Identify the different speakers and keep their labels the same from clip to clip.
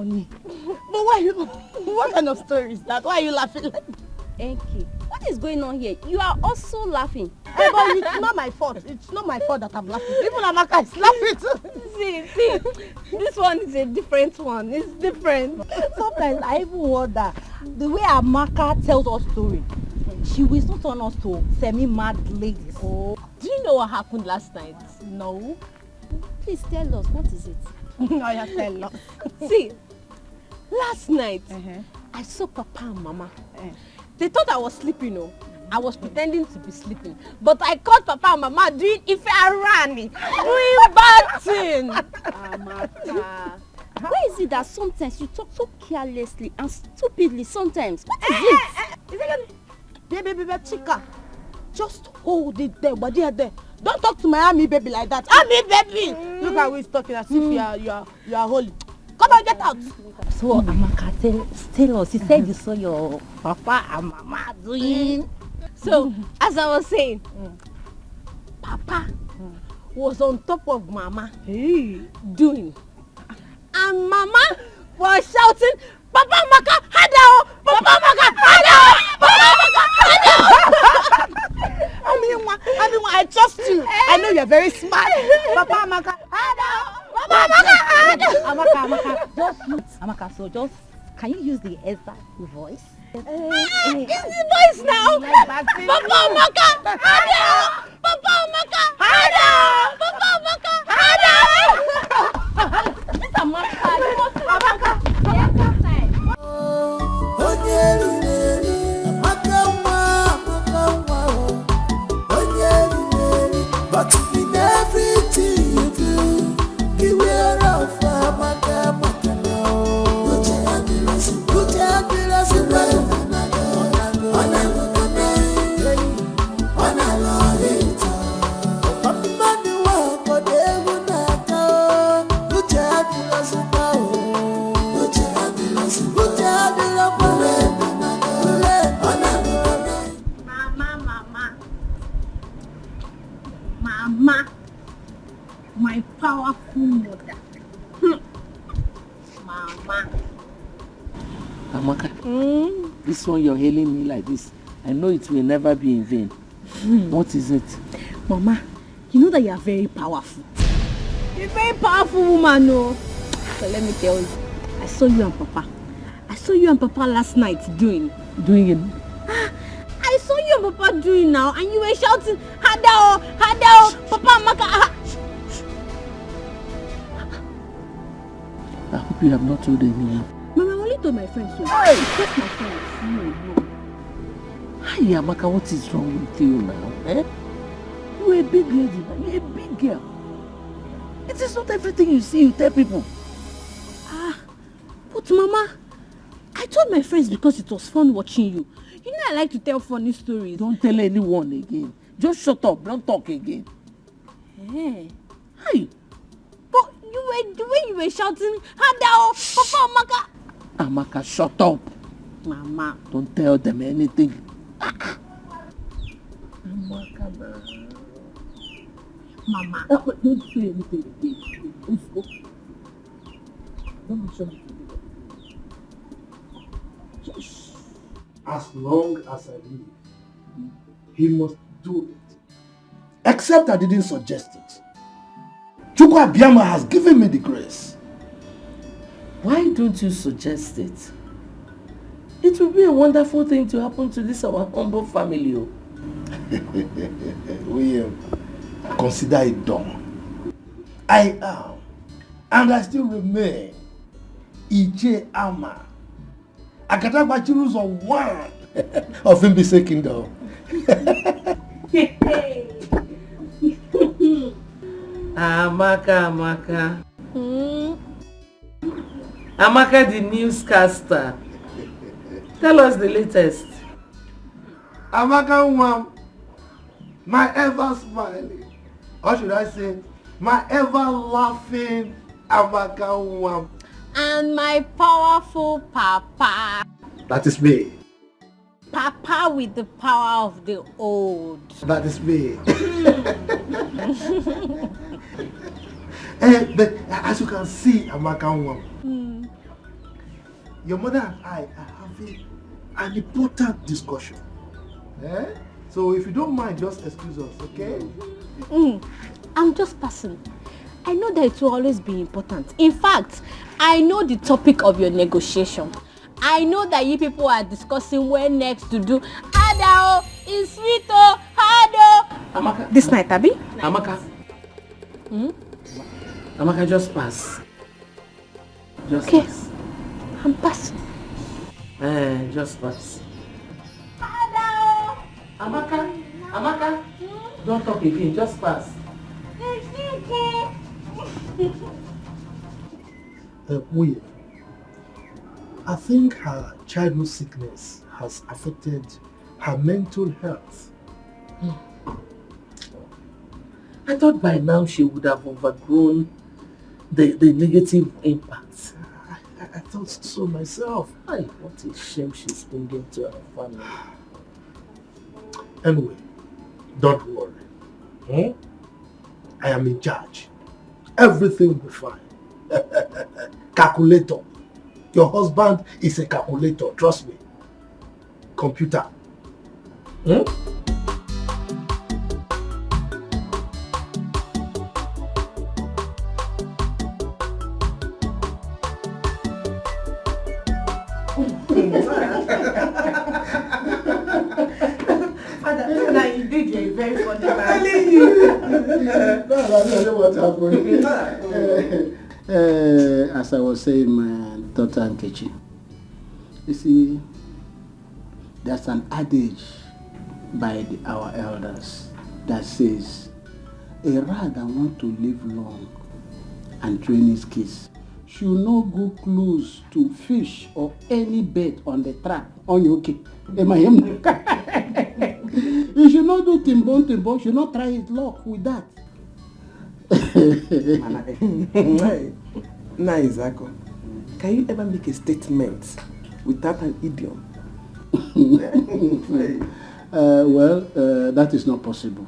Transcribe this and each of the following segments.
Speaker 1: funny. But what kind of story is that? Why are you laughing like that?
Speaker 2: Enki, what is going on here? You are also laughing.
Speaker 1: Hey, but it's not my fault. It's not my fault that I'm laughing. Even Amaka is laughing too.
Speaker 2: See, this one is a different one. It's different.
Speaker 1: Sometimes I even wonder, the way Amaka tells us story, she will not turn us to semi-mad ladies.
Speaker 2: Oh. Do you know what happened last night?
Speaker 1: No.
Speaker 2: Please tell us, what is it?
Speaker 1: No, you tell us.
Speaker 2: See, last night, I saw Papa and Mama. They thought I was sleeping, no? I was pretending to be sleeping. But I caught Papa and Mama doing Ife Arani, doing bad thing. Amaka. Why is it that sometimes you talk so carelessly and stupidly sometimes? What is it?
Speaker 1: Baby, Chica, just hold it there, but there. Don't talk to my army baby like that. Army baby! Look how he's talking as if you are holy. Come on, get out.
Speaker 2: So Amaka, tell us, you said you saw your Papa and Mama doing. So, as I was saying, Papa was on top of Mama doing. And Mama was shouting, Papa Amaka, Hadao! Papa Amaka, Hadao! Papa Amaka, Hadao!
Speaker 1: I mean, I trust you. I know you're very smart. Papa Amaka, Hadao! Papa Amaka,
Speaker 2: Amaka, just can you use the exact voice?
Speaker 1: Use the voice now. Papa Amaka, Hadao! Papa Amaka, Hadao! Papa Amaka, Hadao!
Speaker 2: This Amaka,
Speaker 1: Amaka.
Speaker 3: But in everything you do, beware of Amaka.
Speaker 1: Mama, my powerful mother. Mama.
Speaker 4: Amaka, this one you're hailing me like this, I know it will never be in vain. What is it?
Speaker 1: Mama, you know that you are very powerful. You're a very powerful woman, no? So let me tell you, I saw you and Papa. I saw you and Papa last night doing.
Speaker 4: Doing it?
Speaker 1: I saw you and Papa doing now, and you were shouting, Hadao, Hadao, Papa Amaka.
Speaker 4: I hope you have not told anyone.
Speaker 1: Mama, I only told my friends so. Hey! Just my friends. No.
Speaker 4: Hi, Amaka, what is wrong with you now? Eh? You're a big lady now. You're a big girl. It is not everything you see you tell people.
Speaker 1: But Mama, I told my friends because it was fun watching you. You know I like to tell funny stories.
Speaker 4: Don't tell anyone again. Just shut up. Don't talk again.
Speaker 1: Hey.
Speaker 4: Hi.
Speaker 1: But the way you were shouting, Hadao, Papa Amaka.
Speaker 4: Amaka, shut up.
Speaker 1: Mama.
Speaker 4: Don't tell them anything. Amaka,
Speaker 1: Mama.
Speaker 4: Don't say anything again. Let's go. Don't be sure.
Speaker 3: As long as I live, he must do it. Except I didn't suggest it. Chukwu Abiyama has given me the grace.
Speaker 4: Why don't you suggest it? It will be a wonderful thing to happen to this our humble family.
Speaker 3: William, consider it done. I am, and I still remain, Ije Ama. Akatagba Chiru's on one of Mbise Kingdom.
Speaker 4: Amaka. Amaka, the newscaster. Tell us the latest.
Speaker 3: Amaka Nwam, my ever smiling, or should I say, my ever laughing Amaka Nwam.
Speaker 2: And my powerful Papa.
Speaker 3: That is me.
Speaker 2: Papa with the power of the old.
Speaker 3: That is me. But as you can see, Amaka Nwam, your mother and I are having an important discussion. Eh? So if you don't mind, just excuse us, okay?
Speaker 1: I'm just passing. I know that it will always be important. In fact, I know the topic of your negotiation. I know that you people are discussing when next to do Adao, is sweet oh, Hado.
Speaker 4: Amaka.
Speaker 1: This night, Abby?
Speaker 4: Amaka. Amaka, just pass. Just
Speaker 1: Okay.
Speaker 4: pass.
Speaker 1: I'm passing.
Speaker 4: Just pass.
Speaker 1: Adao.
Speaker 4: Amaka. Amaka. Don't talk again, just pass.
Speaker 3: Uye, I think her childhood sickness has affected her mental health.
Speaker 4: I thought by now she would have overgrown the negative impacts.
Speaker 3: I thought so myself.
Speaker 4: Ay, what a shame she's bringing to her family.
Speaker 3: Anyway, don't worry. I am in charge. Everything will be fine. Calculator. Your husband is a calculator, trust me. Computer.
Speaker 2: Father, indeed you're a very funny man.
Speaker 3: No, I don't know what happened.
Speaker 5: As I was saying, my daughter Nkechi, you see, there's an adage by our elders that says, a rat that wants to live long and train his kids should not go close to fish or any bait on the trap. On your okay? Am I him? You should not do timbon, should not try his luck with that.
Speaker 6: Nice, Ako. Can you ever make a statement without an idiom?
Speaker 5: That is not possible.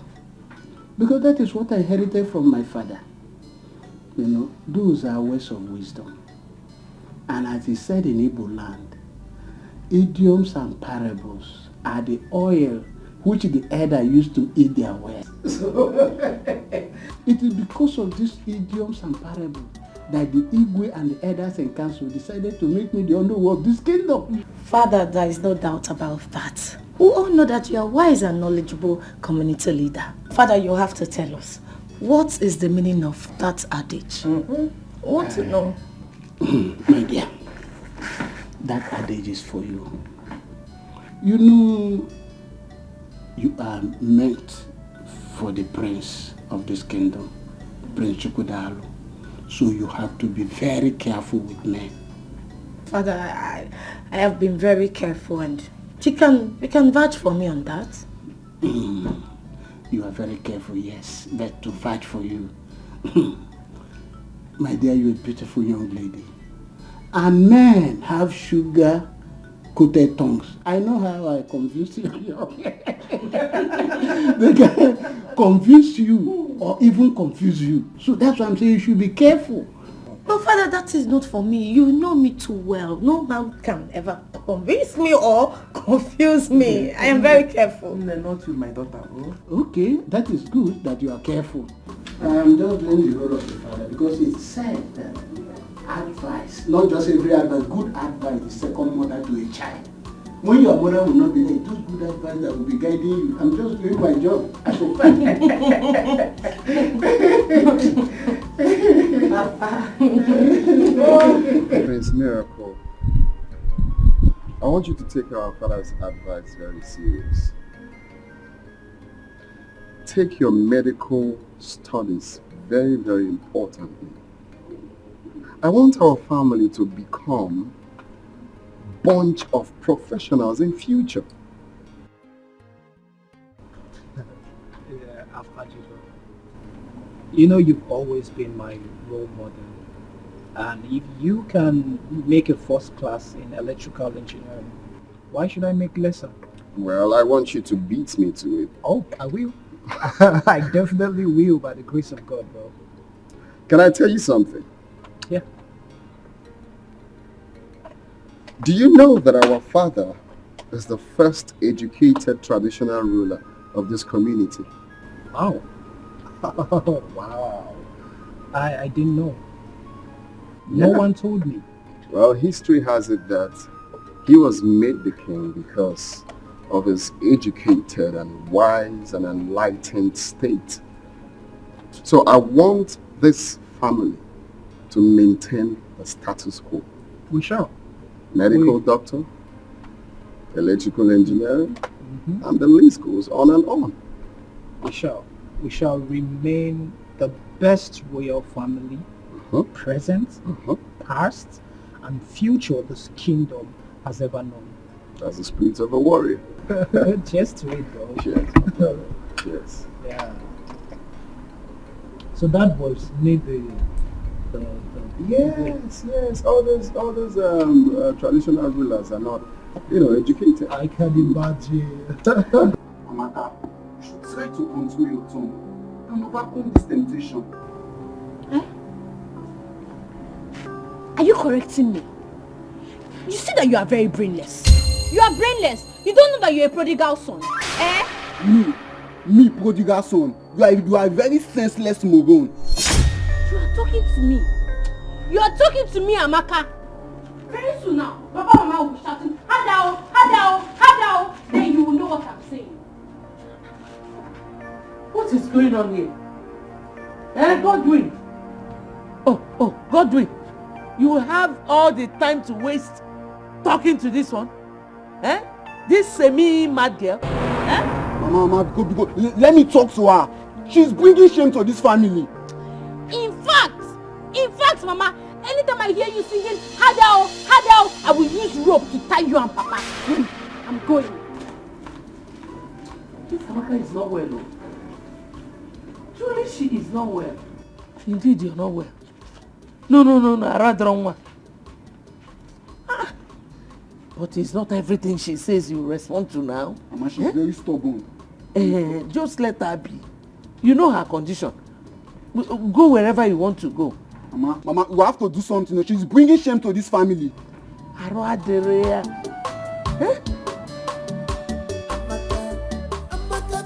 Speaker 5: Because that is what I inherited from my father. You know, those are words of wisdom. And as he said in Igbo land, idioms and parables are the oil which the elder used to eat their words. It is because of these idioms and parables that the Igwe and the elders and council decided to make me the underworld of this kingdom.
Speaker 2: Father, there is no doubt about that. We all know that you are wise and knowledgeable community leader. Father, you have to tell us, what is the meaning of that adage? Want to know?
Speaker 5: My dear, that adage is for you. You know, you are meant for the prince of this kingdom, Prince Chukwudalu. So you have to be very careful with men.
Speaker 2: Father, I have been very careful, and you can vouch for me on that.
Speaker 5: You are very careful, yes, but to vouch for you. My dear, you're a beautiful young lady. And men have sugar-coated tongues. I know how I confuse you. They can confuse you or even confuse you. So that's why I'm saying you should be careful.
Speaker 2: But Father, that is not for me. You know me too well. No man can ever convince me or confuse me. I am very careful.
Speaker 6: No, not you, my daughter.
Speaker 5: Okay, that is good that you are careful. I'm just doing the role of the father because it's said that advice, not just every advice, good advice is second mother to a child. When your mother will not be there, those good advice that will be guiding you. I'm just doing my job.
Speaker 7: Prince Miracle, I want you to take our father's advice very serious. Take your medical studies very, very importantly. I want our family to become a bunch of professionals in future.
Speaker 8: Yeah, after you know, you've always been my role model. And if you can make a first class in electrical engineering, why should I make lesser?
Speaker 7: Well, I want you to beat me to it.
Speaker 8: Oh, I will. I definitely will, by the grace of God, bro.
Speaker 7: Can I tell you something?
Speaker 8: Yeah.
Speaker 7: Do you know that our father is the first educated traditional ruler of this community?
Speaker 8: Wow. Wow. I didn't know. No one told me.
Speaker 7: Well, history has it that he was made the king because of his educated and wise and enlightened state. So I want this family to maintain the status quo.
Speaker 8: We shall.
Speaker 7: Medical doctor, electrical engineering, and the list goes on and on.
Speaker 8: We shall. We shall remain the best royal family, present, past, and future this kingdom has ever known.
Speaker 7: That's the spirit of a warrior.
Speaker 8: Just to it, bro.
Speaker 7: Cheers. Cheers.
Speaker 8: Yeah. So that was made the
Speaker 7: Yes. All those traditional rulers are not, educated.
Speaker 8: I can imagine.
Speaker 3: Amaka, you should try to control your tongue and overcome this temptation.
Speaker 1: Are you correcting me? You see that you are very brainless. You are brainless. You don't know that you're a prodigal son.
Speaker 9: Me prodigal son. You are a very senseless moron.
Speaker 1: You are talking to me. You are talking to me, Amaka. Very soon now, Papa and Mama will be shouting, Hadao, Hadao, Hadao. Then you will know what I'm saying.
Speaker 4: What is going on here? Godwin. Oh, Godwin. You have all the time to waste talking to this one? This semi-mad girl?
Speaker 9: Mama, go. Let me talk to her. She's bringing shame to this family.
Speaker 1: In fact, Mama, anytime I hear you singing, Hadao, Hadao, I will use rope to tie you and Papa. I'm going.
Speaker 4: This Amaka is not well, though. Truly, she is not well. Indeed, you're not well. No, I rather wrong one. But it's not everything she says you respond to now.
Speaker 9: Mama, she's very stubborn.
Speaker 4: Just let her be. You know her condition. Go wherever you want to go.
Speaker 9: Mama, we have to do something. She's bringing shame to this family.
Speaker 4: Amaka,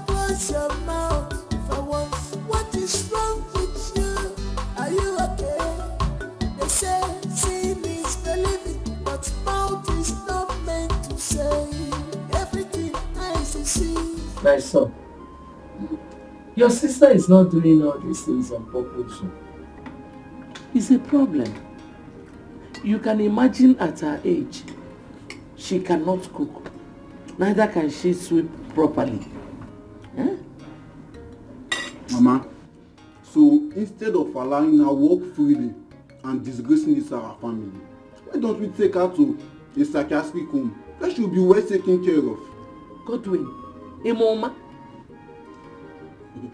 Speaker 10: close your mouth for once. What is wrong with you? Are you okay? They say sin is believing, but mouth is not meant to say everything I see.
Speaker 4: My son, your sister is not doing all these things on purpose. It's a problem. You can imagine at her age, she cannot cook. Neither can she sweep properly.
Speaker 9: Mama, so instead of allowing her walk freely and disgracing this our family, why don't we take her to a psychiatric home that she'll be well taken care of?
Speaker 4: Godwin, Mama.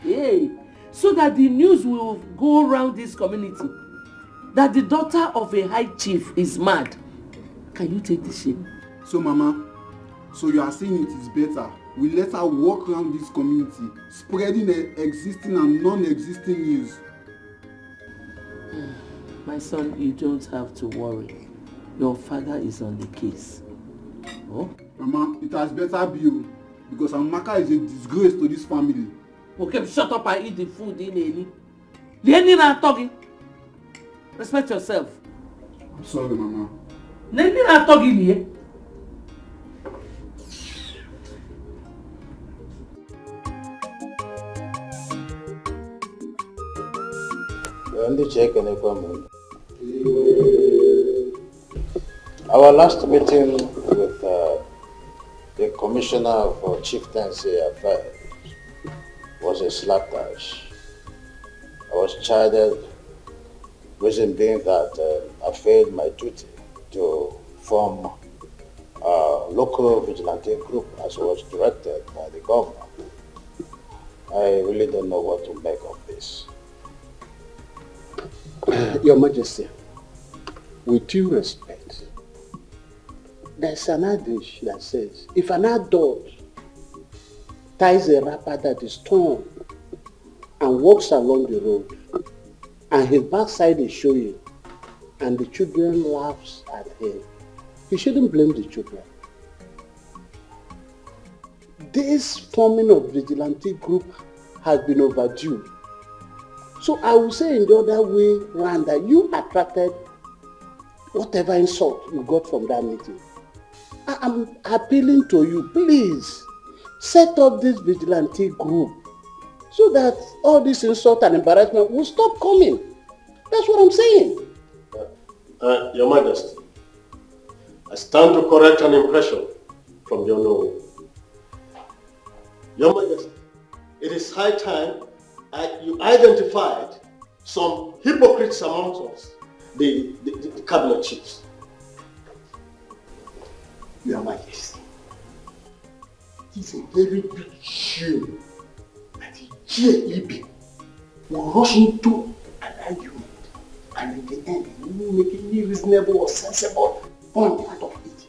Speaker 4: Hey, so that the news will go around this community that the daughter of a high chief is mad. Can you take the shame?
Speaker 9: So Mama, so you are saying it is better we let her walk around this community, spreading the existing and non-existing news.
Speaker 4: My son, you don't have to worry. Your father is on the case. Oh?
Speaker 9: Mama, it has better be you, because Amaka is a disgrace to this family.
Speaker 4: Okay, shut up and eat the food in Eli. Lenin are talking. Respect yourself.
Speaker 9: I'm sorry, Mama.
Speaker 4: Lenin are talking here.
Speaker 5: Our last meeting with the Commissioner for Chieftaincy Affairs was a slapdash. I was chided, reason being that I failed my duty to form a local vigilante group as was directed by the governor. I really don't know what to make of this.
Speaker 11: Your Majesty, with due respect, there's an adage that says, if an adult ties a wrapper that is torn and walks along the road, and his backside is showing, and the children laughs at him, he shouldn't blame the children. This forming of vigilante group has been overdue. So I will say in the other way round that you attracted whatever insult you got from that meeting. I'm appealing to you, please, set up this vigilante group so that all this insult and embarrassment will stop coming. That's what I'm saying.
Speaker 12: Your Majesty, I stand to correct an impression from your know. Your Majesty, it is high time you identified some hypocrites amongst us, the cabinet chiefs.
Speaker 11: Your Majesty, it is a very big shame that the JEB will rush into an argument and in the end you will make any reasonable or sensible point out of it.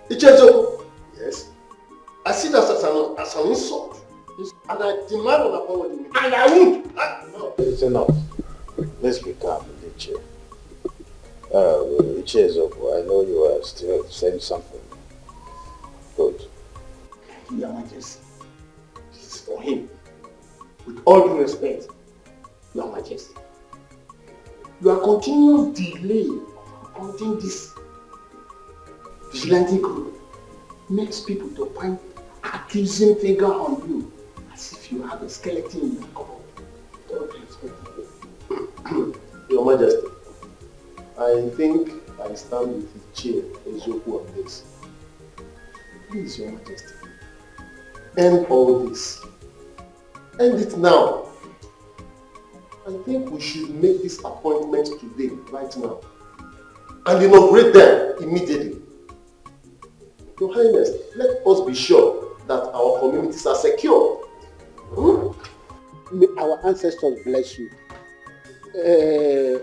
Speaker 12: Ichezo, yes, I see that as an insult. And I demand an apology. And I won't. No.
Speaker 11: It's enough. Let's be calm, Iche. Ichezo, I know you are still saying something. Good.
Speaker 12: Your Majesty, this is for him. With all due respect, Your Majesty, your continuous delay appointing this vigilante group makes people to point accusing finger on you as if you have a skeleton in your cupboard. Don't respect. Your Majesty, I think I stand with his chair, Ezoku, on this. Please, Your Majesty, end all this. End it now. I think we should make this appointment today, right now, and inaugurate them immediately. Your Highness, let us be sure that our communities are secure.
Speaker 11: May our ancestors bless you.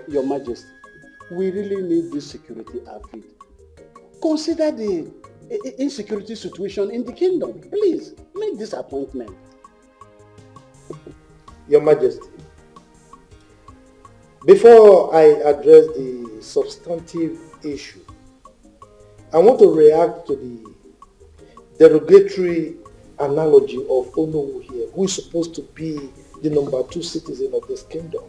Speaker 11: Your Majesty, we really need this security outfit. Consider the insecurity situation in the kingdom. Please, make this appointment.
Speaker 13: Your Majesty, before I address the substantive issue, I want to react to the derogatory analogy of Onowu here, who is supposed to be the number 2 citizen of this kingdom,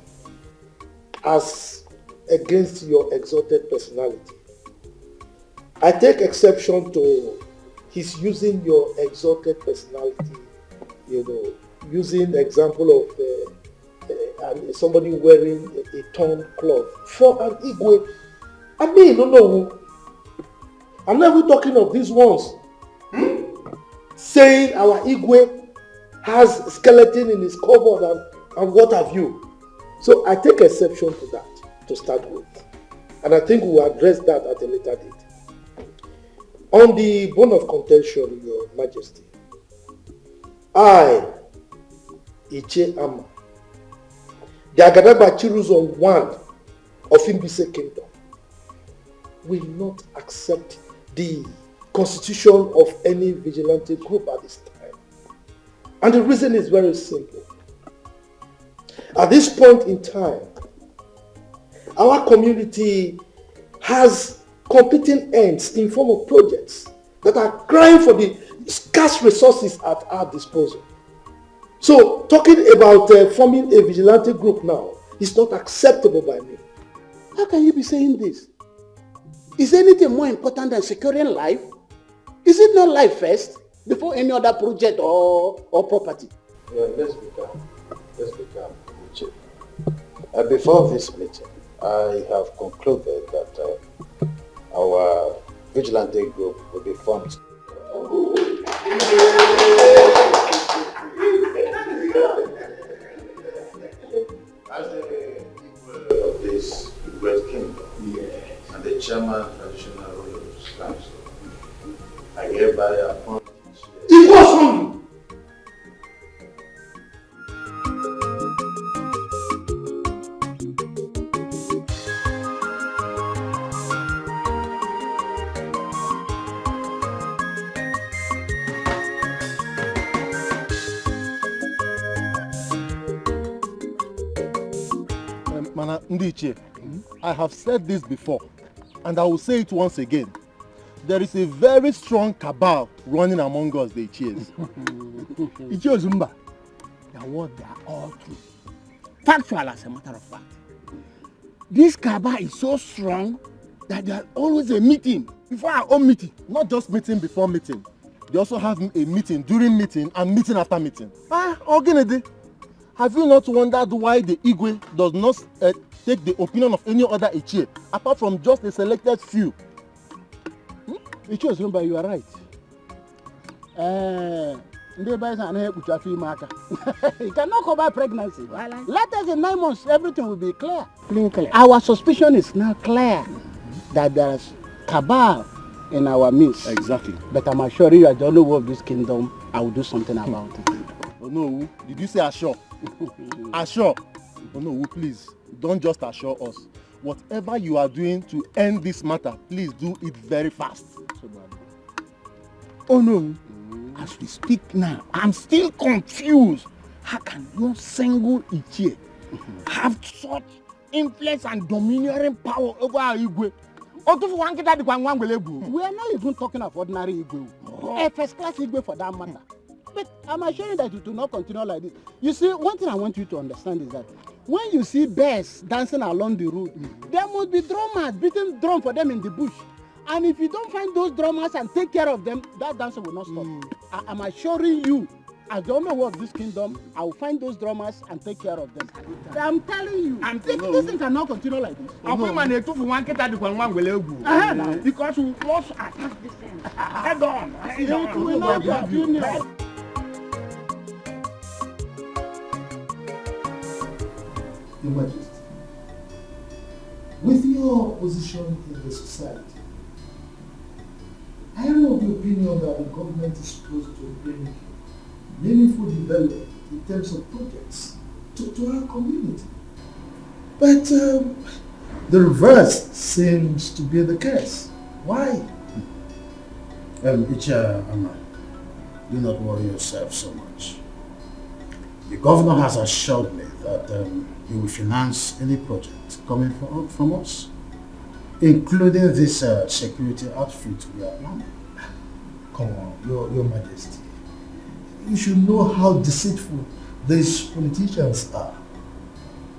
Speaker 13: as against your exalted personality. I take exception to his using your exalted personality, using the example of somebody wearing a torn cloth for an Igwe. I mean, no. I'm not even talking of these ones. Saying our Igwe has a skeleton in his cupboard and what have you. So I take exception to that to start with. And I think we'll address that at a later date. On the bone of contention, Your Majesty, I, Iche Ama, the Agadagba Chiruzon 1 of Imbise Kingdom, will not accept the constitution of any vigilante group at this time. And the reason is very simple. At this point in time, our community has competing ends in form of projects that are crying for the scarce resources at our disposal. So talking about forming a vigilante group now is not acceptable by me.
Speaker 11: How can you be saying this? Is anything more important than securing life? Is it not life first before any other project or property?
Speaker 13: Yeah, let's be calm. Before this meeting, I have concluded that our vigilante group will be formed. As the people of this great kingdom, and the chairman of traditional rulers council, I hereby appoint
Speaker 3: It was on you. Mana Ndiche, I have said this before, and I will say it once again. there is a very strong cabal running among us, the Ichies.
Speaker 5: Ichie Zumba, the word they are all true. Factual as a matter of fact. This cabal is so strong that there's always a meeting before our own meeting.
Speaker 3: Not just meeting before meeting. They also have a meeting during meeting and meeting after meeting. Ogenede, have you not wondered why the Igwe does not take the opinion of any other Ichie, apart from just a selected few?
Speaker 5: Ichie Zumba, you are right. You cannot cover pregnancy. Let us in 9 months, everything will be clear. Our suspicion is now clear that there is cabal in our midst.
Speaker 3: Exactly.
Speaker 5: But I'm assuring you, as the only one of this kingdom, I will do something about it.
Speaker 3: Oh no, did you say assure? Assure? Oh no, please, don't just assure us. Whatever you are doing to end this matter, please do it very fast.
Speaker 5: Oh no, as we speak now, I'm still confused. How can no single Ichie have such influence and domineering power over our Igwe? We are not even talking of ordinary Igwe. A first class Igwe for that matter. But I'm assuring that it will not continue like this. You see, one thing I want you to understand is that when you see bears dancing along the road, there must be drummers beating drum for them in the bush. And if you don't find those drummers and take care of them, that dancing will not stop. I'm assuring you, as the owner of this kingdom, I will find those drummers and take care of them. I'm telling you, this thing cannot continue like this.
Speaker 13: Because we must attack this thing. Head on.
Speaker 5: It will not continue.
Speaker 14: Your Majesty, with your position in the society, I am of the opinion that the government is supposed to bring meaningful development in terms of projects to our community. But the reverse seems to be the case. Why?
Speaker 15: Amaka, do not worry yourself so much. The governor has assured me that he will finance any project coming from us, including this security outfit we are planning.
Speaker 14: Come on, Your Majesty. You should know how deceitful these politicians are.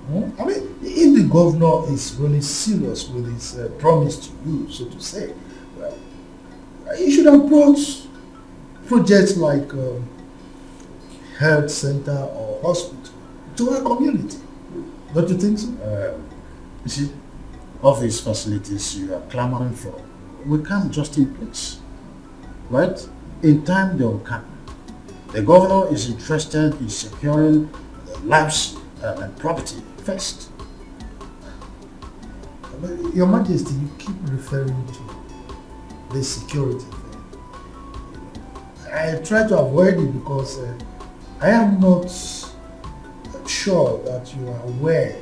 Speaker 14: I mean, if the governor is really serious with his promise to you, so to say, well, he should have brought projects like health center or hospital to our community. Don't you think so?
Speaker 15: You see, all these facilities you are clamoring for will come just in place, right? In time they will come. The governor is interested in securing the lives and property first.
Speaker 14: Your Majesty, you keep referring to the security thing. I try to avoid it because I am not sure that you are aware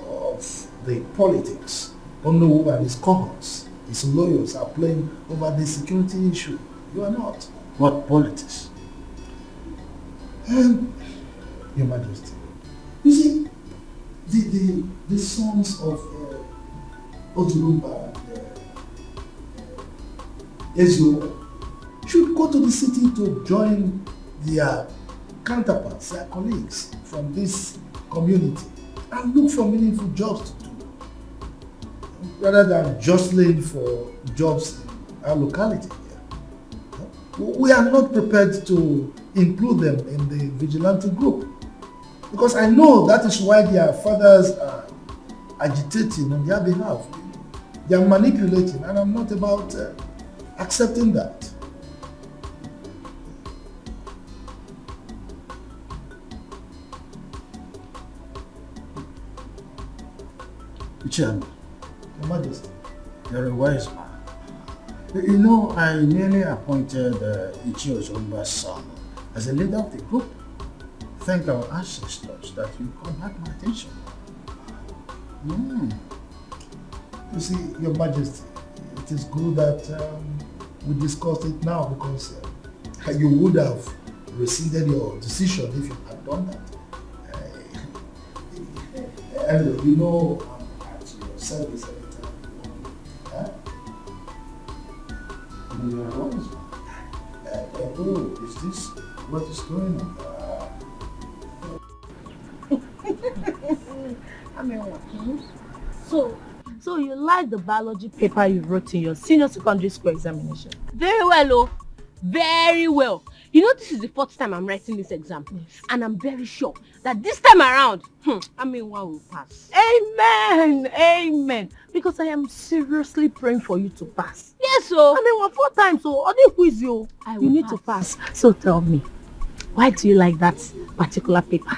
Speaker 14: of the politics Onowu and his cohorts, his lawyers are playing over the security issue. You are not.
Speaker 15: What politics?
Speaker 14: Your Majesty, you see, the sons of Ozurumba and Ezio should go to the city to join their counterparts, their colleagues from this community and look for meaningful jobs to do, rather than jostling for jobs in our locality here. We are not prepared to include them in the Vigilante group because I know that is why their fathers are agitating on their behalf. They are manipulating, and I'm not about accepting that.
Speaker 15: Chairman,
Speaker 14: Your Majesty,
Speaker 15: you're a wise man. You know, I nearly appointed Ichie Ozurumba's son as a leader of the group. Thank our ancestors that you called back my attention.
Speaker 14: You see, Your Majesty, it is good that we discussed it now because you would have rescinded your decision if you had done that. Anyway, you know I'm at your service anytime.
Speaker 15: Oh, is this what is going on?
Speaker 2: I mean, what? So you like the biology paper you wrote in your senior secondary school examination?
Speaker 1: Very well, oh. Very well. You know, this is the fourth time I'm writing this exam. Yes. And I'm very sure that this time around, one will pass.
Speaker 2: Amen. Amen. Because I am seriously praying for you to pass.
Speaker 1: Yes, so.
Speaker 2: I mean, 4 times, so I didn't quiz you. You need to pass. So tell me, why do you like that particular paper?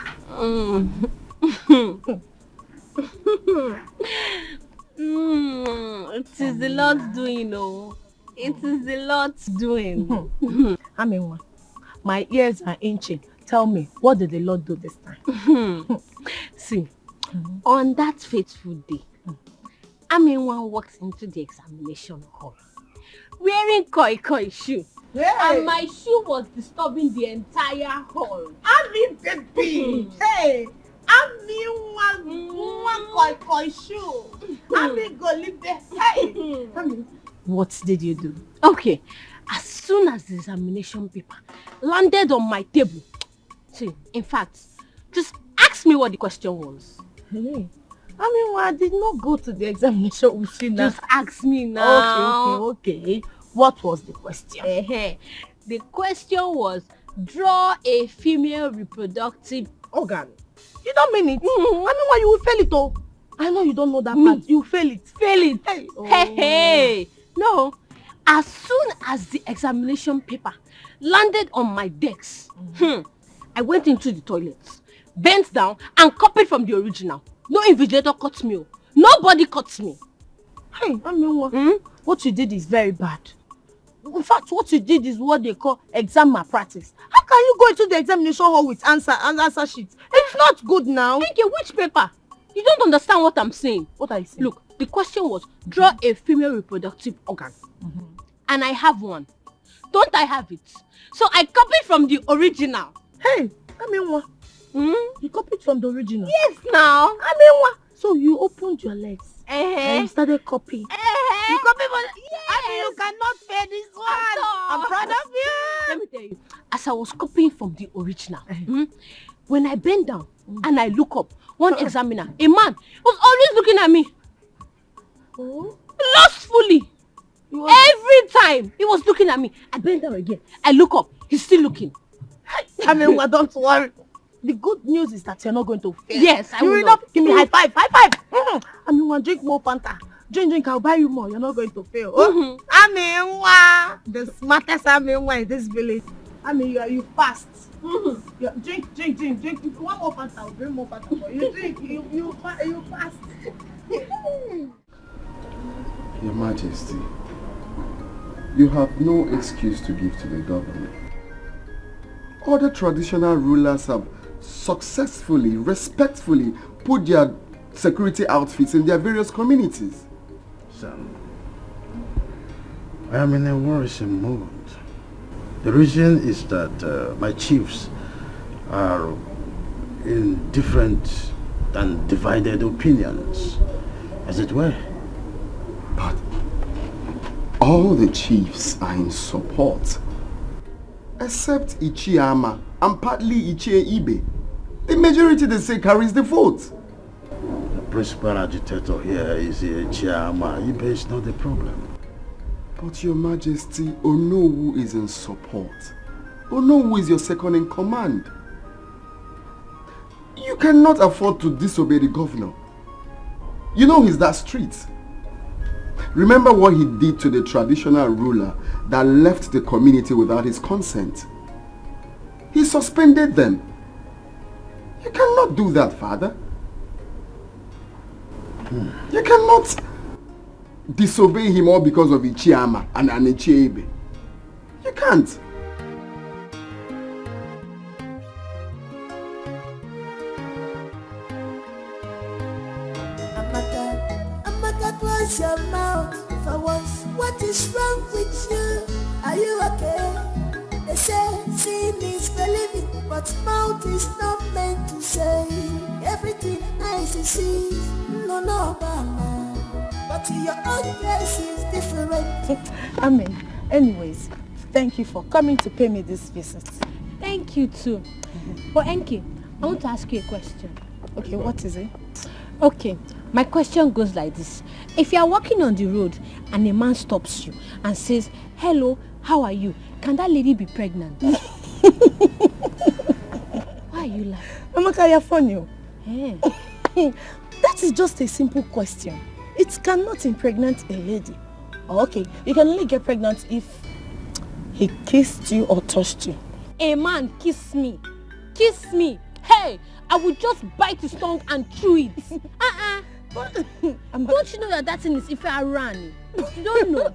Speaker 1: It is the Lord's doing, oh. It is the Lord's doing.
Speaker 2: I mean, my ears are itching. Tell me, what did the Lord do this time?
Speaker 1: See, on that fateful day, Aminwa walked into the examination hall wearing koi shoe.
Speaker 2: Hey.
Speaker 1: And my shoe was disturbing the entire hall.
Speaker 2: Ami baby! Hey! Ami one koi shoe. Ami go live there. Hey!
Speaker 1: What did you do? Okay, as soon as the examination paper landed on my table, see, in fact, just ask me what the question was.
Speaker 2: Hey, I did not go to the examination with you now.
Speaker 1: Just ask me now.
Speaker 2: Okay. What was the question?
Speaker 1: The question was, draw a female reproductive organ.
Speaker 2: You don't mean it? Why you will fail it all? I know you don't know that part. You fail it.
Speaker 1: Fail it.
Speaker 2: Hey.
Speaker 1: Hey. No. As soon as the examination paper landed on my desk, I went into the toilet, bent down, and copied from the original. No invigilator caught me. Nobody caught me.
Speaker 2: Hey, what you did is very bad. In fact, what you did is what they call exam malpractice. How can you go into the examination hall with answer sheets? It's not good now.
Speaker 1: Thank you. Which paper? You don't understand what I'm saying.
Speaker 2: What are you saying?
Speaker 1: Look, the question was, draw a female reproductive organ. And I have one. Don't I have it? So I copied from the original.
Speaker 2: Hey, what? You copied from the original?
Speaker 1: Yes, now.
Speaker 2: What? So you opened your legs and you started copying.
Speaker 1: You copied from...
Speaker 2: Yes. You cannot fail this one. I'm proud of you.
Speaker 1: Let me tell you, as I was copying from the original, when I bent down and I look up, one examiner, a man, was always looking at me. Lustfully. Every time he was looking at me. I bent down again. I look up. He's still looking.
Speaker 2: Don't worry. The good news is that you're not going to fail.
Speaker 1: Yes, I will
Speaker 2: not. Give me high five. High five. Drink more Fanta. Drink. I'll buy you more. You're not going to fail. The smartest in this village. You passed. Drink. If you want more Fanta, I'll bring more Fanta for you. Drink. You passed.
Speaker 7: Your Majesty, you have no excuse to give to the government. Other traditional rulers have successfully, respectfully put their security outfits in their various communities.
Speaker 15: Son, I am in a worrisome mood. The reason is that my chiefs are in different and divided opinions, as it were.
Speaker 7: But all the chiefs are in support, except Ichiyama and partly Ichie Ibe. The majority, they say, carries the vote.
Speaker 15: The principal agitator here is Ichiyama. Ibe is not the problem.
Speaker 7: But Your Majesty, Onowu is in support. Onowu is your second in command. You cannot afford to disobey the governor. You know he's that strict. Remember what he did to the traditional ruler that left the community without his consent. He suspended them. You cannot do that, Father. You cannot disobey him all because of Ichiyama and Ichiebe. You can't.
Speaker 10: Amaka, close your mouth for once. What is wrong with you? Are you okay? They say sin is believing, but mouth is not meant to say everything nice is see. No, mama. But your own case is different.
Speaker 2: Amen. Anyways, thank you for coming to pay me this visit.
Speaker 1: Thank you too. But Enki, I want to ask you a question.
Speaker 2: Okay, what is it?
Speaker 1: Okay, my question goes like this. If you are walking on the road and a man stops you and says, hello, how are you? Can that lady be pregnant? Why are you laughing?
Speaker 2: Amaka, you're funny.
Speaker 1: Hey.
Speaker 2: That is just a simple question. It cannot impregnate a lady. Okay, you can only get pregnant if he kissed you or touched you.
Speaker 1: A man kiss me. Kiss me. Hey, I would just bite his tongue and chew it. Don't you know that thing is if I ran? You don't know.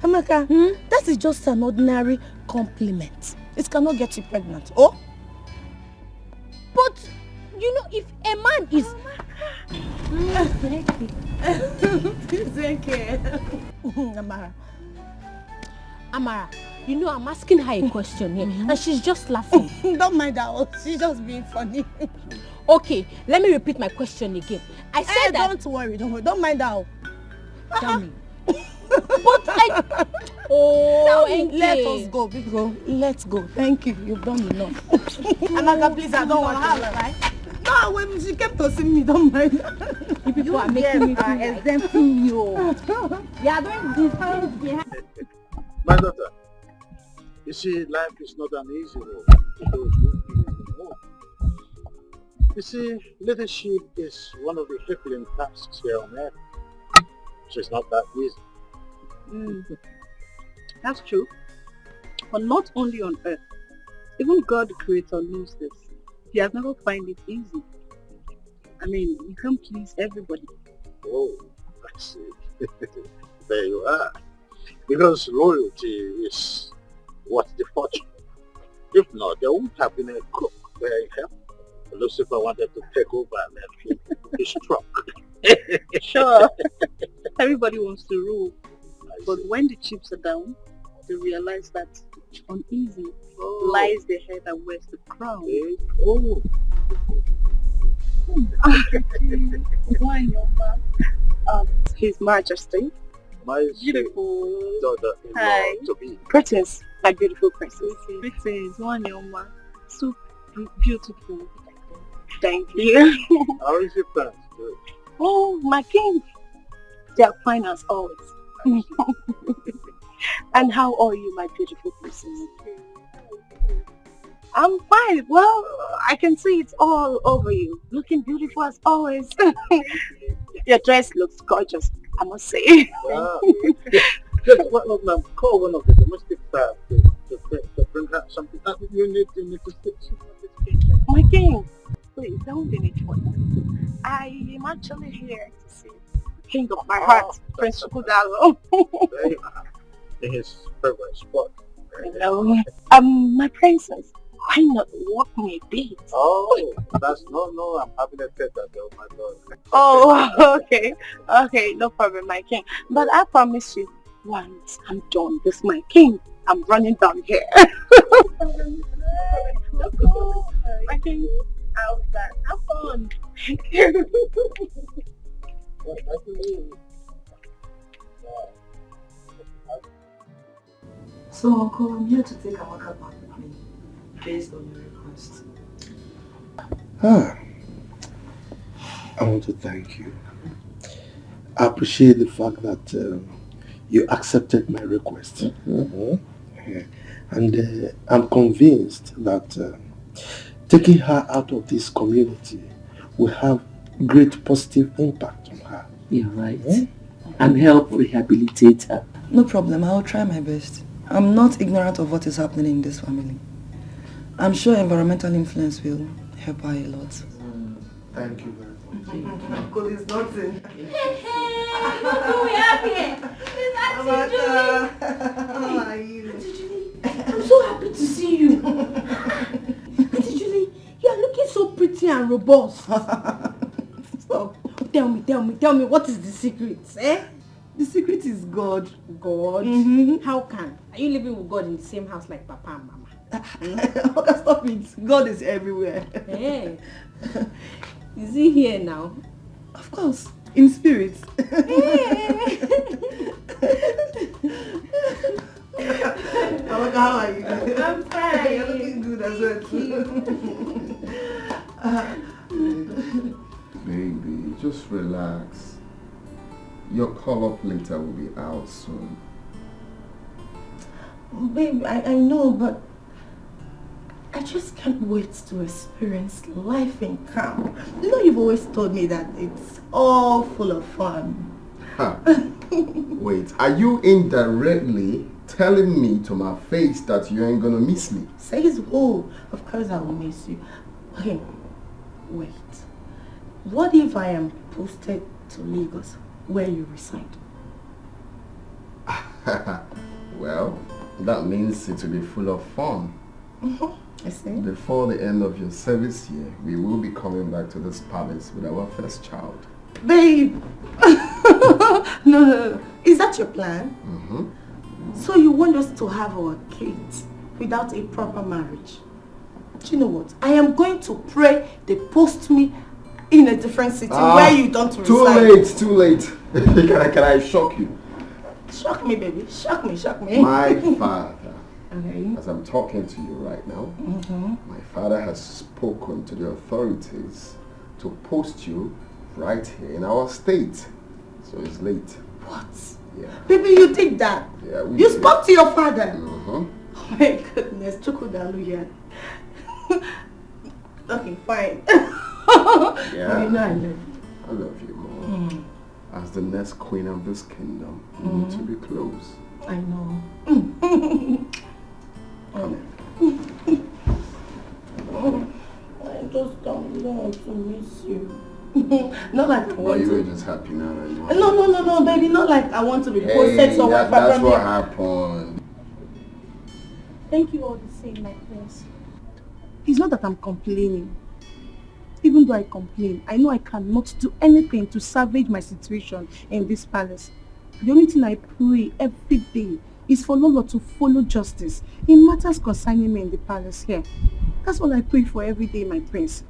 Speaker 2: Amaka, that is just an ordinary compliment. It cannot get you pregnant. Oh?
Speaker 1: But, you know, if a man is... Amara, you know, I'm asking her a question here, and she's just laughing.
Speaker 2: Don't mind her. She's just being funny.
Speaker 1: Okay, let me repeat my question again. I said that...
Speaker 2: Don't worry. Don't mind her.
Speaker 1: Tell me. But I... Oh,
Speaker 2: let us go. Let's go. Thank you. You've done enough. Amaka, please, I don't want to right? No, when she kept to see me, don't mind.
Speaker 1: You people are making me exempting you. You are doing this behind.
Speaker 11: My daughter, you see, life is not an easy road to those who feel the more. You see, leadership is one of the crippling tasks here on earth. So it's not that easy.
Speaker 16: That's true. But not only on earth. Even God the Creator knows this. He has never found it easy. I mean, you can't please everybody.
Speaker 11: Oh, I see. There you are. Because loyalty is what's the fortune. If not, there won't have been a cook there in hell. Lucifer wanted to take over and then he struck.
Speaker 16: Sure. Everybody wants to rule. But when the chips are down, they realize that uneasy lies the head and wears the crown.
Speaker 11: Oh.
Speaker 16: His Majesty.
Speaker 11: My
Speaker 16: beautiful
Speaker 11: daughter
Speaker 16: hi.
Speaker 11: To be.
Speaker 16: Princess, my beautiful princess. Princess, Wanyoma. So beautiful. Thank you.
Speaker 11: How is your parents doing?
Speaker 16: Oh, my king. They are fine as always. And how are you, my beautiful princess? I'm fine. Well, I can see it's all over you. Looking beautiful as always. Your dress looks gorgeous, I must say.
Speaker 11: Wow. Just call one of the domestic staff to bring her something. You need to fix it.
Speaker 16: My king, please don't be late for that. I am actually here to see the king of my heart, Prince Kudalo.
Speaker 11: There you are. In his favorite spot.
Speaker 16: Hello. My princess, why not walk me a bit?
Speaker 11: Oh, that's no, I'm having a tete oh my God.
Speaker 16: Oh, okay, no problem, my king. But I promise you, once I'm done with my king, I'm running down here. My king, I'll be back. Have fun. Thank you.
Speaker 6: So, Uncle, I'm here to take Amaka back with me, based on your request.
Speaker 3: I want to thank you. I appreciate the fact that you accepted my request. And I'm convinced that taking her out of this community will have great positive impact on her.
Speaker 4: You're right. And help rehabilitate her.
Speaker 6: No problem, I'll try my best. I'm not ignorant of what is happening in this family. I'm sure environmental influence will help her a lot.
Speaker 3: Thank you very much.
Speaker 6: Uncle is nothing.
Speaker 1: Hey, look who we have here. It's Auntie Julie.
Speaker 6: How are you?
Speaker 1: Auntie Julie, I'm so happy to see you. Auntie Julie, you are looking so pretty and robust.
Speaker 6: Stop.
Speaker 1: Tell me, what is the secret, eh?
Speaker 6: The secret is God.
Speaker 1: God? How can? Are you living with God in the same house like Papa and Mama?
Speaker 6: Okay, stop it. God is everywhere.
Speaker 1: Hey. Is he here now?
Speaker 6: Of course. in spirit. Amaka, how are you?
Speaker 2: I'm fine.
Speaker 6: You're looking good as well.
Speaker 7: Baby, just relax. Your call-up later will be out soon.
Speaker 6: Babe, I know, but I just can't wait to experience life in camp. You know, you've always told me that it's all full of fun.
Speaker 7: Huh. Wait, are you indirectly telling me to my face that you ain't gonna miss me?
Speaker 6: Says who? Of course I will miss you. Okay, wait. What if I am posted to Lagos, where you reside?
Speaker 7: Well, that means it will be full of fun.
Speaker 6: I see.
Speaker 7: Before the end of your service year, we will be coming back to this palace with our first child.
Speaker 6: Babe! No. Is that your plan? So you want us to have our kids without a proper marriage? Do you know what? I am going to pray they post me in a different city where you don't reside.
Speaker 7: Too late. Can I shock you?
Speaker 6: Shock me, baby. Shock me.
Speaker 7: My father,
Speaker 6: Okay.
Speaker 7: as I'm talking to you right now, my father has spoken to the authorities to post you right here in our state. So it's late.
Speaker 6: What?
Speaker 7: Yeah.
Speaker 6: Baby, you did that?
Speaker 7: Yeah,
Speaker 6: You spoke to your father?
Speaker 7: Uh-huh.
Speaker 6: Oh my goodness, Chukudaluya. Okay, fine.
Speaker 7: Yeah.
Speaker 6: You know I love you.
Speaker 7: I love you more. As the next queen of this kingdom, you need to be close.
Speaker 6: I know. I just don't want to miss you. Not like I want
Speaker 7: you
Speaker 6: to.
Speaker 7: were just happy now.
Speaker 6: No, baby. Not like I want to be posted somewhere.
Speaker 7: That's what happened.
Speaker 1: Thank you all the same, my friends.
Speaker 2: It's not that I'm complaining. Even though I complain, I know I cannot do anything to salvage my situation in this palace. The only thing I pray every day is for Lolo to follow justice in matters concerning me in the palace here. That's all I pray for every day, my prince.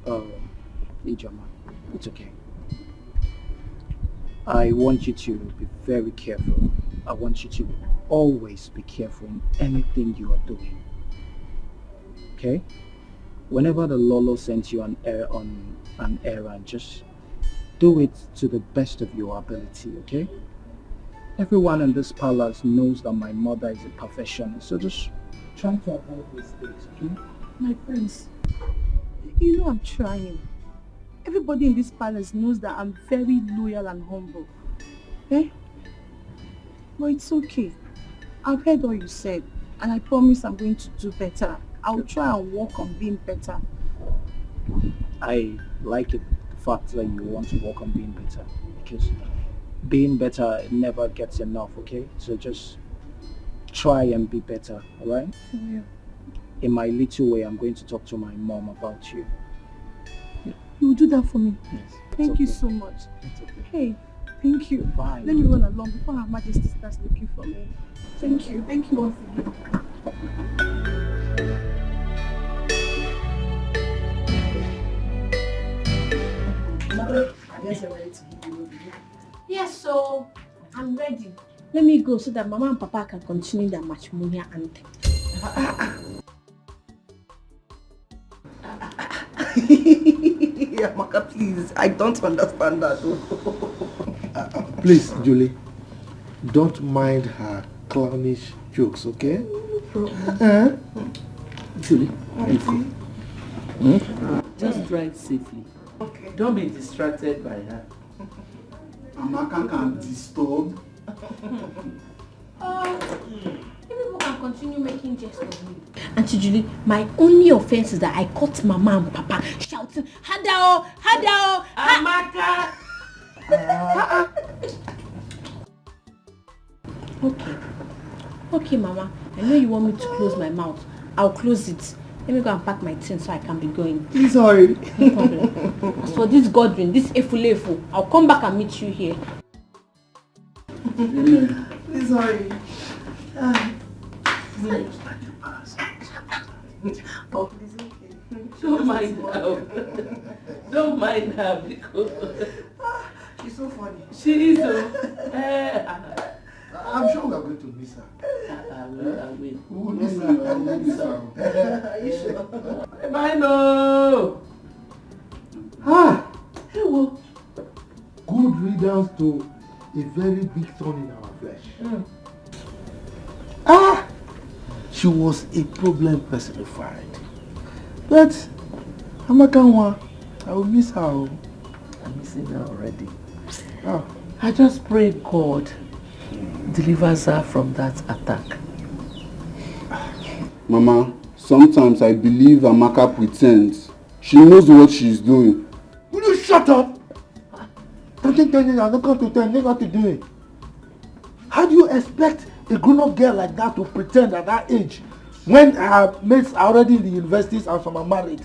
Speaker 8: Ijoma, it's okay. I want you to be very careful. I want you to always be careful in anything you are doing. Okay? Whenever the Lolo sends you on an errand, just do it to the best of your ability, okay? Everyone in this palace knows that my mother is a perfectionist, so just try to avoid mistakes, okay?
Speaker 2: My friends, you know I'm trying. Everybody in this palace knows that I'm very loyal and humble. Eh? But it's okay. I've heard all you said, and I promise I'm going to do better. I'll try and work on being better.
Speaker 8: I like it, the fact that you want to work on being better, because being better never gets enough, okay? So just try and be better, alright?
Speaker 2: Yeah.
Speaker 8: In my little way, I'm going to talk to my mom about you.
Speaker 2: You will do that for me?
Speaker 8: Yes.
Speaker 2: Thank you so much.
Speaker 8: It's okay.
Speaker 2: Hey, thank you.
Speaker 8: Fine.
Speaker 2: Let me run along before Her Majesty starts looking for me. Thank you. Thank you once again.
Speaker 6: I guess you're ready to give you.
Speaker 1: Yes, so I'm ready. Let me go so that Mama and Papa can continue their matrimonial anthem.
Speaker 6: Amaka, please. I don't understand that.
Speaker 14: Please, Julie, don't mind her clownish jokes, okay?
Speaker 4: Julie, just drive safely.
Speaker 6: Okay.
Speaker 4: Don't be distracted by her.
Speaker 9: Amaka can disturb.
Speaker 1: People can continue making jests of me. Auntie Julie, my only offense is that I caught Mama and Papa shouting, Hadao, Hadao,
Speaker 4: Amaka!
Speaker 1: Okay, Mama. I know you want me to close my mouth. I'll close it. Let me go and pack my things so I can be going.
Speaker 6: Please hurry.
Speaker 1: No problem. As for this Godwin, this Efulefu, I'll come back and meet you here.
Speaker 6: Please hurry. Oh, please, okay.
Speaker 4: Don't mind her. Don't mind her because
Speaker 14: so funny.
Speaker 4: She is.
Speaker 14: I'm sure we are going to miss her.
Speaker 4: I will.
Speaker 14: We will miss her.
Speaker 6: Are you sure?
Speaker 4: Bye, no.
Speaker 14: Hey, well, good riddance to a very big thorn in our flesh. She was a problem personified. But Amaka, I will miss her.
Speaker 4: I'm missing her already. I just pray God delivers her from that attack.
Speaker 9: Mama, sometimes I believe Amaka pretends. She knows what she's doing.
Speaker 14: Will you shut up? Something telling you I'm not going to tell you what to do. How do you expect a grown-up girl like that to pretend at that age when her mates are already in the universities and some are married?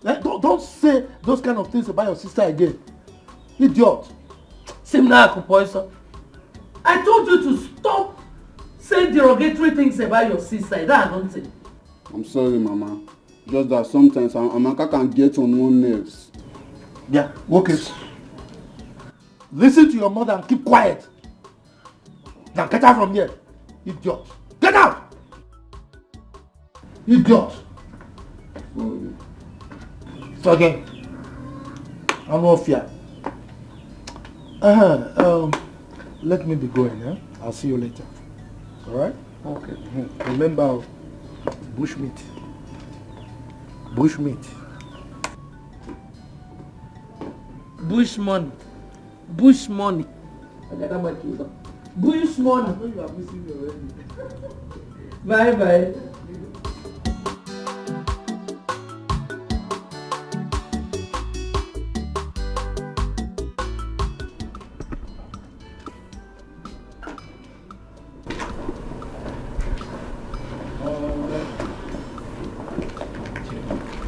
Speaker 14: Don't say those kind of things about your sister again. Idiot.
Speaker 4: Simna Poison. I told you to stop saying derogatory things about your sister. That I don't think.
Speaker 9: I'm sorry, Mama. Just that sometimes Amaka can get on one's nerves.
Speaker 14: Yeah, okay. Listen to your mother and keep quiet. Now get out from here. Idiot. Get out! Idiot. So again, I'm not fear. Let me be going, eh? I'll see you later. Alright?
Speaker 4: Okay.
Speaker 14: Remember, bushmeat. Bushmeat.
Speaker 4: Bush money. Bush money. Bush money.
Speaker 14: I know you are missing me already.
Speaker 4: Bye bye.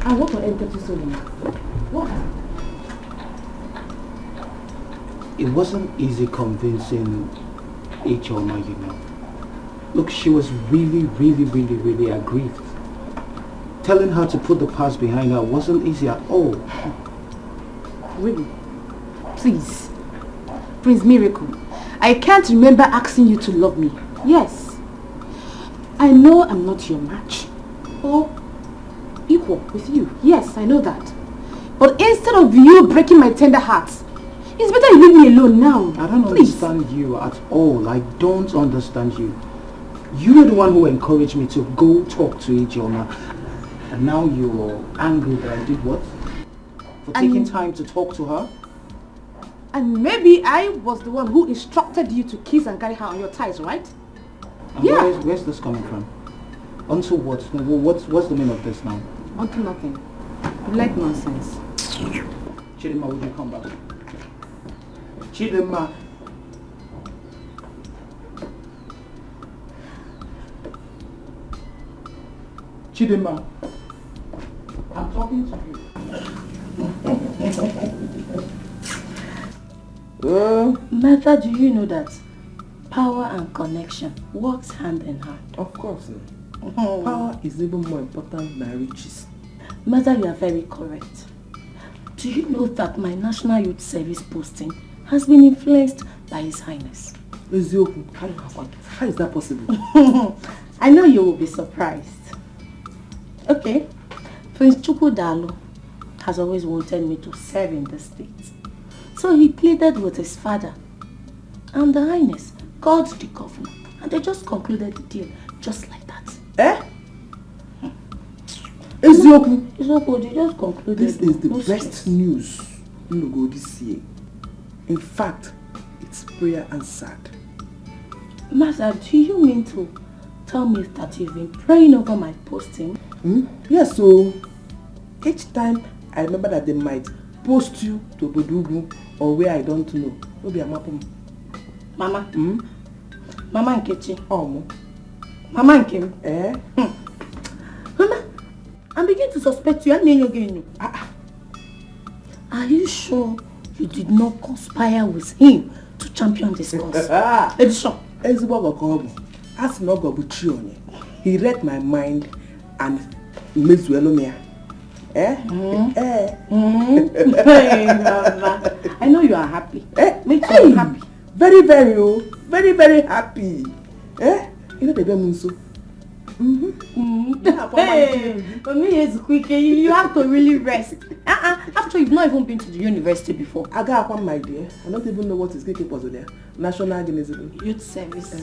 Speaker 1: I want to enter this room. What?
Speaker 8: It wasn't easy convincing Ichoma, you know. Look, she was really aggrieved. Telling her to put the past behind her wasn't easy at all.
Speaker 1: Really? Please. Prince Miracle, I can't remember asking you to love me. Yes. I know I'm not your match. Or equal with you. Yes, I know that. But instead of you breaking my tender heart, it's better you leave me alone now.
Speaker 8: I don't understand you at all. I don't understand you. You were the one who encouraged me to go talk to Ijeoma. And now you're angry that I did what? For taking time to talk to her?
Speaker 1: And maybe I was the one who instructed you to kiss and carry her on your thighs, right?
Speaker 8: And
Speaker 1: yeah.
Speaker 8: Where's this coming from? Onto what? What's the meaning of this now?
Speaker 1: Onto nothing. You like nonsense.
Speaker 8: Chidima, would you come back?
Speaker 14: Chidima. Chidima. I'm talking to you.
Speaker 1: Martha, do you know that power and connection works hand in hand?
Speaker 17: Of course. Power is even more important than riches.
Speaker 1: Martha, you are very correct. Do you know that my National Youth Service posting has been influenced by His Highness?
Speaker 17: How is that possible?
Speaker 1: I know you will be surprised. Okay, Prince Chukwudalo has always wanted me to serve in the state. So he pleaded with his father, and the Highness called the governor, and they just concluded the deal just like that.
Speaker 17: Eh?
Speaker 1: Ezioku, they just concluded.
Speaker 17: This is the best news in the go this year. In fact, it's prayer answered.
Speaker 1: Master, do you mean to tell me that you've been praying over my posting?
Speaker 17: Yes, so each time I remember that they might post you to Bodugu or where I don't know. Maybe I'm up.
Speaker 1: Mama? Mama Nkechi.
Speaker 17: Oh,
Speaker 1: Mama Nkem.
Speaker 17: Eh?
Speaker 1: Mama, I'm beginning to suspect you. Are you sure you did not conspire with him to champion this cause?
Speaker 17: Edition. He read my mind and made Zuelomia. Eh?
Speaker 2: Hey, Mama. I know you are happy. Makes you happy.
Speaker 17: Very, very, very, very happy. Eh? You know the Bemunso.
Speaker 2: Hey, for me it's quick. You have to really rest. After you've not even been to the university before.
Speaker 17: I got one, my dear. I don't even know what is getting puzzle there. National Organism.
Speaker 2: Youth Service.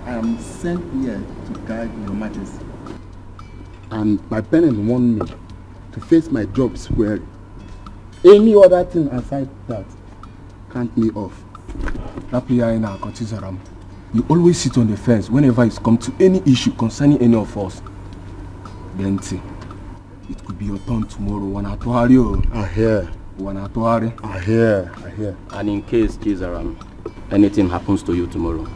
Speaker 7: I am sent here to guide your majesty. And my parents want me to face my job squarely. Any other thing aside that, count me off.
Speaker 18: You always sit on the fence whenever it's come to any issue concerning any of us. Benti, it could be your turn tomorrow.
Speaker 7: I hear. I hear.
Speaker 19: And in case, Chizaram, anything happens to you tomorrow,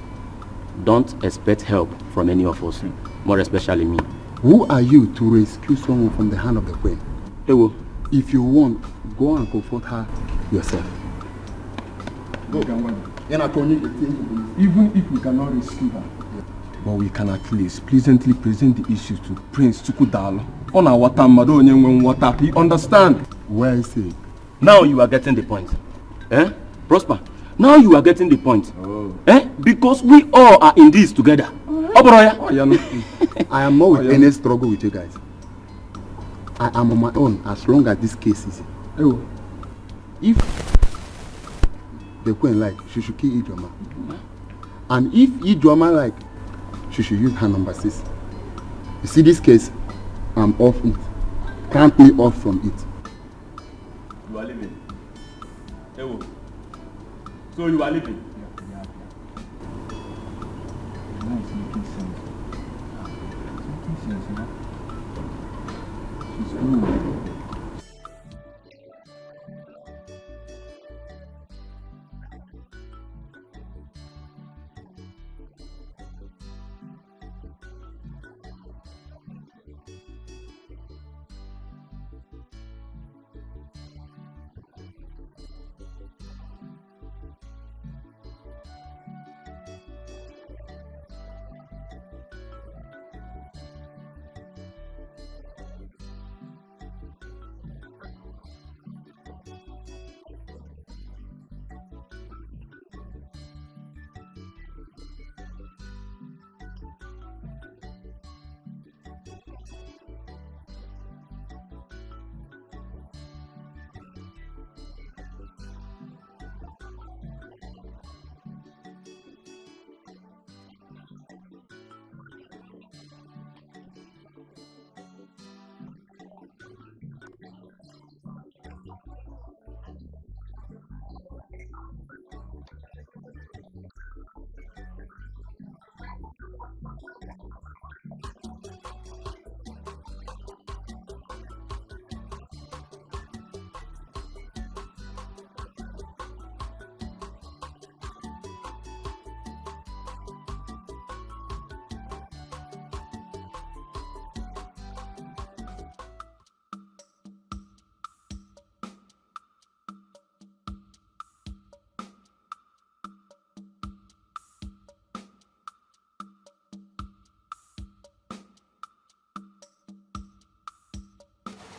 Speaker 19: don't expect help from any of us, more especially me.
Speaker 7: Who are you to rescue someone from the hand of the queen?
Speaker 19: Ewo.
Speaker 7: If you want, go and comfort her yourself. Go.
Speaker 18: Even if we cannot rescue her, but we can at least pleasantly present the issue to Prince Chukudalo. On our water, water. He understand.
Speaker 7: Where is he?
Speaker 19: Now you are getting the point. Prosper. Now you are getting the point. Because we all are in this together.
Speaker 7: I am not with any struggle with you guys. I am on my own as long as this case is. If the queen like, she should kill Ijoma. And if Ijoma like, she should use her number 6. You see this case, I'm off it. Can't be off from it.
Speaker 19: You are leaving. Ewo. So you are leaving.
Speaker 18: Now it's making sense. It's making sense, you know? She's good.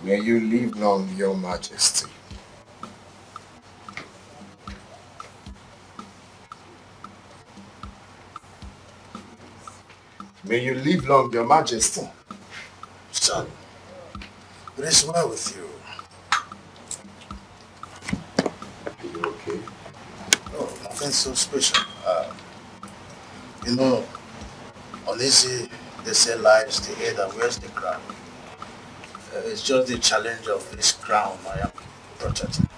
Speaker 20: May you live long, Your Majesty. May you live long, Your Majesty.
Speaker 14: Son, it is well with you.
Speaker 20: Are you okay?
Speaker 14: Oh, nothing so special. You know, uneasy, they say life's the head and wears the crown. It's just the challenge of this crown I am protecting.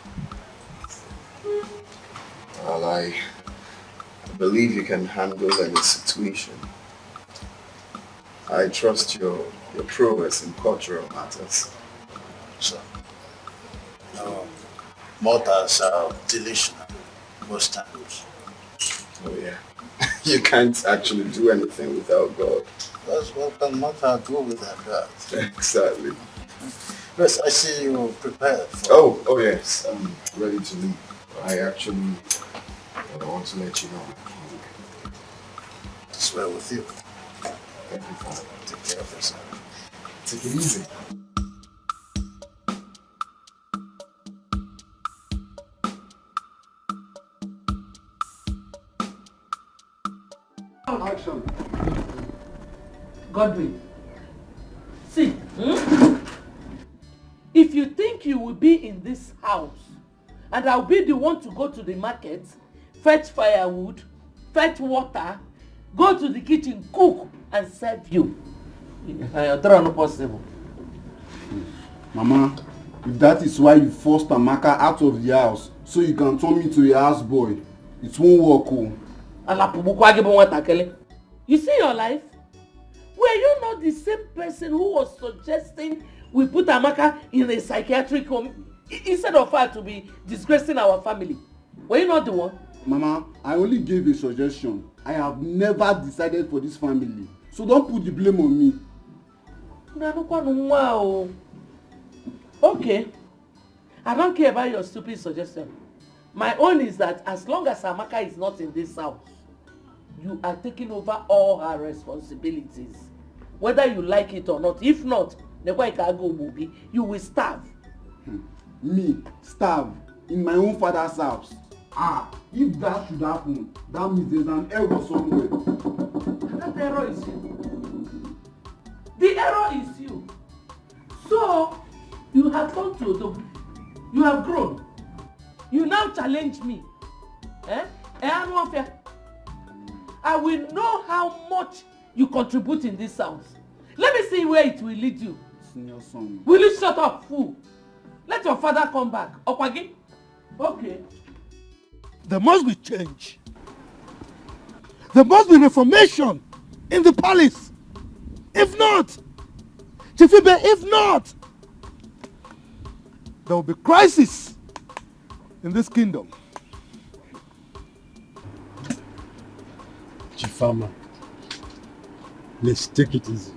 Speaker 20: Well, I believe you can handle any situation. I trust your prowess in cultural matters.
Speaker 14: So, mortals are delusional most times.
Speaker 20: Oh yeah. You can't actually do anything without God.
Speaker 14: That's what can mortal do without God.
Speaker 20: Exactly.
Speaker 14: Yes, I see you prepared for...
Speaker 20: Oh yes, I'm ready to leave. I actually want to let you know.
Speaker 14: It's well with you.
Speaker 20: Thank you, Father.
Speaker 14: Take care of yourself.
Speaker 20: Take it easy.
Speaker 3: Action.
Speaker 4: Godwin, see, if you think you will be in this house and I'll be the one to go to the market, fetch firewood, fetch water, go to the kitchen, cook and serve you, that's not possible.
Speaker 9: Mama, if that is why you forced Amaka out of the house so you can turn me to a houseboy, it won't work.
Speaker 4: You see your life? Were you not the same person who was suggesting we put Amaka in a psychiatric home instead of her to be disgracing our family? Were you not the one?
Speaker 9: Mama, I only gave a suggestion. I have never decided for this family. So don't put the blame on me.
Speaker 4: Okay. I don't care about your stupid suggestion. My own is that as long as Amaka is not in this house, you are taking over all her responsibilities. Whether you like it or not. If not, you will starve.
Speaker 9: Me, starve in my own father's house. If that should happen, that means there's an error somewhere.
Speaker 4: That error is you. The error is you. So, you have gone to Odogu. You have grown. You now challenge me. I will know how much you contribute in this house. Let me see where it will lead you.
Speaker 9: Senior son.
Speaker 4: Will you shut up, fool? Let your father come back. Okay? Okay.
Speaker 14: There must be change. There must be reformation in the palace. If not, Chifibe, if not, there will be crisis in this kingdom.
Speaker 13: Chifama, let's take it easy.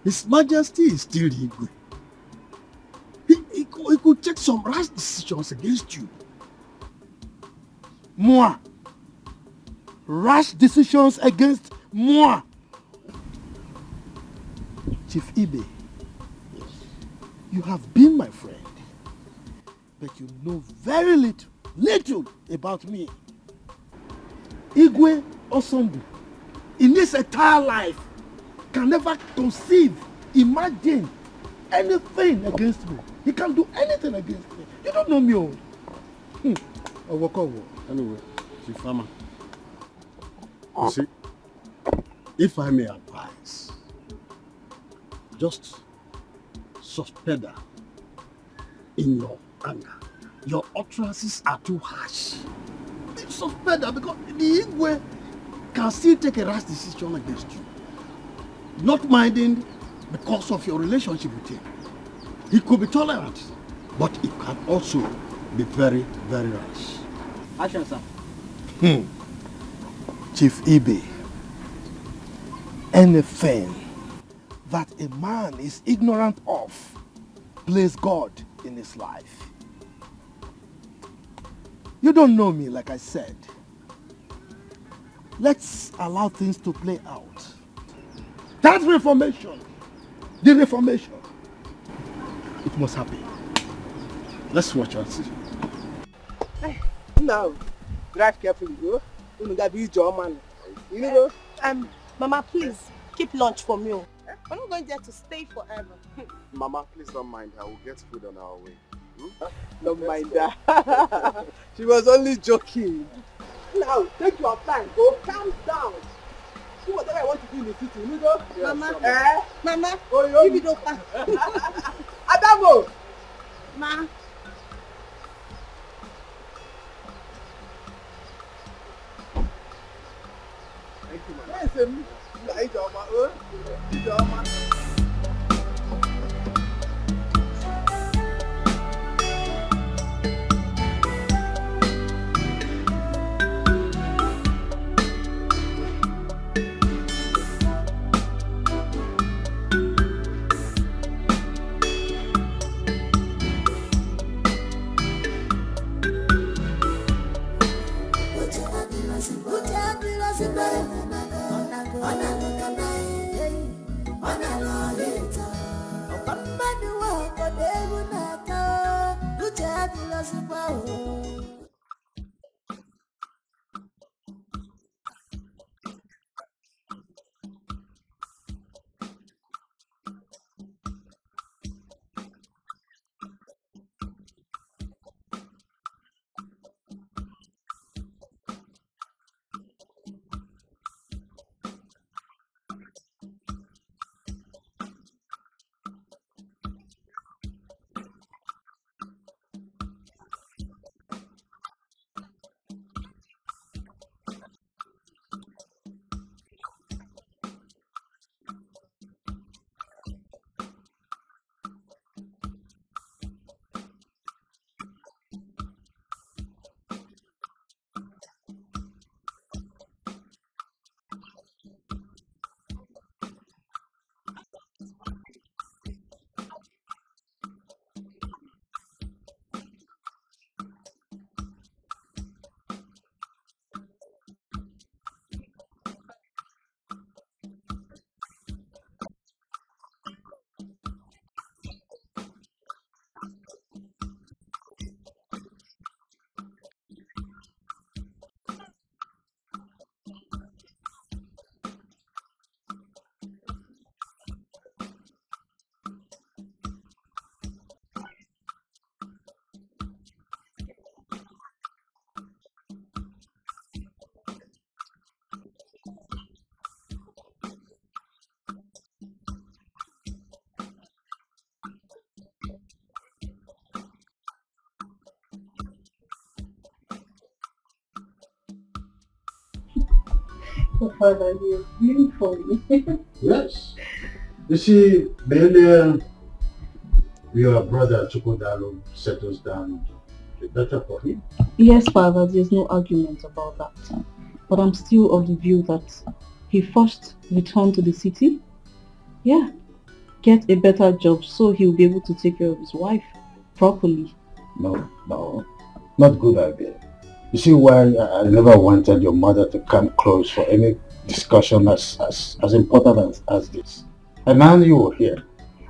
Speaker 13: His Majesty is still Igwe. He could take some rash decisions against you.
Speaker 14: Moi. Rash decisions against moi. Chief Ibe, you have been my friend, but you know very little about me. Igwe Osombu, in his entire life, can never conceive, imagine anything against me. He can't do anything against me. You don't know me all.
Speaker 13: Anyway, Chifama, you see, if I may advise, just suspend her in your anger. Your utterances are too harsh. Suspend her because the Igwe can still take a rash decision against you. Not minding because of your relationship with him. He could be tolerant, but it can also be very, very rash.
Speaker 17: Action, sir.
Speaker 14: Chief Ibe, anything that a man is ignorant of plays God in his life. You don't know me, like I said. Let's allow things to play out. That reformation, the reformation, it must happen. Let's watch and see.
Speaker 13: Now, drive carefully, bro. You gotta be your man. You know?
Speaker 6: Mama, please keep lunch for me. We're not going there to stay forever.
Speaker 7: Mama, please don't mind. I will get food on our way.
Speaker 13: Don't mind that. She was only joking. Now, take your time. Go calm down. See whatever I want to do in the city. You know?
Speaker 6: Yes, Mama. Mama.
Speaker 13: Oh,
Speaker 6: give it over.
Speaker 13: Adamo.
Speaker 6: Ma.
Speaker 13: Thank you, Mama. Yes,
Speaker 16: Oh, Father, you're really funny.
Speaker 15: Yes. You see, when your brother Chukwudalo settles down, the better for him.
Speaker 16: Yes, Father, there's no argument about that. But I'm still of the view that he first returned to the city. Yeah. Get a better job so he'll be able to take care of his wife properly.
Speaker 15: No, not good idea. You see why I never wanted your mother to come close for any discussion as important as this. And now you are here,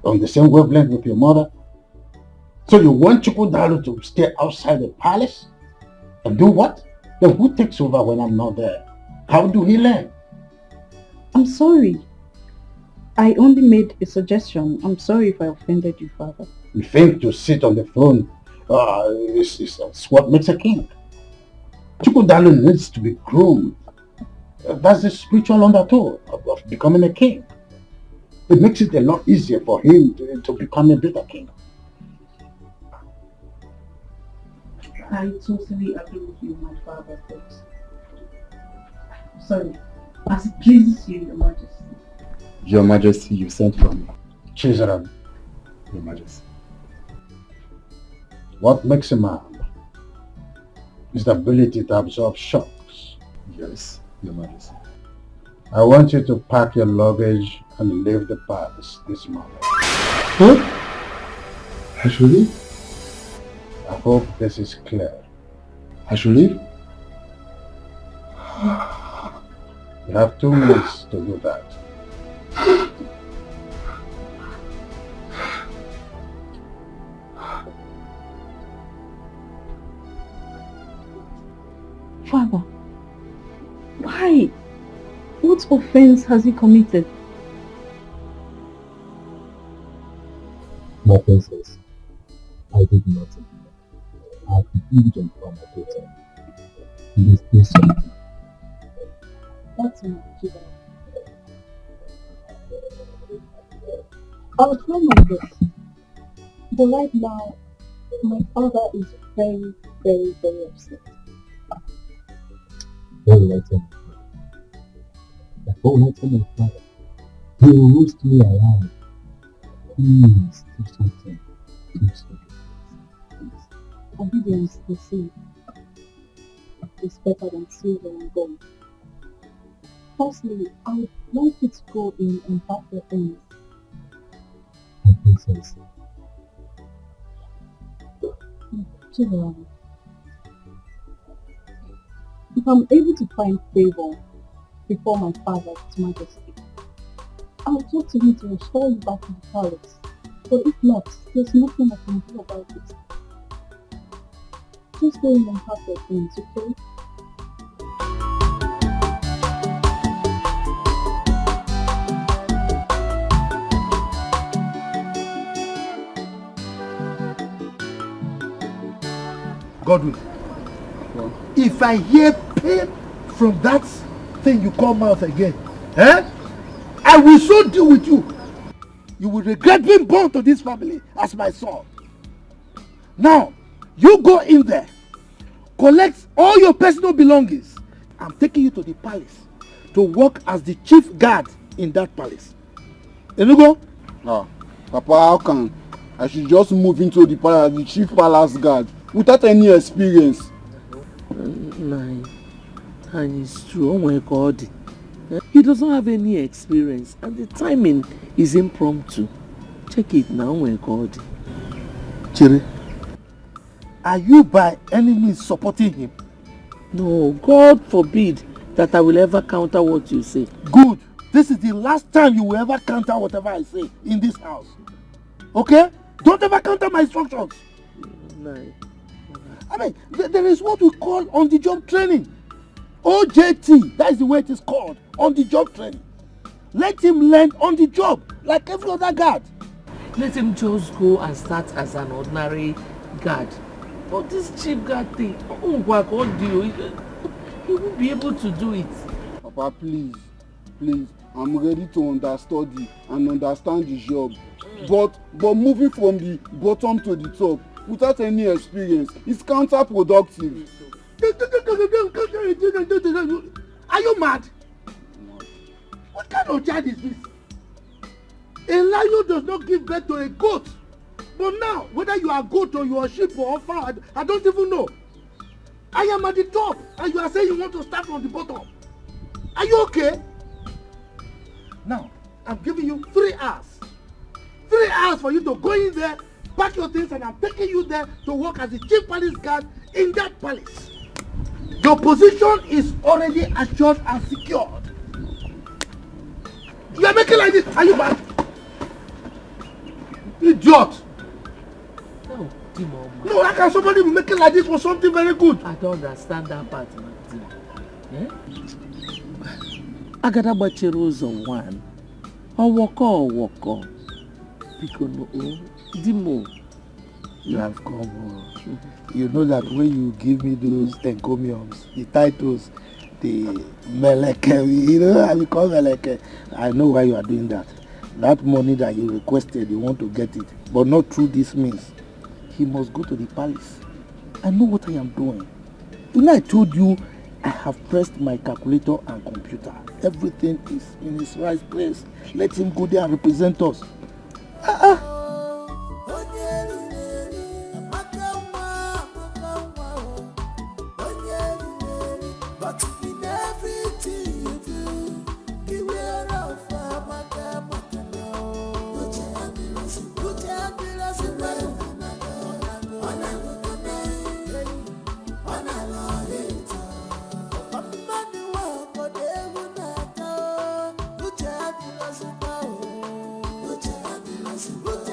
Speaker 15: on the same wavelength with your mother. So you want Chukwudalo to stay outside the palace? And do what? Then who takes over when I'm not there? How do he learn?
Speaker 16: I'm sorry. I only made a suggestion. I'm sorry if I offended you, Father.
Speaker 15: You think to sit on the throne is what makes a king. Chukwudalo needs to be groomed. That's the spiritual undertow of becoming a king. It makes it a lot easier for him to become a better king.
Speaker 16: I totally agree with you, my Father, but sorry, as it pleases you, Your Majesty.
Speaker 18: Your Majesty, you sent for me.
Speaker 15: Chizaram.
Speaker 18: Your Majesty.
Speaker 15: What makes a man is the ability to absorb shocks.
Speaker 18: Yes, Your Majesty.
Speaker 15: I want you to pack your luggage and leave the palace this morning.
Speaker 18: Huh? I should leave?
Speaker 15: I hope this is clear.
Speaker 18: I should leave?
Speaker 15: You have 2 minutes to do that.
Speaker 18: 2
Speaker 16: What offense has he committed?
Speaker 21: My princess, I did nothing. I have the diligent from my daughter. It is Dissent.
Speaker 16: That's enough, Judah. I'll try my best. But right now, my father is very, very, very upset.
Speaker 21: What will I tell my father? Like, what will I tell my father? He will roast me alive. Please, do something. Do something.
Speaker 16: Obedience, they say, is better than silver and gold. Firstly, I would like you to go in and pack your things.
Speaker 21: My princess.
Speaker 16: Children, if I'm able to find favor before my father's majesty, I'll talk to him to restore you back to the palace. But if not, there's nothing I can do about it. Just go in and pack your things, okay?
Speaker 14: Godwin, if I hear pain from that thing you call mouth again, I will so deal with you. You will regret being born to this family as my son. Now, you go in there, collect all your personal belongings. I'm taking you to the palace to work as the chief guard in that palace. Enugo?
Speaker 9: Ah, Papa, how can I should just move into the palace, the chief palace guard, without any experience?
Speaker 4: And it's true. Oh my God. He doesn't have any experience and the timing is impromptu. Check it now, oh my God.
Speaker 14: Chiri, are you by any means supporting him?
Speaker 4: No, God forbid that I will ever counter what you say.
Speaker 14: Good. This is the last time you will ever counter whatever I say in this house. Okay? Don't ever counter my instructions.
Speaker 4: No.
Speaker 14: I mean, there is what we call on-the-job training. OJT, that is the way it is called, on-the-job training. Let him learn on the job, like every other guard.
Speaker 4: Let him just go and start as an ordinary guard. But this chief guard thing, he won't be able to do it.
Speaker 9: Papa, please, I'm ready to understudy and understand the job. But moving from the bottom to the top without any experience is counterproductive.
Speaker 14: Are you mad? What kind of child is this? A lion does not give birth to a goat. But now, whether you are a goat or you are a sheep or a fowl, I don't even know. I am at the top and you are saying you want to start from the bottom. Are you okay? Now, I'm giving you 3 hours. 3 hours for you to go in there, pack your things, and I'm taking you there to work as the chief palace guard in that palace. Your position is already assured and secured. You are making like this. Are you mad? Idiot. No, how can somebody be making like this for something very good?
Speaker 4: I don't understand that part, man. Agada Bachero's one. Owoko. Because Dimo.
Speaker 14: You have come. You know that when you give me those encomiums, the titles, the meleke, you know, I become meleke. I know why you are doing that. That money that you requested, you want to get it, but not through this means. He must go to the palace. I know what I am doing. You know, I told you I have pressed my calculator and computer. Everything is in its right place. Let him go there and represent us.
Speaker 10: But in everything you do, beware of Amaka. Put your hands in the Put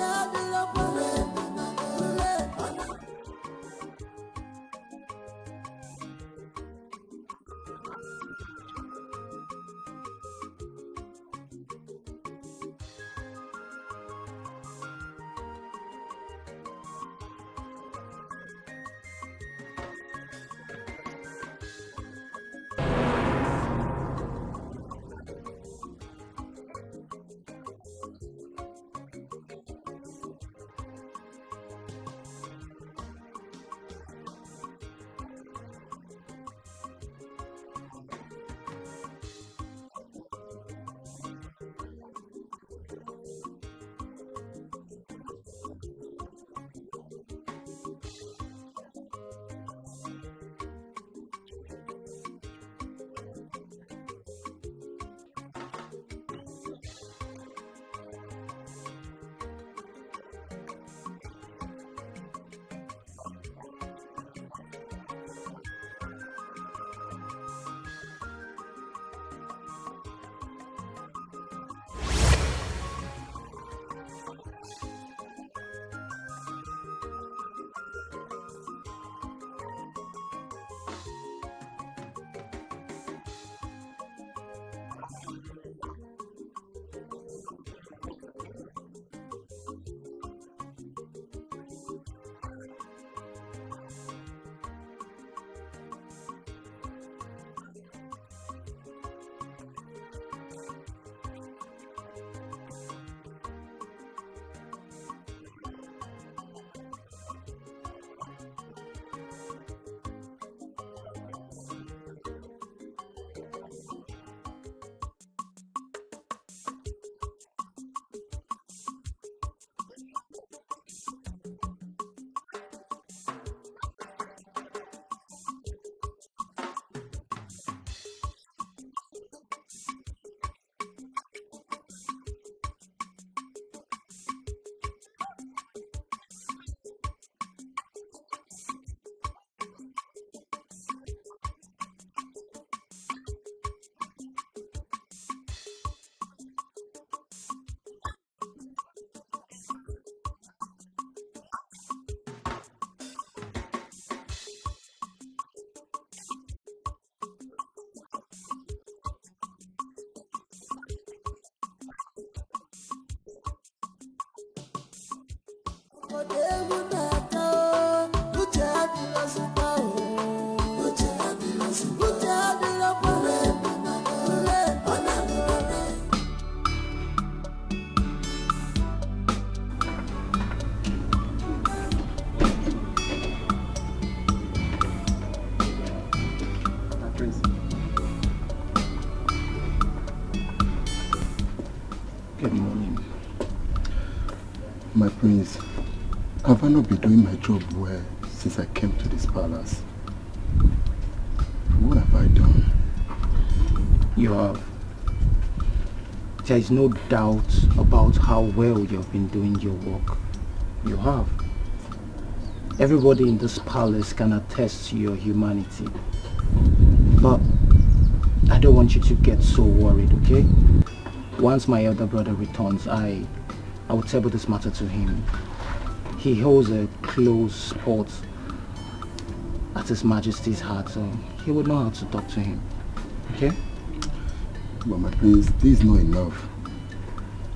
Speaker 18: Good morning.
Speaker 7: My prince, have I not been doing my job well since I came to this palace? What have I done?
Speaker 8: You have. There is no doubt about how well you have been doing your work. You have. Everybody in this palace can attest to your humanity. But I don't want you to get so worried, okay? Once my elder brother returns, I will table this matter to him. He holds a close spot at His Majesty's heart, so he would know how to talk to him. Okay?
Speaker 7: But my prince, this is not enough.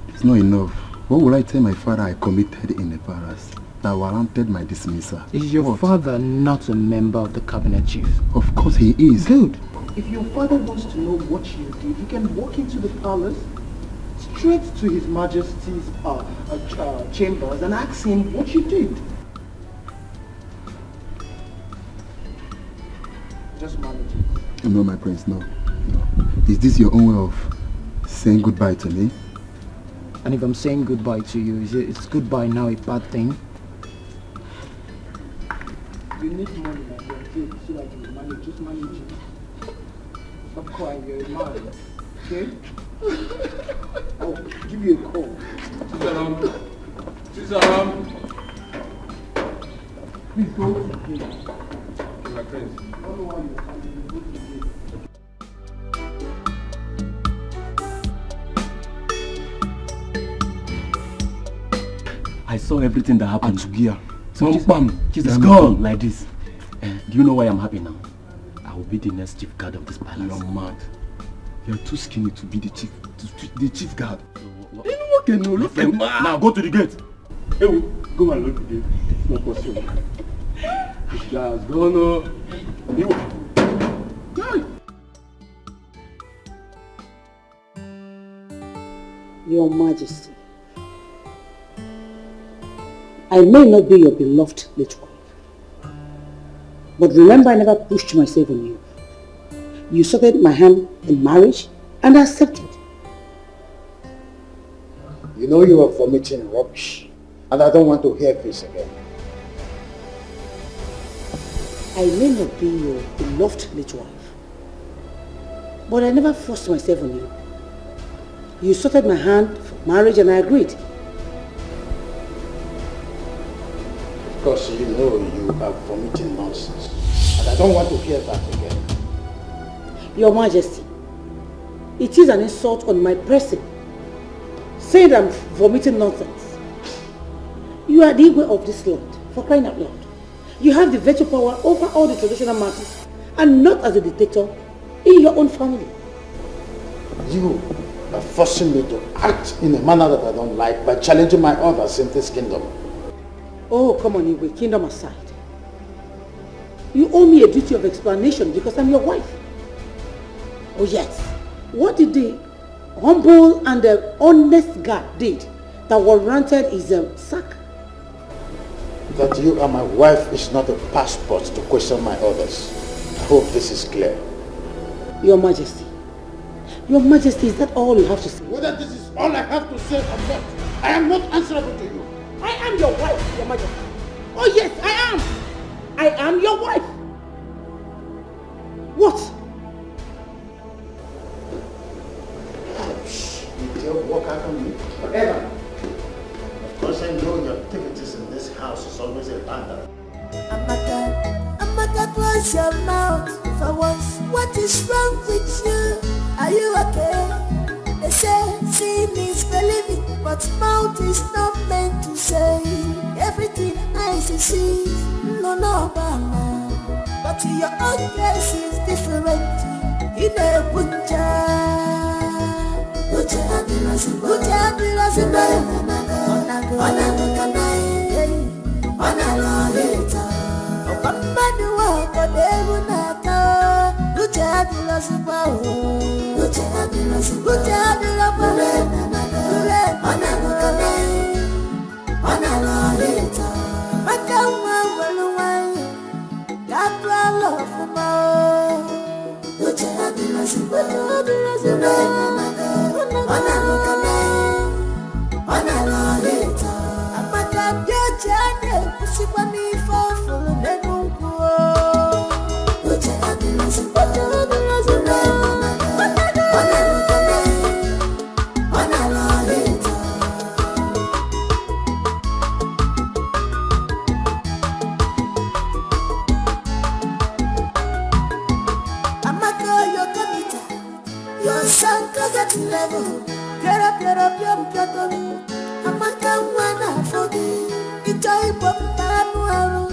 Speaker 7: It's not enough. What will I tell my father I committed in the palace that warranted my dismissal?
Speaker 8: Is your father not a member of the cabinet chief?
Speaker 7: Of course he is.
Speaker 8: Good. If your father wants to know what you did, he can walk into the palace straight to His Majesty's chambers and ask him what you did. Just manage it.
Speaker 7: No, my prince, no. Is this your own way of saying goodbye to me?
Speaker 8: And if I'm saying goodbye to you, is goodbye now a bad thing? You need money, my friend, so that you manage. Just manage it. Stop crying, you're a man. Okay? I'll give you a call.
Speaker 18: Sisaram.
Speaker 8: Please go.
Speaker 18: My friends.
Speaker 8: I don't know why you're coming. Go to the gate.
Speaker 19: I saw everything that happened.
Speaker 18: Atugia.
Speaker 19: It's gone like this. Do you know why I'm happy now? I will be the next chief guard of this palace.
Speaker 18: You're mad. You're too skinny to be the chief guard. You know what can you look at? Now go to the gate. Hey, go and look at the gate. It's not possible. This guy has gone.
Speaker 12: Your Majesty, I may not be your beloved late wife, but remember I never pushed myself on you. You sought my hand in marriage and I accepted.
Speaker 5: You know you are vomiting rubbish, and I don't want to hear this again.
Speaker 12: I may not be your beloved late wife, but I never forced myself on you. You sought my hand for marriage and I agreed.
Speaker 5: Because you know you are vomiting nonsense, and I don't want to hear that again.
Speaker 12: Your Majesty, it is an insult on my person, saying that I'm vomiting nonsense. You are the Igwe of this land, for crying out loud. You have the veto power over all the traditional matters, and not as a dictator in your own family.
Speaker 5: You are forcing me to act in a manner that I don't like by challenging my orders in this kingdom.
Speaker 12: Oh, come on, Igwe, kingdom aside. You owe me a duty of explanation because I'm your wife. Oh yes, what did the humble and the honest guard did that warranted his sack?
Speaker 5: That you are my wife is not a passport to question my orders. I hope this is clear.
Speaker 12: Your Majesty, is that all you have to say?
Speaker 5: Whether this is all I have to say or not, I am not answerable to you.
Speaker 12: I am your wife, Your Majesty. Oh yes, I am. I am your wife. What?
Speaker 5: You dare walk out on me forever. Of course I know your activities in this house is always a bother.
Speaker 10: Amaka, close your mouth for once. What is wrong with you? Are you okay? They say seeing is believing, but mouth is not meant to say. Everything eyes see, no, Bama. But your own case is different. In a Buja, Biaton, Amaka Wana for the type of Tanuaru.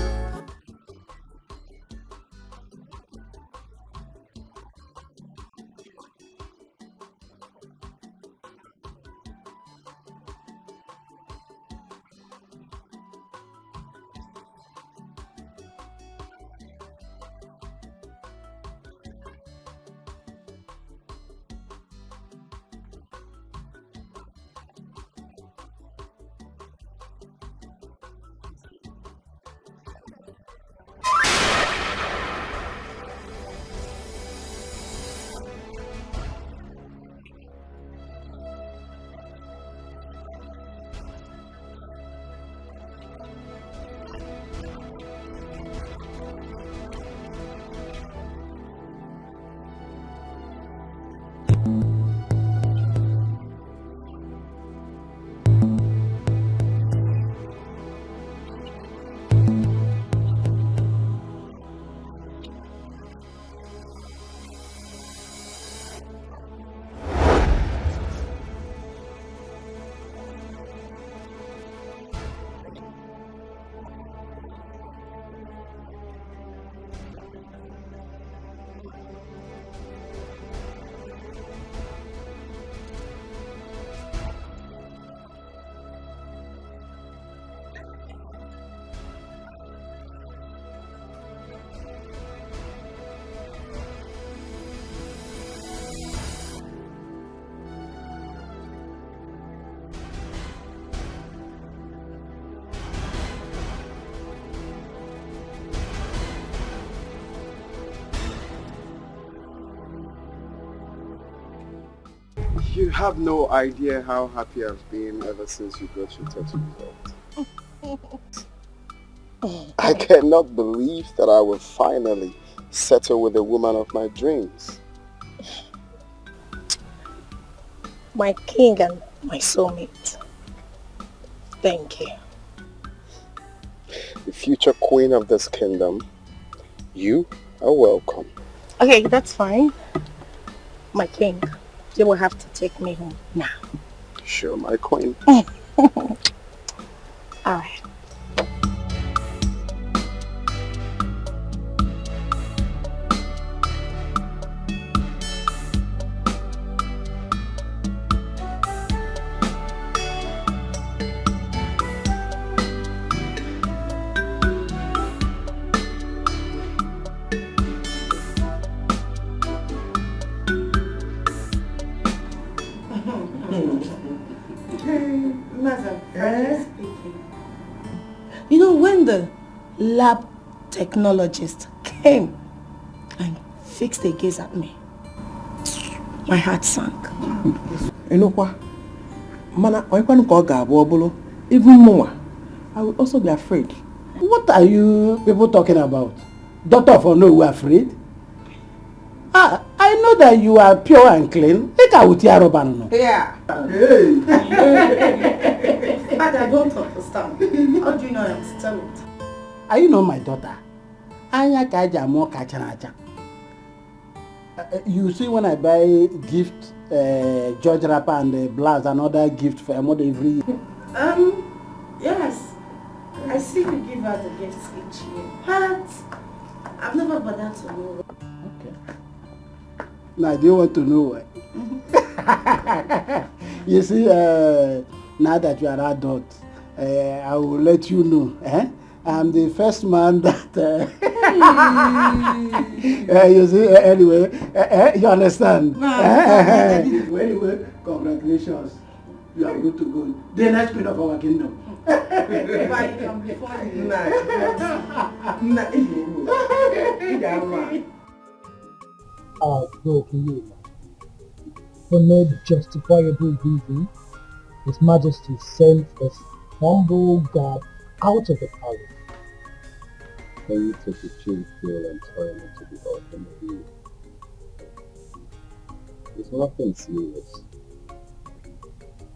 Speaker 7: You have no idea how happy I've been ever since you got your tattoo result. I cannot believe that I will finally settle with the woman of my dreams.
Speaker 6: My king and my soulmate. Thank you.
Speaker 7: The future queen of this kingdom, you are welcome.
Speaker 6: Okay, that's fine. My king, you will have to take me home now.
Speaker 7: Sure, my queen.
Speaker 6: Alright. You know, when the lab technologist came and fixed the gaze at me, my heart sank.
Speaker 17: You know what? Mana, even more, I would also be afraid.
Speaker 5: What are you people talking about? Daughter of no, we are afraid? I know that you are pure and clean.
Speaker 6: Yeah.
Speaker 5: Hey.
Speaker 6: But I don't understand. How do you know I'm still?
Speaker 5: Are you not my daughter? You see, when I buy gift, George wrapper and blouse, another gift for a mother every year.
Speaker 6: Yes. I see you give her the gifts each year. But I've never bothered to know.
Speaker 5: Okay. Now, do you want to know why? You see, now that you are adult, I will let you know. I'm the first man that... you see, anyway, you understand? Anyway, congratulations. You are good to go. The next queen of our kingdom.
Speaker 21: For no justifiable reason, His Majesty sent his humble guard out of the palace.
Speaker 11: Can you take a chill pill and turn it to the ultimate view? It's nothing serious.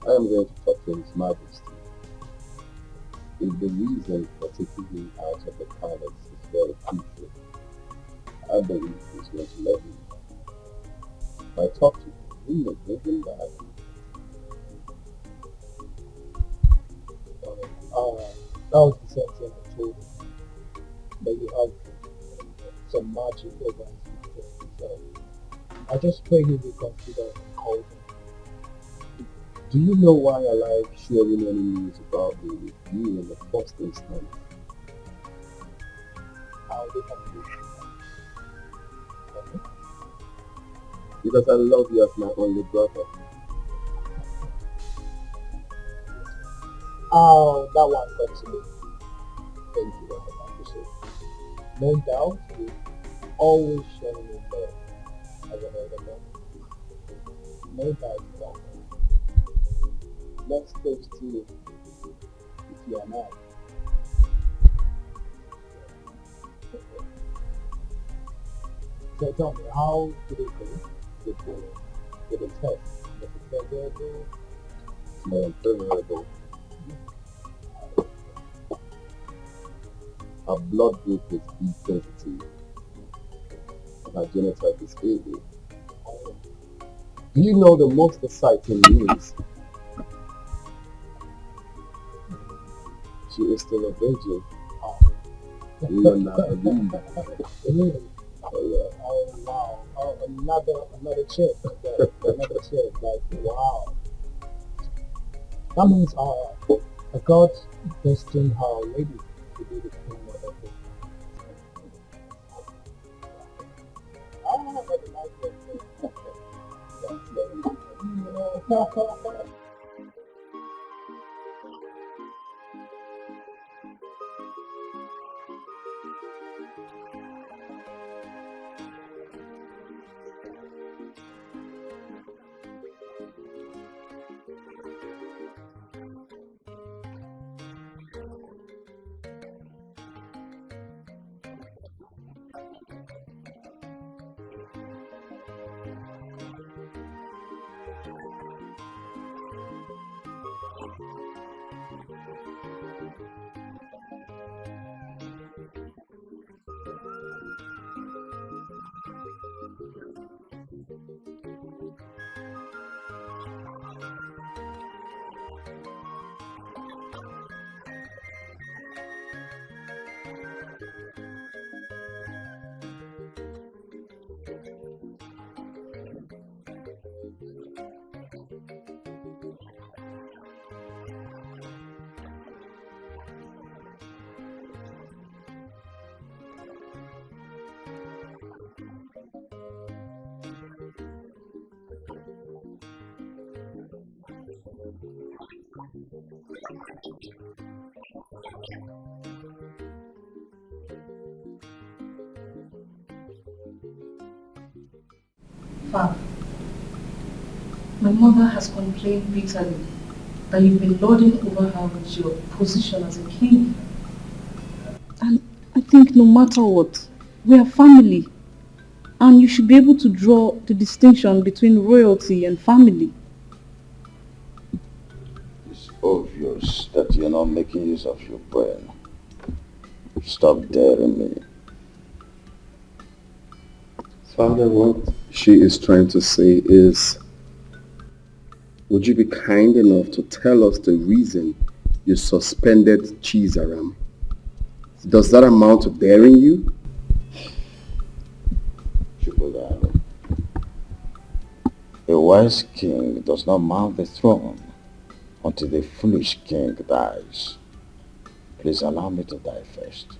Speaker 11: I am going to talk to His Majesty. If the reason for taking him out of the palace is very crucial, I believe he's going to let me. If I talk to him, he may bring him back.
Speaker 21: That was the same thing I told him. That you have some magic over his future. So I just pray he will consider calling.
Speaker 11: Do you know why I like sharing any news about me with you in the first instance?
Speaker 21: How they can do it.
Speaker 11: Because I love you as my only brother.
Speaker 21: Oh, that one comes to me. Thank you, I appreciate it. No doubt, you always show me love as an elder brother. No doubt about that. Let's toast to you if you are not. So tell me, how did it go with the test? Was it favorable?
Speaker 11: No, favorable. Our blood group is B positive. And our genotype is AB. Do you know the most exciting news? She is still a virgin. You will not believe.
Speaker 21: Really?
Speaker 11: Oh yeah.
Speaker 21: Oh wow. Oh, another chick. Okay. Another chick. Like wow. That means God destined her lady to be the queen of the kingdom. Oh, that's a nice way. That's
Speaker 16: Father, my mother has complained bitterly that you've been lording over her with your position as a king. And I think no matter what, we are family. And you should be able to draw the distinction between royalty and family.
Speaker 1: It's obvious that you're not making use of your brain. Stop daring me.
Speaker 11: Father, what she is trying to say is, would you be kind enough to tell us the reason you suspended Chizaram? Does that amount to daring you?
Speaker 1: A wise king does not mount the throne until the foolish king dies. Please allow me to die first.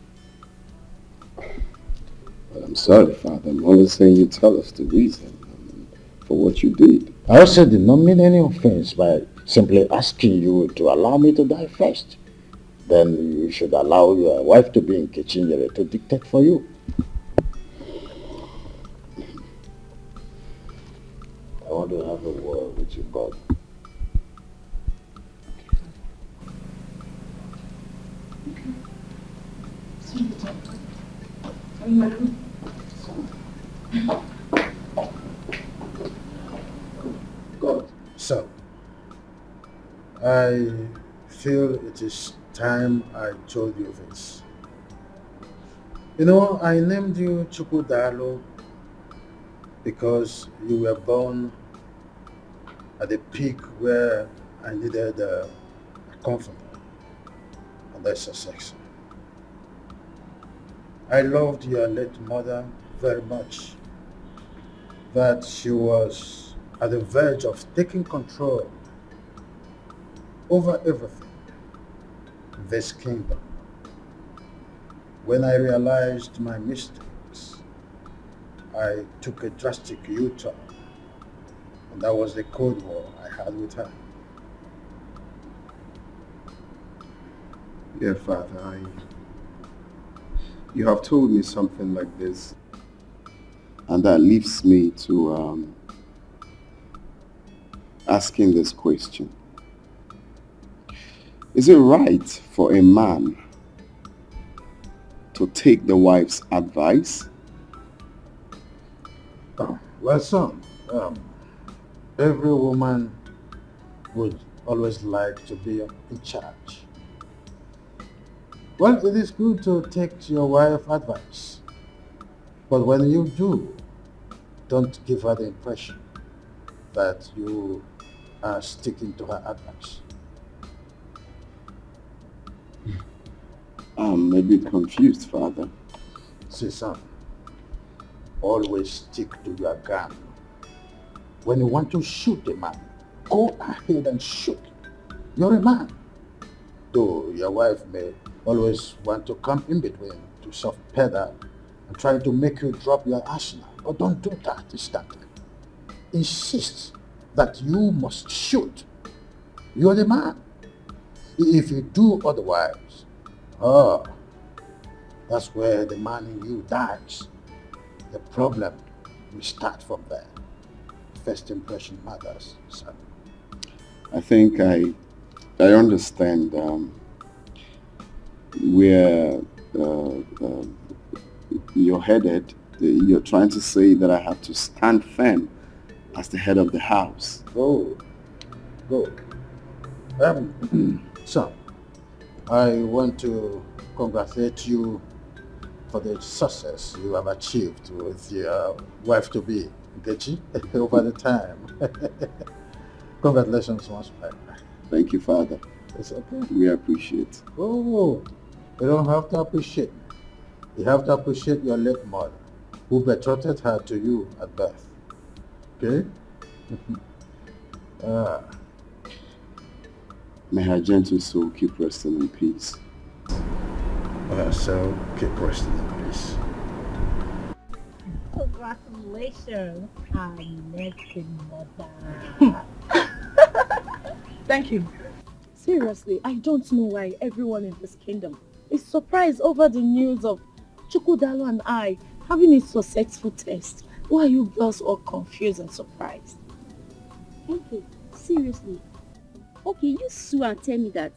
Speaker 11: Well, I'm sorry, Father. I'm only saying you tell us the reason for what you did.
Speaker 1: I also did not mean any offense by simply asking you to allow me to die first. Then you should allow your wife to be in Kichinyere to dictate for you. I want to have a word with you both.
Speaker 15: Good. So, I feel it is time I told you this. You know, I named you Chukudalo because you were born at the peak where I needed a comfort. and their successor. I loved your late mother very much, that she was at the verge of taking control over everything in this kingdom. When I realized my mistakes, I took a drastic U-turn, and that was the Cold War I had with her.
Speaker 7: Yeah, Father, you have told me something like this, and that leaves me to asking this question. Is it right for a man to take the wife's advice?
Speaker 15: Oh, well, son, every woman would always like to be in charge. Well, it is good to take your wife's advice, but when you do, don't give her the impression that you are sticking to her advice.
Speaker 7: I'm a bit confused, Father.
Speaker 15: See, son, always stick to your gun. When you want to shoot a man, go ahead and shoot. You're a man. Though your wife may always want to come in between to soft pedal and try to make you drop your arsenal. But don't do that this time. Insist that you must shoot. You're the man. If you do otherwise, that's where the man in you dies. The problem will start from there. First impression matters, son.
Speaker 7: I think I understand where you're headed. You're trying to say that I have to stand firm as the head of the house.
Speaker 15: Go. Son, I want to congratulate you for the success you have achieved with your wife-to-be, Nkechi, over the time. Congratulations once more.
Speaker 7: Thank you, Father.
Speaker 15: It's okay.
Speaker 7: We appreciate.
Speaker 15: Oh, you don't have to appreciate me. You have to appreciate your late mother, who betrothed her to you at birth. Okay?
Speaker 7: May her gentle soul keep resting in peace.
Speaker 15: So keep resting in peace.
Speaker 2: Congratulations, amazing mother.
Speaker 6: Thank you. Seriously, I don't know why everyone in this kingdom is surprised over the news of Chukudalo and I having a successful test. Why are you girls all confused and surprised?
Speaker 22: Okay, seriously. Okay, you sue and tell me that.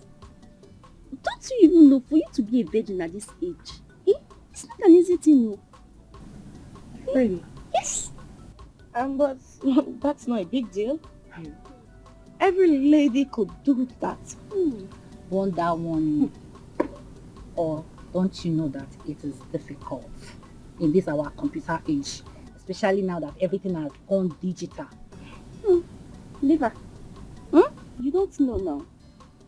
Speaker 22: Don't you even know for you to be a virgin at this age? It's not an easy thing, no.
Speaker 6: Really?
Speaker 22: Yes.
Speaker 6: But that's not a big deal. Every lady could do that.
Speaker 2: Wonder one. Or don't you know that it is difficult in this our computer age, especially now that everything has gone digital?
Speaker 22: Liver. You don't know now.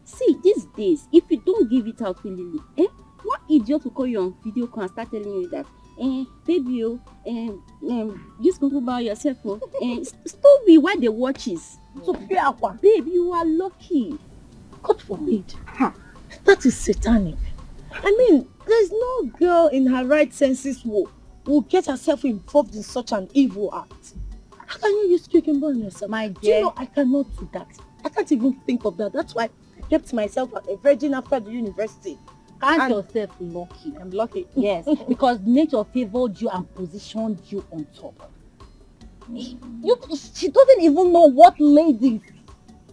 Speaker 22: See, these days, if you don't give it out willingly, what idiot will call you on video call and start telling you that, baby, just go about yourself, stop me while they watches. So, babe, you are lucky.
Speaker 6: God forbid. That is satanic. I mean, there's no girl in her right senses who will get herself involved in such an evil act. How can you use speaking about yourself?
Speaker 2: My
Speaker 6: dear. Do you know I cannot do that? I can't even think of that. That's why I kept myself a virgin after the university.
Speaker 2: Count yourself lucky.
Speaker 6: I'm lucky.
Speaker 2: Yes, because nature favored you and positioned you on top. She doesn't even know what ladies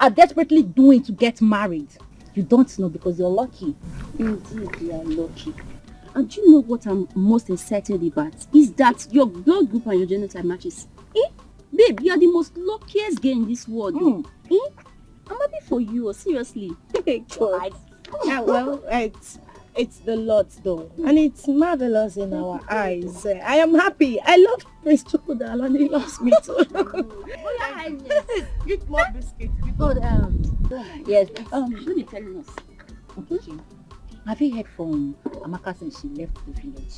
Speaker 2: are desperately doing to get married. You don't know because you're lucky.
Speaker 22: Indeed, you are lucky. And do you know what I'm most excited about? Is that your blood group and your genotype matches. Babe, you are the most luckiest girl in this world. I'm happy for you, seriously.
Speaker 6: God. Well, it's the Lord though. And it's marvelous in our eyes. I am happy. I love Prince Chukudal and he loves me too. Eat more biscuits.
Speaker 22: Good, yes, should be telling us. Okay.
Speaker 2: Have you heard from Amaka since she left the village?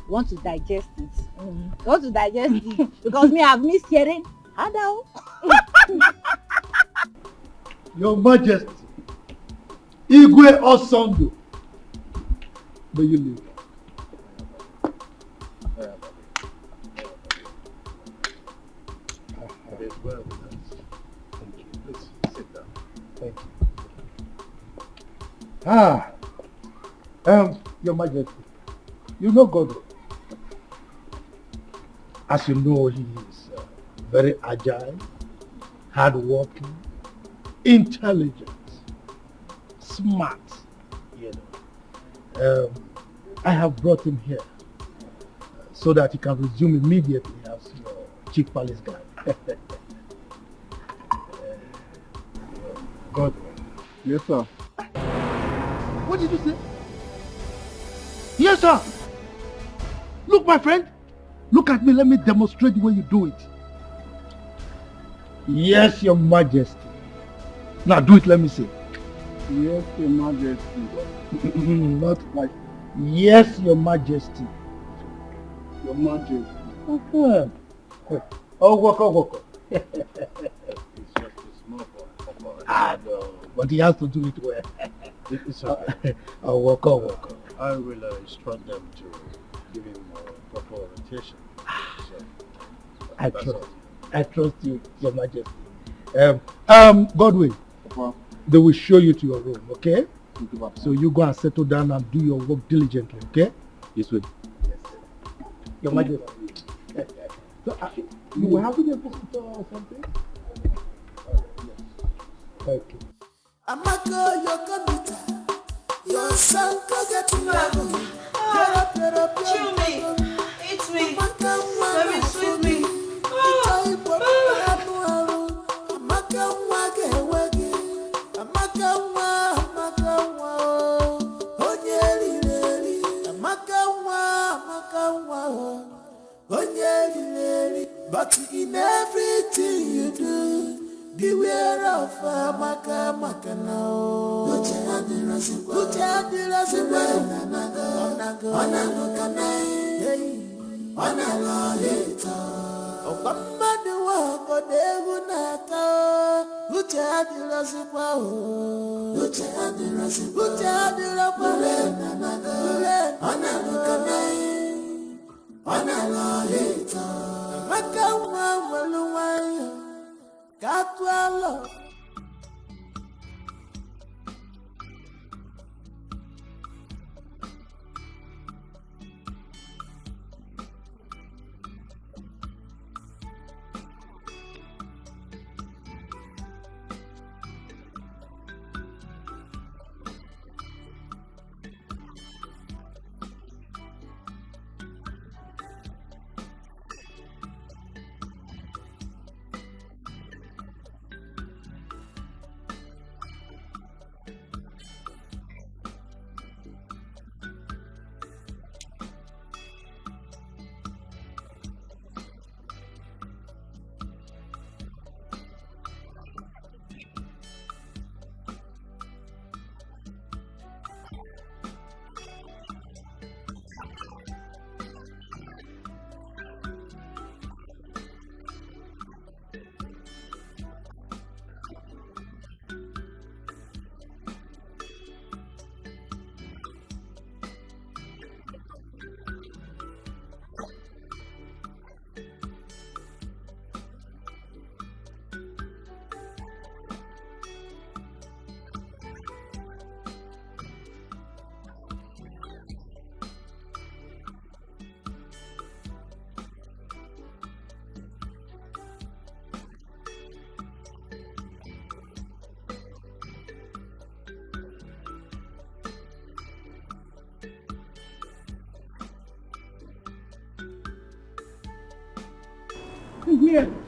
Speaker 2: Want to digest it? Want to digest it? Because me, I've missed hearing. Hello.
Speaker 14: Your Majesty, Igwe Osondo, may you live.
Speaker 15: It is well with us. Thank you. Please sit down.
Speaker 14: Thank you. Your Majesty, you know God. As you know, he is very agile, hardworking, intelligent, smart. You know, I have brought him here so that he can resume immediately as your chief palace guard. God.
Speaker 9: Yes, sir.
Speaker 14: What did you say? Yes, sir. Look, my friend. Look at me. Let me demonstrate the way you do it. Yes, Your Majesty. Now do it. Let me see.
Speaker 9: Yes, Your Majesty.
Speaker 14: Not like. Yes, Your Majesty.
Speaker 9: Your Majesty.
Speaker 14: Oh, walk.
Speaker 15: He's just a small boy.
Speaker 14: No, but he has to do it well.
Speaker 15: It's okay.
Speaker 14: Walk.
Speaker 15: I will instruct them to give him proper orientation. So,
Speaker 14: I trust you, Your Majesty. Godwin, they will show you to your room, okay? So you go and settle down and do your work diligently, okay?
Speaker 19: Yes, sir.
Speaker 14: Your Majesty. So, you were having a visitor or something? Okay.
Speaker 10: Amaka, your computer, your son can get you. Chew me, eat me, very sweet me. But in everything you do, beware of Amaka now.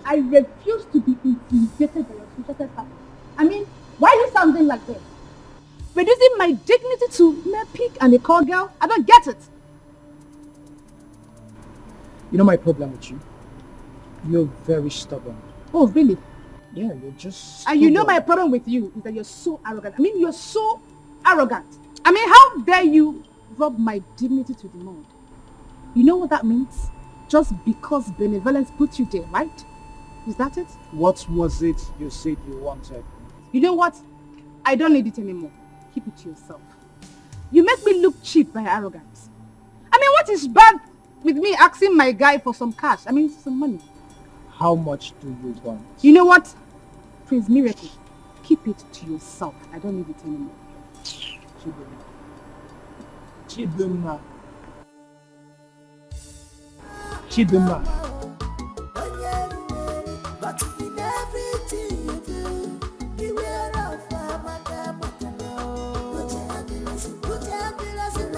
Speaker 2: I refuse to be intimidated by your social status. I mean, why are you sounding like this? Reducing my dignity to mere pig and a call girl? I don't get it.
Speaker 8: You know my problem with you? You're very stubborn.
Speaker 2: Oh, really?
Speaker 8: Yeah, you're just...
Speaker 3: And you know my problem with you is that you're so arrogant. I mean, you're so arrogant. I mean, how dare you rub my dignity to the mud? You know what that means? Just because benevolence put you there, right? Is that it?
Speaker 8: What was it you said you wanted?
Speaker 3: You know what? I don't need it anymore. Keep it to yourself. You make me look cheap by arrogance. I mean, what is bad with me asking my guy for some cash? I mean, some money.
Speaker 8: How much do you want?
Speaker 3: You know what? Prince Miracle, keep it to yourself. I don't need it anymore.
Speaker 8: Chidumma. Chidumma.
Speaker 10: But in everything you do, beware of Amaka. Put your happiness in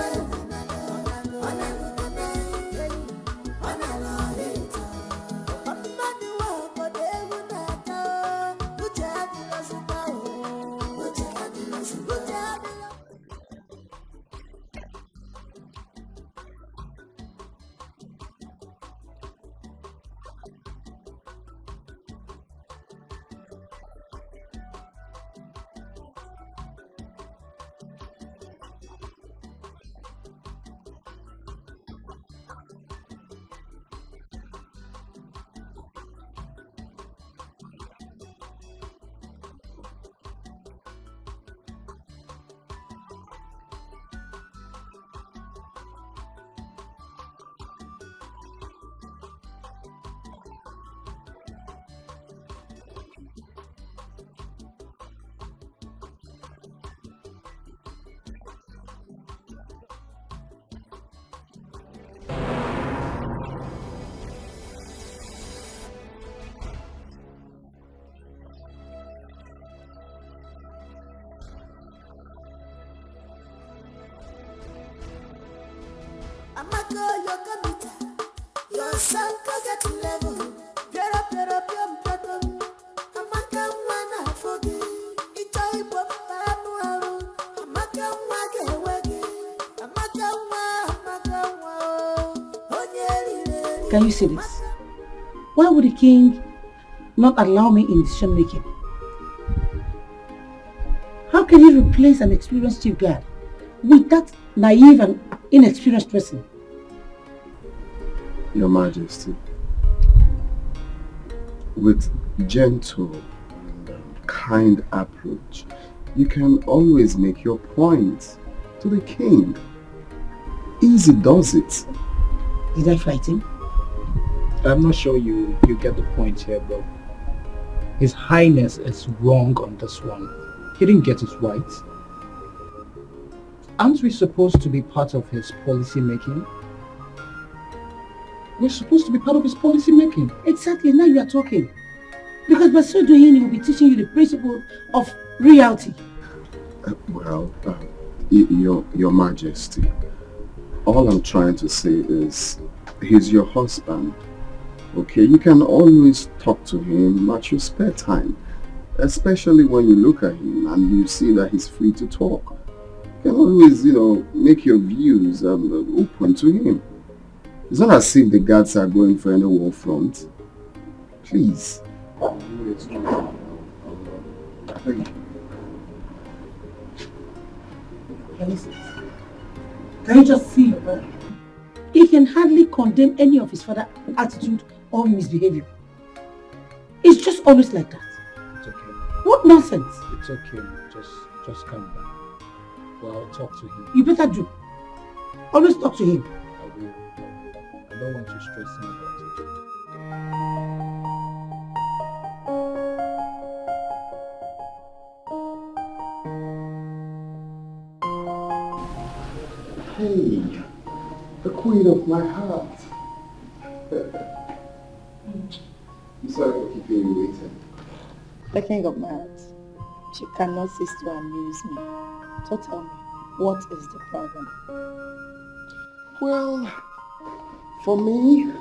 Speaker 10: Amaka, you're committed. Your son can get level. Get up, your problem. Amaka, wanna forgive. It's all you pop, Amaka, wage.
Speaker 12: Can you see this? Why would the king not allow me in decision making? How can he replace an experienced chief guard with that naive and inexperienced person?
Speaker 7: Your Majesty, with gentle and kind approach, you can always make your point to the king. Easy does it.
Speaker 12: Did I frighten?
Speaker 8: I'm not sure you get the point here, bro. His Highness is wrong on this one. He didn't get it right. Aren't we supposed to be part of his policy making? We're supposed to be part of his policy making.
Speaker 12: Exactly, now you are talking. Because by so doing, he will be teaching you the principle of reality.
Speaker 7: Your Majesty, all I'm trying to say is, he's your husband. Okay, you can always talk to him at your spare time. Especially when you look at him and you see that he's free to talk. You can always, make your views open to him. It's not as if the guards are going for any war front. Please.
Speaker 12: Can you just see? He can hardly condemn any of his father's attitude or misbehavior. It's just always like that.
Speaker 8: It's okay.
Speaker 12: What nonsense?
Speaker 8: It's okay. Just calm down. Well, I'll talk to him.
Speaker 12: You better do. Always talk to him.
Speaker 8: I will. I don't want you stressing about it.
Speaker 7: Hey, the queen of my heart. I'm sorry for keeping you waiting.
Speaker 6: The king of my heart, she cannot cease to amuse me. So tell me, what is the problem?
Speaker 7: Well, for me,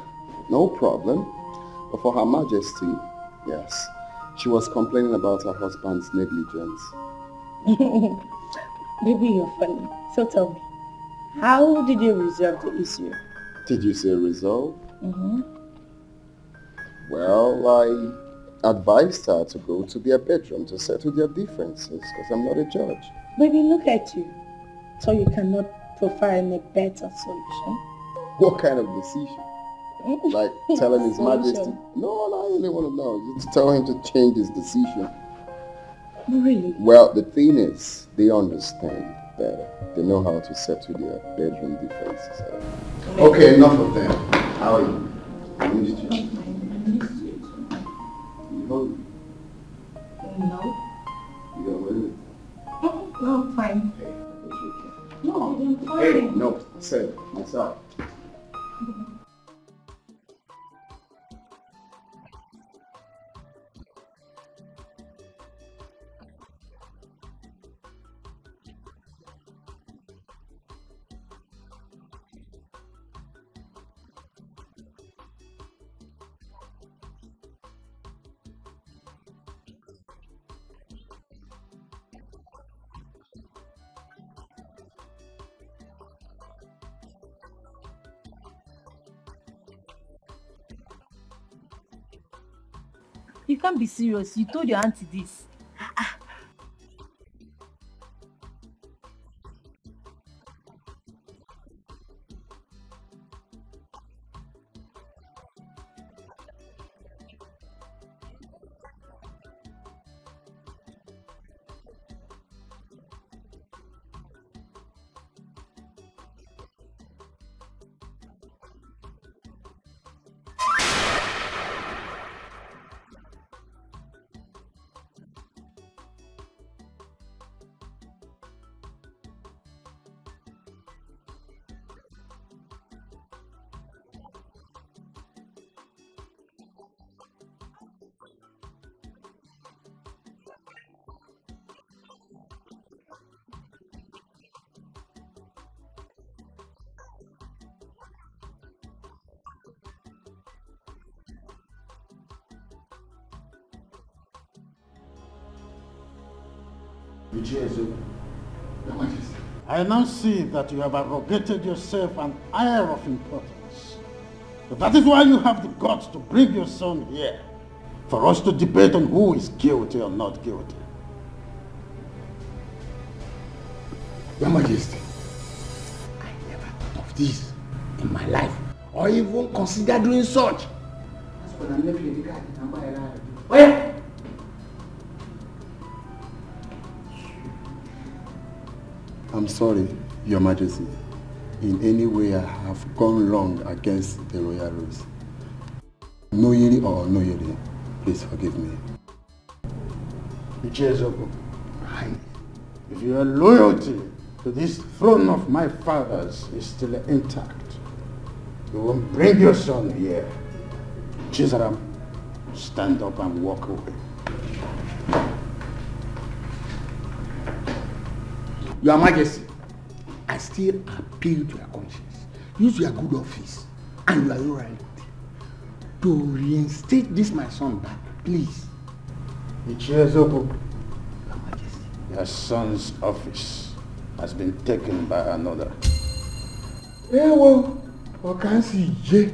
Speaker 7: no problem. But for Her Majesty, yes. She was complaining about her husband's negligence.
Speaker 6: Baby, you're funny. So tell me, how did you resolve the issue?
Speaker 7: Did you say resolve?
Speaker 6: Mm-hmm.
Speaker 7: Well, advised her to go to their bedroom to settle their differences because I'm not a judge.
Speaker 6: Baby, look at you. So you cannot provide a better solution.
Speaker 7: What kind of decision? Like telling His Majesty? No, I really want to know. Just tell him to change his decision.
Speaker 6: Really?
Speaker 7: Well, the thing is, they understand better. They know how to settle their bedroom differences. Okay, enough of them. How are you? I missed you. You hungry?
Speaker 6: No.
Speaker 7: You got worried?
Speaker 6: No, I'm fine.
Speaker 7: Hey,
Speaker 6: No, I'm fine.
Speaker 7: hey, no, I said it myself.
Speaker 13: You can't be serious. You told your auntie this.
Speaker 15: I now see that you have arrogated yourself an air of importance. But that is why you have the guts to bring your son here, for us to debate on who is guilty or not guilty.
Speaker 20: Your Majesty, I never thought of this in my life, or even considered doing such.
Speaker 7: I'm sorry, Your Majesty. In any way I have gone wrong against the royal rules. Knowingly or unknowingly, please forgive me.
Speaker 15: Ichezoko, if your loyalty to this throne of my fathers is still intact, you won't bring your son here. Chizaram, stand up and walk away.
Speaker 20: Your Majesty, I still appeal to your conscience. Use your good office and your loyalty to reinstate this my son back, please.
Speaker 15: Ichezoko, your son's office has been taken by another.
Speaker 20: Yeah, well, I can't see J.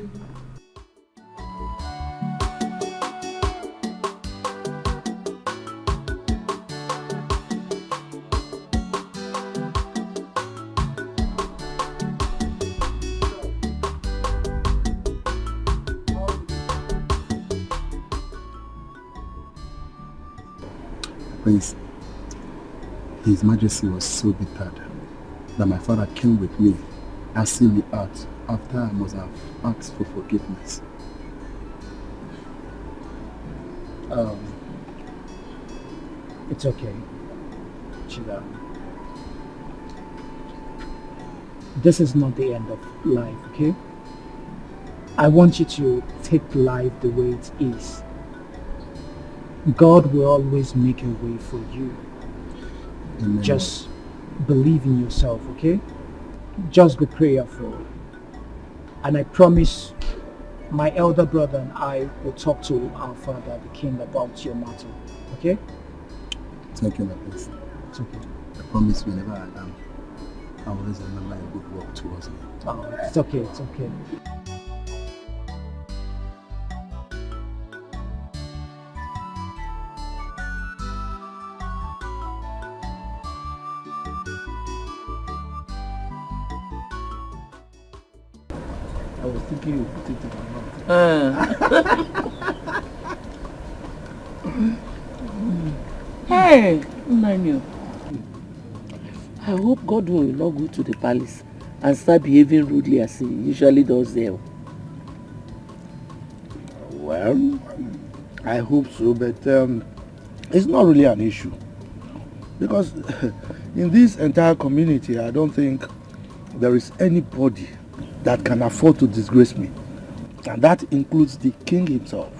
Speaker 7: Prince, His Majesty was so bitter that my father came with me, asking me out after I must have asked for forgiveness.
Speaker 8: It's okay, Chida. This is not the end of life, okay? I want you to take life the way it is. God will always make a way for you.
Speaker 7: Amen.
Speaker 8: Just believe in yourself, okay? Just be prayerful. And I promise my elder brother and I will talk to our father, the king, about your matter, okay?
Speaker 7: Thank you, my prince.
Speaker 8: It's okay.
Speaker 7: I promise whenever I am, I will always remember a good work towards me.
Speaker 8: Oh, it's okay, it's okay. was thinking you put it to my mouth.
Speaker 17: Hey, Nanu. I hope God will not go to the palace and start behaving rudely as he usually does there.
Speaker 14: Well, I hope so, but it's not really an issue. Because in this entire community, I don't think there is anybody that can afford to disgrace me. And that includes the king himself.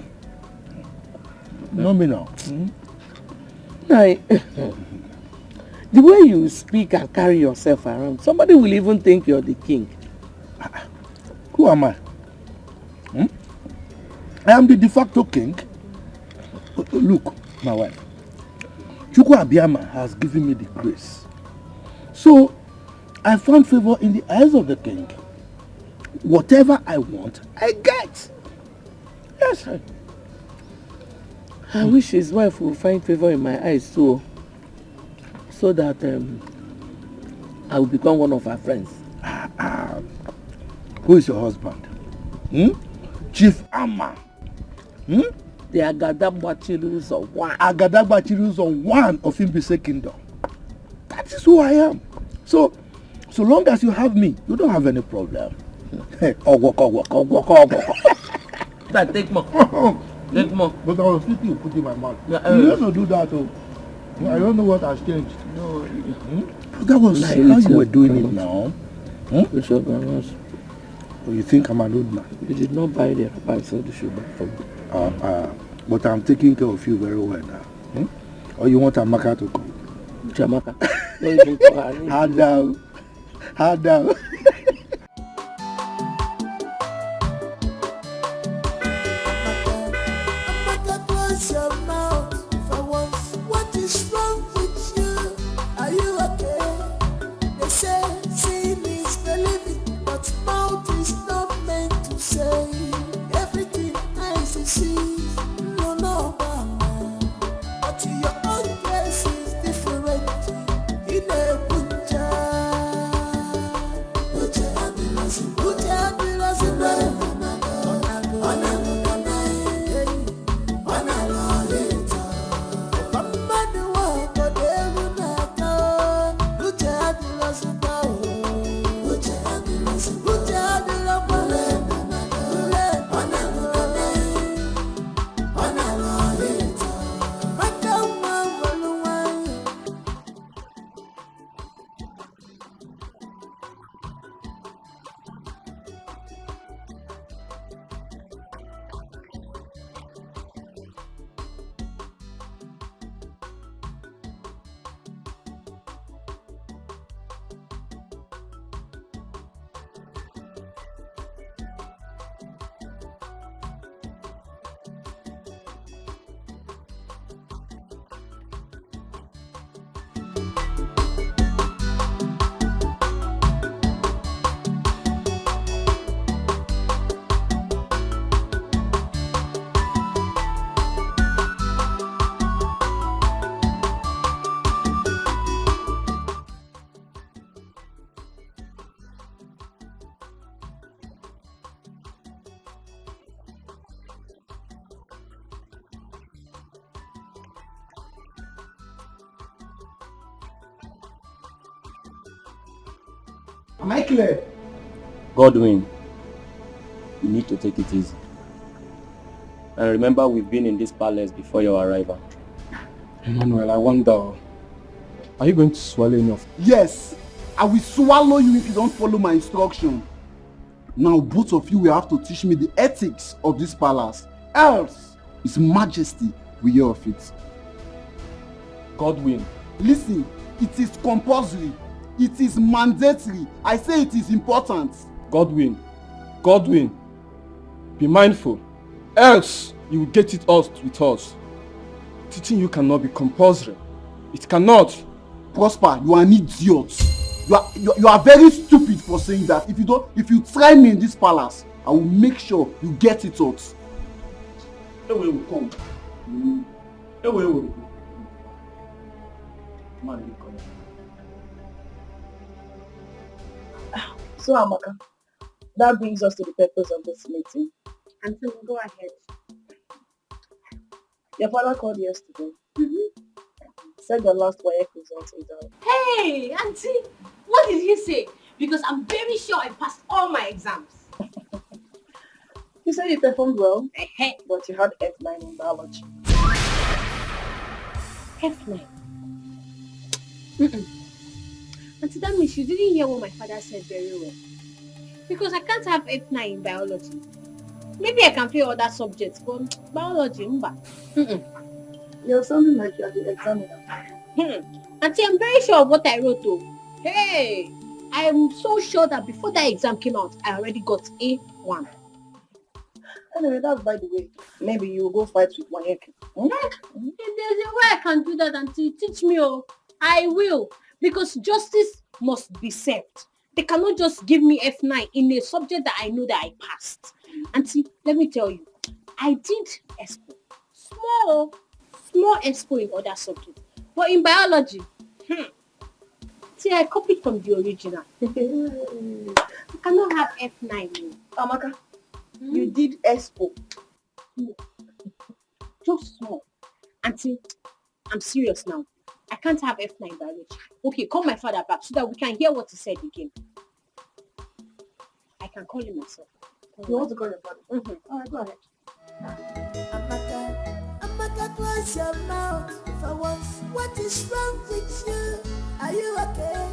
Speaker 14: No, me now.
Speaker 17: The way you speak and carry yourself around, somebody will even think you're the king.
Speaker 14: Who am I? I am the de facto king. Look, my wife. Chukwu Abiyama has given me the grace. So, I found favor in the eyes of the king. Whatever I want, I get. Yes, sir.
Speaker 17: I wish his wife will find favor in my eyes too, so that I will become one of her friends.
Speaker 14: Who is your husband? Chief Amma.
Speaker 17: The Agadagba of one.
Speaker 14: Agadagba of one of Imbise Kingdom. That is who I am. So long as you have me, you don't have any problem.
Speaker 17: That take more. Take more.
Speaker 14: But I was thinking you put in my mouth. You don't know do that. I don't know what has changed.
Speaker 17: No.
Speaker 14: That was how you were doing it now. Oh, you think I'm an old man?
Speaker 17: You did not buy the wrapper, so the shoe back for me.
Speaker 14: But I'm taking care of you very well now. Or you want Amaka to come?
Speaker 17: Jamaka. No, you don't call her.
Speaker 14: Hard down. Hard down.
Speaker 10: Amaka, close your mouth for once. What is wrong with you? Are you okay? They say seeing is believing, but mouth is not meant to say everything eyes see. No, mama. But your own case is different. In a bunja.
Speaker 14: Am I clear?
Speaker 19: Godwin, you need to take it easy. And remember, we've been in this palace before your arrival.
Speaker 9: Emmanuel, I wonder, are you going to swallow enough?
Speaker 20: Yes, I will swallow you if you don't follow my instruction. Now both of you will have to teach me the ethics of this palace. Else, His Majesty will hear of it.
Speaker 9: Godwin.
Speaker 20: Listen, it is compulsory. It is mandatory. I say it is important.
Speaker 9: Godwin, be mindful. Else, you will get it out with us. Teaching you cannot be compulsory. It cannot.
Speaker 20: Prosper, you are an idiot. You are very stupid for saying that. If you try me in this palace, I will make sure you get it out. Away will come. Away will go. Man, you come.
Speaker 16: So Amaka, That brings us to the purpose of this meeting.
Speaker 2: Until we go ahead.
Speaker 16: Your father called yesterday. Said your last WAEC results is out.
Speaker 6: Hey, Auntie, what did he say? Because I'm very sure I passed all my exams.
Speaker 16: He said you performed well, but you had F9 in biology.
Speaker 6: F9? Auntie, that means you didn't hear what my father said very well. Because I can't have F9 in biology. Maybe I can fail other subjects, but biology,
Speaker 16: You're sounding like you're the examiner.
Speaker 6: Auntie, I'm very sure of what I wrote though. Hey, I am so sure that before that exam came out, I already got A1.
Speaker 16: Anyway, that's by the way. Maybe you'll go fight with WAEC.
Speaker 6: If there's a way I can do that, Auntie, teach me. I will. Because justice must be served. They cannot just give me F9 in a subject that I know that I passed. Auntie, let me tell you, I did expo. Small expo in other subjects. But in biology, see, I copied from the original. I cannot have F9.
Speaker 16: Amaka, you did expo.
Speaker 6: Just small. Auntie, I'm serious now. I can't have F9 biology. Okay, call my father back so that we can hear what he said again. I can call him myself.
Speaker 16: You want to call your father?
Speaker 6: Alright, go ahead.
Speaker 10: Amaka, close your mouth for once. What is wrong with you? Are you okay?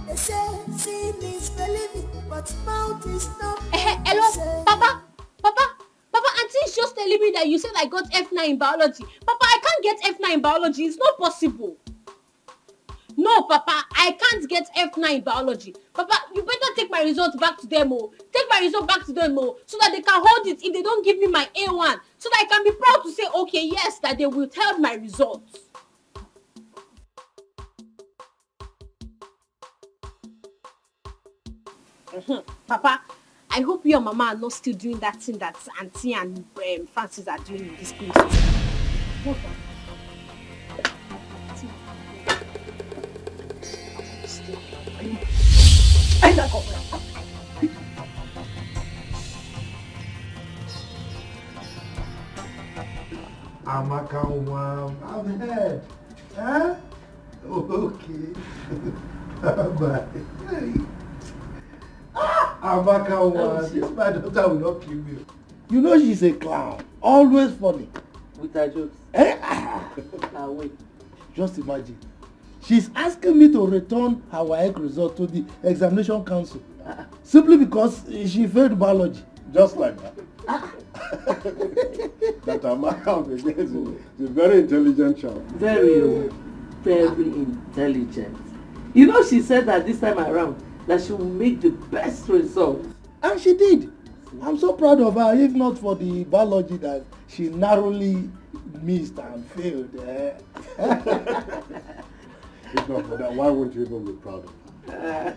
Speaker 10: They say sin is believing, but mouth is not.
Speaker 6: Hello, Papa, Auntie is just telling me that you said I got F9 in biology. Papa, I can't get F9 in biology. It's not possible. No, Papa, I can't get F9 in biology. Papa, you better take my results back to them, Take my result back to them, so that they can hold it if they don't give me my A1. So that I can be proud to say, okay, yes, that they will tell my results. Papa, I hope you and Mama are not still doing that thing that Auntie and Francis are doing in this place. What?
Speaker 14: Amaka, I'm head. Huh? Okay. Bye. Amaka, this my daughter will not kill me. You know she's a clown. Always funny.
Speaker 17: With her jokes.
Speaker 14: Wait. Just imagine. She's asking me to return her WAEC result to the examination council. Simply because she failed biology. Just like that.
Speaker 7: That Amaka is a very intelligent child.
Speaker 17: Very intelligent. You know, she said that this time around that she will make the best result.
Speaker 14: And she did. I'm so proud of her, if not for the biology that she narrowly missed and failed.
Speaker 7: If not for that, why wouldn't you even be proud of her?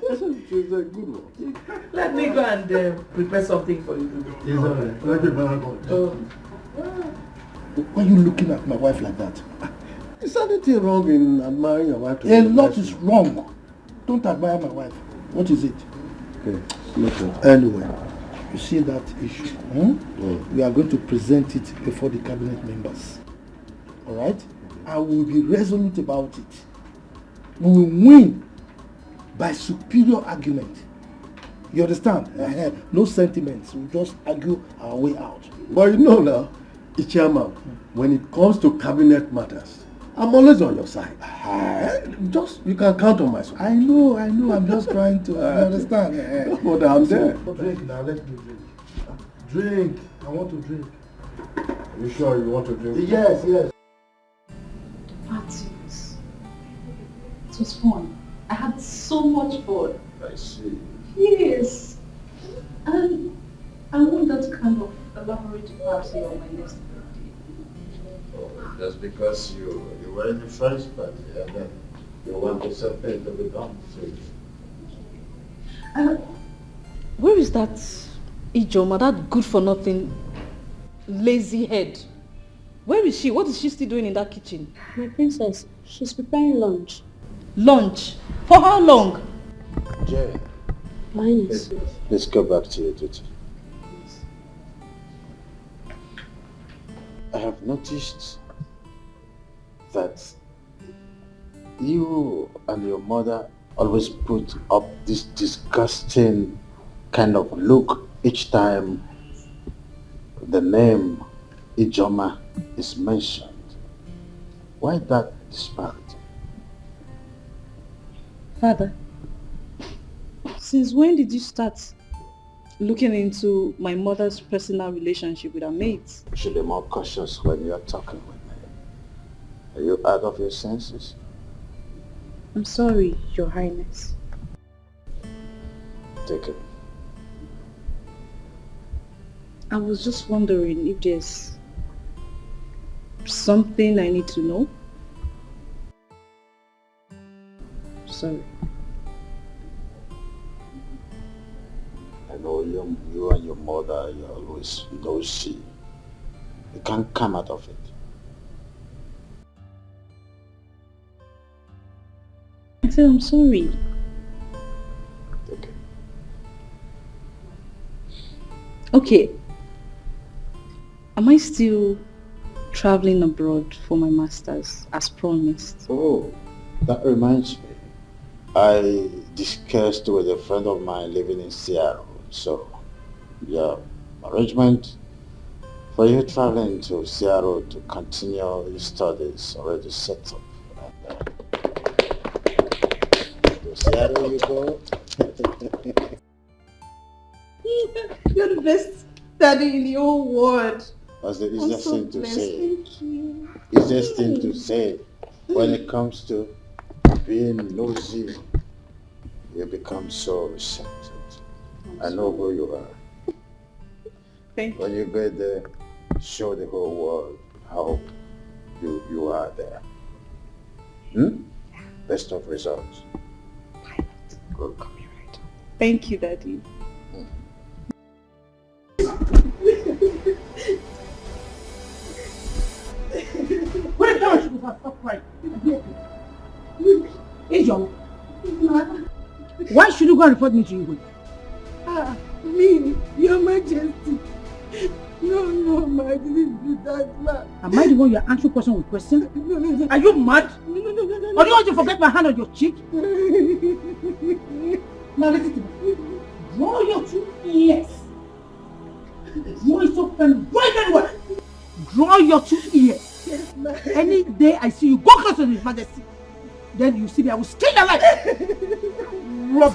Speaker 7: She's a good one.
Speaker 17: Let me go and prepare something for you.
Speaker 14: It's all right. Thank you very much. Why are you looking at my wife like that?
Speaker 7: Is there anything wrong in admiring your wife?
Speaker 14: A lot is wrong. Don't admire my wife. What is it?
Speaker 7: Okay, nothing.
Speaker 14: Anyway, you see that issue? We are going to present it before the cabinet members. Alright? I will be resolute about it. We will win by superior argument. You understand? No sentiments. We'll just argue our way out.
Speaker 7: But you know now, Ichiama, when it comes to cabinet matters, I'm always on your side. You can count on my support.
Speaker 14: I know. I'm just trying to understand.
Speaker 7: But I'm there.
Speaker 14: Drink now. Let me drink. Drink. I want to drink.
Speaker 7: Are you sure you want to drink?
Speaker 14: Yes.
Speaker 16: Parties. It was fun. I had so much fun.
Speaker 7: I see.
Speaker 16: Yes. And I want that kind of elaborate party on my next birthday.
Speaker 11: Just because you were in the first party and then you want to separate the done.
Speaker 16: Where is that Ijoma, that good for nothing lazy head? Where is she? What is she still doing in that kitchen?
Speaker 22: My princess, she's preparing lunch.
Speaker 16: Lunch? For how long?
Speaker 11: Jay,
Speaker 16: Highness.
Speaker 1: Let's go back to your duty. I have noticed that you and your mother always put up this disgusting kind of look each time the name Ijoma is mentioned. Why that disparity?
Speaker 16: Father, since when did you start looking into my mother's personal relationship with her mates?
Speaker 1: You should be more cautious when you're talking with me. Are you out of your senses?
Speaker 16: I'm sorry, Your Highness.
Speaker 1: Take it.
Speaker 16: I was just wondering if there's something I need to know. Sorry.
Speaker 1: I know you and your mother, you're always nosy. You can't come out of it.
Speaker 16: I said I'm sorry. Okay. Am I still traveling abroad for my master's as promised?
Speaker 1: Oh, that reminds me. I discussed with a friend of mine living in Seattle. So, yeah, arrangement for you traveling to Seattle to continue your studies already set up. To Seattle you go.
Speaker 6: You're the best daddy in the whole world.
Speaker 1: That's the
Speaker 6: I'm
Speaker 1: easiest
Speaker 6: so
Speaker 1: thing to
Speaker 6: blessed.
Speaker 1: say.
Speaker 6: Thank you.
Speaker 1: Easiest thing to say when it comes to being nosy. You become so receptive. I know who you are.
Speaker 16: Thank
Speaker 1: when you get there, show the whole world how you are there. Best of results. Good.
Speaker 16: Thank you, Daddy.
Speaker 3: Wait, no, she was stop crying. Angel, why should you go and report me to you?
Speaker 6: Me, Your Majesty. No, I didn't do that, ma.
Speaker 3: Am I the one you're answering question with question?
Speaker 6: No.
Speaker 3: Are you mad?
Speaker 6: No.
Speaker 3: Or do you want to forget my hand on your cheek? Now listen to me. Draw your two ears. Draw it so very well. Draw your two ears.
Speaker 6: Yes, ma.
Speaker 3: Any day I see you go close to His Majesty, then you see me, I will skin your life.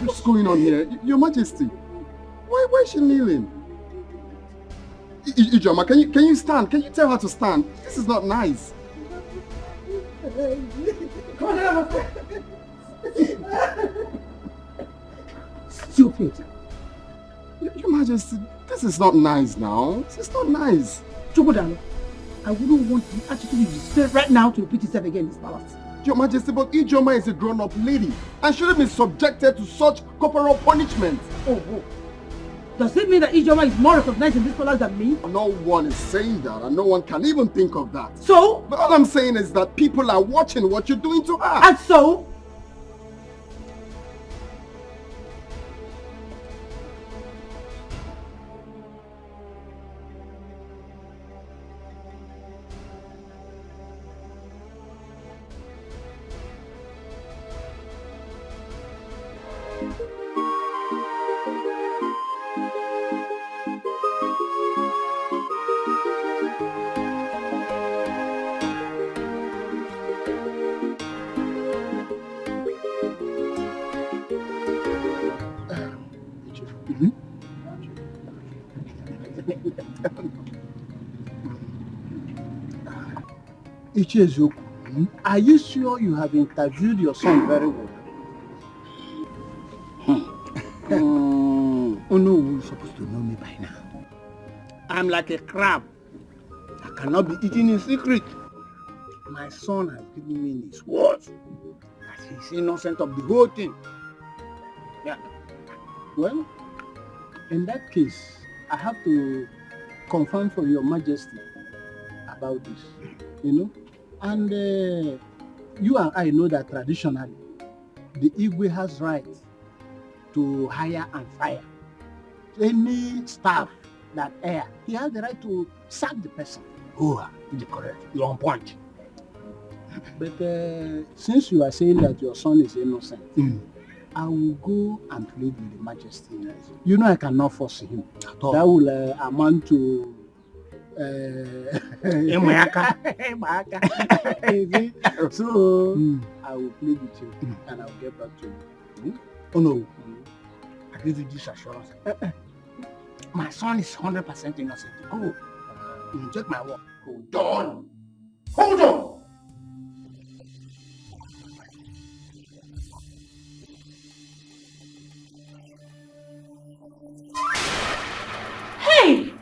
Speaker 7: What's going on here? Your Majesty, why is she kneeling? Ijoma, can you stand? Can you tell her to stand? This is not nice.
Speaker 3: Come on, stupid.
Speaker 7: Your Majesty, this is not nice now. This is not nice.
Speaker 3: Chokodalo, I wouldn't want the attitude you display right now to repeat itself again in this palace.
Speaker 7: Your Majesty, but Ijoma is a grown-up lady and shouldn't be subjected to such corporal punishment.
Speaker 3: Oh. Does it mean that Ijoma is more recognized in this palace than me?
Speaker 7: No one is saying that, and no one can even think of that.
Speaker 3: So?
Speaker 7: But all I'm saying is that people are watching what you're doing to her.
Speaker 3: And so?
Speaker 5: Ichiezoku, are you sure you have interviewed your son very well? Oh no, you're supposed to know me by now. I'm like a crab. I cannot be eaten in secret. My son has given me his word that he's innocent of the whole thing. Yeah. Well, in that case, I have to confirm from Your Majesty about this, And you and I know that traditionally, the Igwe has right to hire and fire. Any staff that err, he has the right to sack the person. Oh, you're correct. You're on point. But since you are saying that your son is innocent, I will go and plead with the majesty. You know I cannot force him. That will amount to Amaka. So I will plead with you and I will get back to you. Oh no. I give you this assurance. My son is 100% innocent. Oh, check my work. Hold on. Hold on.
Speaker 12: Hey!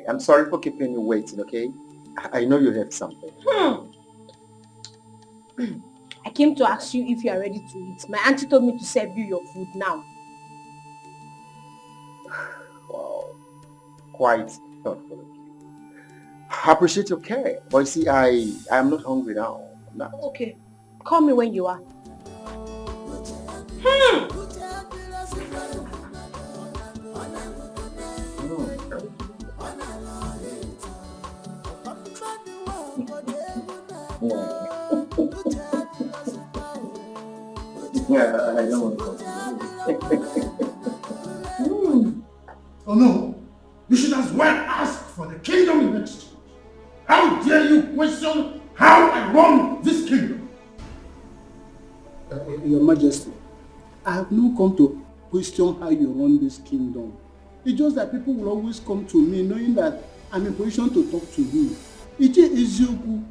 Speaker 11: I'm sorry for keeping you waiting, okay? I know you have something.
Speaker 3: I came to ask you if you are ready to eat. My auntie told me to serve you your food now.
Speaker 11: Wow. Quite thoughtful of you. I appreciate your care. But you see, I am not hungry now. I'm not.
Speaker 3: Okay. Call me when you are.
Speaker 11: Yeah, I don't want to
Speaker 15: Oh no, you should as well ask for the kingdom in exchange. How dare you question how I run this kingdom?
Speaker 5: Your Majesty, I have not come to question how you run this kingdom. It's just that people will always come to me knowing that I'm in position to talk to you. Ije Ezioku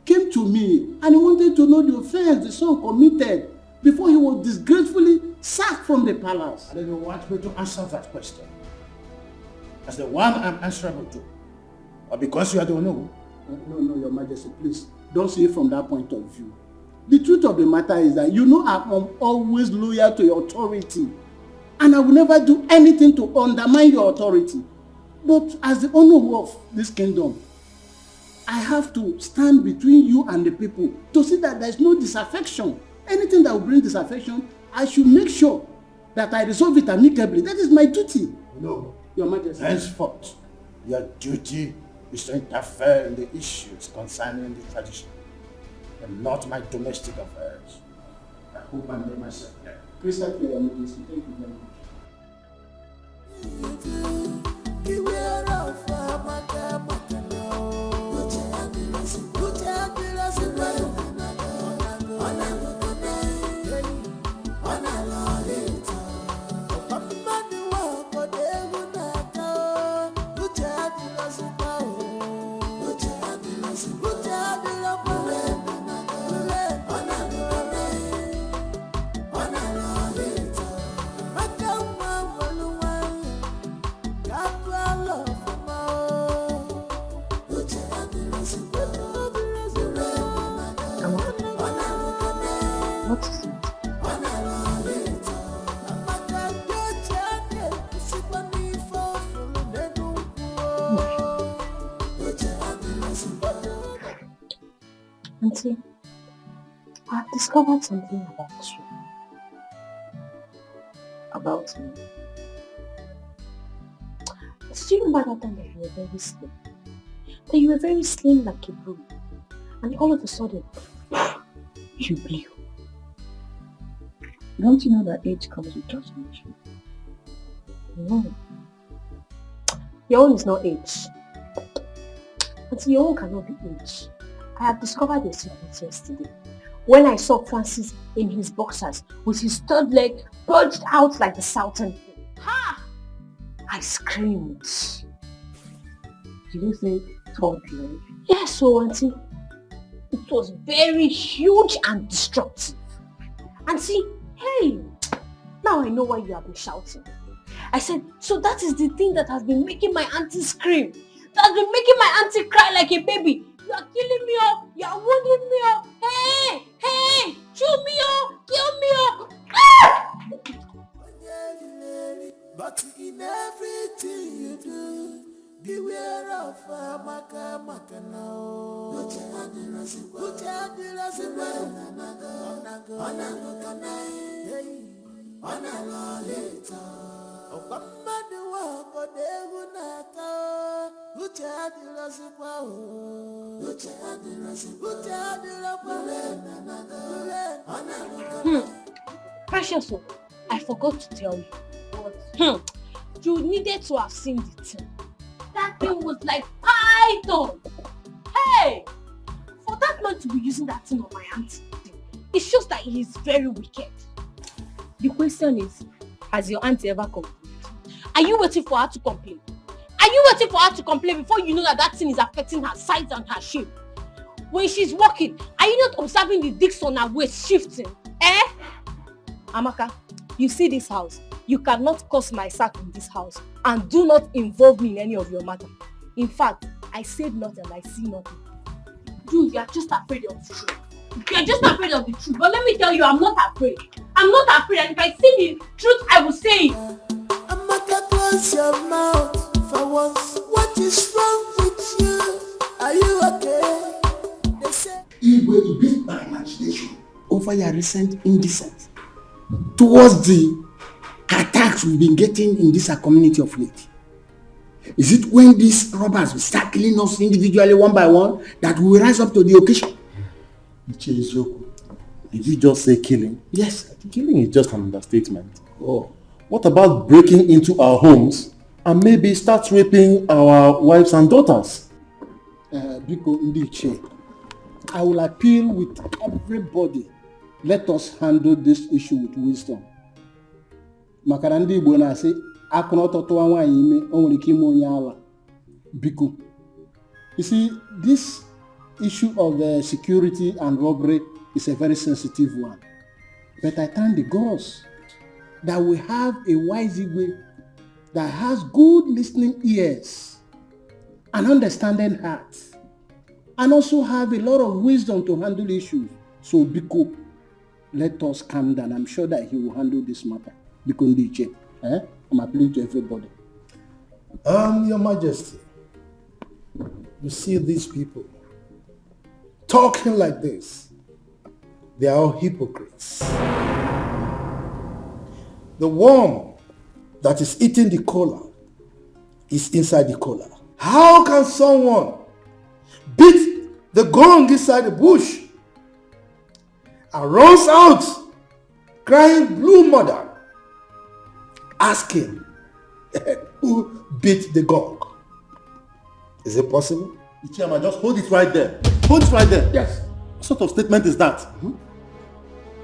Speaker 5: came to me and he wanted to know the offense the son committed before he was disgracefully sacked from the palace.
Speaker 15: And then you want me to answer that question as the one I'm answerable to, or because you are the one who?
Speaker 5: No, Your Majesty, please don't see it from that point of view. The truth of the matter is that you know I'm always loyal to your authority, and I will never do anything to undermine your authority. But as the owner of this kingdom, I have to stand between you and the people to see that there is no disaffection. Anything that will bring disaffection, I should make sure that I resolve it amicably. That is my duty.
Speaker 15: No.
Speaker 5: Your Majesty.
Speaker 15: Henceforth, your duty is to interfere in the issues concerning the tradition and not my domestic affairs. I hope I made myself clear.
Speaker 5: Crystal clear, Your Majesty. Thank you very much.
Speaker 10: Beware of Amaka.
Speaker 16: What is it? Auntie, I've discovered something about you. About me. Did you remember that time that you were very slim? That you were very slim like a broom. And all of a sudden, you blew. Don't you know that age comes with transformation? No.
Speaker 3: Your own is not age. Auntie, your own cannot be age. I have discovered a secret yesterday. When I saw Francis in his boxers with his third leg bulged out like the Southern King. Ha! I screamed.
Speaker 16: Did you say third leg?
Speaker 3: Yes, so Auntie. It was very huge and destructive. Auntie, hey! Now I know why you have been shouting. I said, so that is the thing that has been making my auntie scream. That has been making my auntie cry like a baby. You are killing me up. You are wounding me up. Hey! Hey! Shoot me up. Kill me up. Ah!
Speaker 10: But in everything you do, beware of Amaka now. Uche adira sipa. Ona lolita. Okamadu wako devu naka. Uche adira sipa. Uche adira
Speaker 13: Precious, I forgot to tell you. What? You needed to have seen the thing. That thing was like python. Hey! For that man to be using that thing on my auntie, it shows that he is very wicked. The question is, has your auntie ever complained? Are you waiting for her to complain? Are you waiting for her to complain before you know that thing is affecting her size and her shape? When she's walking, are you not observing the discs on her waist shifting? Eh? Amaka, you see this house. You cannot cause my sack in this house and do not involve me in any of your matter. In fact, I said nothing and I see nothing. You are just afraid of the truth. You are just afraid of the truth. But let me tell you, I'm not afraid. I'm not afraid, and if I see the truth, I will say it.
Speaker 10: Amaka, close your mouth for once. What is wrong with you? Are you okay? They say
Speaker 14: It will be my imagination over your recent indecent towards the attacks we've been getting in this community of late. Is it when these robbers will start killing us individually one by one that we will rise up to the occasion?
Speaker 4: Did you just say killing?
Speaker 14: Yes.
Speaker 4: Killing is just an understatement.
Speaker 14: Oh.
Speaker 4: What about breaking into our homes and maybe start raping our wives and daughters?
Speaker 5: Biko Ndiche, I will appeal with everybody. Let us handle this issue with wisdom. Makarandi Igbo na-asị akụnọtọtụ nwaanyị ime o nwere ike ime onye ala. Biko. You see, this issue of security and robbery is a very sensitive one. But I thank the gods that we have a wise Igwe that has good listening ears and understanding heart, and also have a lot of wisdom to handle issues. So Biko, let us calm down. I'm sure that he will handle this matter. Biko Ndiche, I'm appealing to everybody.
Speaker 14: Your Majesty, you see these people talking like this. They are all hypocrites. The worm that is eating the cola is inside the cola. How can someone beat the gong inside the bush and runs out crying blue mother asking who beat the gong? Is it possible?
Speaker 4: Chairman, just hold it right there. Hold it right there.
Speaker 14: Yes.
Speaker 4: What sort of statement is that?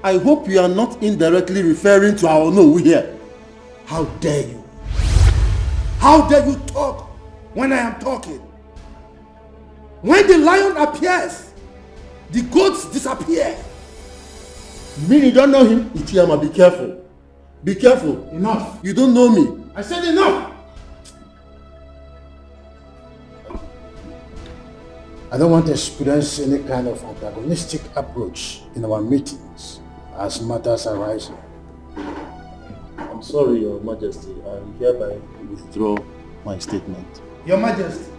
Speaker 4: I hope you are not indirectly referring to our no here.
Speaker 14: How dare you? How dare you talk when I am talking? When the lion appears, the goats disappear.
Speaker 4: You mean you don't know him? Ichiyama, be careful. Be careful.
Speaker 14: Enough.
Speaker 4: You don't know me.
Speaker 14: I said enough. I don't want to experience any kind of antagonistic approach in our meetings as matters arise.
Speaker 4: I'm sorry, Your Majesty. I hereby withdraw my statement.
Speaker 14: Your Majesty,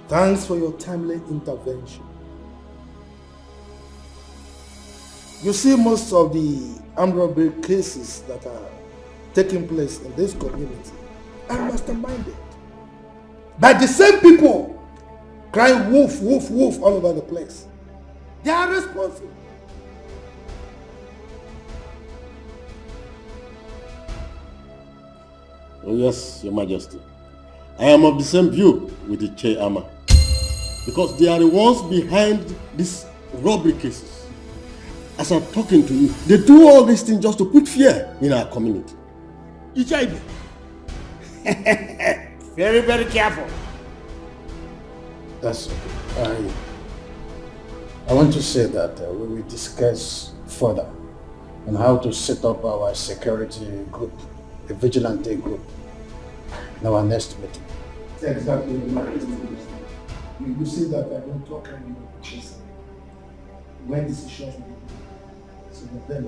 Speaker 14: thanks for your timely intervention. You see, most of the armed robbery cases that are taking place in this community are masterminded by the same people crying wolf, wolf, wolf all over the place. They are responsible.
Speaker 4: Oh yes, Your Majesty. I am of the same view with the Chairman, because they are the ones behind these robbery cases. As I'm talking to you, they do all these things just to put fear in our community.
Speaker 14: Ichaibe. Very, very careful. That's okay. I want to say that we will discuss further on how to set up our security group, the Vigilante group, in our next meeting. Exactly. You see that I don't talk anymore. When decisions will be made. So then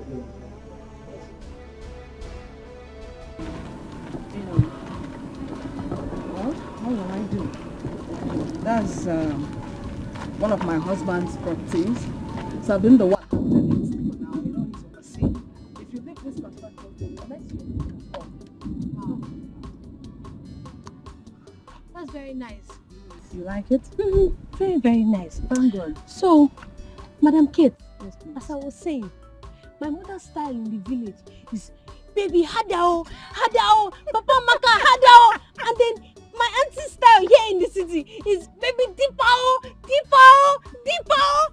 Speaker 2: What
Speaker 3: What will I do? That's one of my husband's properties. So I've been the one handling it for now. You know, he's overseeing. If you leave this construction, unless you
Speaker 13: That's very nice.
Speaker 3: You like it?
Speaker 13: Very, very nice.
Speaker 3: Thank God.
Speaker 13: So, Madam Kate, as I was saying, my mother's style in the village is baby hadao, hadao, Papa Amaka hadao, and then my auntie's style here in the city is baby dipao, dipao, dipao.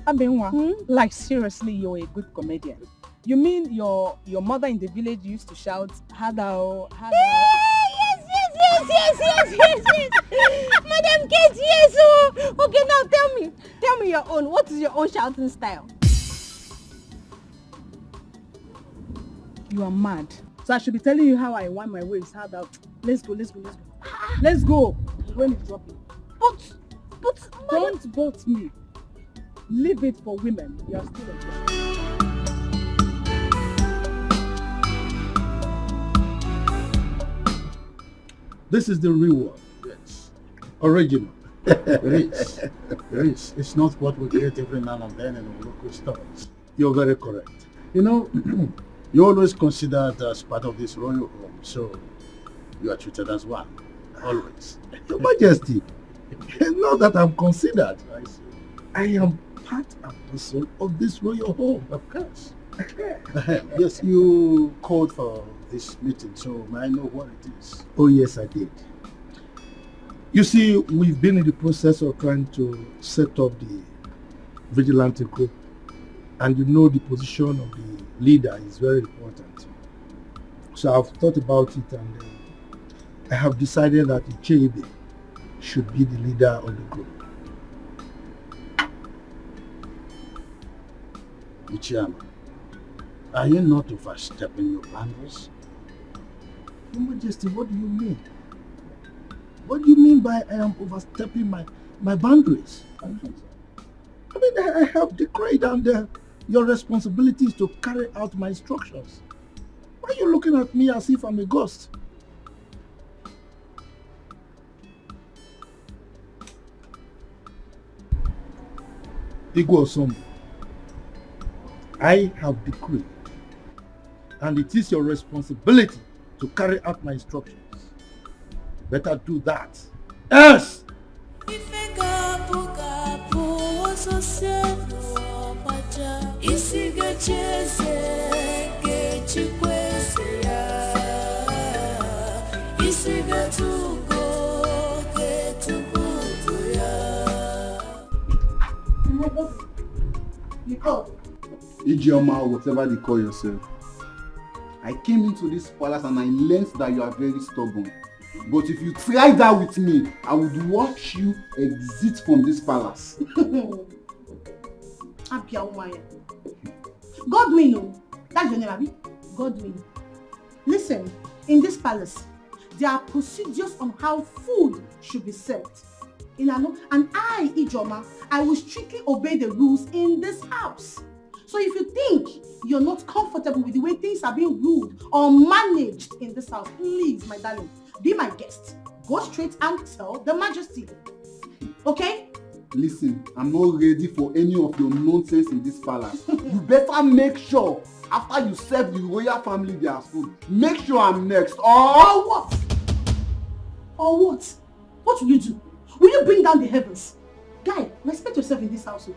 Speaker 3: Abenwa, like seriously, you're a good comedian. You mean your mother in the village used to shout hadao, hadao?
Speaker 13: Yes. Madam Kate, yes. Oh. Okay, now tell me your own. What is your own shouting style?
Speaker 3: You are mad. So I should be telling you how I want my waist. Hadao. Let's go. Let's go. When it's dropping. But don't boat me. Leave it for women. You are still a girl.
Speaker 15: This is the real one. Yes. Original. It is. It's not what we get every now and then in the local stores. You're very correct. You know, you're always considered as part of this royal home, so you are treated as one. Always. Your Majesty, not that I'm considered. I am part and parcel of this royal home, of course. Yes, you called for this meeting, so may I know what it is? Oh yes, I did. You see, we've been in the process of trying to set up the Vigilante group, and you know the position of the leader is very important. So I've thought about it, and I have decided that Ichebe should be the leader of the group. Ichiyama, are you not overstepping your boundaries? Your Majesty, what do you mean? What do you mean by I am overstepping my boundaries? I mean, I have decreed and your responsibility is to carry out my instructions. Why are you looking at me as if I'm a ghost? Igwe, I have decreed, and it is your responsibility to carry out my instructions. Better do that. Yes!
Speaker 9: Ijeoma, whatever they call yourself. I came into this palace and I learned that you are very stubborn. But if you try that with me, I would watch you exit from this palace.
Speaker 3: Godwin, no. That's your name, Abi? Godwin. Listen, in this palace, there are procedures on how food should be served. And I, Ijeoma, I will strictly obey the rules in this house. So if you think you're not comfortable with the way things are being ruled or managed in this house, please, my darling, be my guest. Go straight and tell the Majesty. Okay?
Speaker 9: Listen, I'm not ready for any of your nonsense in this palace. You better make sure, after you serve the royal family their food, make sure I'm next.
Speaker 3: Or what? Or what? What will you do? Will you bring down the heavens? Guy, respect yourself in this household.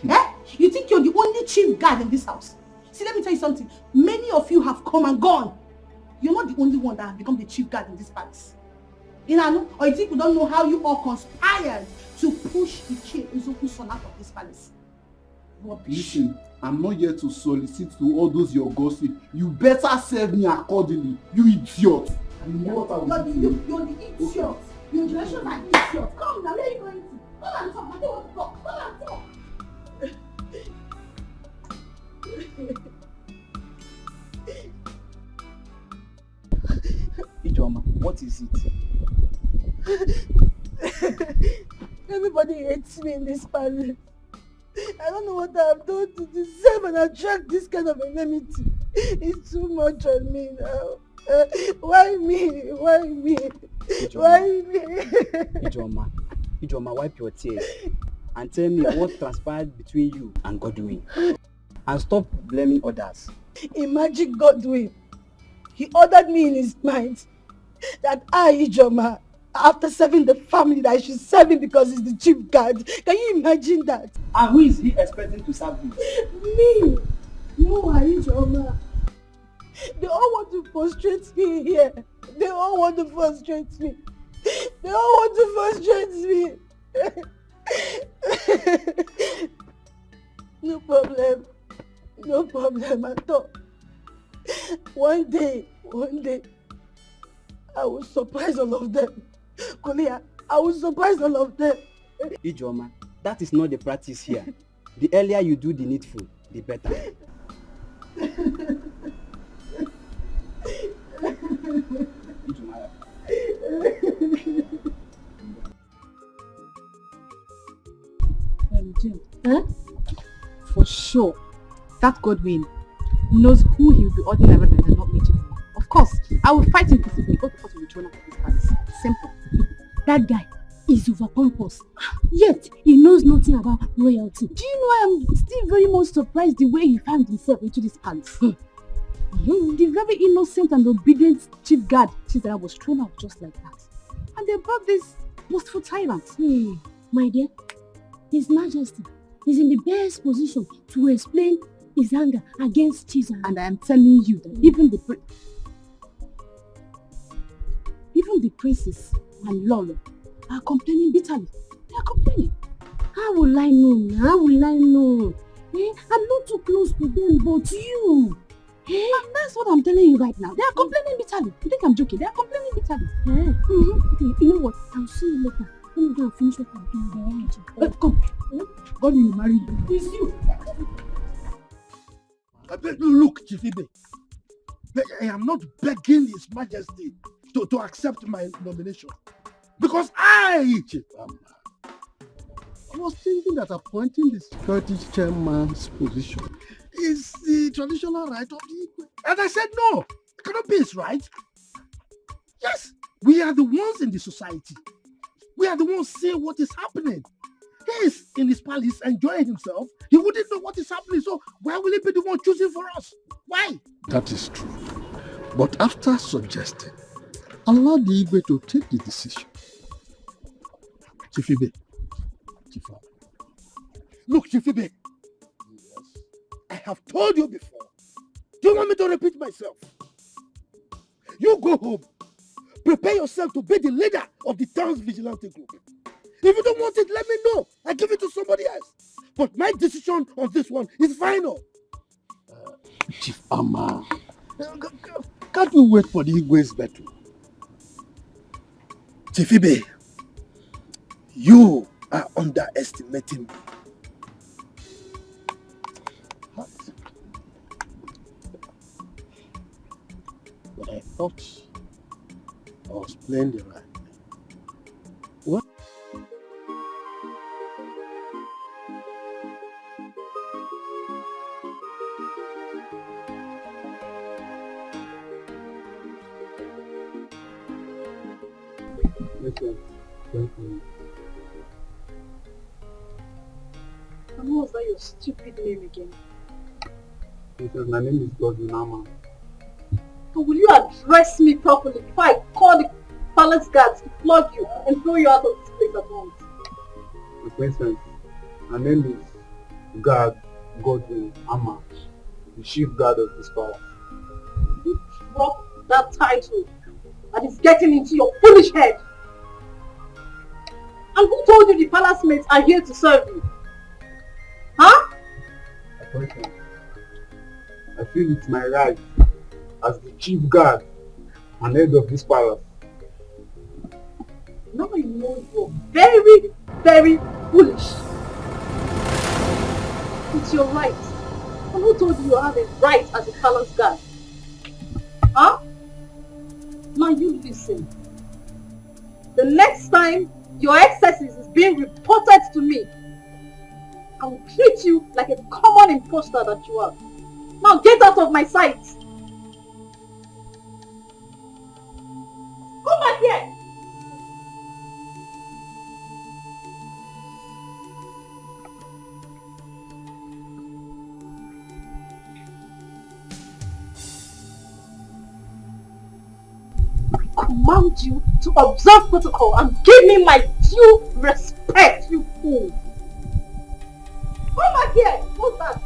Speaker 3: Eh? You think you're the only chief guard in this house? See, let me tell you something. Many of you have come and gone. You're not the only one that has become the chief guard in this palace. Or you think we don't know how you all conspired to push the chief Uzoku's son out of this palace? Rubbish.
Speaker 9: Listen, I'm not here to solicit to all those your gossip. You better serve me accordingly, you idiot. I know what I will do.
Speaker 3: You're the idiot. Your generation are idiots. Come now, where are you going to? Come and talk. I don't want to talk. Come and talk.
Speaker 8: Ijeoma, what is
Speaker 6: it? Everybody hates me in this palace. I don't know what I have done to deserve and attract this kind of enmity. It's too much on me now. Why me? Why me?
Speaker 18: Ijoma, wipe your tears and tell me what transpired between you and Godwin. And stop blaming others.
Speaker 6: Imagine Godwin. He ordered me in his mind that I, Ijoma, after serving the family, that I should serve him because he's the chief guard. Can you imagine that?
Speaker 18: And who is he expecting to serve him?
Speaker 6: Me. No, Ijoma. They all want to frustrate me here. They all want to frustrate me. They all want to frustrate me. No problem. No problem at all. One day, I will surprise all of them. Kolia, I will surprise all of them.
Speaker 18: Ijoma, that is not the practice here. The earlier you do the needful, the better.
Speaker 3: Jim, for sure, that Godwin knows who he will be ordering everything and not me to do. Of course, I will fight him peacefully because the will be thrown out of his palace. Simple.
Speaker 13: That guy is over pompous. Yet, he knows nothing about royalty.
Speaker 3: Do you know I am still very much surprised the way he found himself into this palace? The very innocent and obedient chief guard Chisara was thrown out just like that. And they brought this boastful tyrant.
Speaker 13: My dear, His Majesty is in the best position to explain his anger against Chisara.
Speaker 3: And I am telling you that even the princes and Lolo are complaining bitterly. They are complaining.
Speaker 13: How will I know? How will I know? I'm not too close to them, but you.
Speaker 3: And that's what I'm telling you right now. They are complaining bitterly. You think I'm joking? They are complaining bitterly.
Speaker 13: Okay, you know what? I'll see you later. Let me go and finish what I'm doing.
Speaker 3: Come. God will marry you.
Speaker 13: It's you.
Speaker 14: Look, Chifibe. I am not begging His Majesty to accept my nomination. Because I was thinking that appointing the security chairman's position is the traditional right of the Igwe. And I said no, it cannot be his right. Yes, we are the ones in the society. We are the ones saying what is happening. He is in his palace enjoying himself. He wouldn't know what is happening, so why will he be the one choosing for us? Why? That is true. But after suggesting, allow the Igwe to take the decision. Chifibe. Look, Chifibe. I have told you before. Do you want me to repeat myself? You go home. Prepare yourself to be the leader of the town's vigilante group. If you don't want it, let me know. I give it to somebody else. But my decision on this one is final. Chief Amma, can't we wait for the Igwe's battle? Chifibe, you are underestimating me. But I thought I was playing the right way. What?
Speaker 3: And what was that your stupid name again?
Speaker 9: Because my name is Godwin.
Speaker 3: So will you address me properly before I call the palace guards to flog you and throw you out of this place at once?
Speaker 9: For instance, my name is Godwin Amma, the chief guard of this palace.
Speaker 3: You drop that title that is getting into your foolish head. And who told you the palace mates are here to serve you? Huh?
Speaker 9: For instance, I feel it's my right as the chief guard and head of this palace.
Speaker 3: Now you know you're very, very foolish. It's your right. And who told you you have a right as a palace guard? Huh? Now you listen. The next time your excesses is being reported to me, I will treat you like a common imposter that you are. Now get out of my sight. Come back here.
Speaker 13: command you to observe protocol and give me my due respect, you fool. Come back here. What's that?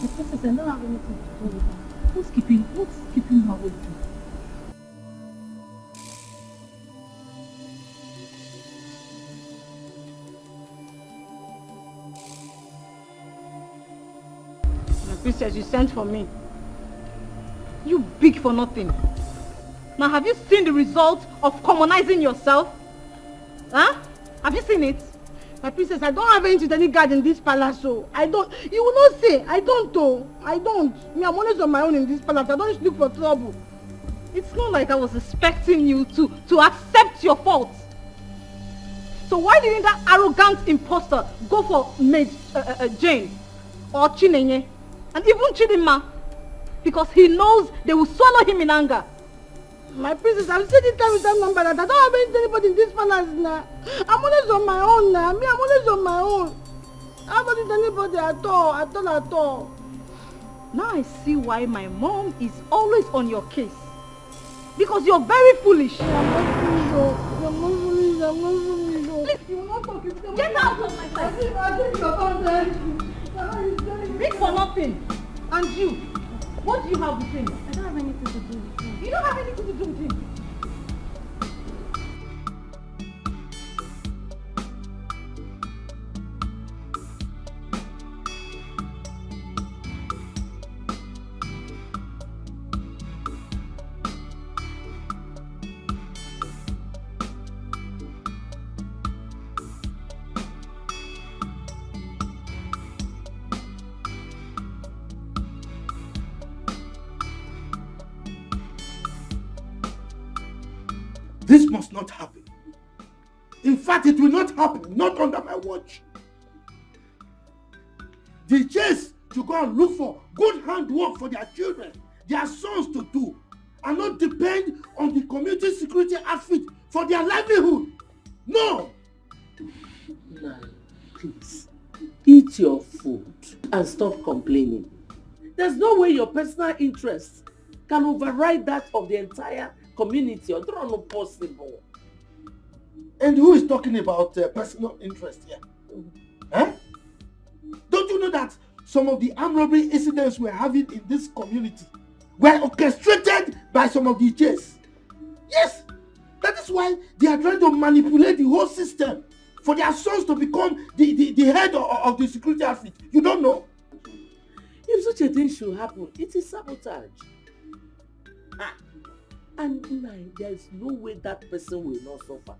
Speaker 2: The process, I don't have anything to do with her. What's keeping her with me?
Speaker 12: My princess, you sent for me. You big for nothing. Now have you seen the result of commonizing yourself? Huh? Have you seen it?
Speaker 3: My princess, I don't have anything to any guard in this palace, so I don't. You will not say. I don't, though. I don't. Me, I'm always on my own in this palace. I don't look for trouble.
Speaker 12: It's not like I was expecting you to accept your faults. So why didn't that arrogant imposter go for Maid Jane or Chinenye and even Chidinma? Because he knows they will swallow him in anger.
Speaker 3: My princess, I've said it time with that number that I don't have anybody in this palace now. I'm always on my own now. Me, I'm always on my own. I don't need anybody at all.
Speaker 12: Now I see why my mom is always on your case. Because you're very foolish.
Speaker 3: I'm not foolish.
Speaker 12: Please, you will not talk. Get out of my sight. Big for nothing. And you, what do you have with him?
Speaker 2: I don't have anything to do with him.
Speaker 12: You don't have anything to do with him.
Speaker 20: This must not happen. In fact, it will not happen, not under my watch. The chase to go and look for good handwork for their children, their sons to do, and not depend on the community security outfit for their livelihood. No!
Speaker 17: Nah, please, eat your food and stop complaining. There's no way your personal interests can override that of the entire community. Or they're not possible.
Speaker 20: And who is talking about personal interest here? Huh? Don't you know that some of the armed robbery incidents we're having in this community were orchestrated by some of the DJs? Yes! That is why they are trying to manipulate the whole system for their sons to become the head of the security outfit. You don't know?
Speaker 17: If such a thing should happen, it is sabotage. And there is no way that person will not suffer.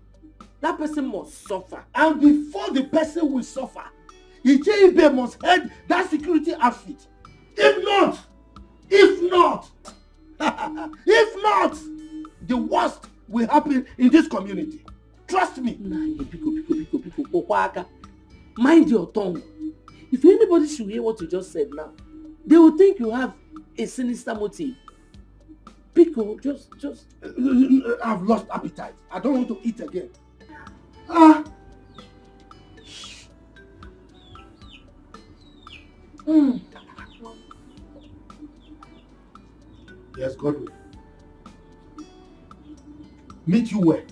Speaker 17: That person must suffer.
Speaker 20: And before the person will suffer, Icheibe must head that security outfit. If not, the worst will happen in this community. Trust me.
Speaker 17: Mind your tongue. If anybody should hear what you just said now, they will think you have a sinister motive. Pico, just...
Speaker 20: I've lost appetite. I don't want to eat again. Yes, Godwin. Meet you where?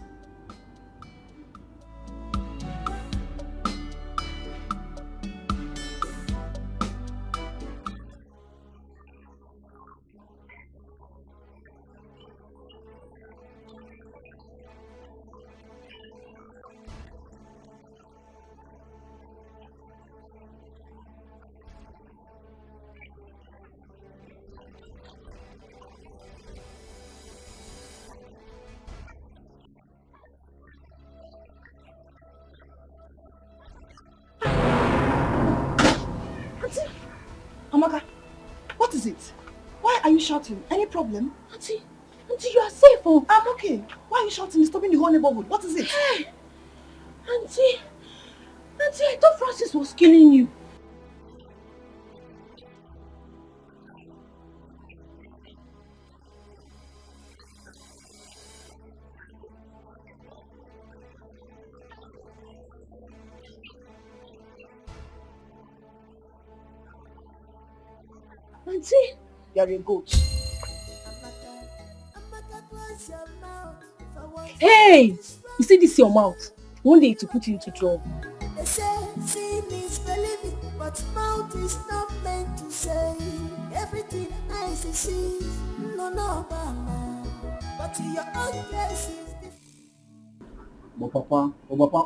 Speaker 3: Amaka, what is it? Why are you shouting? Any problem?
Speaker 12: Auntie, you are safe, oh.
Speaker 3: I'm okay. Why are you shouting? Disturbing the whole neighborhood. What is it?
Speaker 12: Hey, Auntie, I thought Francis was killing you.
Speaker 13: Auntie, you're a goat. Hey! You see this your mouth? One day to put you into trouble.
Speaker 10: They say seeing is believing, but mouth is not meant to say everything I see. No, mama. But your own case is different.
Speaker 9: But Papa,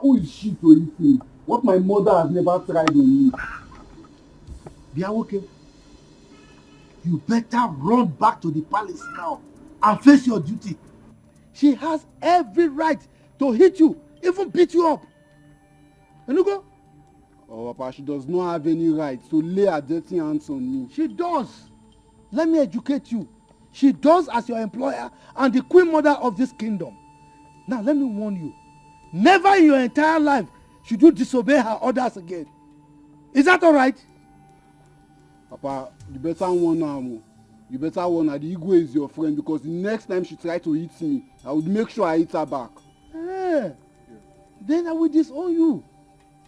Speaker 9: who is she to anything? What my mother has never tried on me.
Speaker 14: Biawoke, you better run back to the palace now and face your duty. She has every right to hit you, even beat you up. Enugo?
Speaker 9: Oh, Papa, she does not have any right to lay her dirty hands on me.
Speaker 14: She does. Let me educate you. She does as your employer and the queen mother of this kingdom. Now, let me warn you. Never in your entire life should you disobey her orders again. Is that all right?
Speaker 9: Papa, you better warn her. You better warn her. The ego is your friend, because the next time she tries to hit me, I would make sure I hit her back.
Speaker 14: Yeah. Then I will disown you.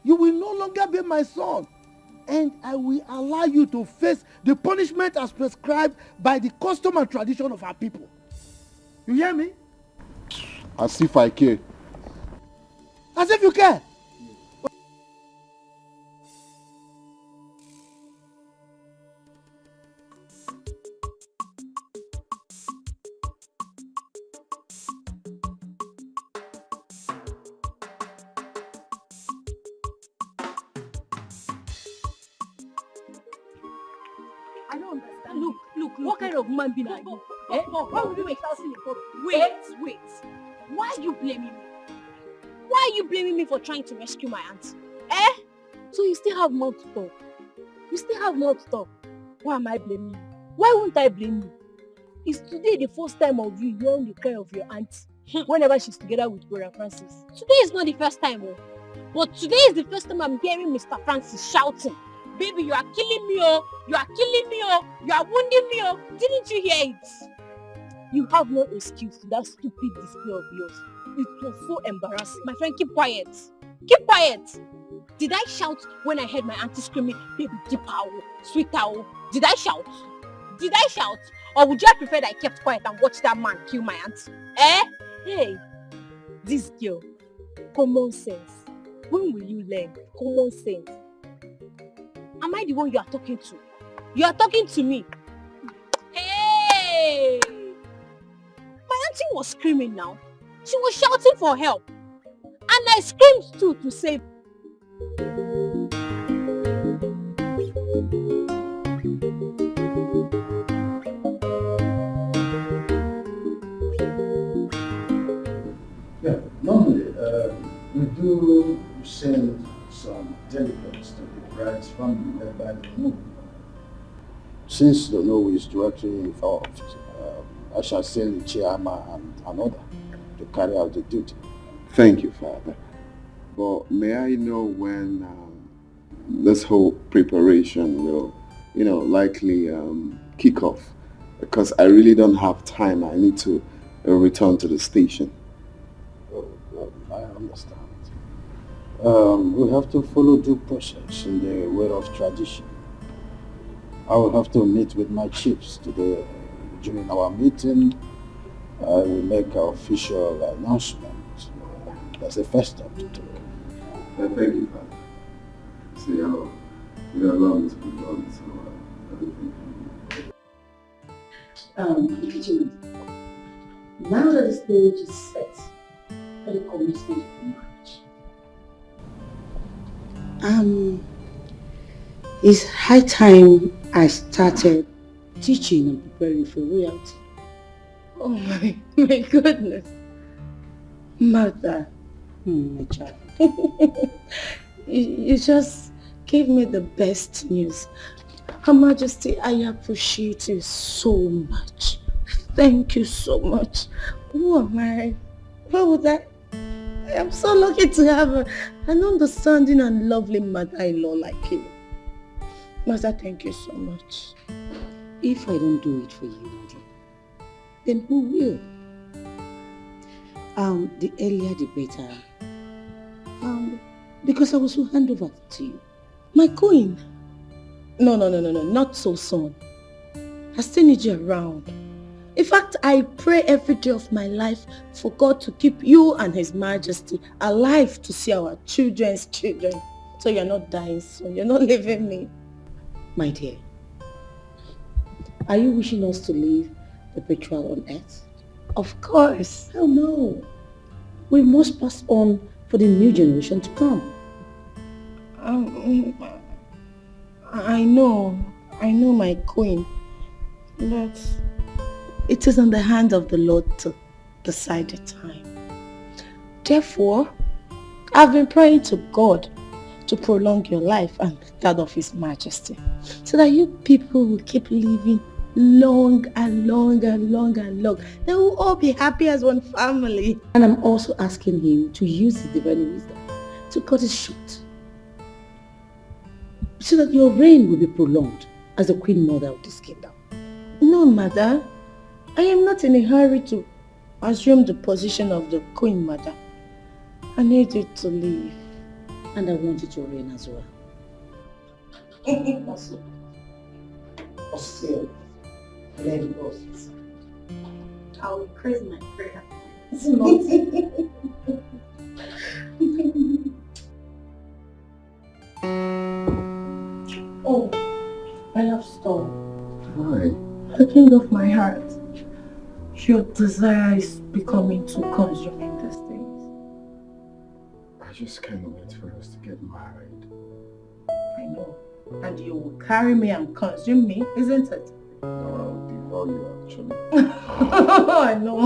Speaker 14: You will no longer be my son. And I will allow you to face the punishment as prescribed by the custom and tradition of our people. You hear me?
Speaker 9: As if I care.
Speaker 14: As if you care.
Speaker 13: I don't understand. Look, what kind of human being are you? Why would you make shouting in public? Wait. Why are you blaming me? Why are you blaming me for trying to rescue my aunt? So you still have more to talk. Why am I blaming you? Why won't I blame you? Is today the first time of you hearing the cry of your aunt whenever she's together with Brother Francis? Today is not the first time, but today is the first time I'm hearing Mr. Francis shouting, "Baby, you are killing me, you are killing me, you are wounding me, Didn't you hear it? You have no excuse to that stupid display of yours. It was so embarrassing. My friend, keep quiet. Keep quiet. Did I shout when I heard my auntie screaming, "Baby, deep owl, sweet owl"? Did I shout? Or would you have preferred I kept quiet and watched that man kill my aunt? Hey, this girl, common sense. When will you learn common sense? Am I the one you are talking to? You are talking to me. Hey! My auntie was screaming now. She was shouting for help. And I screamed too to save.
Speaker 15: Yeah, normally we do send some delegates to the bride's family led by the moon.
Speaker 1: Since the Noe is directly involved, I shall send the chairman and another to carry out the duty.
Speaker 7: Thank you, Father. But may I know when this whole preparation will, likely kick off? Because I really don't have time. I need to return to the station.
Speaker 1: I understand. We have to follow due process in the way of tradition. I will have to meet with my chiefs today. During our meeting, I will make an official announcement. That's the first step to take.
Speaker 7: Thank you, Father. See how you allow me to be done, so
Speaker 12: Vigilante, now that the stage is set for the commencement of marriage, it's high time I started teaching and preparing for royalty.
Speaker 6: Oh my goodness.
Speaker 12: Mother, my child,
Speaker 6: you just gave me the best news. Her Majesty, I appreciate you so much. Thank you so much. Who am I? What would I am so lucky to have an understanding and lovely mother-in-law like you. Mother, thank you so much.
Speaker 12: If I don't do it for you, then who will? The earlier the better. Because I was hand over to you.
Speaker 6: My queen? No, not so soon. I still need you around. In fact, I pray every day of my life for God to keep you and His Majesty alive to see our children's children. So you're not dying soon. You're not leaving me.
Speaker 12: My dear, are you wishing us to leave the betrayal on earth?
Speaker 6: Of course.
Speaker 12: Oh no. We must pass on for the new generation to come.
Speaker 6: I know my queen, but it is in the hand of the Lord to decide the time. Therefore, I've been praying to God to prolong your life and that of His Majesty, so that you people will keep living long and long and long and long. They will all be happy as one family.
Speaker 12: And I'm also asking Him to use His divine wisdom to cut it short, so that your reign will be prolonged as the Queen Mother of this kingdom.
Speaker 6: No, Mother. I am not in a hurry to assume the position of the Queen Mother. I need you to leave.
Speaker 12: And I want you to reign as well.
Speaker 6: Still, let it go. I will increase my prayer. It's Oh, I love Storm.
Speaker 7: Hi.
Speaker 6: The king of my heart. Your desire is becoming too consuming these days.
Speaker 7: I just can't wait for us to get married.
Speaker 6: I know. And you will carry me and consume me, isn't it?
Speaker 7: No, I'll devour you actually.
Speaker 6: I know.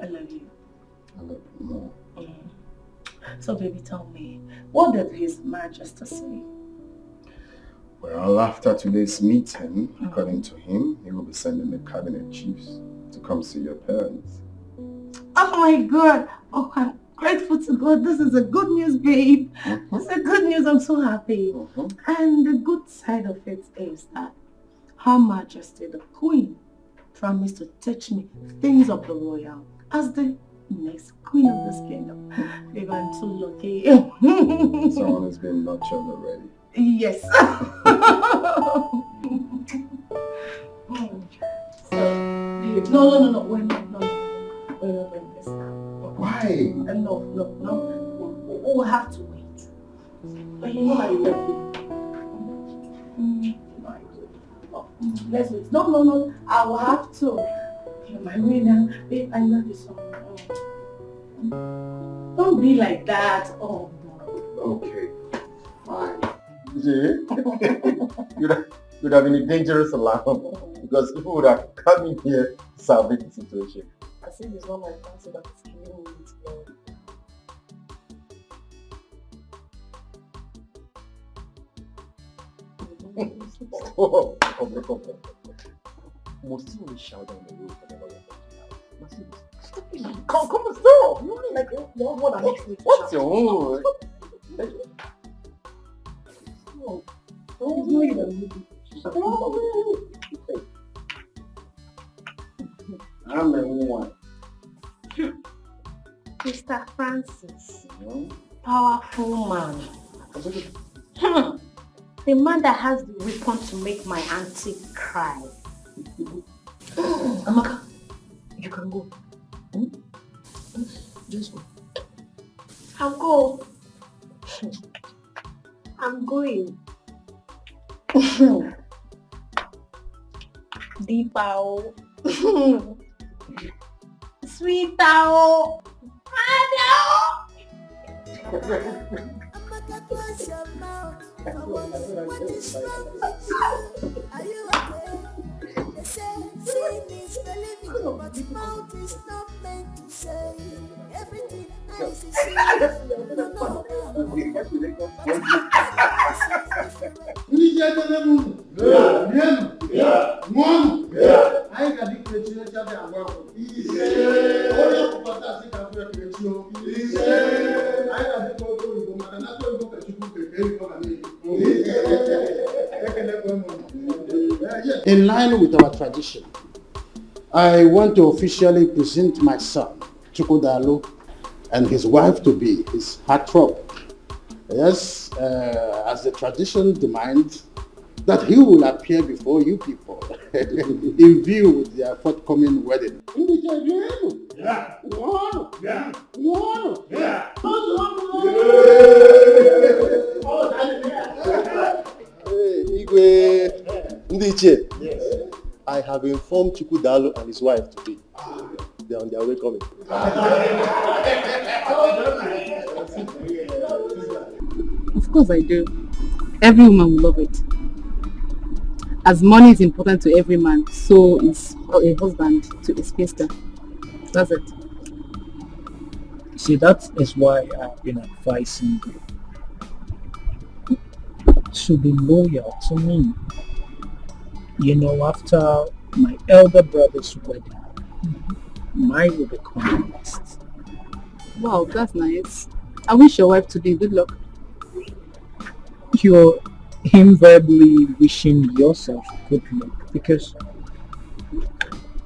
Speaker 6: I love you.
Speaker 7: I love you more.
Speaker 6: So baby, tell me, what did His Majesty say?
Speaker 7: Well, after today's meeting, according to him, he will be sending the cabinet chiefs to come see your parents.
Speaker 6: Oh my God! Oh, I'm grateful to God. This is a good news, babe. It's a good news. I'm so happy. And the good side of it is that Her Majesty, the Queen, promised to teach me things of the royal as the next queen of this kingdom. Babe, I'm too lucky.
Speaker 7: Someone has been nurtured already.
Speaker 6: Yes. No. We're not doing this now.
Speaker 7: Why?
Speaker 6: No. We'll have to wait. But you know I love you. Let's wait. No. I will have to. You're my winner. Babe, I love you so much. Don't be like that. Oh,
Speaker 7: okay. Fine. You'd have been a dangerous alarm because people would have come in here salvage the situation.
Speaker 6: I think it's not my fancy that is killing me today.
Speaker 7: Stop. Most people will shout down the road for the lawyer. Come on, stop! You mean like you're one that makes me what's your own? I'm the one.
Speaker 6: Mr. Francis, powerful man. The man that has the weapon to make my auntie cry. Amaka, you can go. Just go. I'll go. I'm going. Deepa. Sweet Tao.
Speaker 10: Amaka, close your mouth. What is wrong with you? Are you okay? They say seeing is believing, but mouth is not meant to say everything eyes is seeing.
Speaker 15: In line with our tradition, I want to officially present my son, Chukwudalo, and his wife-to-be, his heartthrob. Yes, as the tradition demands,
Speaker 5: that he will appear before you people in view with their forthcoming wedding.
Speaker 10: Yeah.
Speaker 5: One.
Speaker 10: Yeah.
Speaker 5: One.
Speaker 10: Yeah.
Speaker 4: Hey, Igwe, Ndiche. Yes. I have informed Chukudalo and his wife today. They are on their way coming.
Speaker 3: Of course I do. Every woman will love it. As money is important to every man, so is a husband to a spinster. That's it.
Speaker 8: See, that is why I've been advising you to be loyal to me. You know, after my elder brother's wedding, mine will become next.
Speaker 3: Wow, that's nice. I wish your wife today good luck.
Speaker 8: You're invariably wishing yourself good luck because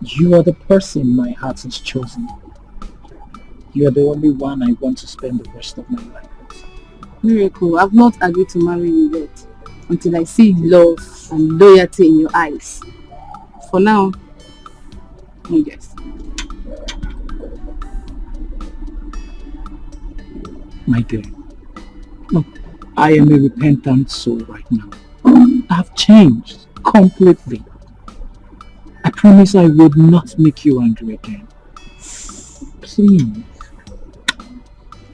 Speaker 8: you are the person my heart has chosen. You are the only one I want to spend the rest of my life with.
Speaker 3: Miracle, I've not agreed to marry you yet until I see love and loyalty in your eyes. For now, yes.
Speaker 8: My dear, look, I am a repentant soul right now. I've changed completely. I promise I would not make you angry again. Please.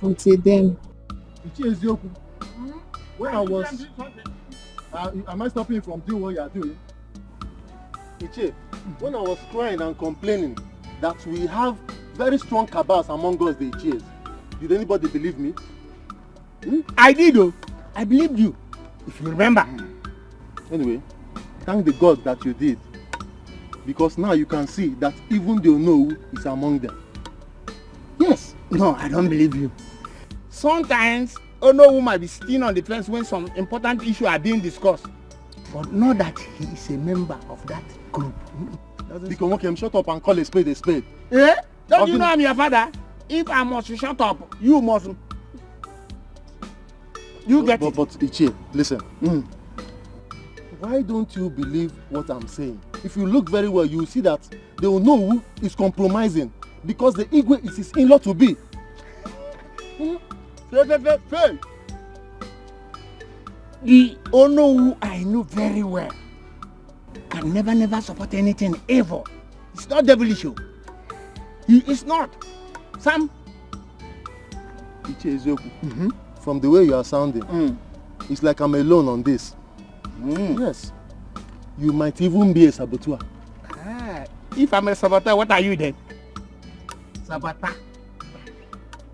Speaker 3: Until then.
Speaker 20: When I was... am I stopping you from doing what you are doing?
Speaker 4: Iche, when I was crying and complaining that we have very strong cabals among us, the Iches, did anybody believe me?
Speaker 20: I did though. I believed you. If you remember.
Speaker 4: Anyway, thank the God that you did. Because now you can see that even the Onowu is among them.
Speaker 20: Yes. No, I don't believe you. Sometimes Onowu might be sitting on the fence when some important issues are being discussed. But know that he is a member of that group.
Speaker 4: Because okay, shut up and call a spade a spade.
Speaker 20: Eh? Don't you know I'm your father? If I must shut up, you must. You get it.
Speaker 4: But Ichie, listen. Why don't you believe what I'm saying? If you look very well, you will see that the Onowu is compromising because the Igwe is his in-law to be.
Speaker 20: Fail. The Onowu I know very well can never support anything ever. It's not devilish. He is not. Sam.
Speaker 4: Ichie Ezeoku. From the way you are sounding, it's like I'm alone on this. Yes. You might even be a saboteur.
Speaker 20: If I'm a saboteur, what are you then? Saboteur.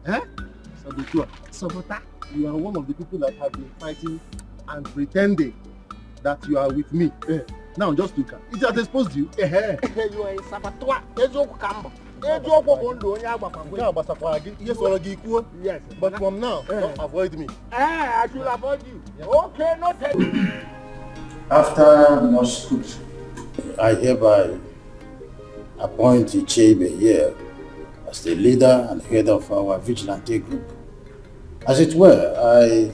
Speaker 20: Eh?
Speaker 4: Saboteur.
Speaker 20: Saboteur.
Speaker 4: You are one of the people that have been fighting and pretending that you are with me. Now just look at it. Has exposed you.
Speaker 20: You are a saboteur. Yes,
Speaker 4: but from now, don't avoid me.
Speaker 20: I should avoid you. Okay, noted.
Speaker 15: After much scrutiny, I hereby appoint Ichebe here as the leader and head of our Vigilante group. As it were, I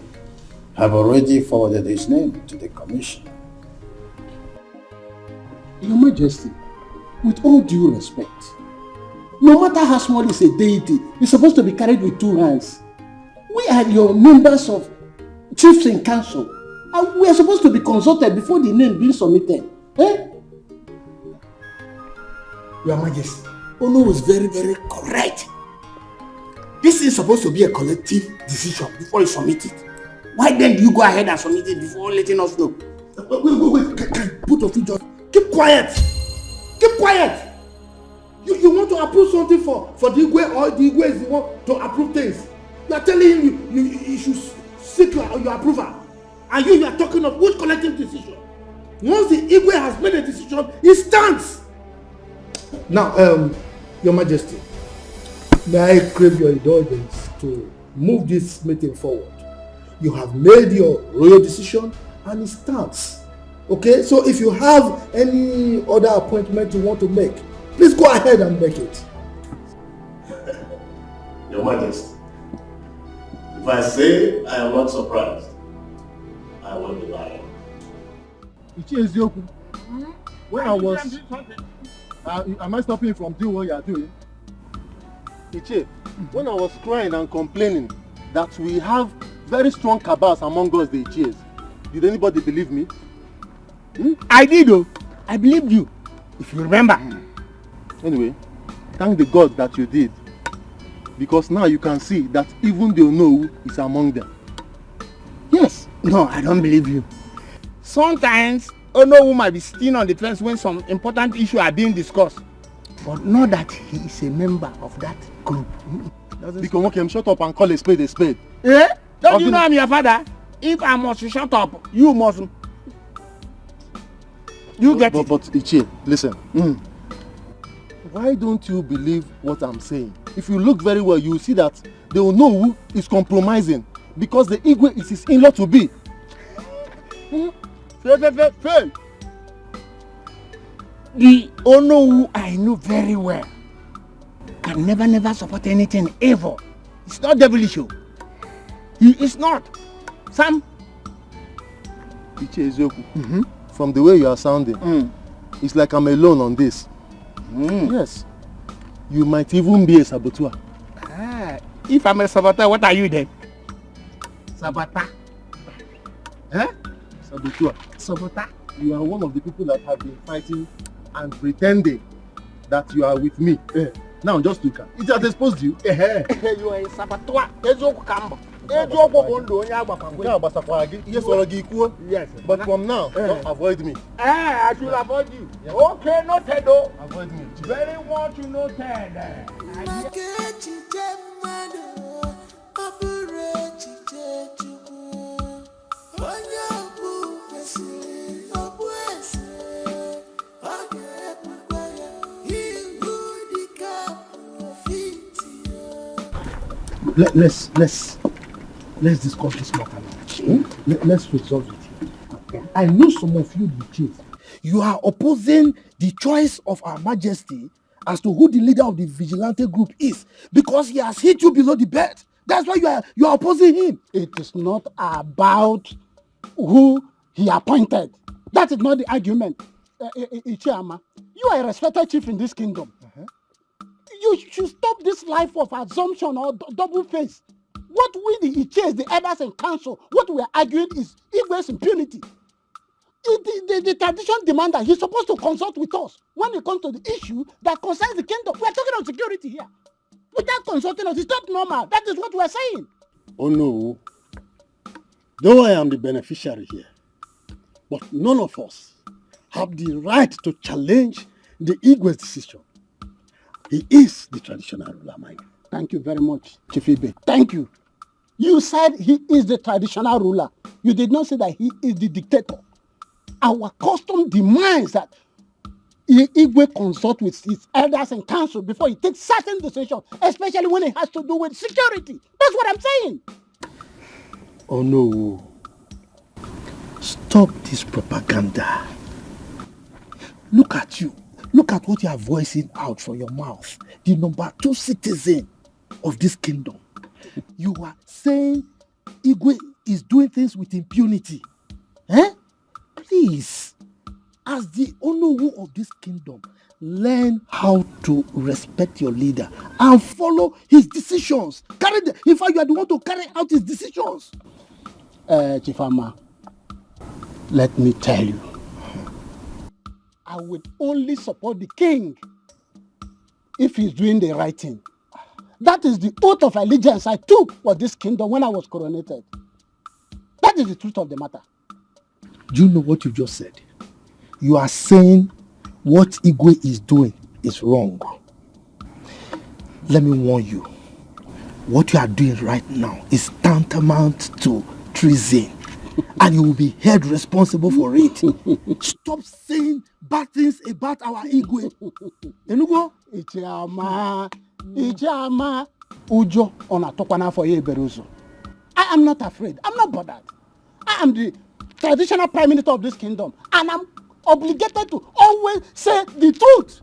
Speaker 15: have already forwarded his name to the commissioner.
Speaker 5: Your Majesty, with all due respect, no matter how small is a deity, it's supposed to be carried with two hands. We are your members of chiefs in council, and we are supposed to be consulted before the name being submitted. Eh?
Speaker 14: Your Majesty, Ono was very correct. This is supposed to be a collective decision before you submit it. Why then do you go ahead and submit it before letting us know? Wait. Both of you just keep quiet. Keep quiet. You want to approve something for the Igwe, or the Igwe is the one to approve things. You are telling him you should seek your approval. And you are talking of which collective decision? Once the Igwe has made a decision, it stands. Now, Your Majesty, may I crave your indulgence to move this meeting forward. You have made your royal decision and it stands. Okay, so if you have any other appointment you want to make, please go ahead and make it.
Speaker 4: Your Majesty, if I say I am not surprised, I will be lying.
Speaker 20: When I was... am I stopping you from doing what you are doing? Ichie, when I was crying and complaining that we have very strong cabals among us, the Ichies, did anybody believe me?
Speaker 14: I did, though. I believed you, if you remember.
Speaker 20: Anyway, thank the God that you did. Because now you can see that even the Onowu is among them.
Speaker 14: Yes. No, I don't believe you. Sometimes, Onowu might be sitting on the fence when some important issues are being discussed. But know that he is a member of that group.
Speaker 20: Because okay, shut up and call a spade a spade.
Speaker 14: Eh? Don't you know I'm your father? If I must shut up, you must. You get it.
Speaker 20: But Ichie, listen. Why don't you believe what I'm saying? If you look very well, you see that the Onowu is compromising because the Igwe is his in-law to be.
Speaker 14: Fail. The Onowu I know very well can never support anything evil. It's not devilish. He is not. Sam.
Speaker 20: Ichie Ezeoku, from the way you are sounding, it's like I'm alone on this. Yes. You might even be a saboteur.
Speaker 14: If I'm a saboteur, what are you then? Saboteur.
Speaker 20: Saboteur. You are one of the people that have been fighting and pretending that you are with me. Now just look at it. Has exposed you.
Speaker 14: You are a saboteur. Yes,
Speaker 20: but from now, don't avoid me.
Speaker 14: I should avoid you. Yeah. Okay, noted though. Avoid me. Very much noted.
Speaker 15: Let's discuss this matter now. Let's resolve it here. Okay. I know some of you, the chief. You are opposing the choice of Her Majesty as to who the leader of the Vigilante group is because he has hit you below the belt. That's why you are opposing him.
Speaker 5: It is not about who he appointed. That is not the argument. Ichiama, you are a respected chief in this kingdom. You should stop this life of assumption or double face. What we the Ichies, the elders and council, what we are arguing is Igwe's impunity. The tradition demands that he's supposed to consult with us when it comes to the issue that concerns the kingdom. We are talking about security here. Without consulting us, it's not normal. That is what we are saying.
Speaker 4: Oh no. Though I am the beneficiary here, but none of us have the right to challenge the Igwe's decision. He is the traditional ruler, Mike.
Speaker 5: Thank you very much, Chief Ibe. Thank you. You said he is the traditional ruler. You did not say that he is the dictator. Our custom demands that Igwe consult with his elders and council before he takes certain decisions, especially when it has to do with security. That's what I'm saying.
Speaker 15: Oh no. Stop this propaganda. Look at you. Look at what you are voicing out from your mouth. The number 2 citizen of this kingdom. You are saying Igwe is doing things with impunity. Please, as the Onowu of this kingdom, learn how to respect your leader and follow his decisions. In fact, you are the one to carry out his decisions.
Speaker 5: Chifama, let me tell you. I will only support the king if he's doing the right thing. That is the oath of allegiance I took for this kingdom when I was coronated. That is the truth of the matter.
Speaker 15: Do you know what you just said? You are saying what Igwe is doing is wrong. Let me warn you. What you are doing right now is tantamount to treason. And you will be held responsible for it. Stop saying bad things about our Igwe. Enugo?
Speaker 5: Ichama, Ujo onatokwana for Yeberuzo. I am not afraid. I'm not bothered. I am the traditional prime minister of this kingdom, and I'm obligated to always say the truth.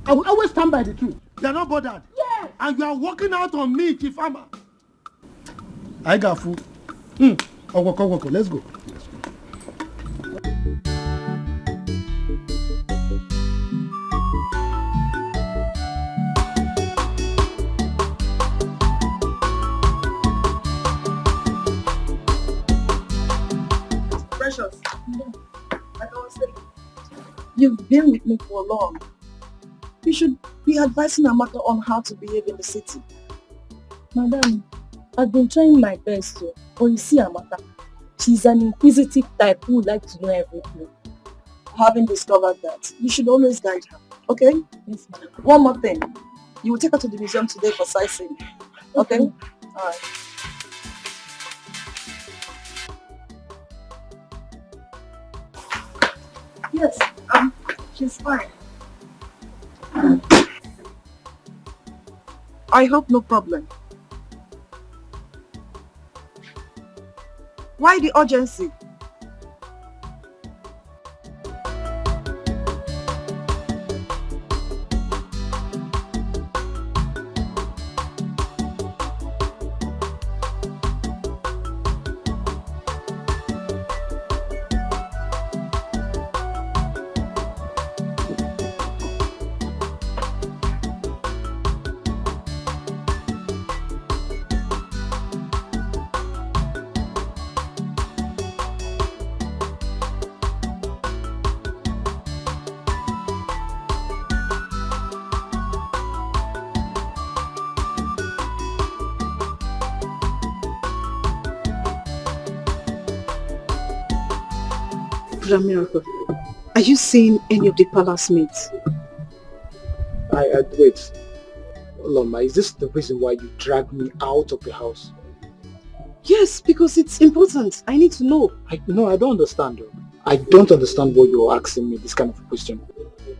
Speaker 5: I will always stand by the truth.
Speaker 20: You are not bothered?
Speaker 5: Yes.
Speaker 20: And you are working out on me, Chifama.
Speaker 15: I got food. Let's go.
Speaker 19: You've been with me for long. You should be advising Amaka on how to behave in the city.
Speaker 13: Madam, I've been trying my best to, but you see Amaka, she's an inquisitive type who would like to know everything.
Speaker 19: Having discovered that, you should always guide her, okay?
Speaker 13: Yes, ma'am.
Speaker 19: One more thing. You will take her to the museum today for sightseeing, okay? Alright. Yes, she's fine. I hope no problem. Why the urgency? Miracle, are you seeing any of the palace mates?
Speaker 8: Wait. Loma, is this the reason why you dragged me out of the house?
Speaker 19: Yes, because it's important. I need to know.
Speaker 8: I don't understand. I don't understand why you're asking me this kind of question.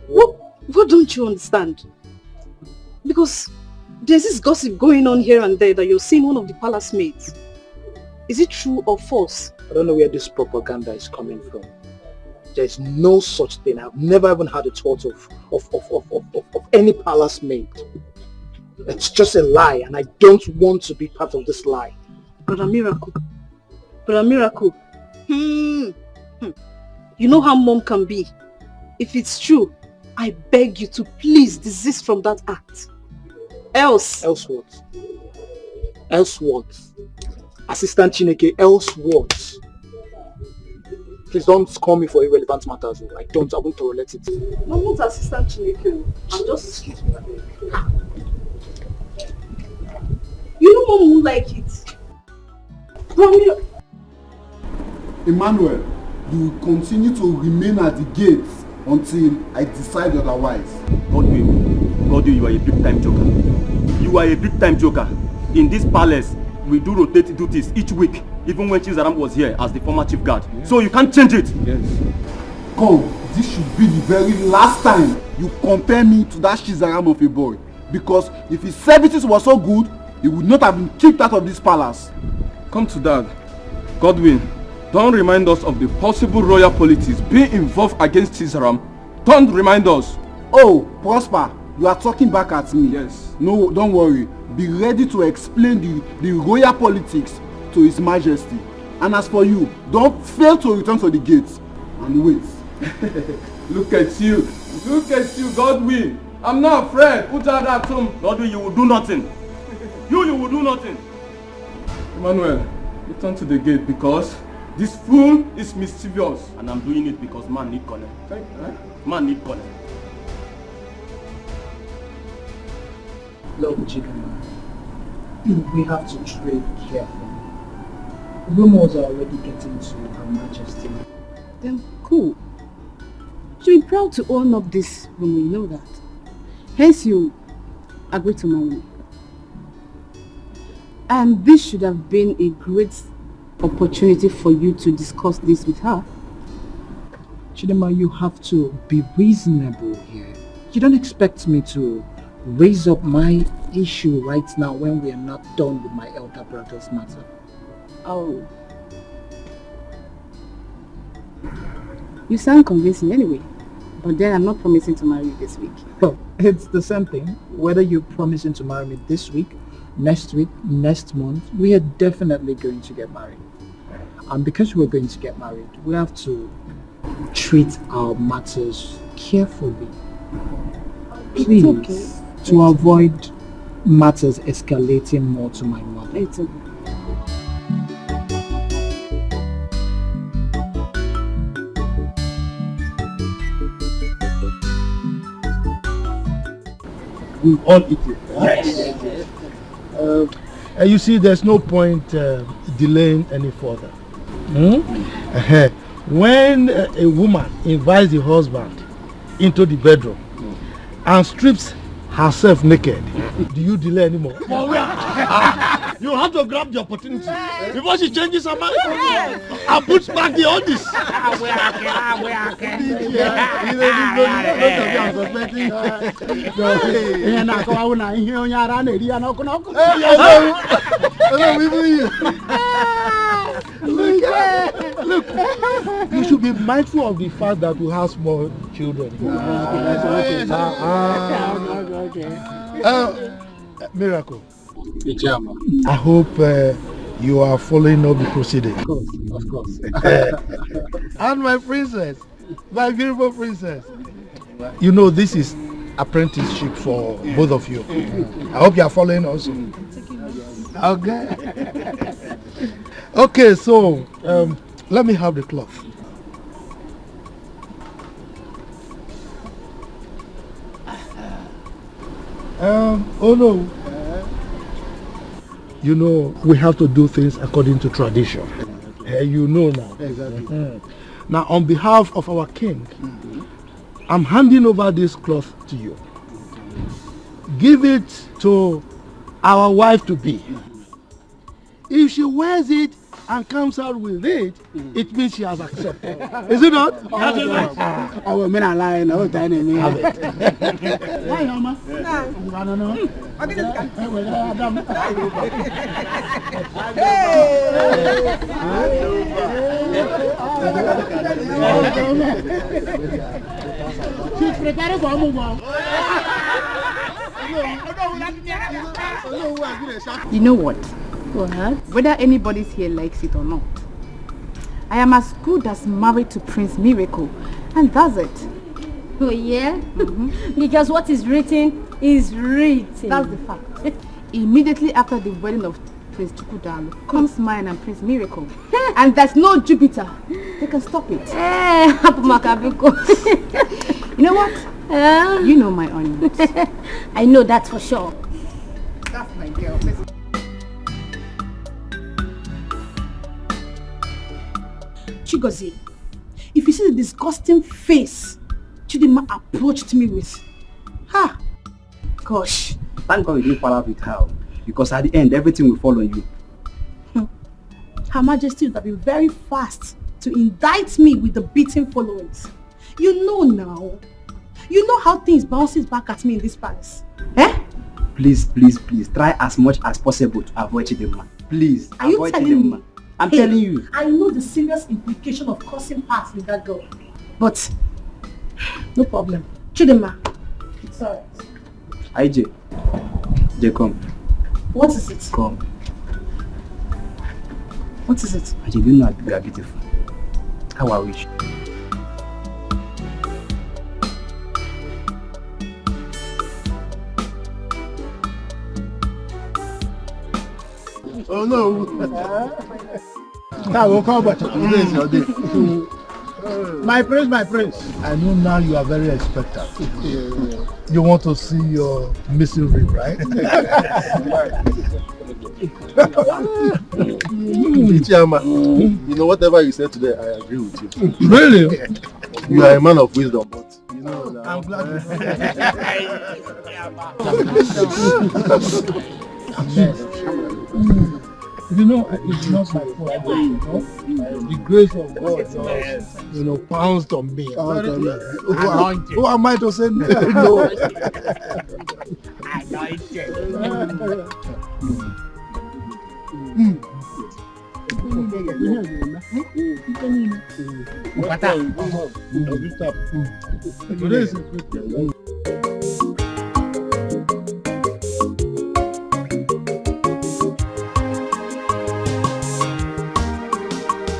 Speaker 19: What don't you understand? Because there's this gossip going on here and there that you're seeing one of the palace mates. Is it true or false?
Speaker 8: I don't know where this propaganda is coming from. There's no such thing. I've never even had a thought of any palace mate. It's just a lie, and I don't want to be part of this lie.
Speaker 19: Brother Miracle. You know how mom can be. If it's true, I beg you to please desist from that act. Else
Speaker 8: what? Else what? Assistant Chineke, else what? Please don't call me for irrelevant matters. I won't tolerate it.
Speaker 19: I'm not Assistant Chineke. I'm just...
Speaker 8: Excuse me.
Speaker 19: You know mom won't like it.
Speaker 9: Emmanuel, you will continue to remain at the gate until I decide otherwise.
Speaker 21: Godwin, you are a big-time joker. You are a big-time joker. In this palace, we do rotate duties each week, even when Chizaram was here as the former chief guard. Yeah. So you can't change it.
Speaker 9: Yes. Come, this should be the very last time you compare me to that Chizaram of a boy. Because if his services were so good, he would not have been kicked out of this palace.
Speaker 21: Come to that. Godwin, don't remind us of the possible royal politics being involved against Chizaram. Don't remind us.
Speaker 9: Oh, Prosper, you are talking back at me.
Speaker 21: Yes.
Speaker 9: No, don't worry. Be ready to explain the royal politics to His Majesty. And as for you, don't fail to return to the gates and wait.
Speaker 21: Look at you, Godwin. I'm not afraid. Put out that tomb. Godwin, you will do nothing. You will do nothing. Emmanuel, return to the gate because this fool is mischievous. And I'm doing it because man need connect. Okay? Man need connect.
Speaker 8: Look, Chidema, we have to tread carefully. Rumors are already getting to Her Majesty.
Speaker 19: Then cool. She'll be proud to own up this rumor, you know that. Hence you agree to marry me. And this should have been a great opportunity for you to discuss this with her.
Speaker 8: Chidema, you have to be reasonable here. You don't expect me to raise up my issue right now when we are not done with my elder brother's matter.
Speaker 19: Oh. You sound convincing anyway. But then I'm not promising to marry you this week.
Speaker 8: Well, it's the same thing. Whether you're promising to marry me this week, next month, we are definitely going to get married. And because we're going to get married, we have to treat our matters carefully. Please, okay. To avoid matters escalating more to my mother.
Speaker 19: It's okay.
Speaker 14: we'll all eat it. Yes. You see, there's no point delaying any further. When a woman invites the husband into the bedroom and strips herself naked, do you delay anymore? You have to grab the opportunity before she changes her mind and puts back the oldies. Look, you should be mindful of the fact that we have small children. Miracle. I hope you are following up the proceedings.
Speaker 15: Of course.
Speaker 14: And my princess, my beautiful princess. You know this is apprenticeship for both of you. I hope you are following also. Okay. Okay, so let me have the cloth. Oh no. You know, we have to do things according to tradition. You know now.
Speaker 15: Exactly.
Speaker 14: Now, on behalf of our king, I'm handing over this cloth to you. Give it to our wife to be. If she wears it and comes out with it, it means she has accepted. Is it not?
Speaker 5: I will mean a lie. No, have it.
Speaker 3: Why, Mama?
Speaker 5: She's preparing for a move on.
Speaker 3: You know what?
Speaker 2: What?
Speaker 3: Whether anybody here likes it or not, I am as good as married to Prince Miracle, and that's it.
Speaker 2: Oh yeah? Because what is written is written.
Speaker 3: That's the fact. Immediately after the wedding of Prince Chukudalo comes mine and Prince Miracle. And there's no Jupiter. They can stop it. You know what? You know my onions.
Speaker 2: I know that for sure.
Speaker 3: That's my girl. Listen. Chigozie, if you see the disgusting face Chidima approached me with, gosh.
Speaker 18: Thank God you didn't fall out with her, because at the end everything will fall on you.
Speaker 3: Her Majesty would have been very fast to indict me with the beating followings. You know now. You know how things bounces back at me in this palace.
Speaker 18: Please, please, please, try as much as possible to avoid Chidima. Please,
Speaker 3: are you telling me?
Speaker 18: I'm telling you.
Speaker 3: I know the serious implication of crossing paths with that girl. But, no problem. Chidima, it's alright.
Speaker 18: IJ, come.
Speaker 3: What is it?
Speaker 18: Come.
Speaker 3: What is it?
Speaker 18: IJ, you know you are beautiful. How I wish.
Speaker 14: Oh no! Now we'll come back. Today is your day. My prince. I know now you are very expectant. You want to see your missing rib, right?
Speaker 7: Ichiyama, you know, whatever you said today, I agree with you.
Speaker 14: Really?
Speaker 7: You are a man of wisdom, but you know that.
Speaker 14: I'm glad you know, it's not my fault. The grace of God just, pounced on me. Who am I to say no?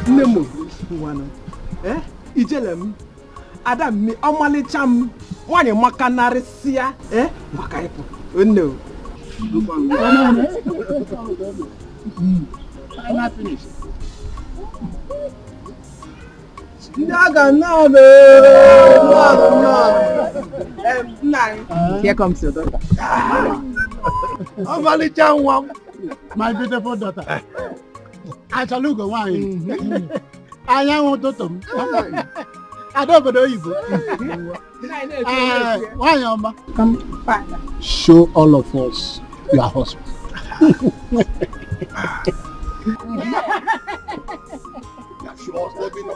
Speaker 11: Nemo, Ijelem, Adam, Omalicham, one in Macanarisia, Macaipo. Oh no.
Speaker 5: I'm not finished.
Speaker 11: Naga, no, Here comes your daughter.
Speaker 5: My beautiful daughter. I shall look at wine. I want to them. I don't know you. Why, Amma? Come, father. Show all of us your husband.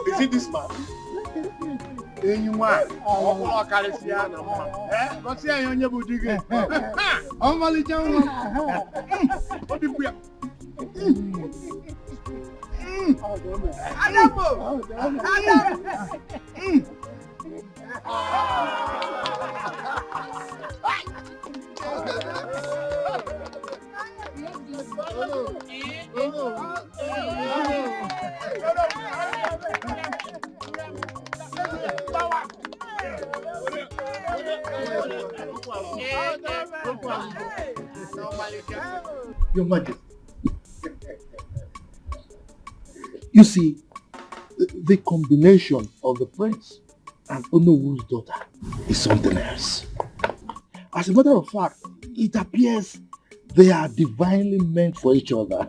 Speaker 20: Is it this man?
Speaker 14: Your Majesty. You see, the combination of the prince and Onowu's daughter is something else. As a matter of fact, it appears they are divinely meant for each other.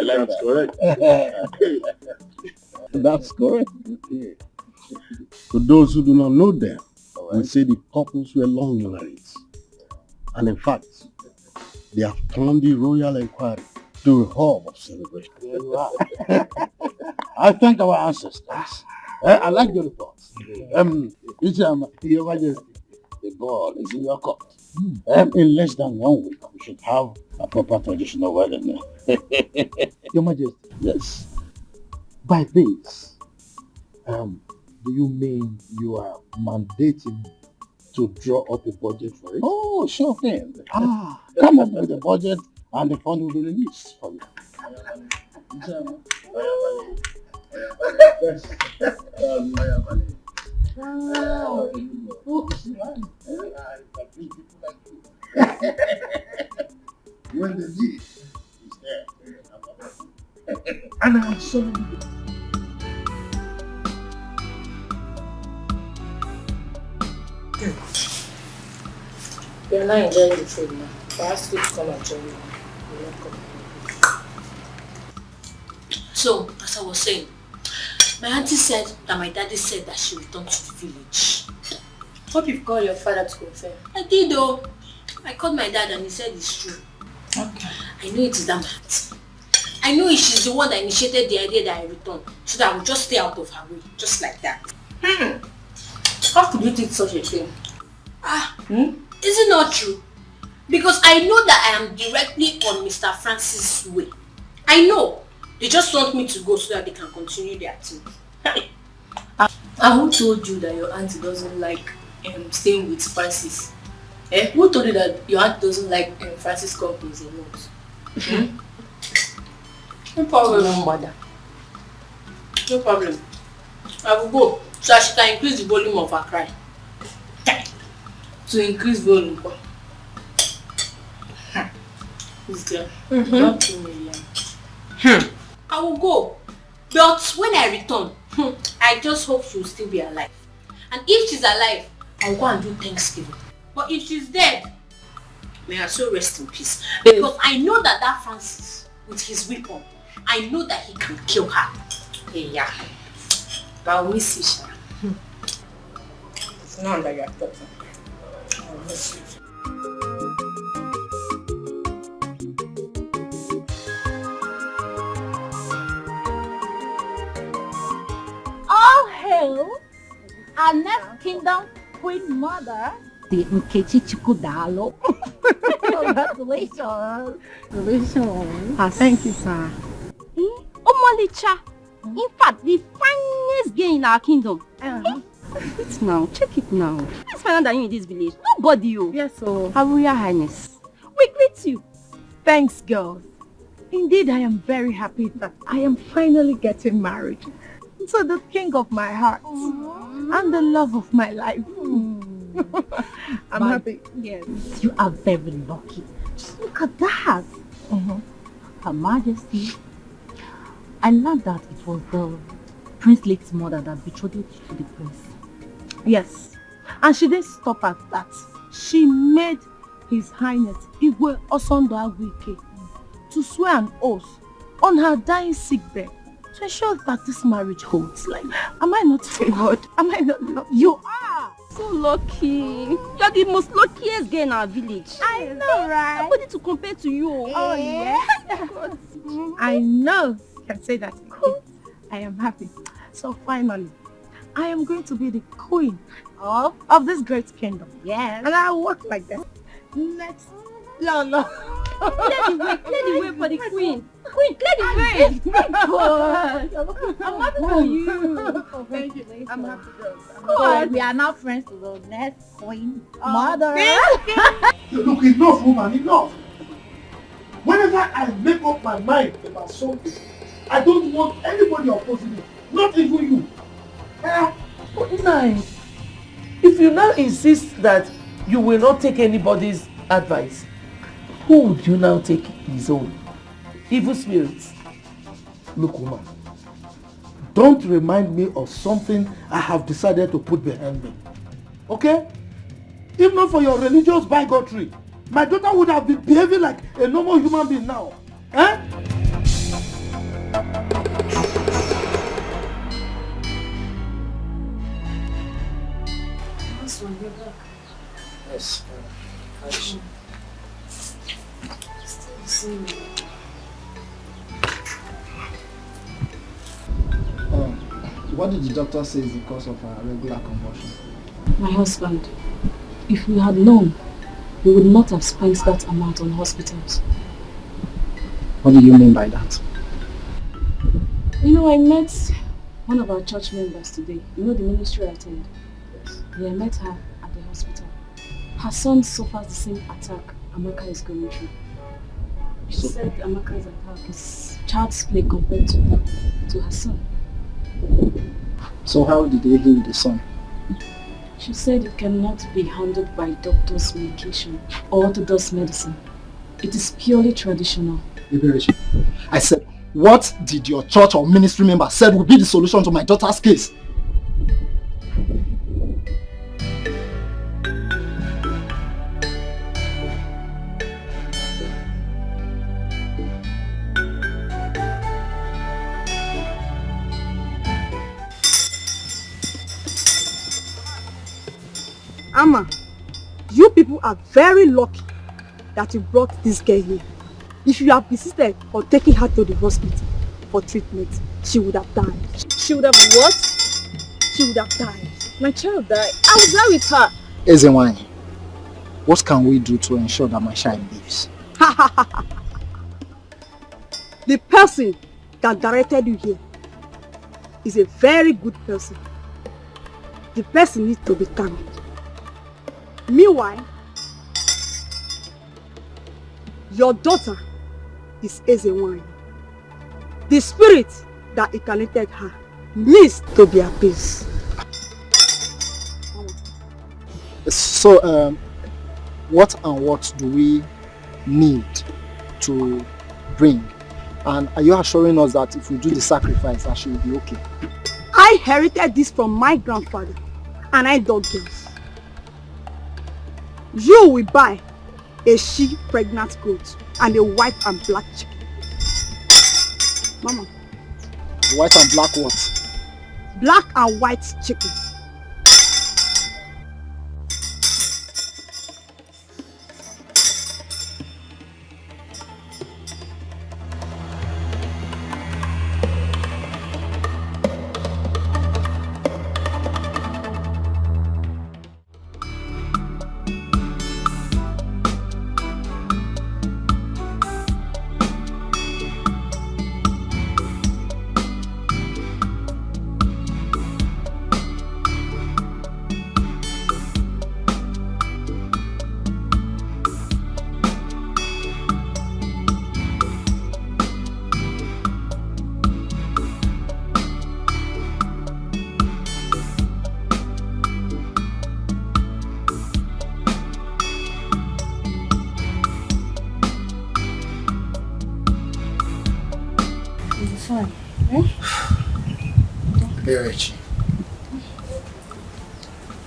Speaker 4: That's correct.
Speaker 14: That's correct.
Speaker 4: For those who do not know them, we say the couples were long marrieds. And in fact, they have turned the royal inquiry to a hub of celebration.
Speaker 5: I thank our ancestors. I like your reports. Your Majesty, the ball is in your court. In less than 1 week, we should have a proper traditional wedding. Your Majesty. Yes. By this, do you mean you are mandating to draw up a budget for it? Oh, sure thing. Come up with a budget and the fund will be released for you.
Speaker 14: When the need is there, and I'm sorry.
Speaker 13: You're not enjoying the food now. Perhaps we come and join you. You're not coming. So, as I was saying, my auntie said that my daddy said that she returned to the village. Hope you've called your father to confirm. I did though. I called my dad and he said it's true. Okay. I know it is that my auntie. I know she's the one that initiated the idea that I returned, so that I would just stay out of her way, just like that. How could you think such a thing? Is it not true? Because I know that I am directly on Mr. Francis' way. I know. They just want me to go so that they can continue their thing.
Speaker 16: And who told you that your auntie doesn't like staying with Francis? Who told you that your aunt doesn't like Francis companies a lot?
Speaker 13: No problem. No matter. No problem. I will go so that she can increase the volume of her cry.
Speaker 16: To increase volume. This girl. Not 2 million.
Speaker 13: I will go. But when I return, I just hope she will still be alive. And if she's alive, I will go and do Thanksgiving. But if she's dead, may her soul rest in peace. Because I know that Francis, with his weapon, I know that he can kill her. Yeah.
Speaker 16: But I'll miss you, Sha.
Speaker 13: It's not that you're talking. I'll miss you.
Speaker 2: All hail our next kingdom queen mother, the Nkechi Chukudalo. Congratulations. Congratulations.
Speaker 3: Thank you, sir.
Speaker 22: Omolicha, in fact, the finest girl in our kingdom. It's now, check it now. Let's find out that you in this village. Nobody you.
Speaker 3: Yes, so.
Speaker 22: Her Royal Highness. We greet you.
Speaker 3: Thanks, girls. Indeed, I am very happy that I am finally getting married to the king of my heart and the love of my life. I'm happy.
Speaker 2: Yes. You are very lucky. Just look at that. Her Majesty, I learned that it was the prince late's mother that betrothed you to the prince.
Speaker 3: Yes. And she didn't stop at that. She made His Highness Igwe Osondo Agwike to swear an oath on her dying sickbed to ensure that this marriage holds. Like, am I not favored? Am I not? You are!
Speaker 22: So lucky. You're the most luckiest girl in our village.
Speaker 3: I know, right?
Speaker 22: Nobody to compare to you.
Speaker 3: Oh, yes. I know. You can say that. I am happy. So finally, I am going to be the queen of this great kingdom. Yes. And I walk like that. Next. No.
Speaker 22: Clear the way for the queen. Queen, clear the way. I'm happy for you.
Speaker 3: Thank you. I'm happy girls.
Speaker 2: So we are now friends to the next queen. Mother.
Speaker 14: Look, enough, woman, enough. Whenever I make up my mind about something, I don't want anybody opposing me. Not even you.
Speaker 1: But nice. If you now insist that you will not take anybody's advice, who would you now take his own? Evil spirits. Look, woman, don't remind me of something I have decided to put behind me. Okay? If not for your religious bigotry, my daughter would have been behaving like a normal human being now. Eh?
Speaker 18: Yes.
Speaker 14: What did the doctor say is the cause of her regular convulsion?
Speaker 22: My husband, if we had known, we would not have spent that amount on hospitals.
Speaker 18: What do you mean by that?
Speaker 22: You know, I met one of our church members today. You know the ministry I attend? Yes. Yeah, I met her at the hospital. Her son suffers the same attack Amaka is going through. She said Amaka's attack is child's play compared to her son.
Speaker 18: So how did they heal the son?
Speaker 22: She said it cannot be handled by doctor's medication or orthodox medicine. It is purely traditional.
Speaker 14: I said, what did your church or ministry member said would be the solution to my daughter's case?
Speaker 19: Amma, you people are very lucky that you brought this girl here. If you have persisted on taking her to the hospital for treatment, she would have died.
Speaker 22: She would have what?
Speaker 19: She would have died.
Speaker 22: My child died. I was there with her.
Speaker 18: Ezenwany, what can we do to ensure that my child lives?
Speaker 19: The person that directed you here is a very good person. The person needs to be thanked. Meanwhile, your daughter is Ezenwany. The spirit that incarnated her needs to be appeased.
Speaker 18: So, what and what do we need to bring? And are you assuring us that if we do the sacrifice, that she will be okay?
Speaker 19: I inherited this from my grandfather, and I don't guess. You will buy a she pregnant goat and a white and black chicken. Mama.
Speaker 18: White and black what?
Speaker 19: Black and white chicken.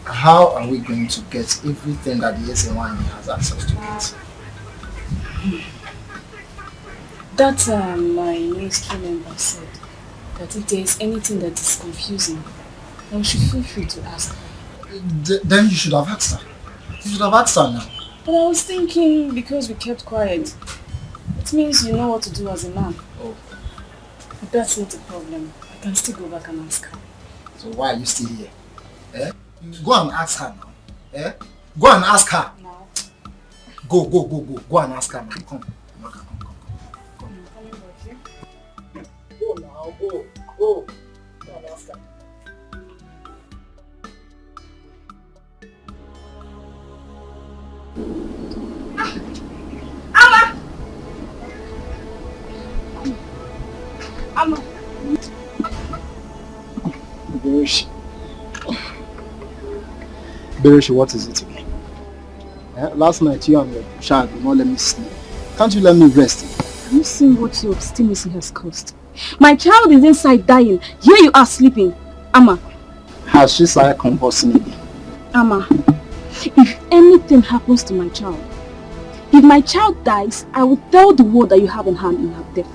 Speaker 18: how are we going to get everything that the SNY has access to it?
Speaker 22: That my ministry member said that if there is anything that is confusing, then we should feel free to ask.
Speaker 18: Then you should have asked her. You should have asked her now.
Speaker 22: But I was thinking because we kept quiet, it means you know what to do as a man.
Speaker 18: Oh.
Speaker 22: But that's not a problem. I can still go back and ask her.
Speaker 18: So why are you still here? Eh? Go and ask her now. Eh? Go and ask her.
Speaker 22: No.
Speaker 18: Go. Go and ask her now. Come. Go now, go. Go and ask her.
Speaker 22: Amma!
Speaker 18: Bereshi, what is it again? Last night you and your child did not let me sleep. Can't you let me rest?
Speaker 22: Have you seen what your obstinacy has caused? My child is inside dying. Here you are sleeping. Amma.
Speaker 18: Has she started convulsing again?
Speaker 22: Amma, if anything happens to my child, if my child dies, I will tell the world that you have in hand in her death.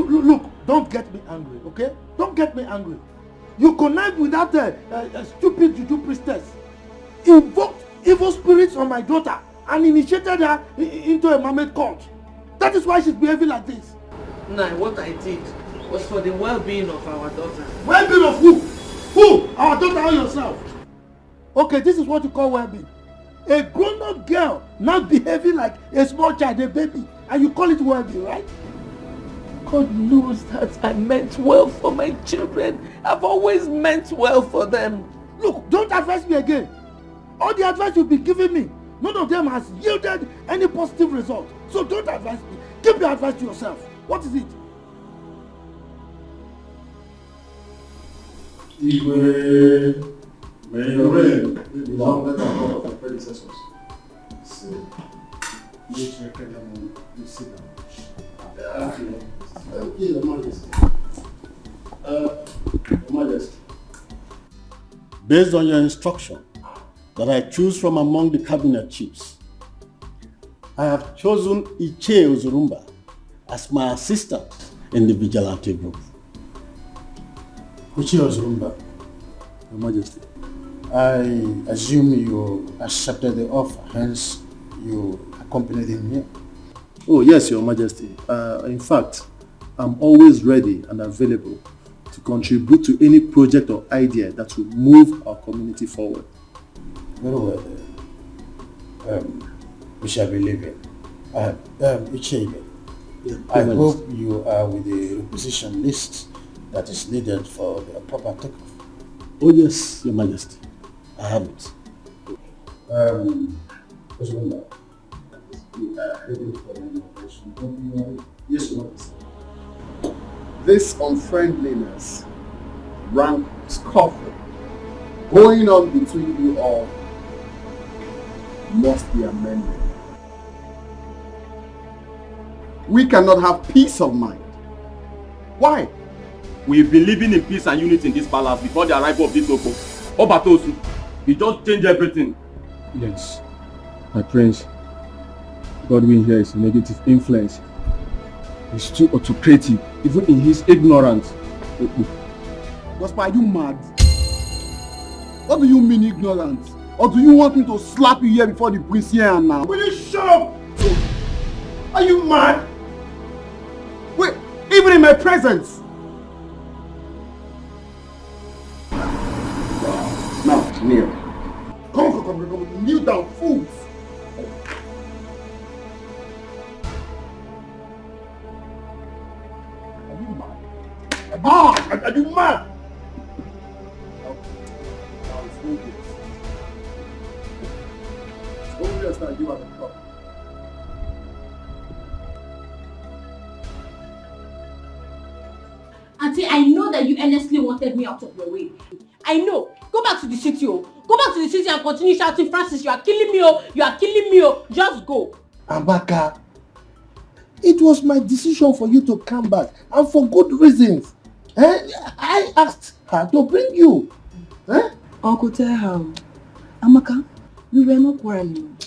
Speaker 14: Look, don't get me angry, okay? Don't get me angry. You connived with that stupid juju priestess, invoked evil spirits on my daughter, and initiated her into a mermaid cult. That is why she's behaving like this.
Speaker 1: Nah, what I did was for the well-being of our daughter.
Speaker 14: Well-being of who? Who? Our daughter or yourself? Okay, this is what you call well-being. A grown-up girl now behaving like a small child, a baby, and you call it well-being, right?
Speaker 1: God knows that I meant well for my children. I've always meant well for them.
Speaker 14: Look, don't advise me again. All the advice you've been giving me, none of them has yielded any positive result. So don't advise me. Keep your advice to yourself. What is it?
Speaker 15: Igwe, may your reign be longer than all of your predecessors. So, please sit down.
Speaker 4: Thank you, Your Majesty. Your Majesty. Based on your instruction that I choose from among the cabinet chiefs, I have chosen Iche Uzurumba as my assistant in the Vigilante group.
Speaker 15: Iche Uzurumba, Your Majesty, I assume you accepted the offer, hence you accompanied him here.
Speaker 12: Oh yes, Your Majesty. In fact, I'm always ready and available to contribute to any project or idea that will move our community forward.
Speaker 15: Very well. We shall be leaving. Ichebe, I hope you are with the requisition list that is needed for the proper takeoff.
Speaker 4: Oh yes, Your Majesty. I have it.
Speaker 7: Yes, Your Majesty. This unfriendliness, rank scuffle going on between you all must be amended. We cannot have peace of mind. Why?
Speaker 21: We've been living in peace and unity in this palace before the arrival of this Oko. Obatosu, he just changed everything. Yes, my prince. Godwin here is a negative influence. He's too autocratic, even in his ignorance.
Speaker 9: Gospel, are you mad? What do you mean ignorant? Or do you want me to slap you here before the priest here and now?
Speaker 21: Will you shut up? Are you mad?
Speaker 9: Wait, even in my presence? Now, kneel. Come, kneel down, fools. Are you mad? Are you mad? It's that you are the problem.
Speaker 13: Auntie, I know that you earnestly wanted me out of your way. I know. Go back to the city, oh. Go back to the city and continue shouting, Francis, you are killing me, oh. You are killing me, oh. Just go.
Speaker 14: Amaka, it was my decision for you to come back, and for good reasons. I asked her to bring you.
Speaker 11: Uncle, tell her. Amaka, we were not quarreling.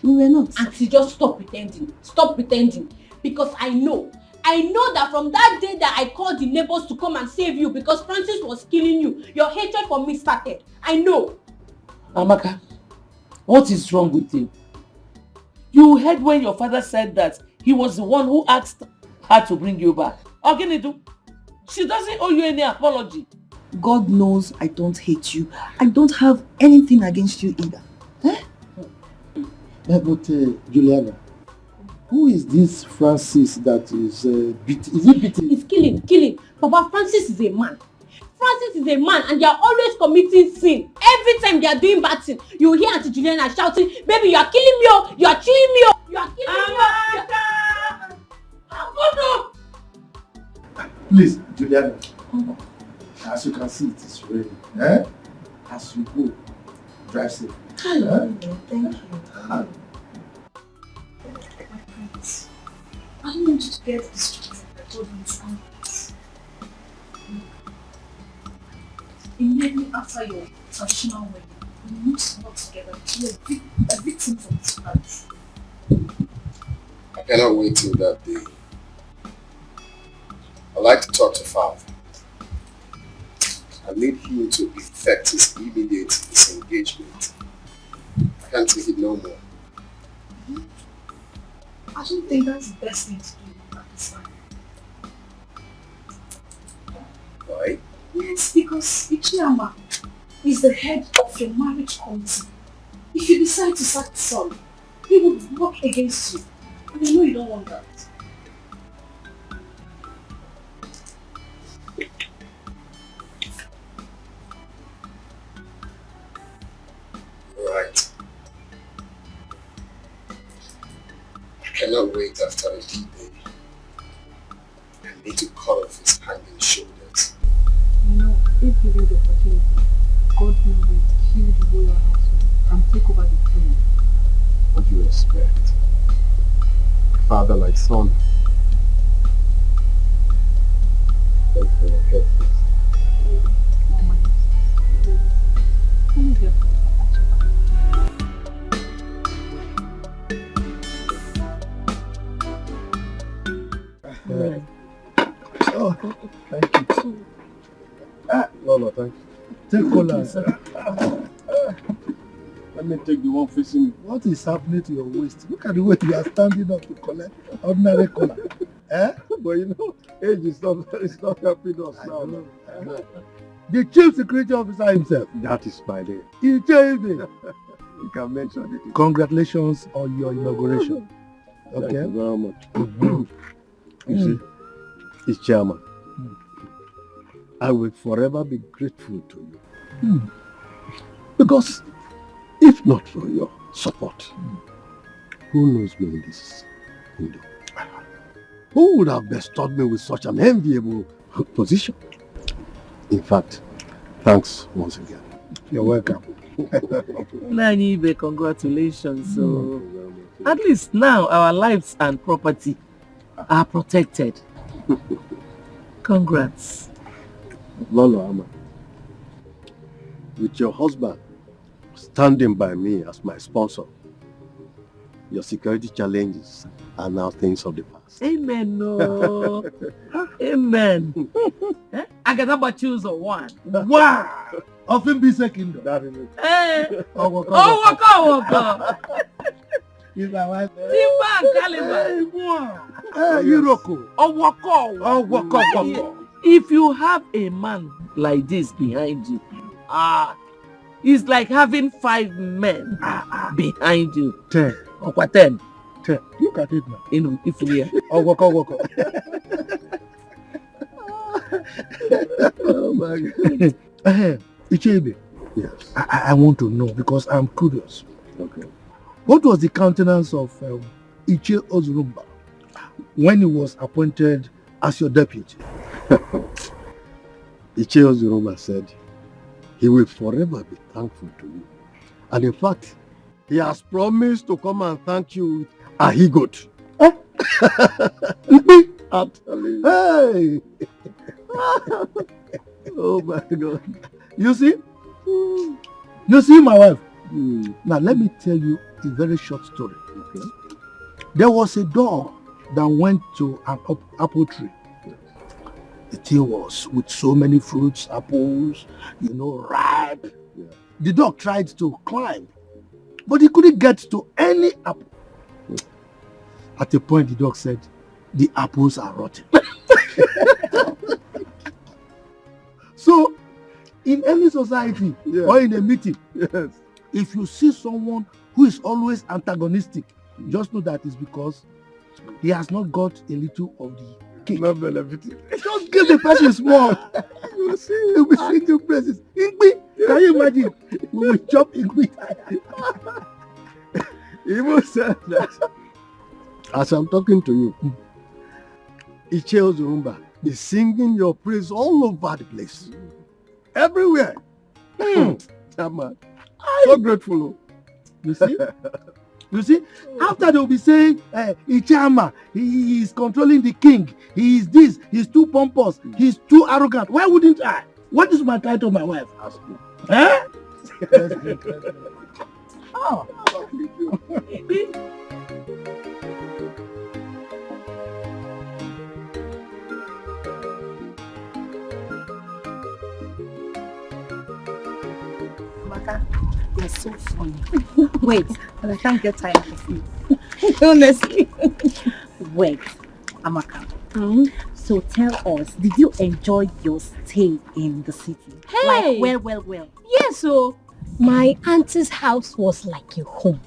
Speaker 11: We were not.
Speaker 13: Auntie, just stop pretending. Stop pretending. Because I know that from that day that I called the neighbors to come and save you because Francis was killing you, your hatred for me started. I know.
Speaker 1: Amaka, what is wrong with you? You heard when your father said that he was the one who asked her to bring you back. Oginidu, she doesn't owe you any apology.
Speaker 11: God knows I don't hate you. I don't have anything against you either.
Speaker 14: But Juliana, who is this Francis that is beating? Is he beating?
Speaker 13: He's killing. Papa, Francis is a man. Francis is a man and they are always committing sin. Every time they are doing bad thing, you hear Auntie Juliana shouting, baby, you are killing me, oh, you are killing me, oh, you are killing me.
Speaker 14: Please, Juliana. As you can see, it is raining. As you go, drive safe.
Speaker 11: Hello. Thank you.
Speaker 19: I don't want you to get distracted. I told you it's this. Immediately after your traditional wedding, we need to work together to be a victim of this fight.
Speaker 7: I cannot wait till that day. I'd like to talk to Father. I need him to effect his immediate disengagement. I can't take it no more.
Speaker 19: I don't think that's the best thing to do at this time.
Speaker 7: Why?
Speaker 19: Yes, because Ichiyama is the head of your marriage committee. If you decide to sack the son, he will work against you. And I know you don't want that.
Speaker 7: Right. I cannot wait after a D-Day. I need to cut off his hanging shoulders.
Speaker 11: You know, if given the opportunity, God will kill the royal household and take over the throne.
Speaker 7: What do you expect? Father like son. Thank you for your help.
Speaker 14: Right. Oh, thank you.
Speaker 21: No, thank you.
Speaker 14: Take cola.
Speaker 21: Let me take the one facing me.
Speaker 14: What is happening to your waist? Look at the way you are standing up to collect ordinary cola.
Speaker 21: But you know, age is not helping us now.
Speaker 14: The chief security officer himself.
Speaker 21: That is my name.
Speaker 14: He told me.
Speaker 21: You can mention it.
Speaker 14: Congratulations on your inauguration. Okay.
Speaker 21: Thank you very much. You see, it's chairman. I will forever be grateful to you. Because if not for your support, who knows me in this kingdom? Who would have bestowed me with such an enviable position? In fact, thanks once again.
Speaker 14: You're welcome.
Speaker 1: Nanibe, congratulations. So, at least now our lives and property are protected. Congrats.
Speaker 21: Lolo Ama, with your husband standing by me as my sponsor,
Speaker 4: your security challenges are now things of the past.
Speaker 1: Amen. No. Amen. I got about choose a one.
Speaker 14: Wow! Of him be second.
Speaker 4: That is it.
Speaker 1: Hey.
Speaker 14: Oh,
Speaker 1: waka.
Speaker 14: He's my wife.
Speaker 1: Timber caliber.
Speaker 14: Hey, Yuroko.
Speaker 1: Oh, waka. If you have a man like this behind you, it's like having 5 men behind you.
Speaker 14: 10.
Speaker 1: Or 10.
Speaker 14: 10. Look at it now.
Speaker 1: You know, if we are.
Speaker 14: Oh, waka.
Speaker 4: Oh my God.
Speaker 14: Ichebe.
Speaker 4: Yes.
Speaker 14: I want to know because I'm curious.
Speaker 4: Okay.
Speaker 14: What was the countenance of Ichie Ozurumba when he was appointed as your deputy?
Speaker 4: Ichie Ozurumba said he will forever be thankful to you. And in fact, he has promised to come and thank you with a he-goat. I'm telling you.
Speaker 14: Hey! Oh my God. You see? You see my wife? Now let me tell you a very short story.
Speaker 4: Okay.
Speaker 14: There was a dog that went to an apple tree. The tree was with so many fruits, apples, ripe.
Speaker 4: Yeah.
Speaker 14: The dog tried to climb, but he couldn't get to any apple. At a point, the dog said, "The apples are rotten." So, in any society or in a meeting, if you see someone who is always antagonistic, just know that it's because he has not got a little of the cake.
Speaker 4: Not benefiting.
Speaker 14: Just give the person small. You will see, he will be singing praises. Ingbi, can you imagine? We will chop Ingbi.
Speaker 4: He even said that as I'm talking to you, Ichie Ozurumba is singing your praise all over the place. Everywhere. Man. So grateful.
Speaker 14: You see? You see? After they will be saying, Ichama, he is controlling the king. He is this. He's too pompous. He's too arrogant. Why wouldn't I? What is my title, my wife?
Speaker 4: Ask me.
Speaker 14: Eh? Oh.
Speaker 2: Amaka, you're so funny. Wait, but I can't get tired of you. Honestly. Wait, Amaka. So tell us, did you enjoy your stay in the city?
Speaker 13: Hey!
Speaker 2: Like, well.
Speaker 13: Yes, so my auntie's house was like a home.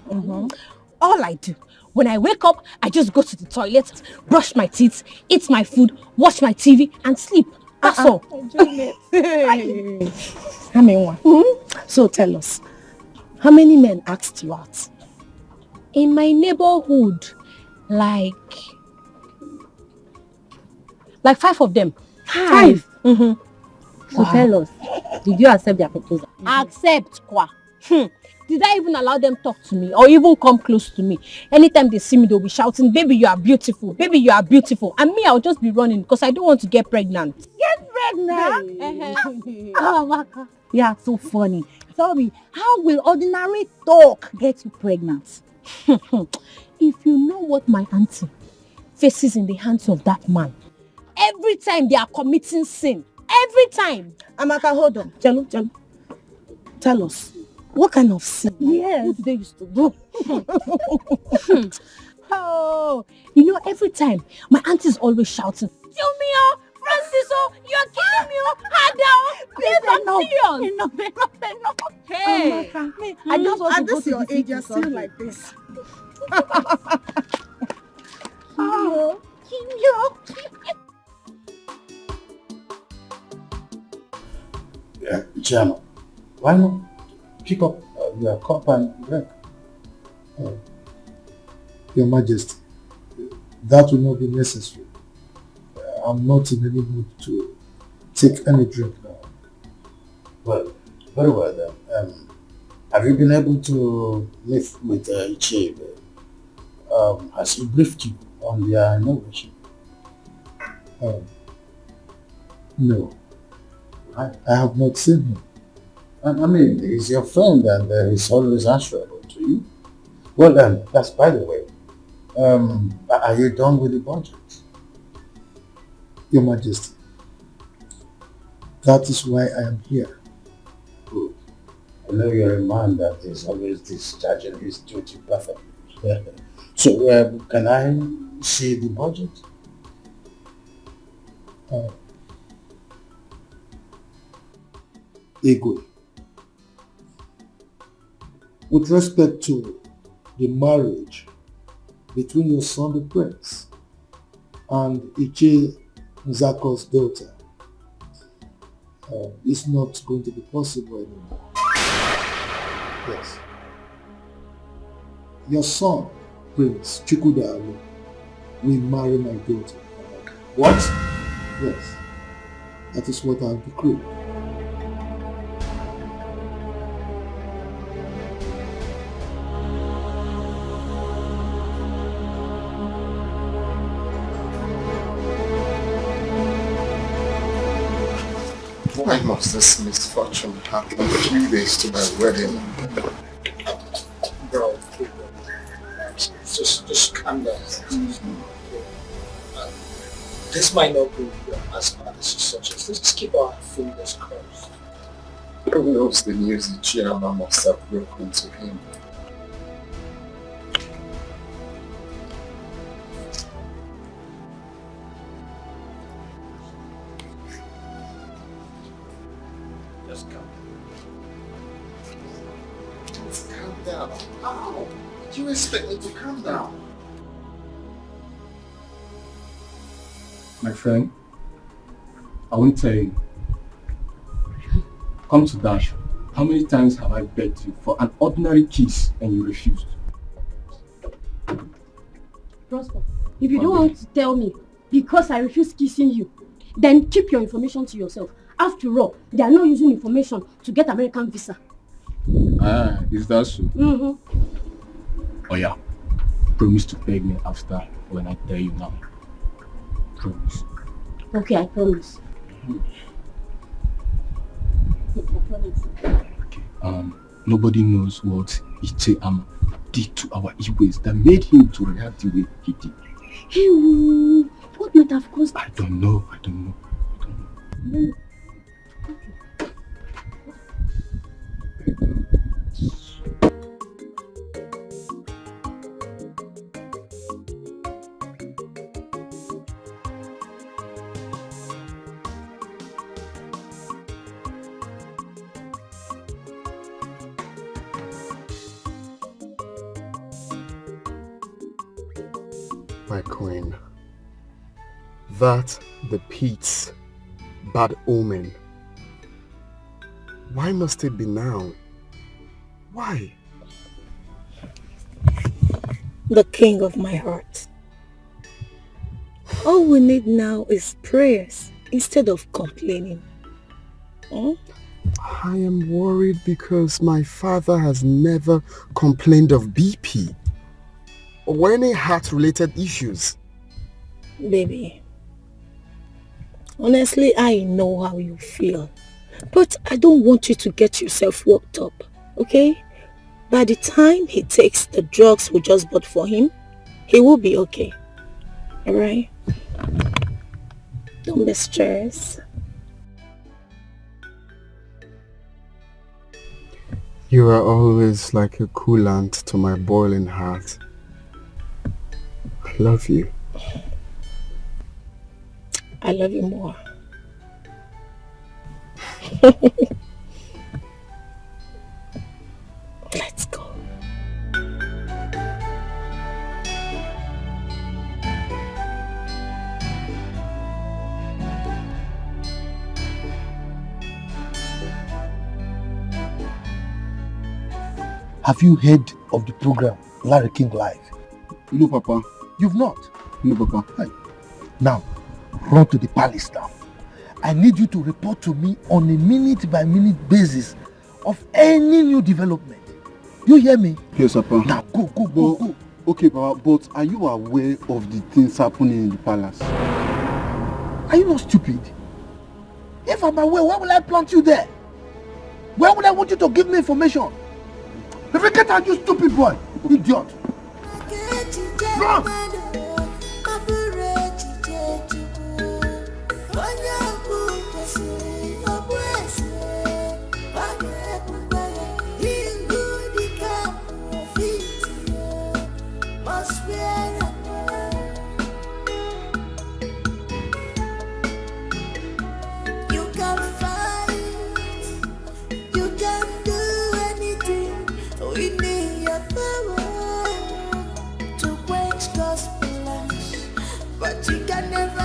Speaker 13: All I do, when I wake up, I just go to the toilet, brush my teeth, eat my food, watch my TV, and sleep. That's all.
Speaker 2: Enjoyment. So tell us, how many men asked you out?
Speaker 13: In my neighborhood, like 5 of them.
Speaker 2: 5? So tell us, did you accept their proposal?
Speaker 13: Accept, kwa. Did I even allow them talk to me or even come close to me? Anytime they see me, they'll be shouting, "Baby, you are beautiful. Baby, you are beautiful." And me, I'll just be running because I don't want to get pregnant.
Speaker 2: Get pregnant? Oh, Amaka. Yeah, so funny. Tell me, how will ordinary talk get you pregnant?
Speaker 13: If you know what my auntie faces in the hands of that man, every time they are committing sin, every time.
Speaker 2: Amaka, hold on. Jello. Tell us, what kind of sin?
Speaker 13: Yes.
Speaker 2: What they used to do?
Speaker 13: Oh, every time my auntie is always shouting, "Tell me, Francis, you're killing me, Ada." Yes, I'm serious.
Speaker 2: Enough.
Speaker 13: Hey,
Speaker 2: Amaka, I just want to go to your age, you're still like this.
Speaker 15: Yeah, Channel. Why not pick up your cup and drink?
Speaker 14: Your Majesty, that will not be necessary. I'm not in any mood to take any drink now.
Speaker 15: Well, very well then. Have you been able to live with Ichie? Has he briefed you on their inauguration?
Speaker 14: No, I have not seen him.
Speaker 15: I mean, he's your friend and he's always answerable to you. Well, that's by the way. Are you done with the budget?
Speaker 14: Your Majesty, that is why I am here.
Speaker 15: Good. I know you're a man that is always discharging his duty perfectly. So, can I see the budget?
Speaker 14: Igwe, with respect to the marriage between your son the prince and Ichie Nzako's daughter, it's not going to be possible anymore. Yes. Your son, Prince Chukwudalu, will marry my daughter.
Speaker 15: What?
Speaker 14: Yes. That is what I've decreed.
Speaker 7: Why must this misfortune happen 3 days to my wedding?
Speaker 18: Bro, just calm down. This might not be as bad as you suggest. Let's just keep our fingers crossed.
Speaker 7: Who knows the news Ichiyama must have broken to him?
Speaker 18: Just calm down.
Speaker 7: Just calm down. How? Do you expect me to calm down?
Speaker 21: My friend, I won't tell you. Come to Dash. How many times have I begged you for an ordinary kiss and you refused?
Speaker 13: Prosper, if you don't want to tell me because I refuse kissing you, then keep your information to yourself. After all, they are not using information to get American visa.
Speaker 21: Ah, is that so?
Speaker 13: Mm-hmm.
Speaker 21: Oh yeah. Promise to beg me after when I tell you now. Promise.
Speaker 13: Okay, I promise. I promise.
Speaker 21: Okay. Nobody knows what Ichiyama did to our Igwes that made him to react the way he did.
Speaker 13: Hey, what might have caused?
Speaker 21: I don't know.
Speaker 13: No.
Speaker 7: My queen, that the pit's bad omen. Why must it be now? Why?
Speaker 6: The king of my heart. All we need now is prayers instead of complaining. Hmm?
Speaker 7: I am worried because my father has never complained of BP or any heart-related issues.
Speaker 6: Baby, honestly, I know how you feel. But I don't want you to get yourself worked up, okay? By the time he takes the drugs we just bought for him, he will be okay. Alright? Don't be stressed.
Speaker 7: You are always like a coolant to my boiling heart. I love you.
Speaker 6: I love you more. Let's go.
Speaker 14: Have you heard of the program Larry King Live?
Speaker 9: No, Papa.
Speaker 14: You've not?
Speaker 9: No, Papa.
Speaker 14: Hi. Now, run to the palace now. I need you to report to me on a minute-by-minute basis of any new development. You hear me?
Speaker 9: Yes, Papa.
Speaker 14: Now, go.
Speaker 9: Okay, Papa, but are you aware of the things happening in the palace?
Speaker 14: Are you not stupid? If I'm aware, why will I plant you there? Where would I want you to give me information? Get out, you stupid boy! Idiot! Run!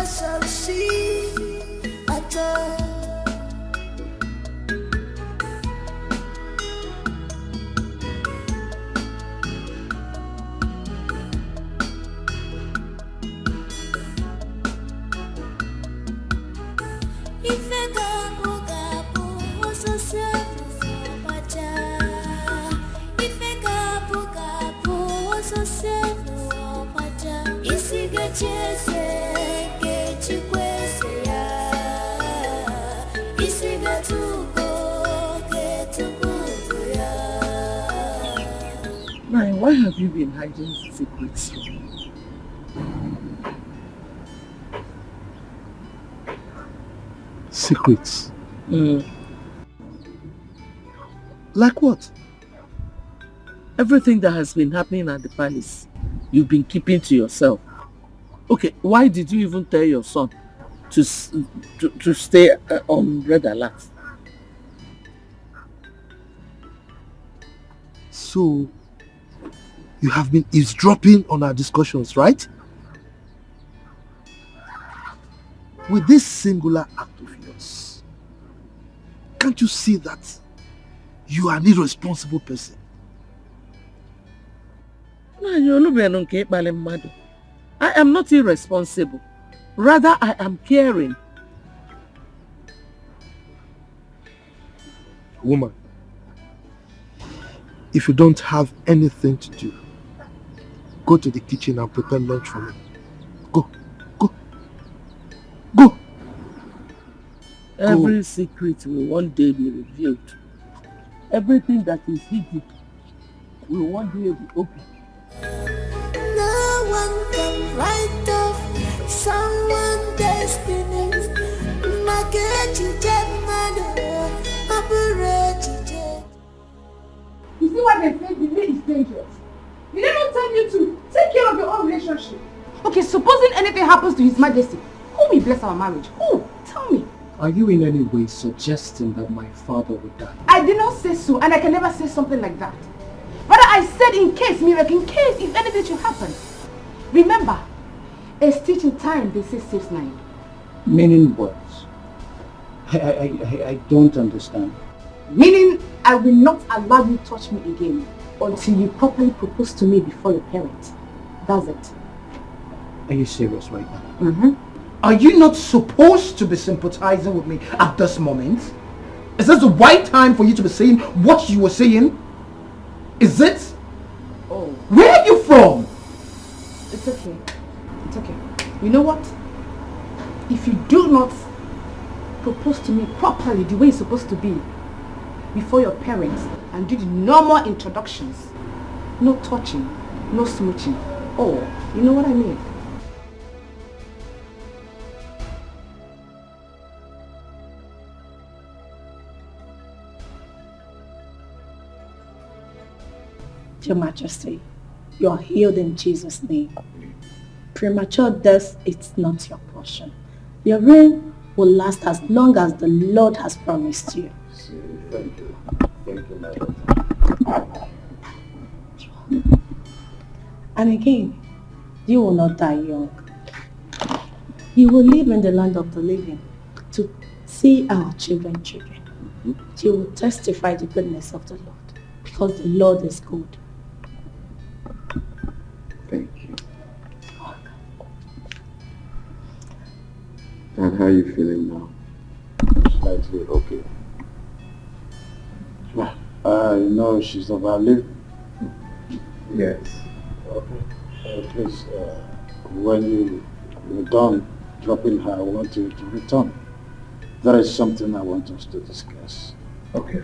Speaker 10: Succeed at all. If I go, so simple for Baja. If I go, so simple for Baja. Is it a chase?
Speaker 1: Why have you been hiding secrets?
Speaker 14: Secrets? Like what?
Speaker 1: Everything that has been happening at the palace, you've been keeping to yourself. Okay, why did you even tell your son to stay on red alert?
Speaker 14: So, you have been eavesdropping on our discussions, right? With this singular act of yours, can't you see that you are an irresponsible person?
Speaker 1: I am not irresponsible. Rather, I am caring.
Speaker 14: Woman, if you don't have anything to do, go to the kitchen and prepare lunch for me. Go.
Speaker 1: Every secret will one day be revealed. Everything that is hidden will one day be open.
Speaker 10: No one can write off someone's destiny.
Speaker 3: You see what they say, delay is dangerous. Did they not tell you to take care of your own relationship? Okay, supposing anything happens to His Majesty, who will bless our marriage? Who? Tell me.
Speaker 8: Are you in any way suggesting that my father would die?
Speaker 3: I did not say so, and I can never say something like that. Rather, I said in case, miracle, in case if anything should happen. Remember, a stitch in time, they say, saves 9.
Speaker 8: Meaning what? I don't understand.
Speaker 3: Meaning, I will not allow you to touch me again until you properly propose to me before your parents. That's it.
Speaker 8: Are you serious right now?
Speaker 3: Mm-hmm.
Speaker 17: Are you not supposed to be sympathizing with me at this moment? Is this the right time for you to be saying what you were saying? Is it?
Speaker 3: Oh.
Speaker 17: Where are you from?
Speaker 3: It's okay. It's okay. You know what? If you do not propose to me properly the way it's supposed to be before your parents and do the normal introductions, no touching, no smooching. Oh, you know what I mean?
Speaker 6: Your Majesty, you are healed in Jesus' name. Premature death is not your portion. Your reign will last as long as the Lord has promised you.
Speaker 15: Thank you. Thank you, madam.
Speaker 6: And again, you will not die young. You will live in the land of the living to see our children. You will testify the goodness of the Lord because the Lord is good.
Speaker 15: Thank you. And how are you feeling now? Slightly okay. You know she's overlived. Yes. Okay. Please, when you're done dropping her, I want you to return. There is something I want us to discuss.
Speaker 17: Okay.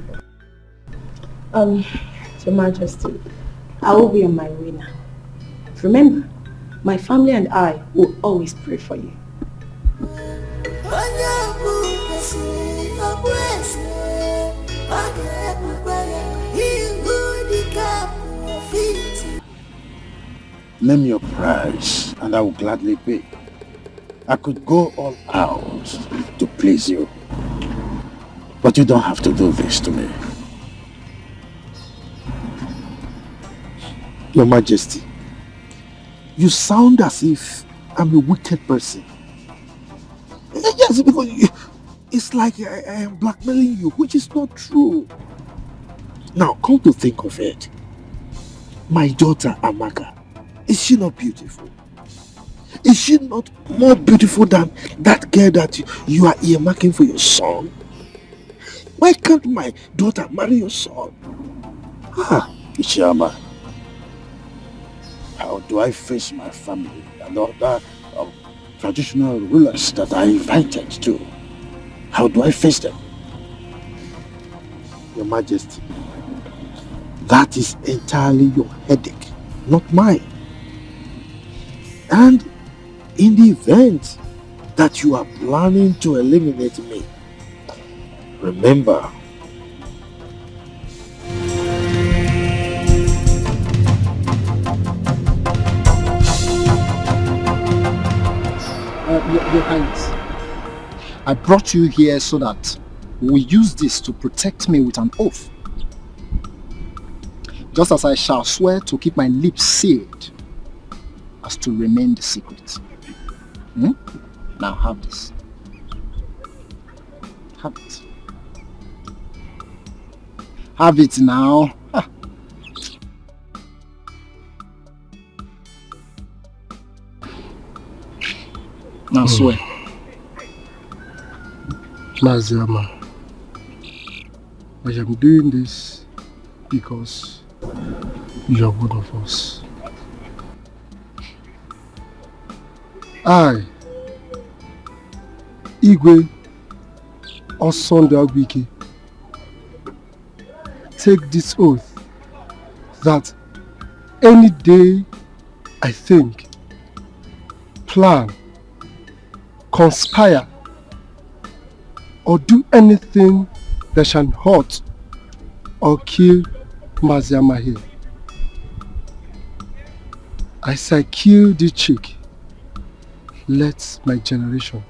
Speaker 2: Your Majesty, I will be on my way now. Remember, my family and I will always pray for you.
Speaker 15: Name your price, and I will gladly pay. I could go all out to please you, but you don't have to do this to me.
Speaker 14: Your Majesty, you sound as if I'm a wicked person. Yes, because it's like I am blackmailing you, which is not true. Now, come to think of it, my daughter Amaka, is she not beautiful? Is she not more beautiful than that girl that you are earmarking for your son? Why can't my daughter marry your son?
Speaker 15: Ishiyama, how do I face my family and other traditional rulers that I invited to? How do I face them?
Speaker 14: Your Majesty, that is entirely your headache, not mine. And in the event that you are planning to eliminate me, remember,
Speaker 18: Your Highness, I brought you here so that we use this to protect me with an oath. Just as I shall swear to keep my lips sealed as to remain the secret. Now have this. Have it. Have it now. Now swear.
Speaker 5: Maziama, I am doing this because you are one of us. I, Igwe Osonde, take this oath that any day I think, plan, conspire, or do anything that shall hurt or kill Maziama here, as I kill this chick, let my generation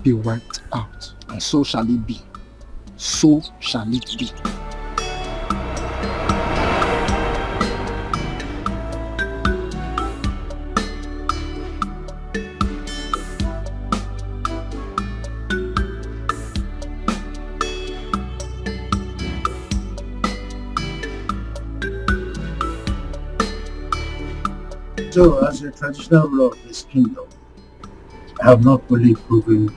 Speaker 5: be wiped out.
Speaker 18: And so shall it be. So shall it be.
Speaker 15: So, as a traditional ruler of this kingdom, I have not fully proven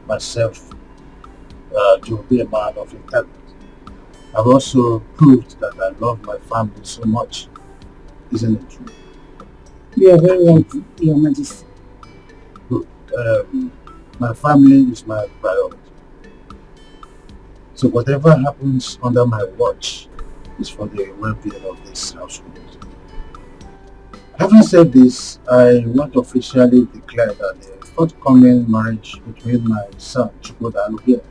Speaker 15: myself to be a man of integrity. I've also proved that I love my family so much. Isn't it true?
Speaker 2: You are very right, Your Majesty.
Speaker 15: Good. My family is my priority. So whatever happens under my watch is for the well-being of this household. Having said this, I want to officially declare that the forthcoming marriage between my son Chukwudanu here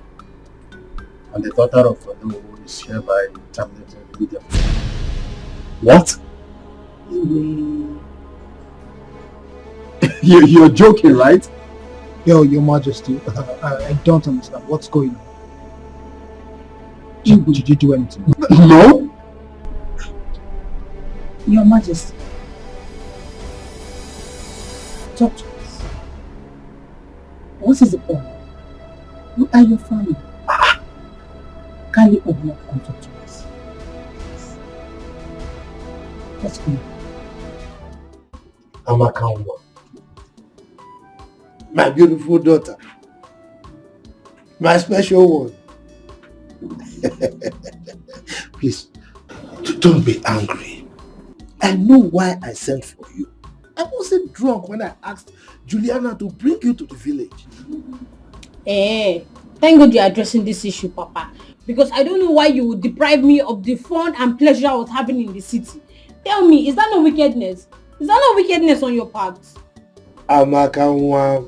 Speaker 15: and the daughter of Olu is hereby terminated immediately.
Speaker 14: What? You're joking, right?
Speaker 17: Your Majesty, I don't understand. What's going on? Did you do anything?
Speaker 14: No.
Speaker 2: Your Majesty, talk to us. What is the problem? Who are your family? Can you open up and talk to us? What's going on?
Speaker 14: Amaka, my beautiful daughter, my special one. Please, don't be angry. I know why I sent for you. I wasn't drunk when I asked Juliana to bring you to the village.
Speaker 13: Thank God you're addressing this issue, Papa. Because I don't know why you would deprive me of the fun and pleasure I was having in the city. Tell me, is that no wickedness? Is that no wickedness on your part?
Speaker 14: Amaka,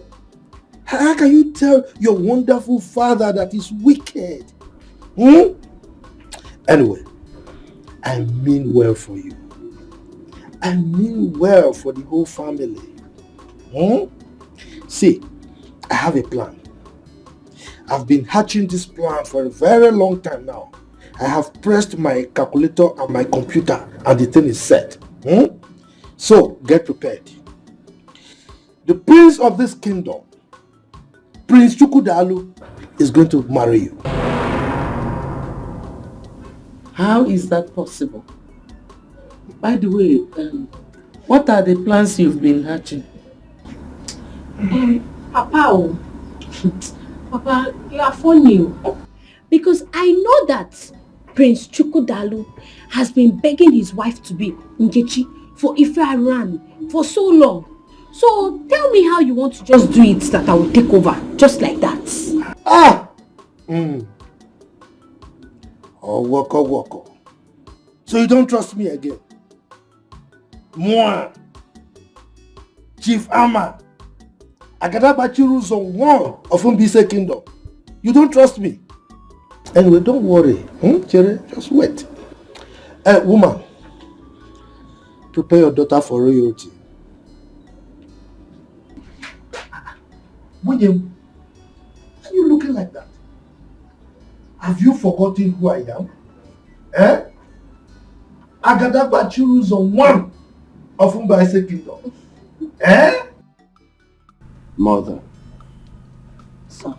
Speaker 14: how can you tell your wonderful father that he's wicked? Anyway, I mean well for you. I mean well for the whole family. See, I have a plan. I've been hatching this plan for a very long time now. I have pressed my calculator and my computer and the thing is set. So, get prepared. The prince of this kingdom, Prince Chukwudalu, is going to marry you.
Speaker 1: How is that possible? By the way, what are the plans you've been hatching?
Speaker 13: Papa, Papa, you are funny. Because I know that Prince Chukwudalu has been begging his wife to be Nkechi for Ifearan for so long. So tell me how you want to just do it that I will take over, just like that.
Speaker 14: Oh, woko. So you don't trust me again? Moi, Chief Ama, Agadabachiru Zone 1 of Mbise Kingdom. You don't trust me? Anyway, don't worry. Chere, just wait. Woman, prepare your daughter for royalty. William, why are you looking like that? Have you forgotten who I am? Agadabachiru Zone 1 of Mbise Kingdom.
Speaker 16: Mother.
Speaker 6: Son.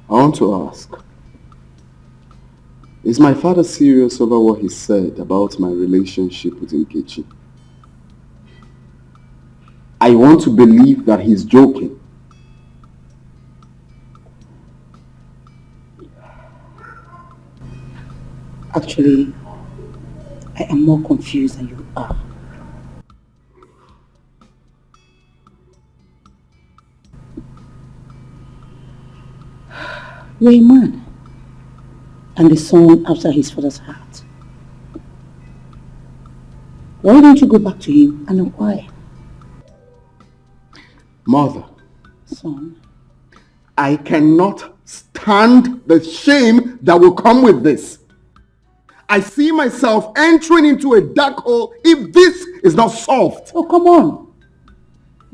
Speaker 16: I want to ask, is my father serious over what he said about my relationship with Nkechi? I want to believe that he's joking.
Speaker 2: Actually, I am more confused than you are. You're a man and the son after his father's heart. Why don't you go back to him and inquire?
Speaker 16: Mother.
Speaker 2: Son.
Speaker 16: I cannot stand the shame that will come with this. I see myself entering into a dark hole if this is not solved.
Speaker 2: Oh, come on.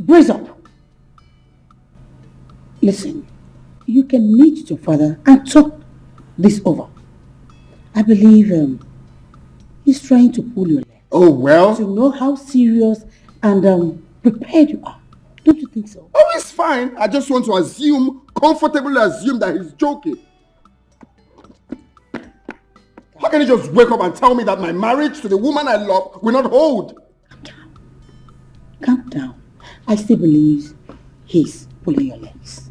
Speaker 2: Brace up. Listen, you can meet your father and talk this over. I believe he's trying to pull your leg.
Speaker 16: Oh, well.
Speaker 2: To know how serious and prepared you are. Don't you think so?
Speaker 16: Oh, it's fine. I just want to comfortably assume that he's joking. How can you just wake up and tell me that my marriage to the woman I love will not hold?
Speaker 2: Calm down. I still believe he's pulling your legs.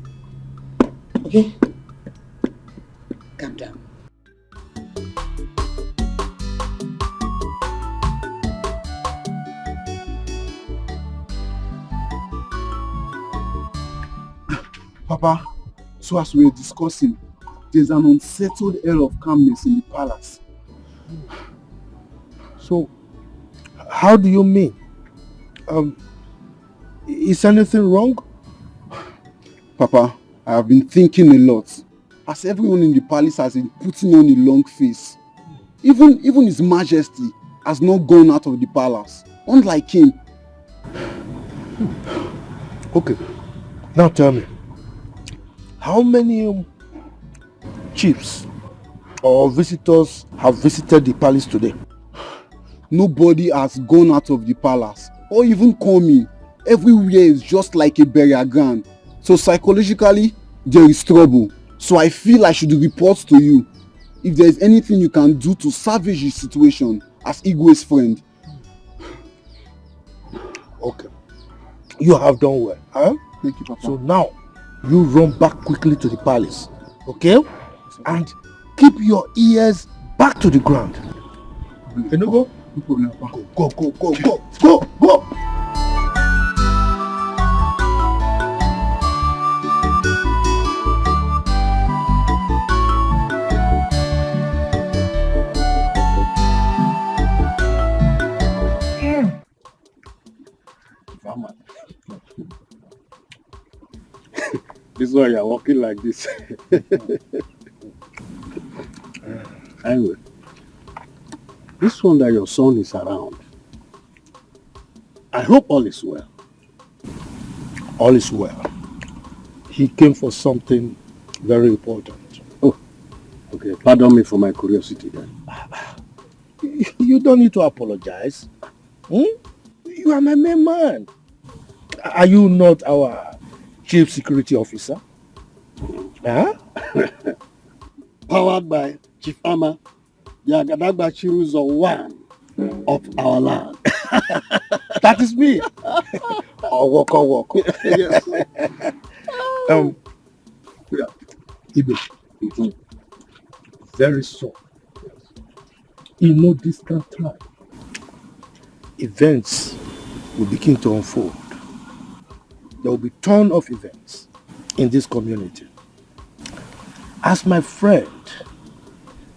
Speaker 2: Okay? Calm down.
Speaker 9: Papa, so as we were discussing, there's an unsettled air of calmness in the palace.
Speaker 14: So, how do you mean? Is anything wrong?
Speaker 9: Papa, I have been thinking a lot. As everyone in the palace has been putting on a long face. Even His Majesty has not gone out of the palace. Unlike him.
Speaker 14: Okay, now tell me. How many chiefs or visitors have visited the palace today?
Speaker 9: Nobody has gone out of the palace or even come in. Everywhere is just like a burial ground. So psychologically, there is trouble. So I feel I should report to you if there is anything you can do to salvage the situation as Igwe's friend.
Speaker 14: Okay. You have done well. Huh?
Speaker 9: Thank you, Papa.
Speaker 14: So now, you run back quickly to the palace. Okay? And keep your ears back to the ground. Can you go?
Speaker 9: No problem, Papa.
Speaker 14: Go.
Speaker 15: This is why you're walking like this. Anyway, this one that your son is around, I hope all is well.
Speaker 17: All is well. He came for something very important.
Speaker 15: Oh, okay. Pardon me for my curiosity then.
Speaker 17: You don't need to apologize. You are my main man. Are you not our chief security officer? Huh?
Speaker 15: Powered by Chief Ama, the Agadagba Chiruzo one of our land.
Speaker 17: That is me. Woko.
Speaker 15: Yes.
Speaker 17: Ibe. Very soon, in no distant time, events will begin to unfold. There will be a ton of events in this community. As my friend,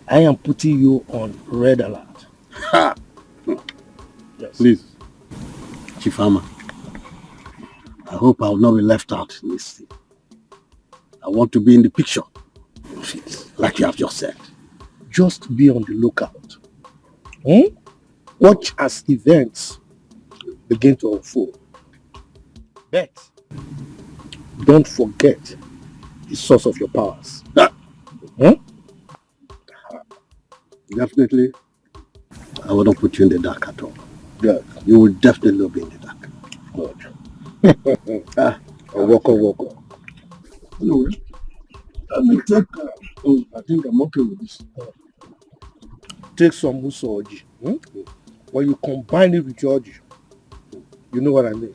Speaker 17: I am putting you on red alert.
Speaker 15: Yes. Please, Chief Ama, I hope I will not be left out in this thing. I want to be in the picture, like you have just said.
Speaker 17: Just be on the lookout. Watch as events begin to unfold. But don't forget the source of your powers.
Speaker 15: Definitely, I will not put you in the dark at all.
Speaker 17: Good.
Speaker 15: You will definitely be in the dark.
Speaker 17: Good. Woko.
Speaker 15: Anyway, let me take, I think I'm okay with this.
Speaker 17: Take some musoji. When you combine it with Georgie, you know what I mean.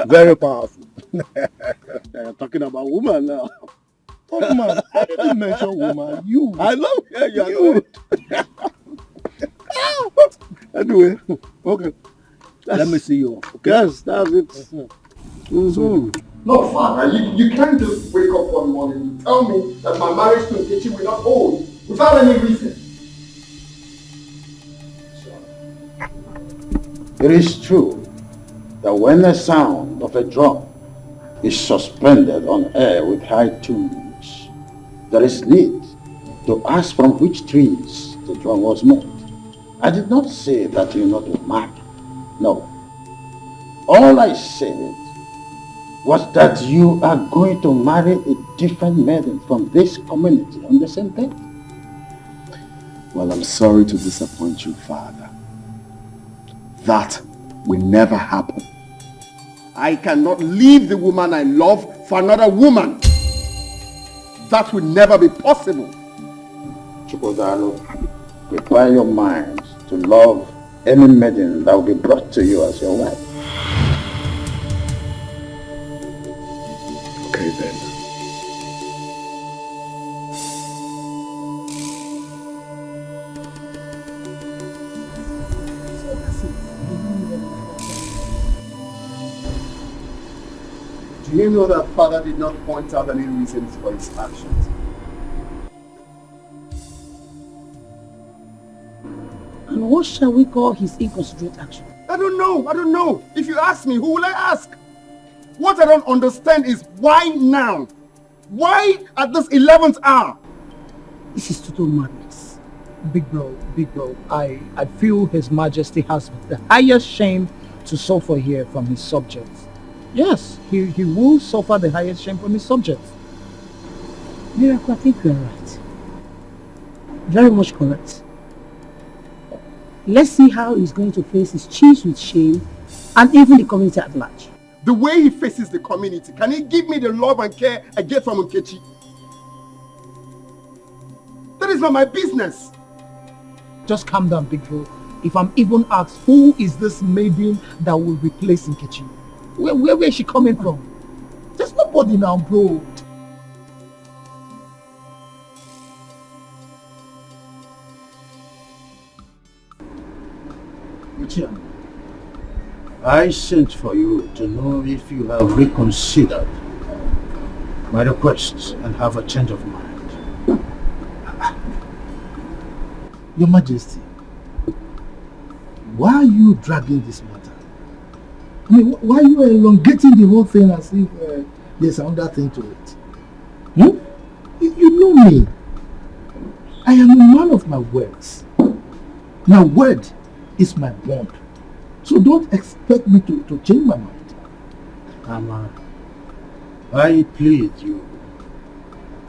Speaker 17: Very powerful.
Speaker 15: You're talking about woman now.
Speaker 17: Oh man, I didn't mention woman. You.
Speaker 15: I know. Yeah, you. Anyway, okay.
Speaker 17: Let me see you. Okay?
Speaker 15: Yes, that's it.
Speaker 16: No, Father, you can't just wake up one morning and tell me that my marriage to Nkechi will not hold without any reason.
Speaker 15: It is true that when the sound of a drum is suspended on air with high tunes, there is need to ask from which trees the drum was made. I did not say that you not marry. No. All I said was that you are going to marry a different maiden from this community on the same day.
Speaker 16: Well, I'm sorry to disappoint you, Father. That will never happen. I cannot leave the woman I love for another woman. That will never be possible.
Speaker 15: Chukwudalo, prepare your mind to love any maiden that will be brought to you as your wife.
Speaker 16: Okay then. Do you know that Father did not point out any reasons for his actions?
Speaker 1: And what shall we call his inconsiderate action?
Speaker 16: I don't know. If you ask me, who will I ask? What I don't understand is why now? Why at this 11th hour?
Speaker 1: This is total madness.
Speaker 17: Big bro, I feel His Majesty has the highest shame to suffer here from his subjects. Yes, he will suffer the highest shame from his subjects.
Speaker 1: Miracle, I think you are right. Very much correct. Let's see how he's going to face his chiefs with shame and even the community at large.
Speaker 16: The way he faces the community, can he give me the love and care I get from Nkechi? That is not my business.
Speaker 17: Just calm down, big bro. If I'm even asked, who is this maiden that will replace Nkechi? Where is she coming from? There's nobody now, bro.
Speaker 15: I sent for you to know if you have reconsidered my request and have a change of mind.
Speaker 17: Your Majesty, why are you dragging this matter? I mean, why are you elongating the whole thing as if there's another thing to it?
Speaker 14: me. I am a man of my words. My word is my bond. So don't expect me to change my mind.
Speaker 15: Ama, I plead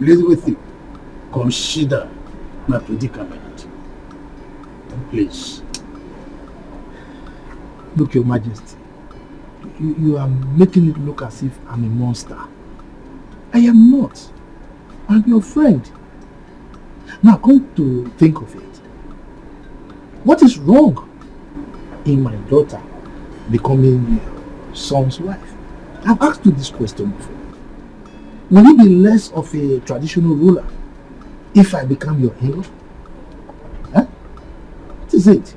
Speaker 15: with you. Consider my predicament. Please.
Speaker 14: Look, Your Majesty, you are making it look as if I'm a monster. I am not. I'm your friend. Now come to think of it. What is wrong in my daughter becoming your son's wife? I've asked you this question before. Will it be less of a traditional ruler if I become your in-law? Huh? What is it?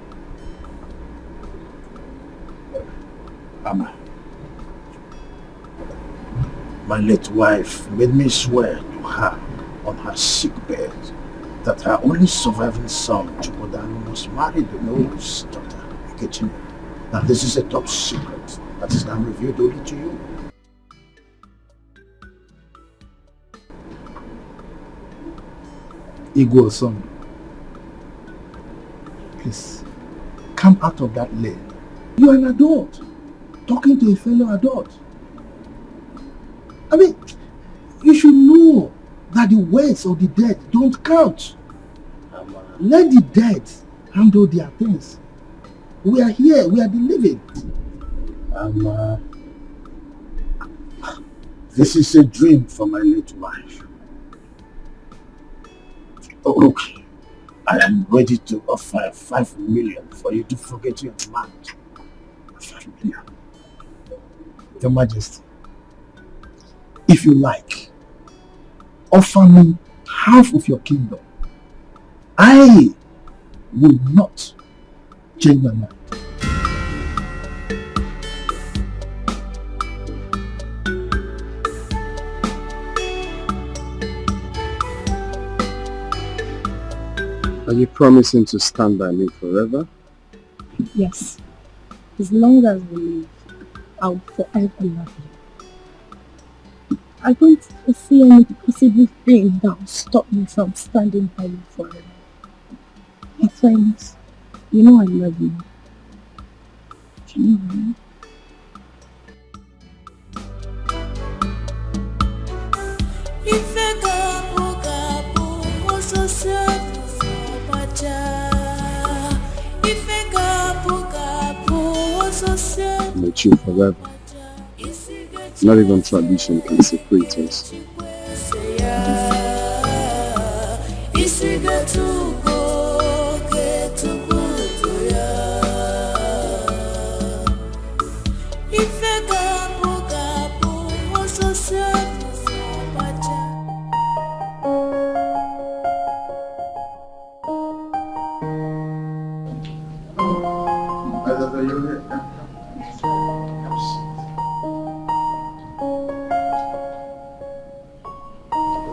Speaker 15: Ama, my late wife made me swear to her on her sick bed that her only surviving son, Chukwudanu, must marry the noble's daughter, Nkechi. Now this is a top secret that is now revealed only to you.
Speaker 14: Igwe son, please, come out of that lane. You are an adult, talking to a fellow adult. I mean, you should know that the words of the dead don't count. Let the dead handle their things. We are here, we are the living.
Speaker 15: This is a dream for my late wife. Oh, okay. I am ready to offer 5 million for you to forget your man. 5 million.
Speaker 14: Your Majesty, if you like, offer me half of your kingdom. I will not change my mind.
Speaker 7: Are you promising to stand by me forever?
Speaker 6: Yes. As long as we live, I will forever love you. I don't see any possible thing that will stop me from standing by you forever. Friends, you know I love you. You know, right?
Speaker 7: I'm with you forever. Not even tradition can separate us.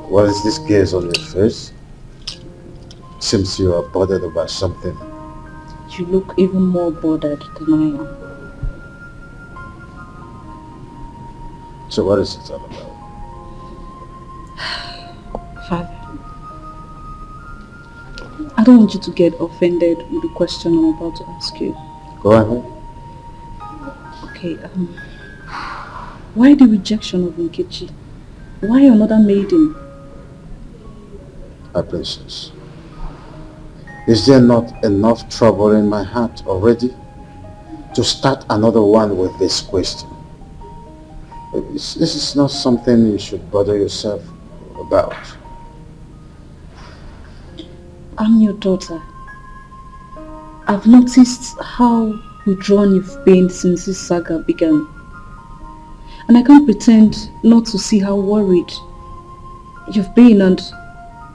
Speaker 15: What is this gaze on your face? Seems you are bothered about something.
Speaker 20: You look even more bothered than I am.
Speaker 15: So what is it all about?
Speaker 20: Father, I don't want you to get offended with the question I'm about to ask you.
Speaker 15: Go ahead.
Speaker 20: Okay, why the rejection of Nkechi? Why another maiden?
Speaker 15: My princess, is there not enough trouble in my heart already to start another one with this question? This is not something you should bother yourself about.
Speaker 20: I'm your daughter. I've noticed how withdrawn you've been since this saga began. And I can't pretend not to see how worried you've been and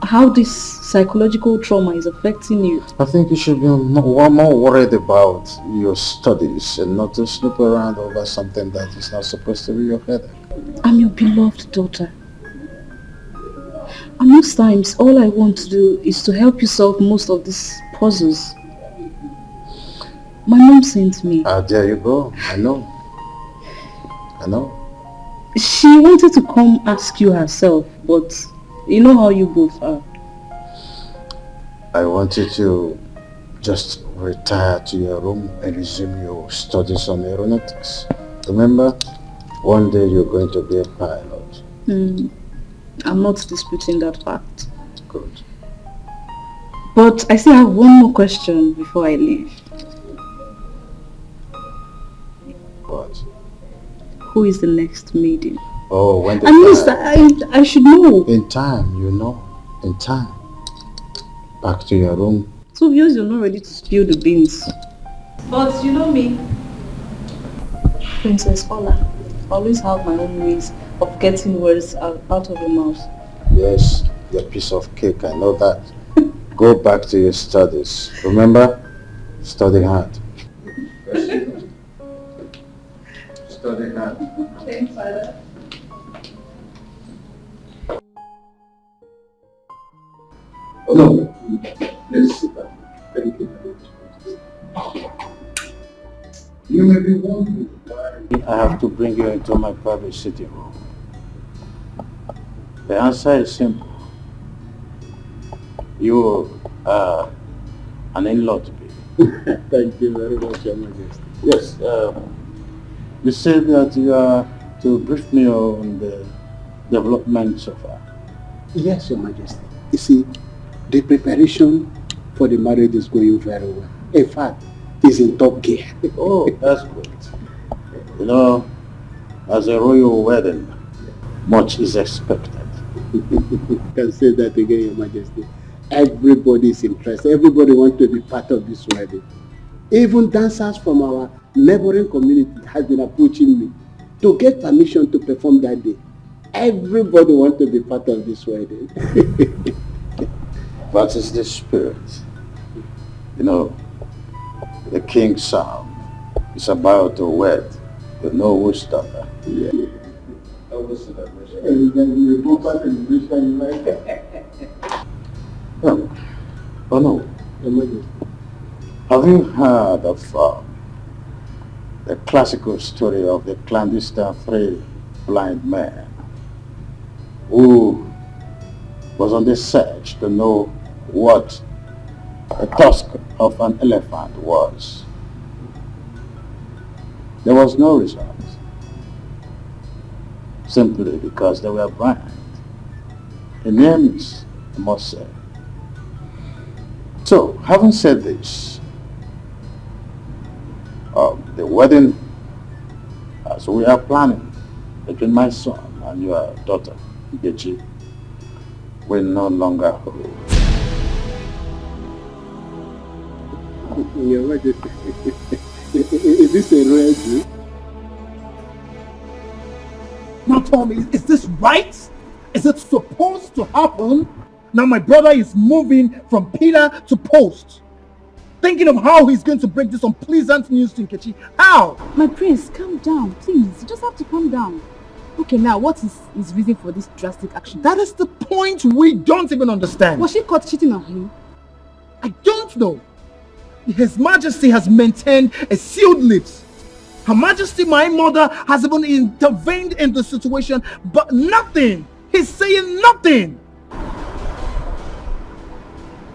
Speaker 20: how this psychological trauma is affecting you.
Speaker 15: I think you should be more worried about your studies and not to snoop around over something that is not supposed to be your headache.
Speaker 20: I'm your beloved daughter. And most times, all I want to do is to help you solve most of these puzzles. My mom sent me.
Speaker 15: There you go. I know. She
Speaker 20: wanted to come ask you herself, but You know how you both are.
Speaker 15: I want you to just retire to your room and resume your studies on aeronautics. Remember, one day you're going to be a pilot.
Speaker 20: I'm not disputing that fact.
Speaker 15: Good.
Speaker 20: But I still have one more question before I leave.
Speaker 15: What?
Speaker 20: Who is the next maiden?
Speaker 15: Oh, when the
Speaker 20: At least I should know.
Speaker 15: In time, you know. In time. Back to your room.
Speaker 20: So because you're not ready to spill the beans. But you know me, Princess Ola, I always have my own ways of getting words out of your mouth.
Speaker 15: Yes, your piece of cake, I know that. Go back to your studies. Remember? Study hard. Study hard.
Speaker 20: Thanks, Father.
Speaker 15: No. Let's sit down. Thank you. You may be wondering why I have to bring you into my private sitting room. The answer is simple. You are an in-law to me.
Speaker 12: Thank you very much, Your Majesty.
Speaker 15: Yes, you said that you are to brief me on the development so far.
Speaker 12: Yes, Your Majesty. You see, the preparation for the marriage is going very well. In fact, it's in top gear.
Speaker 15: Oh, that's great. You know, as a royal wedding, much is expected.
Speaker 12: You can say that again, Your Majesty. Everybody is interested. Everybody wants to be part of this wedding. Even dancers from our neighboring community have been approaching me to get permission to perform that day. Everybody wants to be part of this wedding.
Speaker 15: That is the spirit. You know, the king's son is about to wed the Nollywood daughter.
Speaker 12: Yeah.
Speaker 15: Oh no. Have you heard of the classical story of the clandestine three blind men who was on the search to know what the tusk of an elephant was? There was no result, simply because they were blind. A near miss, I must say. So, having said this, the wedding, as we are planning, between my son and your daughter, Nkechi, will no longer hold.
Speaker 12: Your Majesty, is this a rare deal?
Speaker 14: Now tell me, is this right? Is it supposed to happen? Now my brother is moving from pillar to post. Thinking of how he's going to break this unpleasant news to Nkechi. How?
Speaker 3: My prince, calm down, please. You just have to calm down. Okay, now what is his reason for this drastic action?
Speaker 14: That is the point we don't even understand.
Speaker 3: Was she caught cheating on him?
Speaker 14: I don't know. His Majesty has maintained a sealed lips. Her Majesty, my mother, has even intervened in the situation, but nothing. He's saying nothing.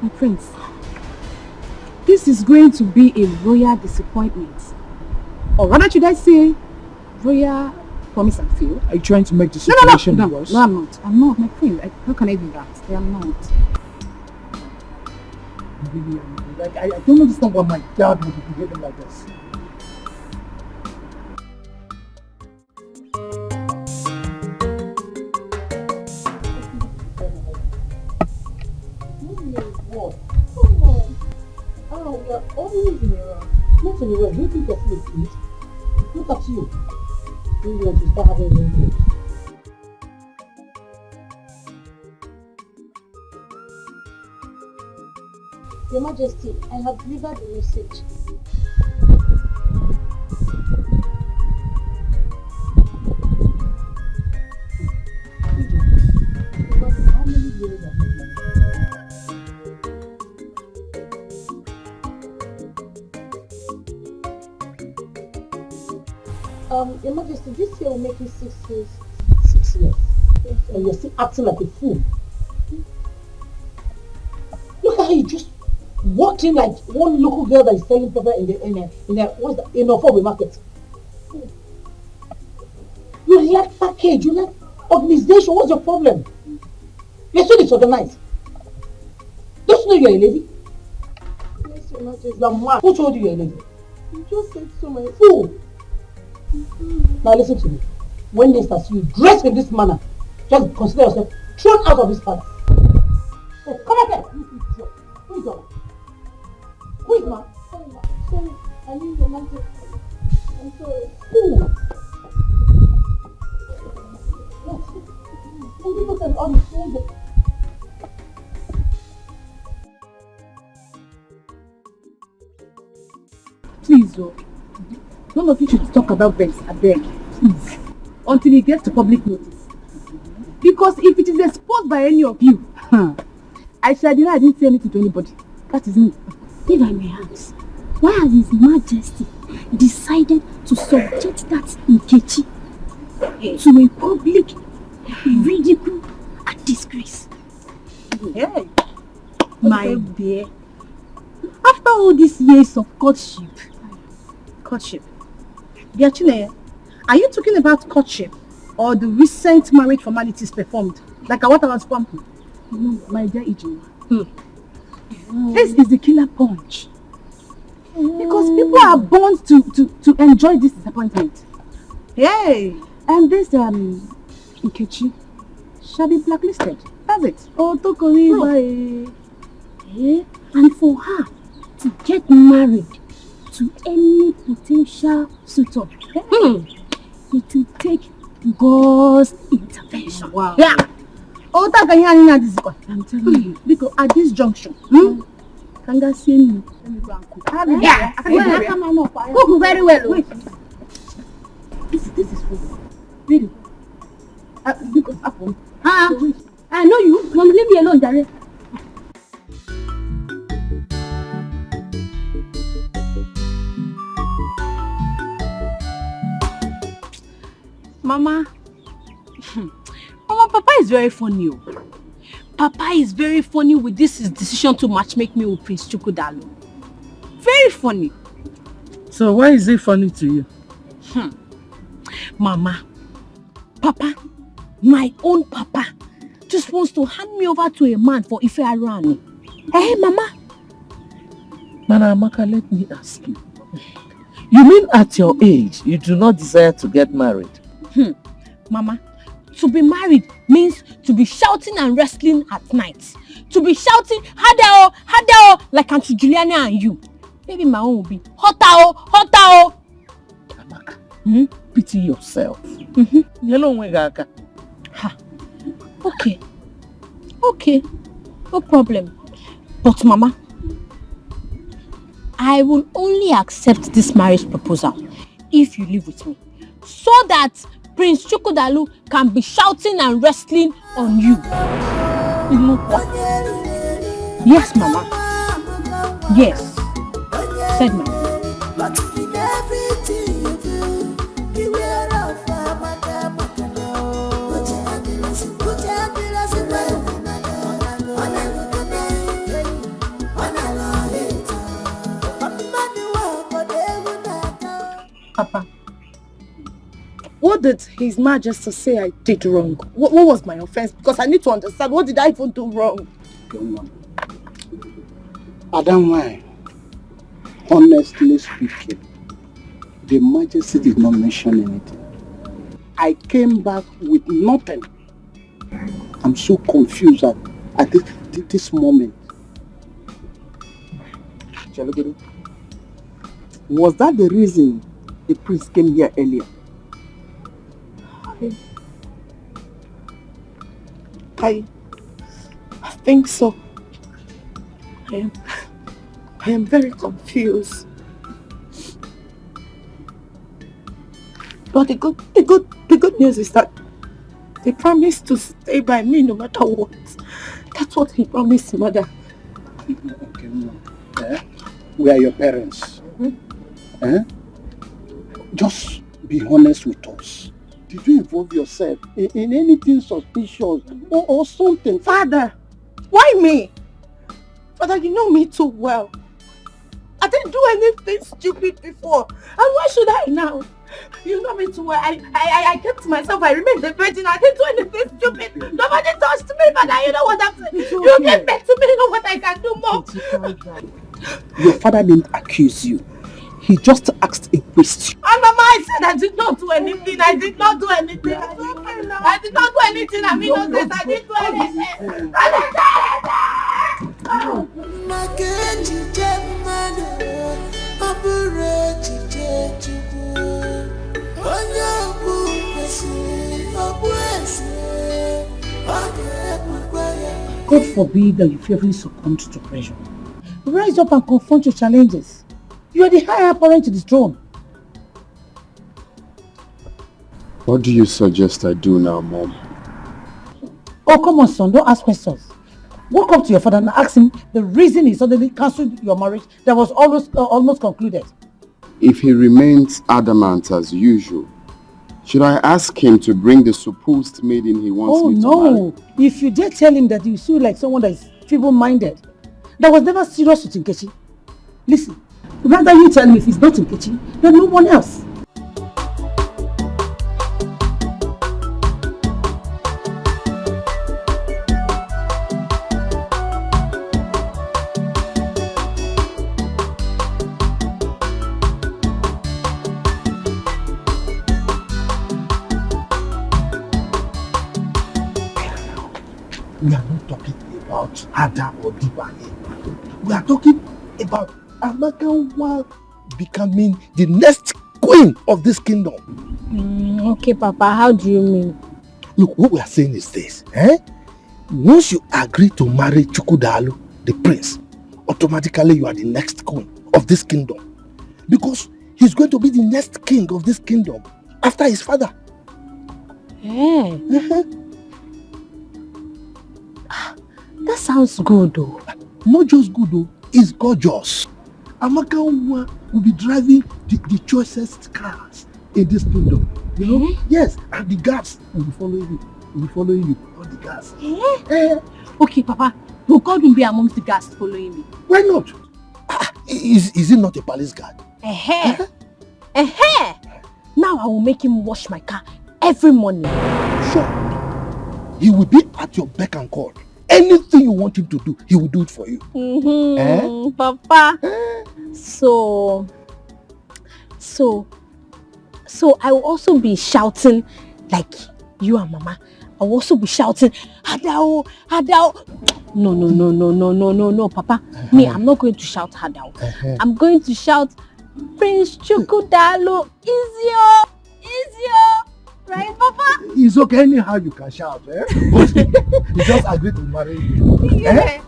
Speaker 3: My prince, this is going to be a royal disappointment. Or rather, should I say, royal promise and fail?
Speaker 14: Are you trying to make the situation worse?
Speaker 3: No, I'm not. I'm not, my friend. How can I do that? I am not.
Speaker 14: Really, I don't understand why my dad would be behaving like this.
Speaker 1: We are always in a rush. Not in a rush. You think of food, please. Look at you. You want to start having wrinkles.
Speaker 13: Your Majesty, I have delivered the message.
Speaker 1: How many years have you been?
Speaker 13: Your Majesty, this year will make you 6 years.
Speaker 1: 6 years.
Speaker 13: Yes,
Speaker 1: And you're still acting like a fool.
Speaker 19: you just walked in like one local girl that is selling pepper in a Fobe market. You lack package, you lack organization. What's your problem? You're so disorganized. Don't you know you're a lady?
Speaker 11: Yes, Your Majesty.
Speaker 19: You're mad. Who told you you're a lady?
Speaker 11: You just said so, my
Speaker 19: Fool! Now listen to me. When they start you dress in this manner, just consider yourself thrown out of this palace. Oh, come back here! Who is your? Who is man?
Speaker 11: Sorry, I mean Your Majesty. I'm sorry.
Speaker 19: Fool! And people can understand it.
Speaker 3: Please, none of you should talk about Vex, I beg. Please. Until it gets to public notice. Because if it is exposed by any of you, I shall deny I didn't say anything to anybody. That is me.
Speaker 13: If I may ask, why has His Majesty decided to subject that Nkechi to a public ridicule and disgrace?
Speaker 3: Hey, my dear, after all these years of courtship, Biachine, are you talking about courtship or the recent marriage formalities performed? Like what I was pumping? No, my dear Ijima. This is the killer punch. Because people are born to enjoy this disappointment. Hey, and this Nkechi shall be blacklisted. That's it.
Speaker 13: Oh, Tokori, and for her to get married to any potential suitor, it will take God's intervention.
Speaker 3: Wow. Yeah. Oh, I'm telling you, because at this junction, Kanga see me.
Speaker 13: Yeah, cook very well.
Speaker 3: Wait. This is food. Really? Because apple.
Speaker 13: I know you. Mom, leave me alone, Daddy.
Speaker 3: Mama, Papa is very funny. Papa is very funny with this his decision to matchmake me with Prince Chukwudalu. Very funny.
Speaker 1: So why is it funny to you?
Speaker 3: Mama, Papa, my own Papa, just wants to hand me over to a man for Ife Arani. Hey, Mama.
Speaker 1: Mana Amaka, let me ask you. You mean at your age, you do not desire to get married?
Speaker 3: Mama, to be married means to be shouting and wrestling at night. To be shouting, Hadao, Hadao, like Auntie Juliana and you. Maybe my own will be, Hotao, Hotao.
Speaker 1: Amaka, pity yourself.
Speaker 3: Okay, no problem. But Mama, I will only accept this marriage proposal if you live with me, so that Prince Chukwudalu can be shouting and wrestling on you. Yes, Mama. Yes, said Mama.
Speaker 2: Papa, what did His Majesty say I did wrong? What was my offense? Because I need to understand, what did I even do wrong?
Speaker 12: Adam, why? Honestly speaking, the Majesty did not mention anything. I came back with nothing. I'm so confused at this moment.
Speaker 2: Was that the reason the priest came here earlier? I think so. I am very confused. But the good news is that they promised to stay by me no matter what. That's what he promised, Mother.
Speaker 12: Okay, we are your parents. Just be honest with us. Did you involve yourself in anything suspicious or something?
Speaker 2: Father, why me?
Speaker 19: Father, you know me too well. I didn't do anything stupid before. And why should I now? You know me too well. I kept myself. I remained a virgin. I didn't do anything stupid. Nobody touched me, Father. You know what I'm saying? You get back to me. You know what I can do more.
Speaker 17: Your father didn't accuse you. He just asked a question.
Speaker 19: And Mama, I said I did not do anything. I did not do anything. I did not do anything. I'm innocent. I didn't do anything. I didn't
Speaker 3: God forbid that you fearfully succumb to pressure. Rise up and confront your challenges. You are the higher apparent to the throne.
Speaker 7: What do you suggest I do now, Mom?
Speaker 3: Oh, come on, son. Don't ask questions. Walk up to your father and ask him the reason he suddenly cancelled your marriage that was almost concluded.
Speaker 7: If he remains adamant as usual, should I ask him to bring the supposed maiden he wants me to marry?
Speaker 3: Oh, no. If you dare tell him that you feel like someone that is feeble-minded, that was never serious with Nkechi. Listen, rather you tell me if it's not Nkechi, then no one else.
Speaker 17: We are not talking about Ada or Diva here. We are talking about Amaka becoming the next queen of this kingdom.
Speaker 2: Okay, Papa, how do you mean?
Speaker 17: Look, what we are saying is this. Once you agree to marry Chukwudalu, the prince, automatically you are the next queen of this kingdom. Because he's going to be the next king of this kingdom after his father.
Speaker 2: That sounds good though.
Speaker 17: Not just good though, it's gorgeous. Amaka will be driving the choicest cars in this kingdom. You know? Yes, and the guards will be following you. All the guards.
Speaker 2: Okay, Papa, will God be amongst the guards following me?
Speaker 17: Why not? Is it not a palace guard?
Speaker 2: Now I will make him wash my car every morning.
Speaker 17: Sure. He will be at your beck and call. Anything you want him to do, he will do it for you.
Speaker 2: Papa. So I will also be shouting like you and Mama. I will also be shouting, Hadao, Hadao. No, Papa. Me, I'm not going to shout Hadao. I'm going to shout, Prince Chukwudalu, Izio. Right, Papa?
Speaker 17: It's okay anyhow you can shout, But he just agreed to marry you.
Speaker 2: Yeah.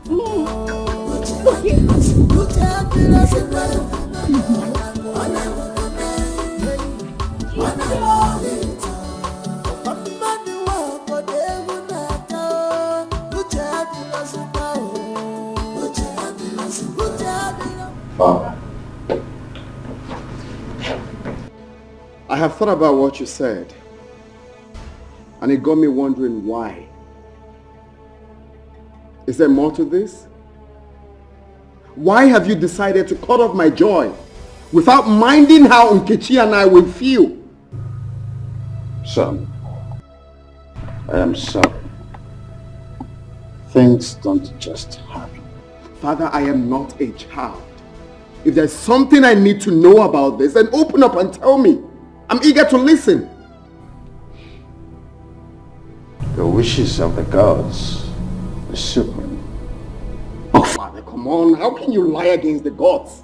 Speaker 7: Father, I have thought about what you said. And it got me wondering why. Is there more to this? Why have you decided to cut off my joy without minding how Nkechi and I will feel?
Speaker 15: Son, I am sorry. Things don't just happen.
Speaker 7: Father, I am not a child. If there's something I need to know about this, then open up and tell me. I'm eager to listen.
Speaker 15: The wishes of the gods is supreme.
Speaker 7: Oh, Father, come on. How can you lie against the gods?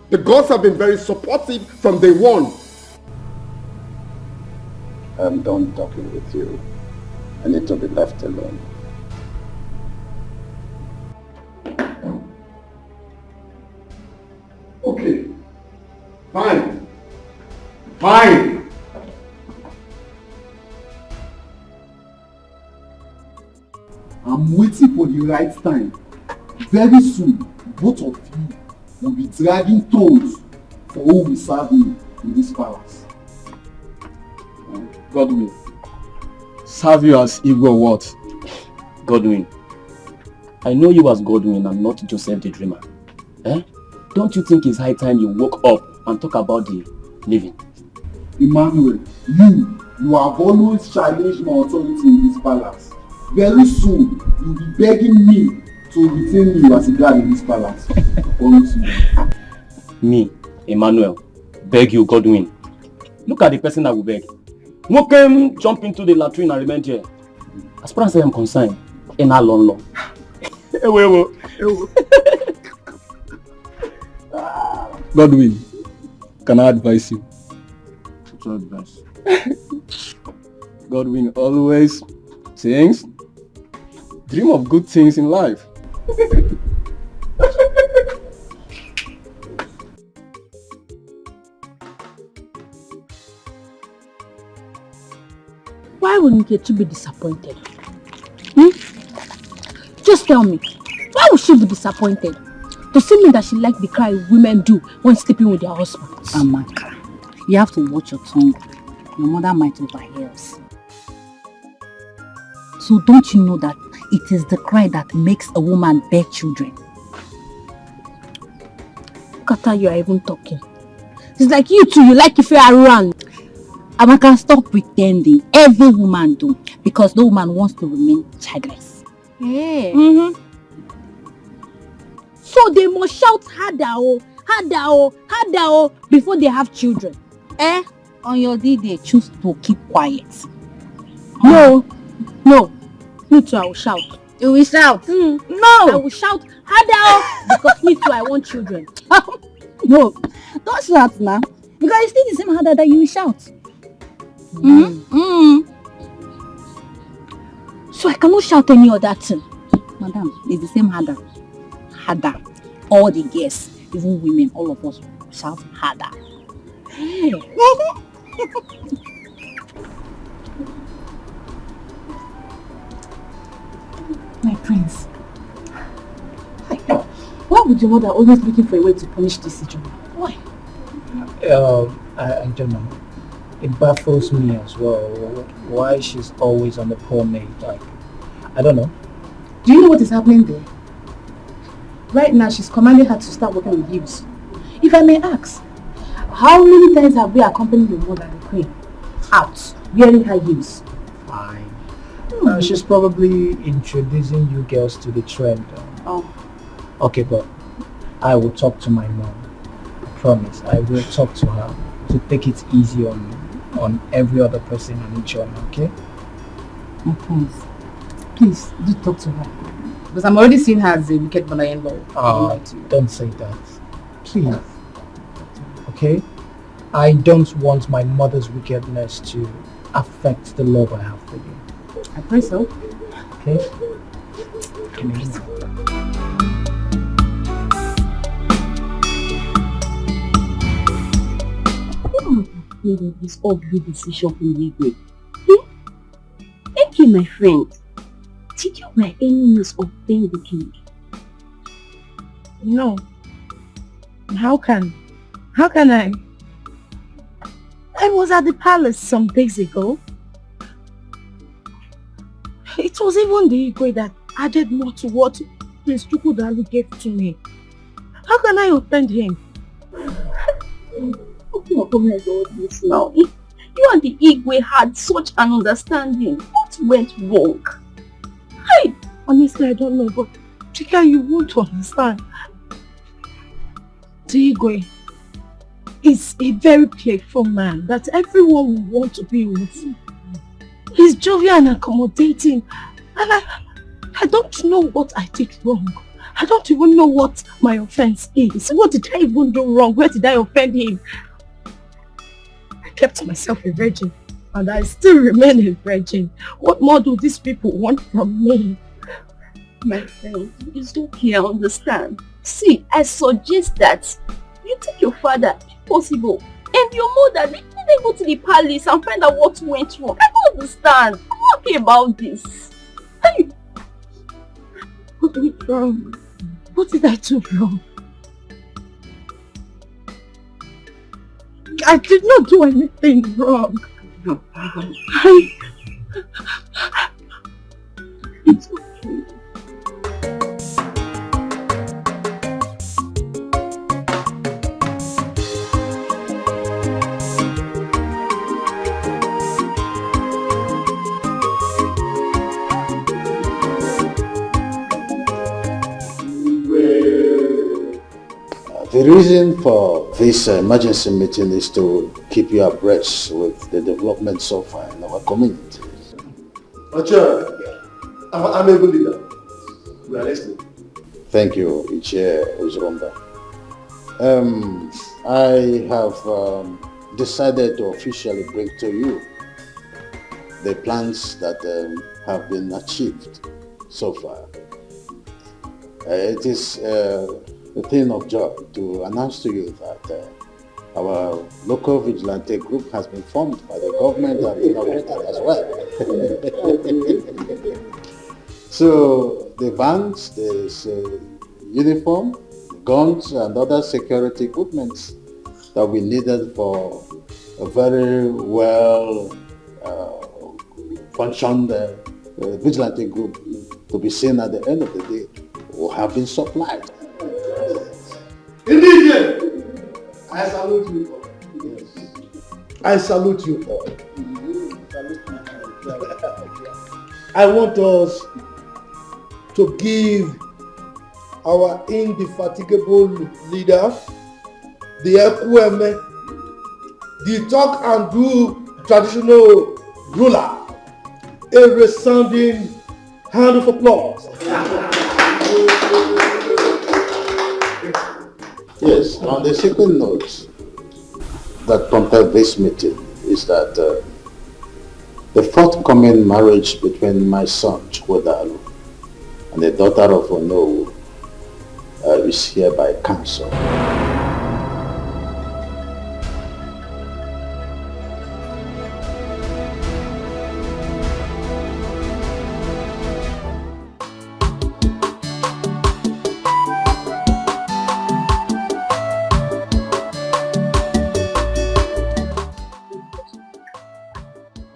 Speaker 7: The gods have been very supportive from day one.
Speaker 15: I'm done talking with you. I need to be left alone.
Speaker 7: Okay. Fine. Fine.
Speaker 5: I'm waiting for the right time. Very soon, both of you will be dragging toes for who will serve me in this palace.
Speaker 21: Godwin. Serve you as Igwe what? Godwin. I know you as Godwin and not Joseph the Dreamer. Eh? Don't you think it's high time you woke up and talk about the living?
Speaker 5: Emmanuel, you have always challenged my authority in this palace. Very soon, you'll be begging me to retain you as a guard in this palace. I promise you.
Speaker 21: Me, Emmanuel, beg you, Godwin. Look at the person I will beg. Who came jump into the latrine and remain here? As far as I am concerned, in our law.
Speaker 8: Godwin, can I advise you?
Speaker 21: What's your advice?
Speaker 8: Godwin always thinks, dream of good things in life.
Speaker 2: Why would Nkechi be disappointed? Just tell me, why would she be disappointed? To see me that she likes the cry women do when sleeping with their husbands.
Speaker 4: Amaka, you have to watch your tongue. Your mother might overhear us. So don't you know that it is the cry that makes a woman bear children?
Speaker 2: Look at how you are even talking. It's like you two, you like if you are around.
Speaker 4: Amaka, stop pretending. Every woman do, because no woman wants to remain childless.
Speaker 2: Yeah. So they must shout harder, harder, before they have children.
Speaker 4: On your day they choose to keep quiet.
Speaker 2: No. Me too, I will shout.
Speaker 4: You will shout?
Speaker 2: No. I will shout harder because me too, I want children.
Speaker 4: No, don't shout now. Because it's still the same harder that you will shout.
Speaker 2: So I cannot shout any other thing.
Speaker 4: Madam, it's the same harder. Harder. All the girls, even women, all of us shout harder.
Speaker 2: Hey.
Speaker 3: My prince. Why would your mother always looking for a way to punish this situation? Why?
Speaker 8: I don't know. It baffles me as well. Why she's always on the poor maid. Like, I don't know.
Speaker 3: Do you know what is happening there? Right now, she's commanding her to start working with heels. If I may ask, how many times have we accompanied your mother, the queen, out wearing high heels?
Speaker 8: Fine. She's probably introducing you girls to the trend. Okay, but I will talk to my mom. I promise. I will talk to her to take it easy on every other person in each other, okay?
Speaker 3: My prince, please do talk to her. Because I'm already seeing her as a wicked mother-in-law.
Speaker 8: Don't say that. Please. Okay? I don't want my mother's wickedness to affect the love I have for you.
Speaker 3: I pray so.
Speaker 8: Okay?
Speaker 22: This ugly decision from Igwe. Thank you, my friend. Did you by any means obtain the king?
Speaker 6: No. How can I? I was at the palace some days ago. It was even the Igwe that added more to what Prince Chukwudalu gave to me. How can I offend him?
Speaker 22: Oh my God, this now. You and the Igwe had such an understanding. What went wrong?
Speaker 6: Honestly, I don't know, but Chika, you won't understand. The Igwe is a very playful man that everyone will want to be with. He's jovial and accommodating, and I don't know what I did wrong. I don't even know what my offense is. What did I even do wrong? Where did I offend him? I kept myself a virgin, and I still remain a virgin. What more do these people want from me?
Speaker 22: My friend, it's okay, I understand. See, I suggest that you take your father, if possible, and your mother, they go to the palace and find out what went wrong. I don't understand. I'm not happy about this.
Speaker 6: What went wrong? What did I do wrong? I did not do anything wrong.
Speaker 22: No. It's okay.
Speaker 15: The reason for this emergency meeting is to keep you abreast with the development so far in our community.
Speaker 17: Ocha, I'm able leader. We are listening.
Speaker 15: Thank you, Ichie Uzromba. I have decided to officially bring to you the plans that have been achieved so far. It is a thing of joy to announce to you that our local vigilante group has been formed by the government and inaugurated as well. So the vans, the uniform, guns and other security equipment that we needed for a very well functioned vigilante group to be seen at the end of the day will have been supplied.
Speaker 17: Indeed, I salute you all. Yes. I salute you all. I want us to give our indefatigable leader, the Ekweme, the talk and do traditional ruler, a resounding hand of applause.
Speaker 15: Yes, on the second note that prompted this meeting is that the forthcoming marriage between my son Chukwodalu and the daughter of Onowu is hereby cancelled.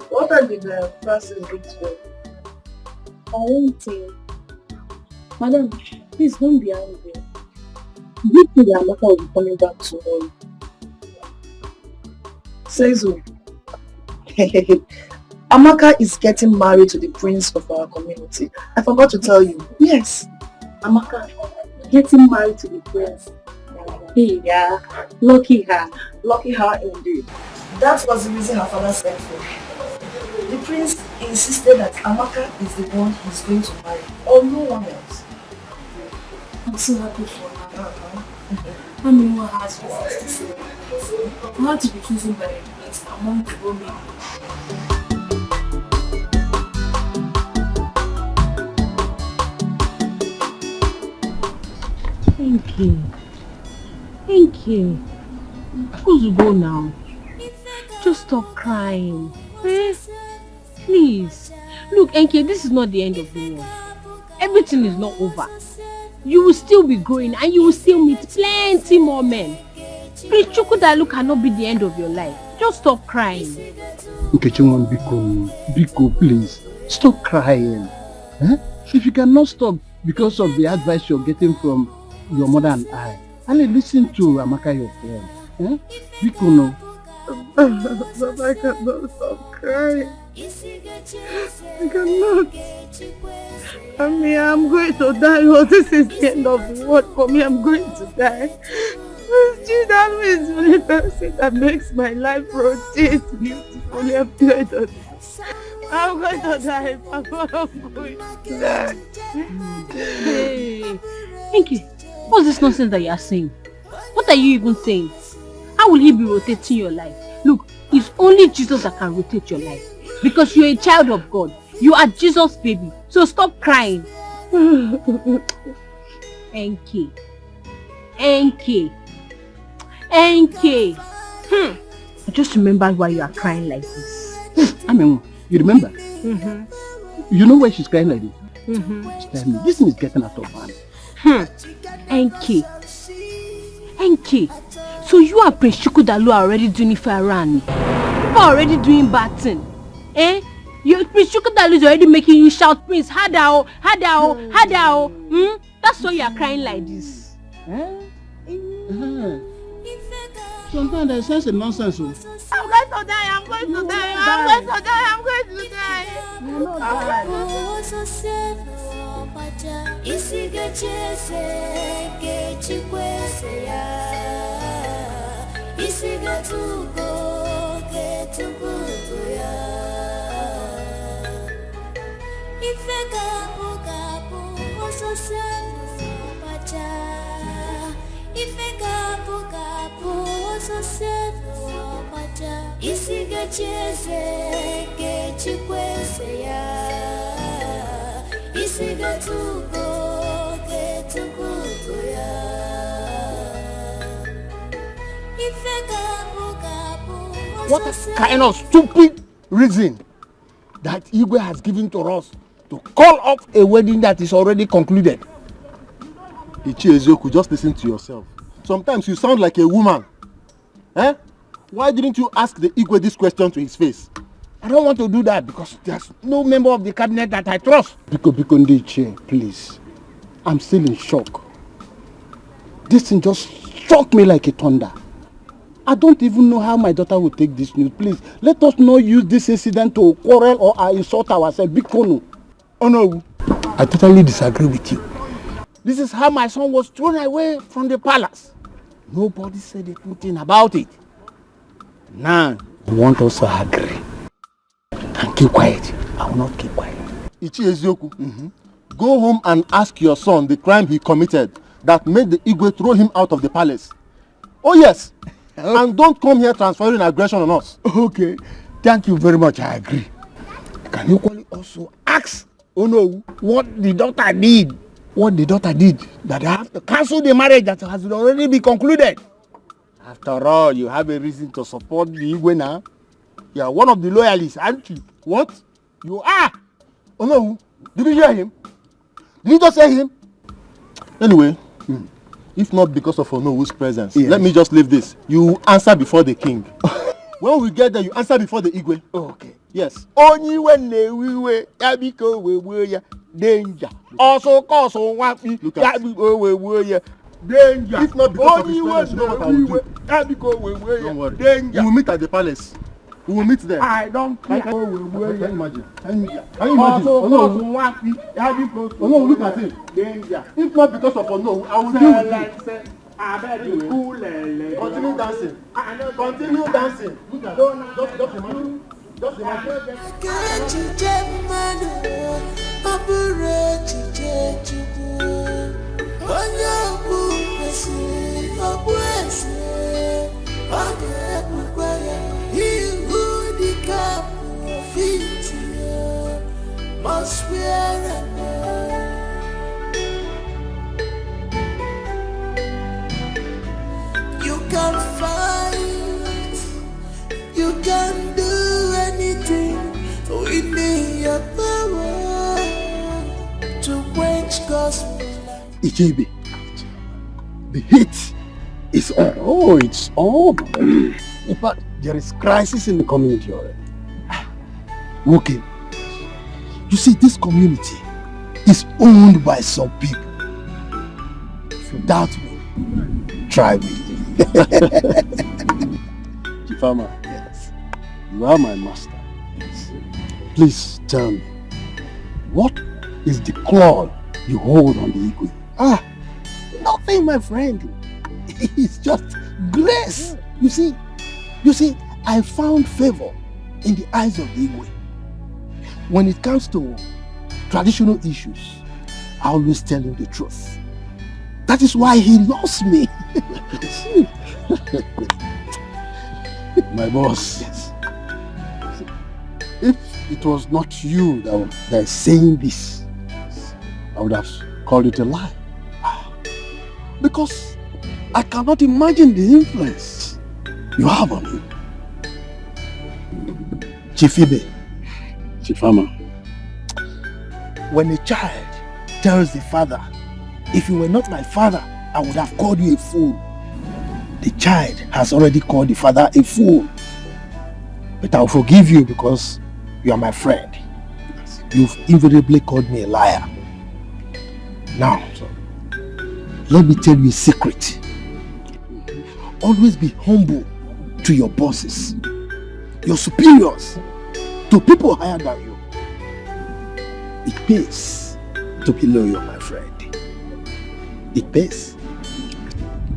Speaker 6: What are the process between?
Speaker 20: I won't say. Madam, please don't be angry. Do you think that Amaka will be coming back tomorrow?
Speaker 6: Says who? Amaka is getting married to the prince of our community. I forgot to tell you. Yes.
Speaker 20: Amaka getting married to the prince. Hey, yeah. Lucky her.
Speaker 6: Lucky her indeed. That was the reason her father sent for her. The prince insisted that Amaka is the one he's going to marry, or no one else.
Speaker 20: I'm so happy for her. I mean, what has reasons to say. I had to be chosen by the prince among the women.
Speaker 1: Thank you. Thank you. Of course you go now. Just stop crying. Eh? Please. Look, Enke, this is not the end of the world. Everything is not over. You will still be growing and you will still meet plenty more men. Prince Chukwodalu cannot be the end of your life. Just stop crying.
Speaker 12: Nkechimon, Biko, please. Stop crying. Eh? If you cannot stop because of the advice you're getting from your mother and I, only listen to Amaka, your friend. Eh? Biko, no.
Speaker 6: But I cannot stop crying. I cannot. I mean, I'm going to die. Oh, this is the end of the world for me. I'm going to die. Chidalma is the only person that makes my life rotate beautifully. I'm going to die. I'm going to die, Papa. I'm going to die.
Speaker 1: Hey, Enke, what's this nonsense that you are saying? What are you even saying? How will he be rotating your life? Look, it's only Jesus that can rotate your life. Because you're a child of God. You are Jesus' baby. So stop crying. Enke. Enke. Enke. I just remembered why you are crying like this.
Speaker 12: I mean, you remember? You know why she's crying like this? Tell me, this thing is getting out of hand.
Speaker 1: Enke. Enke. So you and Prince Chukwodalu are already doing it for Iran. You are already doing bad thing. Eh? Prince Chukwodalu is already making you shout, Prince, Hadao, Hadao, Hadao. That's why you are crying like this.
Speaker 12: Sometimes there's such a nonsense.
Speaker 6: I'm going to die, I'm going to die, I'm going to die, I'm going to die.
Speaker 10: I
Speaker 12: What kind of stupid reason that Igwe has given to us to call off a wedding that is already concluded?
Speaker 7: Ichiezoku, just listen to yourself. Sometimes you sound like a woman. Eh? Why didn't you ask the Igwe this question to his face?
Speaker 12: I don't want to do that because there's no member of the cabinet that I trust.
Speaker 17: Biko Ndiche, please. I'm still in shock. This thing just struck me like a thunder. I don't even know how my daughter will take this news. Please, let us not use this incident to quarrel or insult ourselves. Biko.
Speaker 12: Oh no.
Speaker 17: I totally disagree with you.
Speaker 12: This is how my son was thrown away from the palace. Nobody said anything about it. Now,
Speaker 17: I want us to agree. And keep quiet. I will not keep quiet.
Speaker 7: Ichiezoku, go home and ask your son the crime he committed that made the Igwe throw him out of the palace. Oh yes. And don't come here transferring aggression on us.
Speaker 17: Okay. Thank you very much. I agree. Can you equally also ask
Speaker 12: Ono what the daughter did?
Speaker 17: What the daughter did?
Speaker 12: That they have to cancel the marriage that has already been concluded. After all, you have a reason to support the Igwe now. You are one of the loyalists, aren't you?
Speaker 7: What?
Speaker 12: You are.
Speaker 7: Oh no. Did you hear him? Did you just hear him? Anyway, if not because of Onowu's presence, let me just leave this. You answer before the king. When we get there, you answer before the Igwe.
Speaker 12: Okay.
Speaker 7: Yes.
Speaker 12: Only when we yabiko we danger. Also cause on one yabiko we danger.
Speaker 7: If not because of his presence, you know what I will do.
Speaker 12: Don't
Speaker 7: worry.
Speaker 12: Danger.
Speaker 7: We will meet at the palace. We will meet there.
Speaker 12: I don't care.
Speaker 7: Can you imagine? Can you imagine? Oh no, look at him.
Speaker 12: Danger.
Speaker 7: If not because of Ono, I will deal with you. Continue dancing. Continue dancing. Look at it. Just imagine. Just imagine.
Speaker 10: Must wear you can fight, you can do anything within your power to quench gospel.
Speaker 17: Ichebe, the heat is on. Oh, it's on. In fact, there is crisis in the community already. Okay. You see, this community is owned by some people. If you doubt me, try me.
Speaker 7: Chifama,
Speaker 17: yes.
Speaker 7: You are my master.
Speaker 17: Yes. Please tell me, what is the claw you hold on the Igwe? Nothing, my friend. It's just grace. You see, I found favor in the eyes of the Igwe. When it comes to traditional issues, I always tell him the truth. That is why he loves me.
Speaker 7: My boss.
Speaker 17: Yes. If it was not you that is saying this, I would have called it a lie. Because I cannot imagine the influence you have on him. Chifibe,
Speaker 7: Chifama,
Speaker 17: when a child tells the father, if you were not my father, I would have called you a fool. The child has already called the father a fool. But I'll forgive you because you are my friend. You've invariably called me a liar. Now, let me tell you a secret. Always be humble to your bosses, your superiors, to people higher than you. It pays to be loyal, my friend. It pays.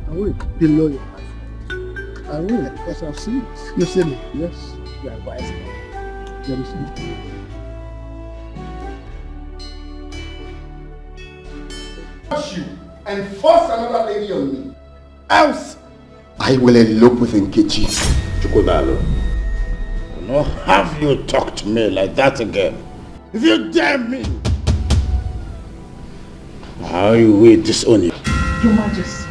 Speaker 17: I will below your life. I will, because I've seen it. You see me? Yes. You are wise. Very soon.
Speaker 16: You and force another lady on me. Else, I will elope with Nkechi.
Speaker 17: Chukwudalo, I will not have you talk to me like that again. If you dare me, I will disown you.
Speaker 20: Your Majesty,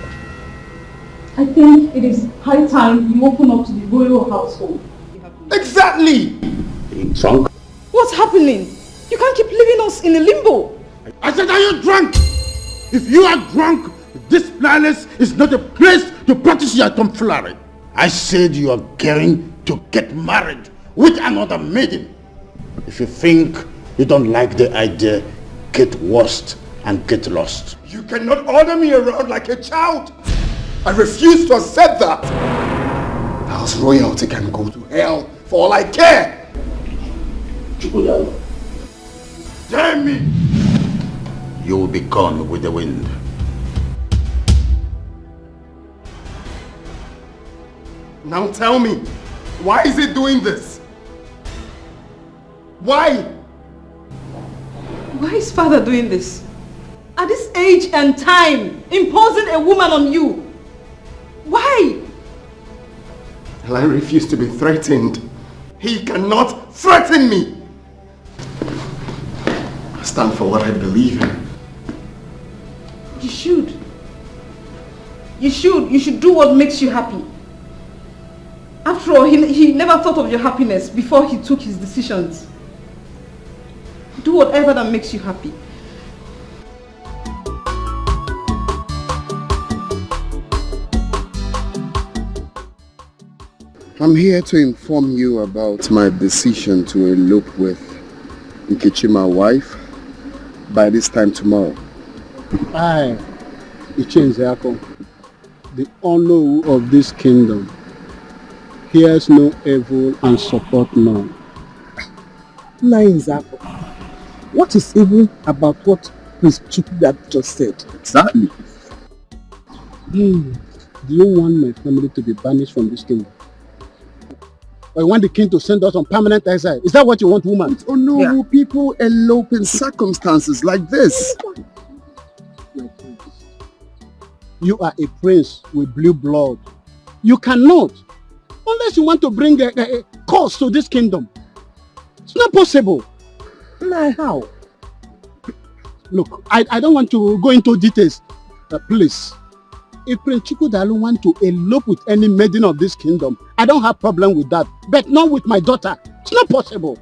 Speaker 20: I think it is high time you open up to the royal household.
Speaker 16: Exactly!
Speaker 17: Are you drunk?
Speaker 20: What's happening? You can't keep leaving us in a limbo.
Speaker 17: I said, are you drunk? If you are drunk, this palace is not a place to practice your tomfoolery. I said you are going to get married with another maiden. If you think you don't like the idea, get worst and get lost.
Speaker 16: You cannot order me around like a child. I refuse to accept that. House royalty can go to hell for all I care.
Speaker 17: Damn me! You will be gone with the wind.
Speaker 16: Now tell me, why is it doing this? Why?
Speaker 20: Why is father doing this? At this age and time, imposing a woman on you. Why?
Speaker 16: Well, I refuse to be threatened. He cannot threaten me. I stand for what I believe in.
Speaker 20: You should. You should do what makes you happy. After all, he never thought of your happiness before he took his decisions. Do whatever that makes you happy.
Speaker 16: I'm here to inform you about my decision to elope with Nkechi, my wife, by this time tomorrow.
Speaker 12: I, Ichenzeako, the honor of this kingdom, hears no evil and support none.
Speaker 1: Nzako, what is evil about what Prince Chukwudalo just said?
Speaker 16: Exactly.
Speaker 12: Do you want my family to be banished from this kingdom? Or you want the king to send us on permanent exile? Is that what you want, woman?
Speaker 16: Oh no, people elope in circumstances like this.
Speaker 12: You are a prince with blue blood. You cannot, unless you want to bring a curse to this kingdom. It's not possible.
Speaker 1: Nah, how?
Speaker 12: Look, I don't want to go into details. Please, if Prince Chukwudalo want to elope with any maiden of this kingdom, I don't have problem with that. But not with my daughter. It's not possible.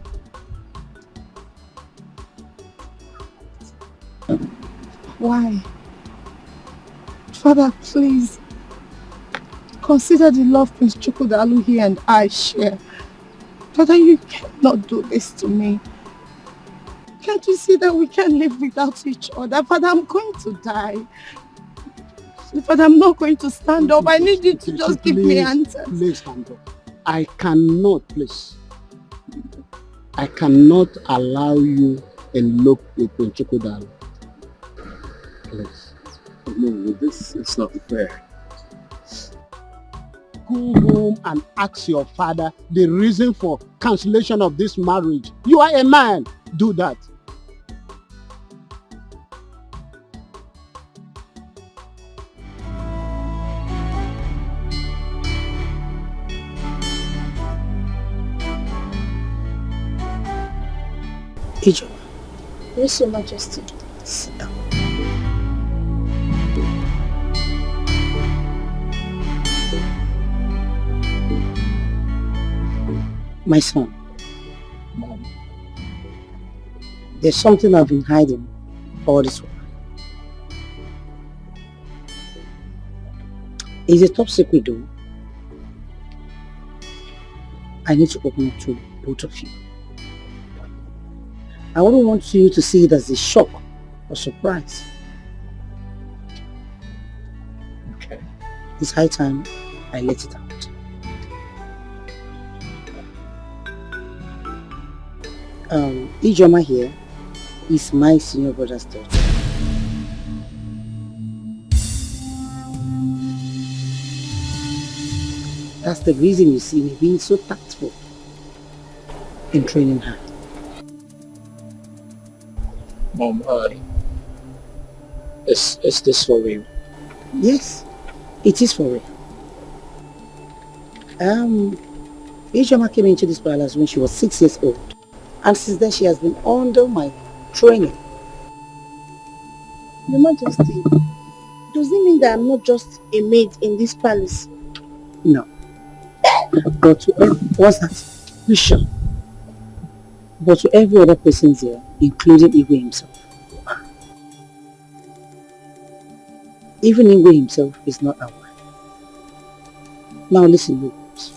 Speaker 3: Why? Father, please. Consider the love Prince Chukwudalo here and I share. Father, you cannot do this to me. Can't you see that we can't live without each other? Father, I'm going to die. Father, I'm not going to stand up. I need you to just give me answers.
Speaker 12: Please stand up. I cannot, please. I cannot allow you elope with Prince Chukwudalo. Please.
Speaker 16: No, this is not fair.
Speaker 12: Go home and ask your father the reason for cancellation of this marriage. You are a man. Do that.
Speaker 6: Ijo.
Speaker 13: Yes, Your Majesty.
Speaker 6: Sit down. My son, there's something I've been hiding all this while. It's a top secret though. I need to open up to both of you. I wouldn't want you to see it as a shock or surprise.
Speaker 12: Okay.
Speaker 6: It's high time I let it out. Ijoma here is my senior brother's daughter.
Speaker 19: That's the reason you see me being so tactful in training her.
Speaker 8: Mom, is this for real?
Speaker 19: Yes, it is for real. Ijoma came into this palace when she was 6 years old, and since then she has been under my training.
Speaker 6: Your Majesty, does it mean that I'm not just a maid in this palace?
Speaker 19: No. But to what's that? You sure? But to every other person here, including Igwe himself. Even Igwe himself is not aware. Now listen, you guys.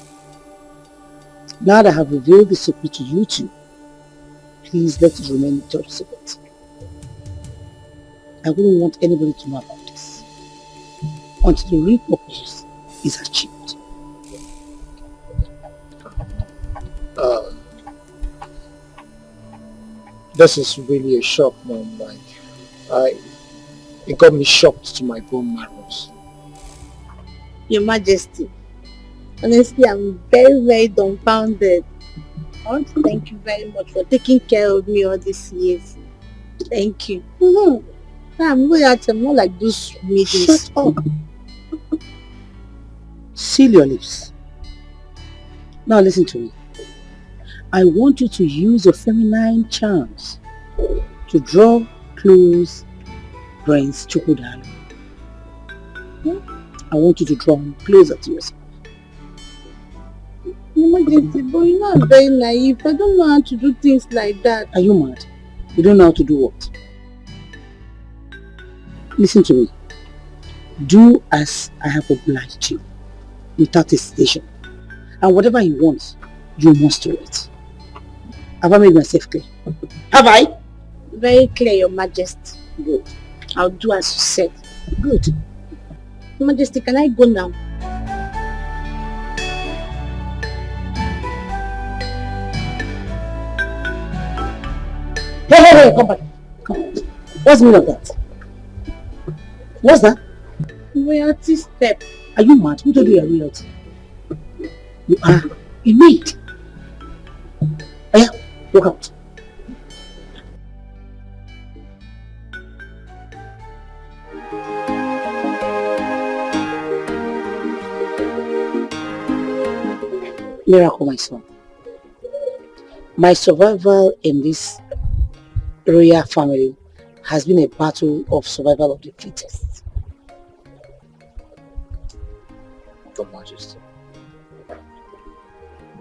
Speaker 19: Now that I have revealed the secret to you two, please let it remain top secret. I wouldn't want anybody to know about this until the real purpose is achieved.
Speaker 8: This is really a shock, Mom. It got me shocked to my bone marrows.
Speaker 6: Your Majesty, honestly, I'm very, very dumbfounded. I want to thank you very much for taking care of me all these years. Thank you. I'm not like those meetings.
Speaker 19: Shut up. Seal your lips. Now listen to me. I want you to use your feminine charms to draw close Prince Chukwudalu. I want you to draw him closer to yourself.
Speaker 6: Your Majesty, but you know I'm very naive. I don't know how to do things like that.
Speaker 19: Are you mad? You don't know how to do what? Listen to me. Do as I have obliged you, without hesitation. And whatever he wants, you must do it. Have I made myself clear? Have I?
Speaker 6: Very clear, Your Majesty.
Speaker 19: Good.
Speaker 6: I'll do as you said.
Speaker 19: Good.
Speaker 6: Your Majesty, can I go now?
Speaker 19: Hey, come back. Come on. What's the meaning of that? What's that?
Speaker 6: Royalty step.
Speaker 19: Are you mad? Who told you you're royalty? You are a maid. Yeah, walk out. Miracle, my son. My survival in this royal family has been a battle of survival of the fittest.
Speaker 8: Your Majesty.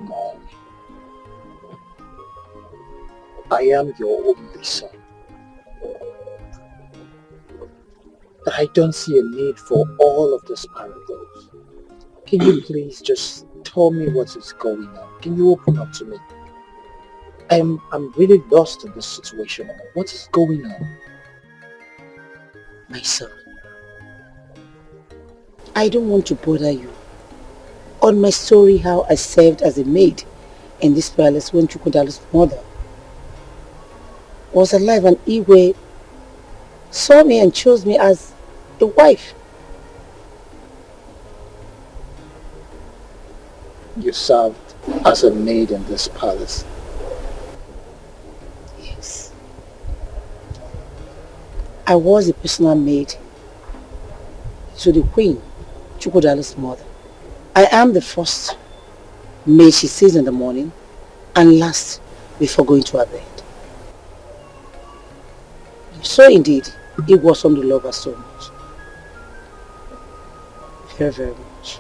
Speaker 8: Mom. I am your only son. I don't see a need for all of this parables. Can you please just tell me what is going on? Can you open up to me? I'm really lost in this situation. What is going on?
Speaker 19: My son, I don't want to bother you on my story how I served as a maid in this palace when Chukwudalu's mother was alive and Igwe saw me and chose me as a wife.
Speaker 8: You served as a maid in this palace.
Speaker 19: Yes. I was a personal maid to the Queen, Chukwudalu's mother. I am the first maid she sees in the morning and last before going to her bed. So indeed, it was on the love her so much. Very, very much.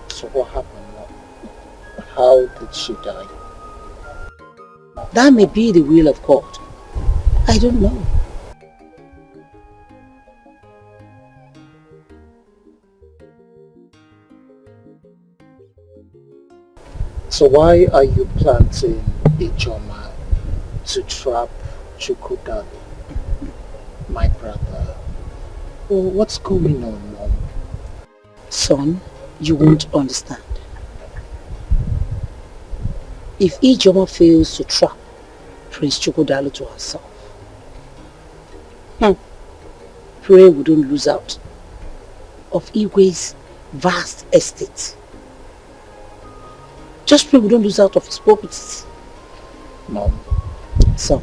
Speaker 8: So what happened now? How did she die?
Speaker 19: That may be the will of God. I don't know.
Speaker 8: So why are you planting Ijoma to trap Chukwudalu, my brother? Well, what's going on, Mom?
Speaker 19: Son, you won't understand. If Ijoma fails to trap Prince Chukwudalu to herself, pray we don't lose out of Igwe's
Speaker 6: vast estate. Just pray we don't lose out of his properties.
Speaker 8: Mom.
Speaker 6: So,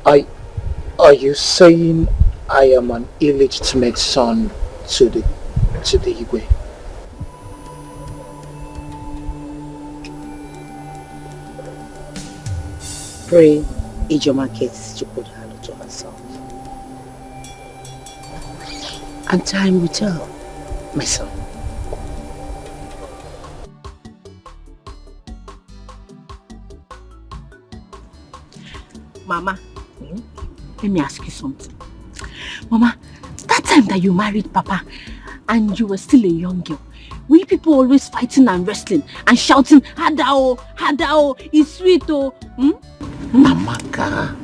Speaker 8: Are you saying I am an illegitimate son to the Igwe?
Speaker 6: pray Ijoma gets to put her to herself. And time will tell, my son.
Speaker 2: Mama, let me ask you something. Mama, that time that you married Papa and you were still a young girl, were you people always fighting and wrestling and shouting, Hadao, it's sweet, oh?
Speaker 1: Amaka,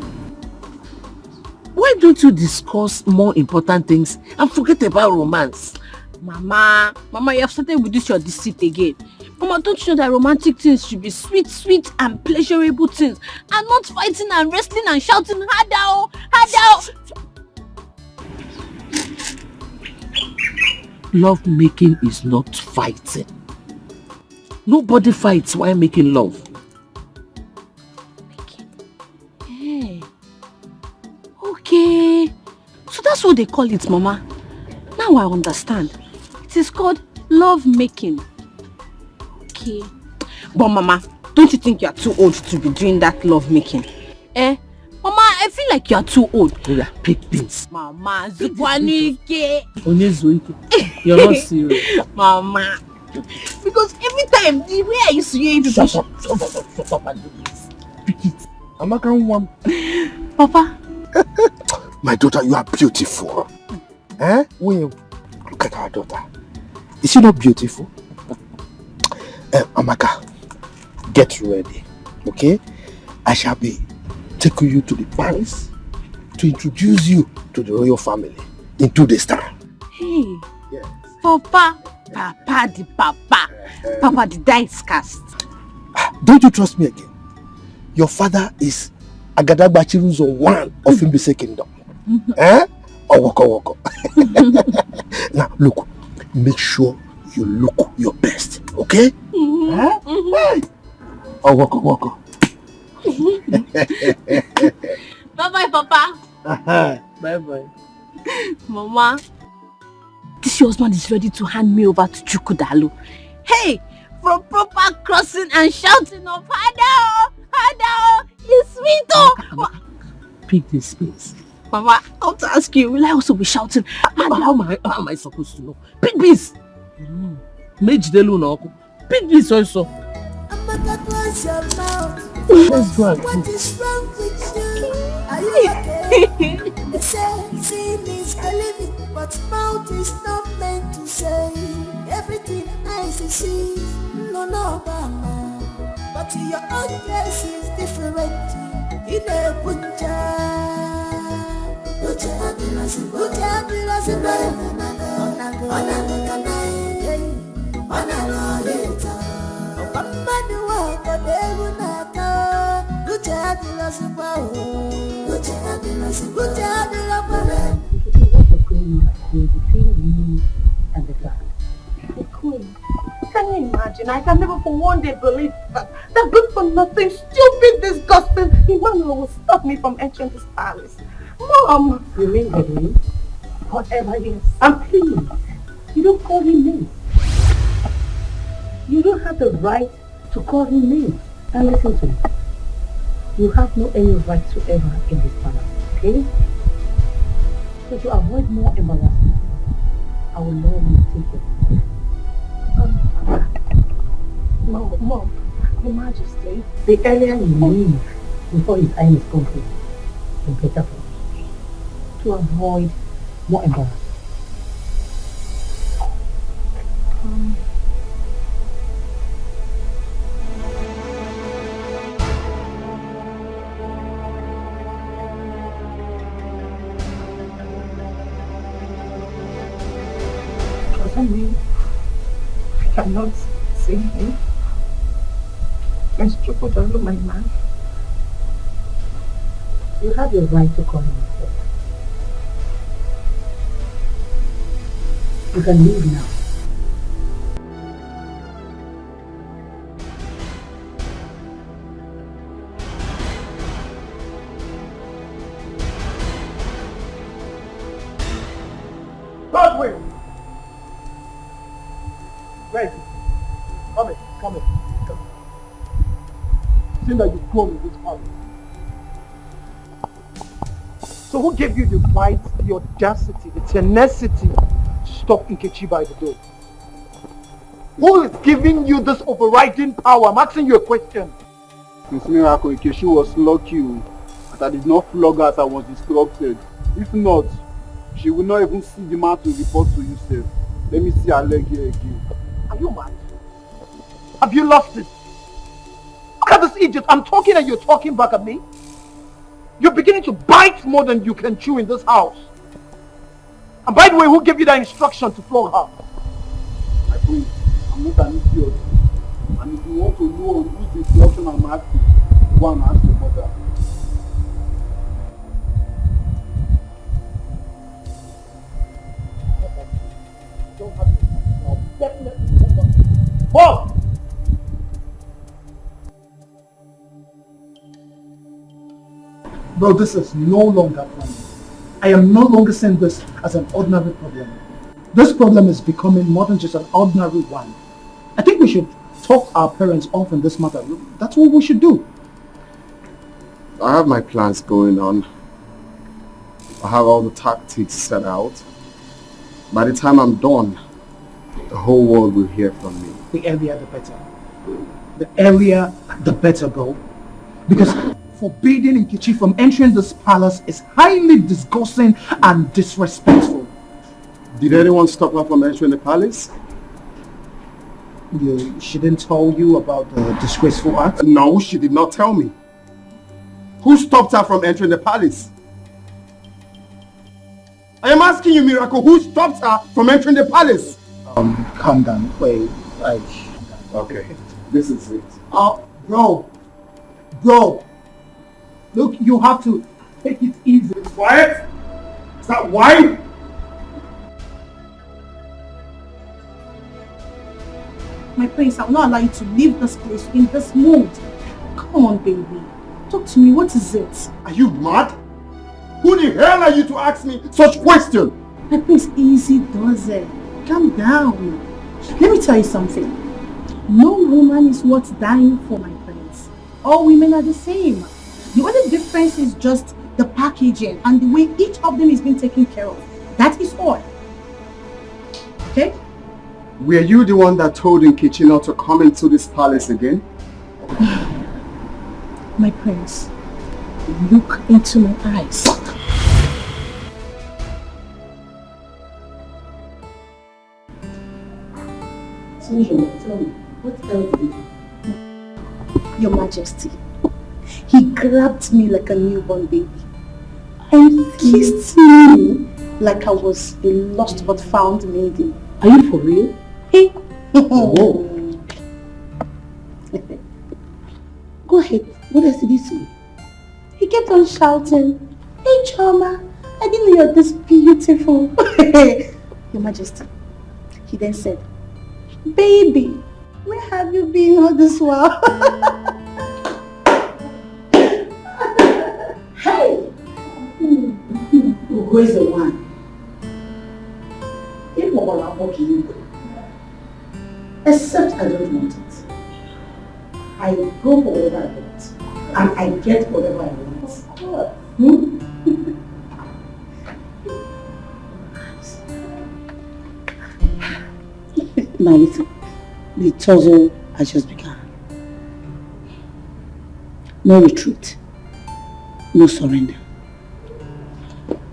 Speaker 1: why don't you discuss more important things and forget about romance?
Speaker 2: Mama, you have started with this your deceit again. Mama, don't you know that romantic things should be sweet and pleasurable things and not fighting and wrestling and shouting, Hadao!
Speaker 1: Love making is not fighting. Nobody fights while making love.
Speaker 2: Hey. Okay. So that's what they call it, Mama. Now I understand. It is called love making. Okay. But Mama, don't you think you are too old to be doing that love making? Mama, I feel like you are too old.
Speaker 1: Yeah, pick this.
Speaker 2: Mama, Zukwanike.
Speaker 1: You're not serious.
Speaker 2: Mama. Because every time, the way I used to hear you,
Speaker 1: Shut up and do this. Pick it.
Speaker 7: Amaka, one.
Speaker 2: Papa.
Speaker 17: My daughter, you are beautiful. Will, look at our daughter. Is she not beautiful? Amaka, get ready, okay? I shall be taking you to the palace to introduce you to the royal family in 2 days' time.
Speaker 2: Hey, yes. Papa the dice cast.
Speaker 17: Don't you trust me again? Your father is Agadagba Chiruzo 1 of Mbise Kingdom. Owoko. Now look, make sure you look your best, okay? Hey. Owoko.
Speaker 2: Bye-bye, Papa.
Speaker 1: Bye-bye.
Speaker 2: Mama, this your husband is ready to hand me over to Chukudalu. Hey, from proper crossing and shouting of Hadao, it's sweet, oh.
Speaker 1: Pick this place.
Speaker 2: Mama, I want to ask you, will I also be shouting?
Speaker 1: How am I supposed to know? Pick this. Pick this also. Let's go and
Speaker 10: What is wrong with you? Are you okay? They say sin is believing, but mouth is not meant to say. Everything eyes is see, no, mama. But your own case is different. In a
Speaker 6: Can you imagine? I can never for one day believe that good for nothing, stupid, disgusting Emmanuel will stop me from entering this palace. Mom! You mean Edwin? Whatever it is. And please, you don't call him names. You don't have the right to call him names. And listen to me. You have no any right whatsoever in this palace, okay? So to avoid more embarrassment, I will love you to take it. Mom, Your Majesty, the earlier you leave before his time is complete, the better for us. To avoid more embarrassment. I cannot see him. Mr. Chokodalu, my man. You have your right to call him yourself. You can leave now.
Speaker 19: Come in. Seeing that you've grown in this palace. So who gave you the right, the audacity, the tenacity to stop Nkechi by the door? Who is giving you this overriding power? I'm asking you a question.
Speaker 9: Miss Miracle, Nkechi was lucky that I did not flog her as I was instructed. If not, she will not even see the man to report to you, sir. Let me see her leg here again.
Speaker 19: Are you mad? Have you lost it? Look at this idiot. I'm talking and you're talking back at me. You're beginning to bite more than you can chew in this house. And by the way, who gave you that instruction to flog her?
Speaker 9: My friend, I'm not an idiot. And if you want to know whose instruction I'm asking, go and ask your mother.
Speaker 19: Don't have it. I'll definitely come back. Mom! Bro, this is no longer funny. I am no longer seeing this as an ordinary problem. This problem is becoming more than just an ordinary one. I think we should talk our parents off in this matter. That's what we should do.
Speaker 7: I have my plans going on. I have all the tactics set out. By the time I'm done, the whole world will hear from me.
Speaker 19: The earlier the better. The earlier the better, bro. Because forbidding Nkechi from entering this palace is highly disgusting and disrespectful.
Speaker 7: Did anyone stop her from entering the palace?
Speaker 19: She didn't tell you about the disgraceful act?
Speaker 7: No, she did not tell me. Who stopped her from entering the palace? I am asking you, Miracle, who stopped her from entering the palace?
Speaker 19: Calm down. Wait,
Speaker 7: okay, this is it.
Speaker 19: Bro. Look, you have to take it easy.
Speaker 7: Quiet! Is that why?
Speaker 2: My prince, I will not allow you to leave this place in this mood. Come on, baby. Talk to me. What is it?
Speaker 7: Are you mad? Who the hell are you to ask me such question?
Speaker 2: My prince, easy does it. Calm down. Let me tell you something. No woman is worth dying for, my prince. All women are the same. The only difference is just the packaging and the way each of them is being taken care of. That is all. Okay?
Speaker 7: Were you the one that told Nkechi not to come into this palace again?
Speaker 2: My prince, look into my eyes.
Speaker 19: Tell me, what else did you do?
Speaker 2: Your Majesty, he grabbed me like a newborn baby and kissed me like I was a lost but found maiden.
Speaker 19: Are you for real?
Speaker 2: Hey.
Speaker 19: Oh. Go ahead. What else did he say?
Speaker 2: He kept on shouting, "Hey Choma, I didn't know you're this beautiful." Your Majesty. He then said, "Baby, where have you been all this while?"
Speaker 19: Hey! Who is the one? If Mama Rapo you except I don't want it. I go for whatever I want. And I get whatever I want. Of course. Now listen, the tussle has just begun. No retreat. No surrender.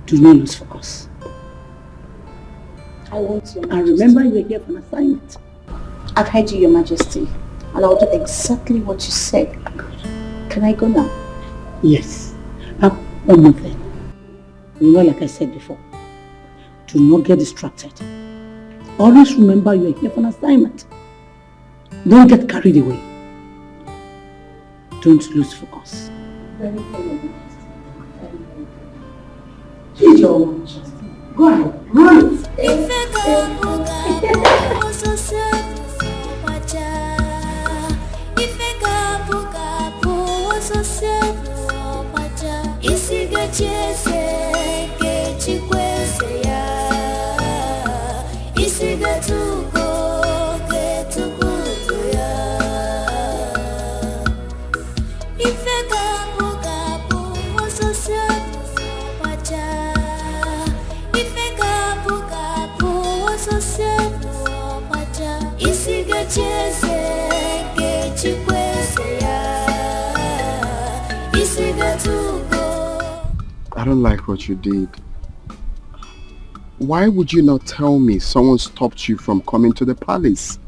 Speaker 19: Do not lose focus.
Speaker 2: I want you.
Speaker 19: And remember, you are here for an assignment.
Speaker 2: I've heard you, Your Majesty, and I'll do exactly what you said. Can I go now?
Speaker 19: Yes. One more thing. Remember, like I said before, do not get distracted. Always remember you are here for an assignment. Don't get carried away. Don't lose focus.
Speaker 2: Very good.
Speaker 19: Please, Your Majesty. Go ahead. Run it.
Speaker 10: Isiga tuko, ke tukutu
Speaker 16: I don't like what you did. Why would you not tell me someone stopped you from coming to the palace?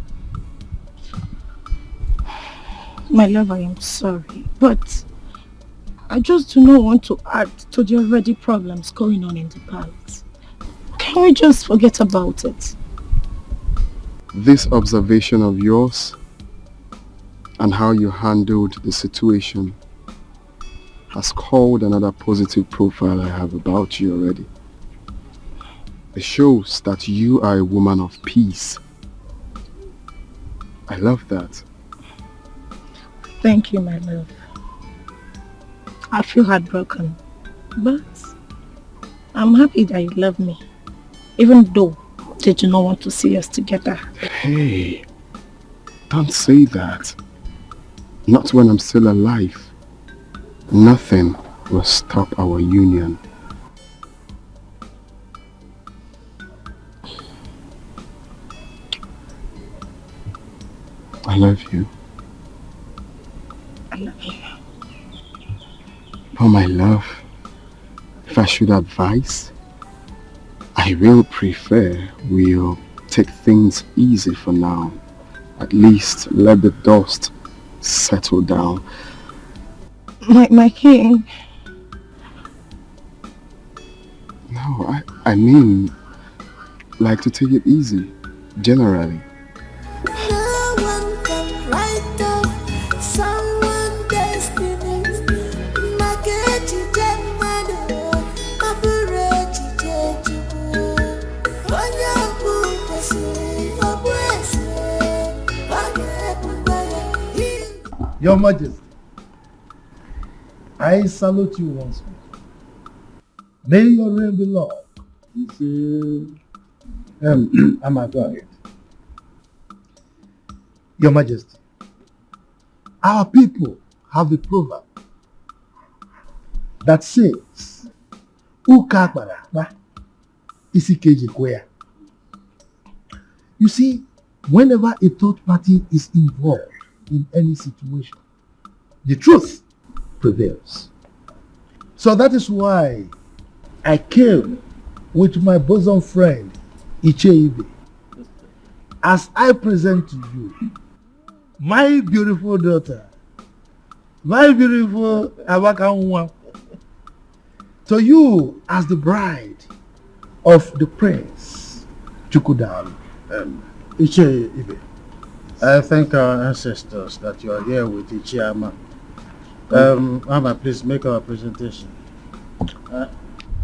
Speaker 6: My love, I am sorry, but I just do not want to add to the already problems going on in the palace. Can we just forget about it?
Speaker 16: This observation of yours and how you handled the situation has called another positive profile I have about you already. It shows that you are a woman of peace. I love that.
Speaker 6: Thank you, my love. I feel heartbroken, but I'm happy that you love me, even though they do not want to see us together.
Speaker 16: Hey, don't say that. Not when I'm still alive. Nothing will stop our union. I love you.
Speaker 6: I love you.
Speaker 16: Oh, my love, if I should advise, I will prefer we'll take things easy for now. At least let the dust settle down.
Speaker 6: My king.
Speaker 16: No, I mean, like to take it easy, generally.
Speaker 17: Your Majesty, I salute you once more. May your reign be long. Amaka. Your Majesty, our people have a proverb that says, Uka kpara isi keji kwea. You see, whenever a third party is involved in any situation, the truth prevails. So that is why I came with my bosom friend Icheibe as I present to you my beautiful daughter, my beautiful Amaka, to you as the bride of the prince Chukwudal.
Speaker 15: Icheibe, I thank our ancestors that you are here with Ichiama. Ama, please make our presentation.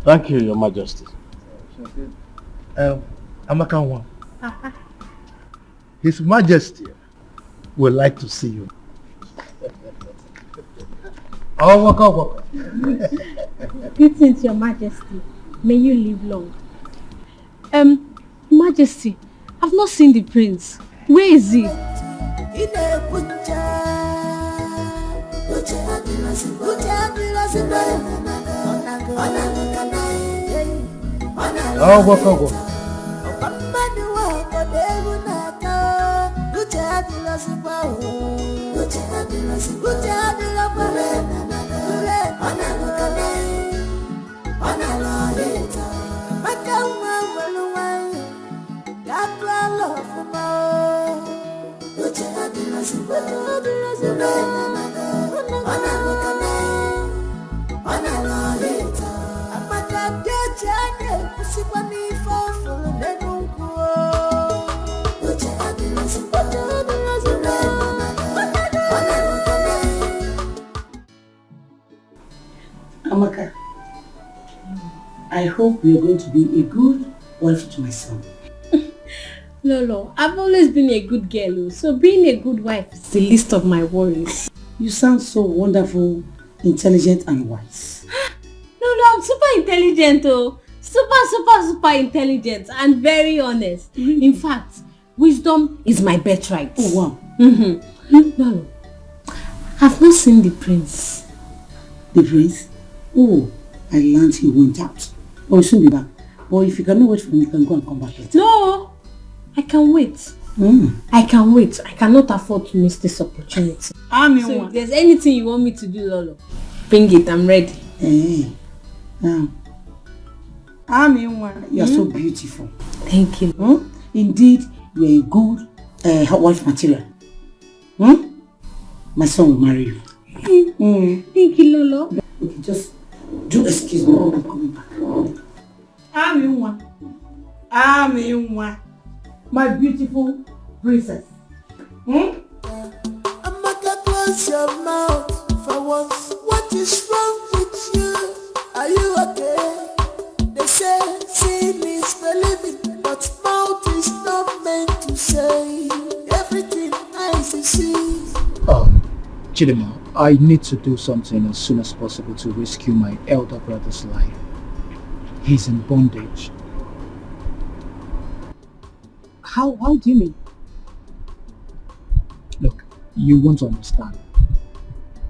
Speaker 17: Thank you, Your Majesty. Amaka, His Majesty would like to see you. Oh, waka.
Speaker 13: Greetings, Your Majesty. May you live long. Majesty, I've not seen the prince. Where is he?
Speaker 17: Oh, waka.
Speaker 19: Amaka, I hope you are going to be a good wife to my son.
Speaker 13: Lolo, I've always been a good girl, so being a good wife is the least of my worries.
Speaker 19: You sound so wonderful, intelligent and wise.
Speaker 13: Lolo, I'm super intelligent, oh. Super intelligent and very honest. In fact, wisdom is my birthright.
Speaker 19: Oh, wow.
Speaker 13: Lolo, I've not seen the prince.
Speaker 19: The prince? Oh, I learned he went out. But he'll soon be back. But if you cannot wait for me, you can go and come back later.
Speaker 13: No, I can wait.
Speaker 6: I can wait. I cannot afford to miss this opportunity. So if there's anything you want me to do, Lolo, bring it. I'm ready.
Speaker 14: You're so beautiful.
Speaker 6: Thank you.
Speaker 14: Indeed, you're a good wife material. My son will marry you.
Speaker 6: Thank you, Lolo.
Speaker 14: Okay, just do excuse me. I'm coming back. My beautiful princess.
Speaker 10: Amaka, close your mouth for once. What is wrong with you? Are you okay? They say sin is believing, but mouth is not meant to say everything eyes see.
Speaker 8: Chidima, I need to do something as soon as possible to rescue my elder brother's life. He's in bondage.
Speaker 3: How do you mean?
Speaker 8: Look, you won't understand.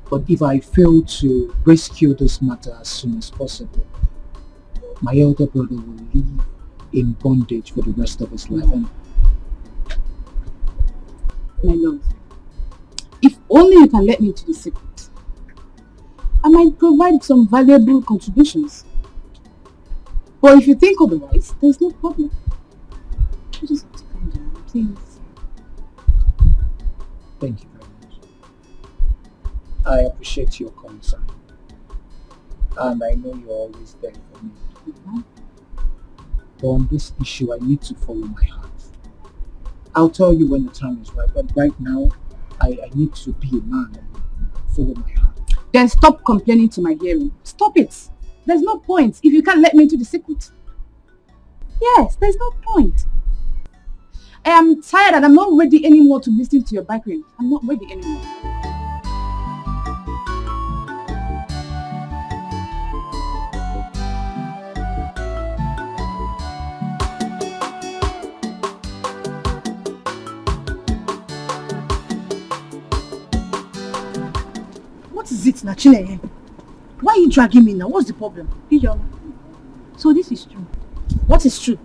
Speaker 8: But if I fail to rescue this matter as soon as possible, my elder brother will live in bondage for the rest of his life. And
Speaker 3: My love, if only you can let me into the secret, I might provide some valuable contributions. But if you think otherwise, there's no problem. You just have to calm down, please.
Speaker 8: thank you very much. I appreciate your concern. And I know you're always there for me. But on this issue, I need to follow my heart. I'll tell you when the time is right, but right now, I need to be a man and follow my heart.
Speaker 3: Then stop complaining to my hearing. Stop it. There's no point if you can't let me into the secret. Yes, there's no point. I am tired and I'm not ready anymore to listen to your background. I'm not ready anymore. What is it, Nachine? Why are you dragging me now? What's the problem? So this is true. What is true?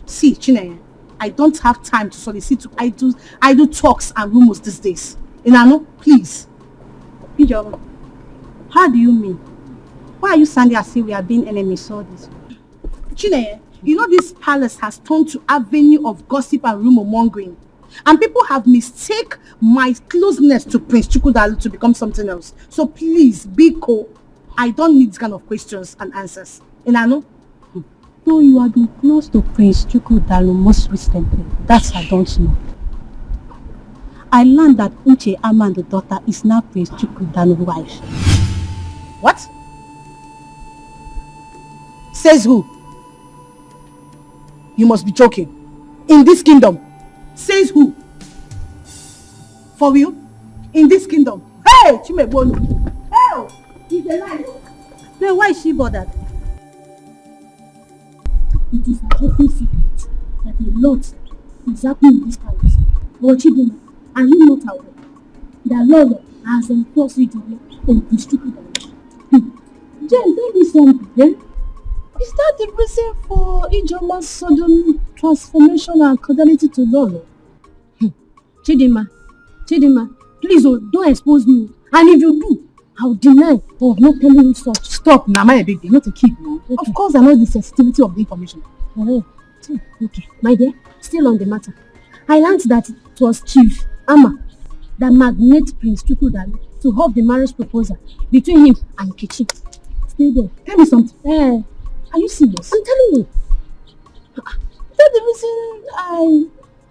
Speaker 3: See, Chineye, I don't have time to solicit I do talks and rumors these days. Inano, please. Pijama, how do you mean? Why are you standing as if we are being enemies all this? Chineye, you know this palace has turned to avenue of gossip and rumor mongering. And people have mistaken my closeness to Prince Chukwudalu to become something else. So please, be cool. I don't need this kind of questions and answers. Inano?
Speaker 6: No, you have been close to Prince Chukwudalu most recently. That I don't know. I learned that Uche Amando's daughter is now Prince Chukwudalu's wife.
Speaker 3: What? Says who? You must be joking. In this kingdom. Says who? For real? In this kingdom. Hey! Chimebonu! Hey! He's alive!
Speaker 6: Then why is she bothered?
Speaker 18: It is an open secret that a lot is happening in this palace. But Chidima, are you not aware that Lolo has enforced it on Prince Chukwudalu? Jen, tell me something.
Speaker 3: Is that the reason for Ijeoma's sudden transformation and cordiality to Lolo?
Speaker 18: Chidima, please don't expose me. And if you do, I'll deny of not telling you such.
Speaker 3: Stop, now, my baby, not a kid now. Okay. Of course, I know the sensitivity of the information.
Speaker 18: Okay, my dear, still on the matter. I learned that it was Chief Ama that magnated Prince Chukwudalu to hold the marriage proposal between him and Kichi. Stay there.
Speaker 3: Tell me something.
Speaker 18: Are you serious? I'm telling you.
Speaker 3: Is that the reason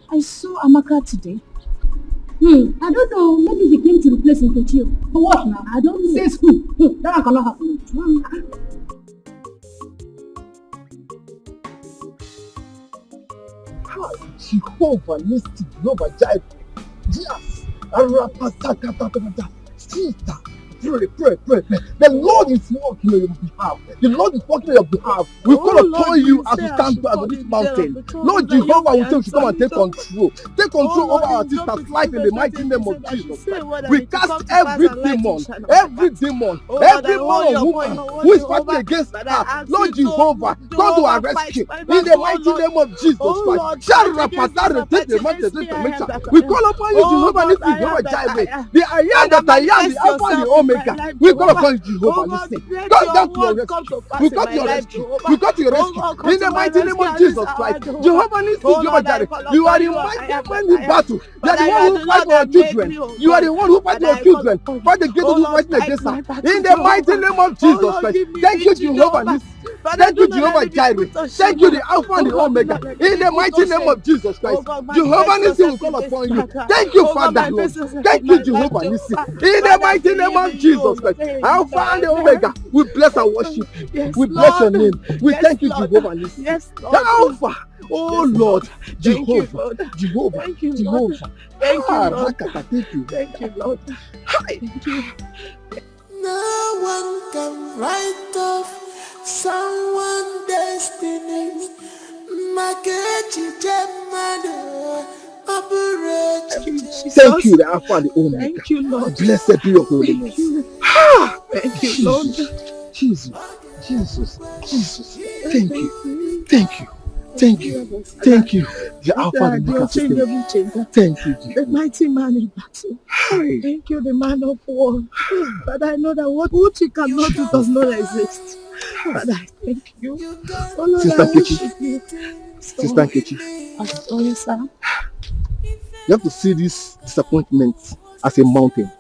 Speaker 3: I saw Amaka today?
Speaker 18: I don't know. Maybe he came to replace Nkechi.
Speaker 3: For what now?
Speaker 18: I don't know.
Speaker 3: Says who? That one cannot happen.
Speaker 17: Jehovah Nissi, Jehovah Jireh, Jesus, Arapasakatakata, Sita,
Speaker 7: pray. The Lord is working on your behalf. The Lord is working on your behalf. We call upon you as we stand on this mountain. Lord Jehovah, we say you should come and take control. Take control over our sister's life in the mighty name of Jesus Christ. We cast every demon of woman who is fighting against her. Lord Jehovah, come to our rescue in the mighty name of Jesus Christ. We call upon you, Jehovah Nissi, Jehovah Jireh, the I am that I am, the Alpha and the Omega. We call upon you, Jehovah Nissi. Come down to your rescue. We got to your rescue. We got to your rescue in the mighty name of Jesus Christ. Jehovah Nissi, Jehovah Jireh, you are the mighty man in battle. You are the one who fights for our children. You are the one who fights for our children. Fight against those who fight against us. In the mighty name of Jesus Christ. Thank you, Jehovah Nissi. Thank you, Jehovah Jireh. Thank you, the Alpha and the Omega. In the mighty name of Jesus Christ. Jehovah Nissi will call upon you. Thank you, Father Lord. Thank you, Jehovah Nissi. In the mighty name of Jesus Christ. Alpha and the Omega. We bless and worship. We bless your name. We thank you, Jehovah Nissi. The Alpha. Oh Lord, Jehovah. Thank you, Lord. Thank you, Lord.
Speaker 19: Thank you, Lord. Thank you.
Speaker 10: No one can write off someone's destiny.
Speaker 7: Thank you, the Alpha and the Omega.
Speaker 19: Thank you, Lord.
Speaker 7: Blessed be your holy name.
Speaker 19: Thank you, Lord.
Speaker 7: Jesus. Thank you. The Alpha and the Omega. Thank you,
Speaker 19: the mighty man in battle. Thank you, the man of war. But I know that what you cannot do does not exist. But I thank you. Oh Lord,
Speaker 7: Sister
Speaker 19: Nkechi.
Speaker 7: Oh yes, sir. You have to see this disappointment as a mountain.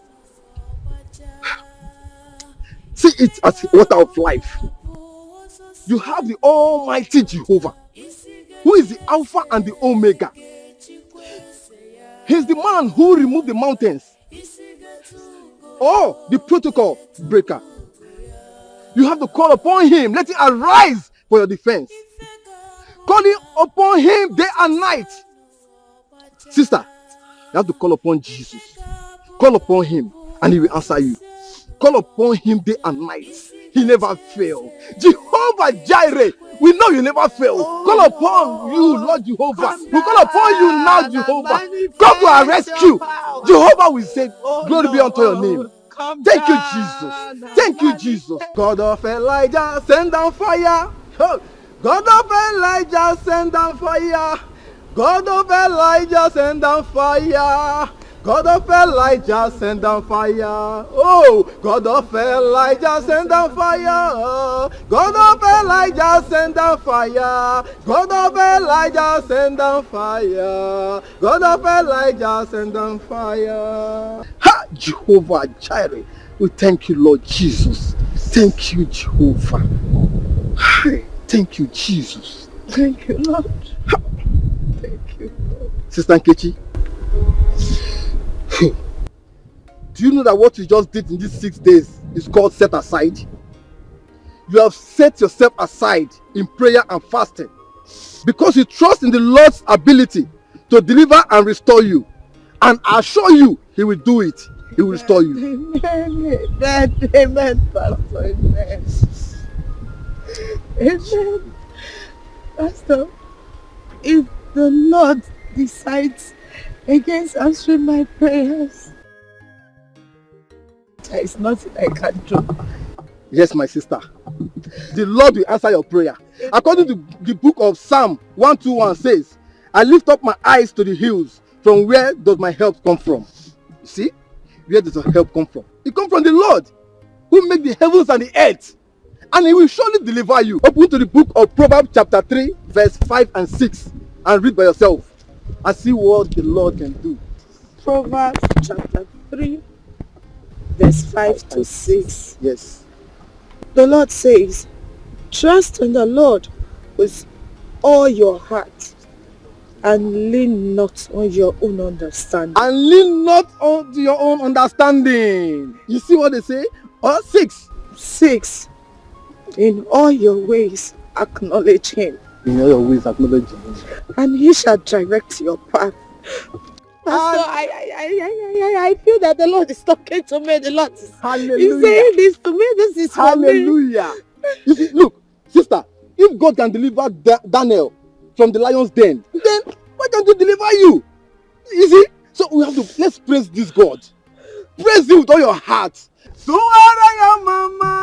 Speaker 7: See it as a water of life. You have the Almighty Jehovah, who is the Alpha and the Omega. He's the man who removed the mountains. Oh, the protocol breaker. You have to call upon him. Let him arise for your defense. Calling upon him day and night. Sister, you have to call upon Jesus. Call upon him and he will answer you. Call upon him day and night. He never fails. Jehovah Jireh, we know you never fail. Call upon you, Lord Jehovah. We call upon you now, Jehovah. Come to our rescue. Jehovah will say, glory be unto your name. Thank you, Jesus. Thank you, Jesus. God of Elijah, send down fire. God of Elijah, send down fire. God of Elijah, send down fire. God of Elijah, send down fire. Oh, God of Elijah, send down fire. God of Elijah, send down fire. God of Elijah, send down fire. God of Elijah, send down fire. Ha! Jehovah Jireh. We thank you, Lord Jesus. Thank you, Jehovah. Thank you, Jesus.
Speaker 19: Thank you, Lord. Thank you, Lord.
Speaker 7: Sister Nkechi, do you know that what you just did in these 6 days is called set aside? You have set yourself aside in prayer and fasting because you trust in the Lord's ability to deliver and restore you. And I assure you, he will do it. He will restore you.
Speaker 19: Amen, Pastor. Amen. Amen. Pastor, if the Lord decides against answering my prayers, there is nothing I can do.
Speaker 7: Yes, my sister. The Lord will answer your prayer. According to the book of Psalm 121 says, I lift up my eyes to the hills. From where does my help come from? You see? Where does your help come from? It comes from the Lord who made the heavens and the earth. And he will surely deliver you. Open to the book of Proverbs chapter 3 verse 5 and 6 and read by yourself and see what the Lord can do.
Speaker 19: Proverbs chapter 3 verse 5 to 6.
Speaker 7: Yes.
Speaker 19: The Lord says, trust in the Lord with all your heart and lean not on your own understanding.
Speaker 7: And lean not on your own understanding. You see what they say? 6.
Speaker 19: In all your ways acknowledge him.
Speaker 7: In all your ways acknowledge him.
Speaker 19: And he shall direct your path.
Speaker 6: Pastor, I feel that the Lord is talking to me. The Lord is
Speaker 9: Hallelujah.
Speaker 6: saying this to me. This is for me.
Speaker 9: Hallelujah. You see, look, sister, if God can deliver Daniel from the lion's den, then why can't he deliver you? You see? So we have to, let's praise this God. Praise him with all your heart. So your mama.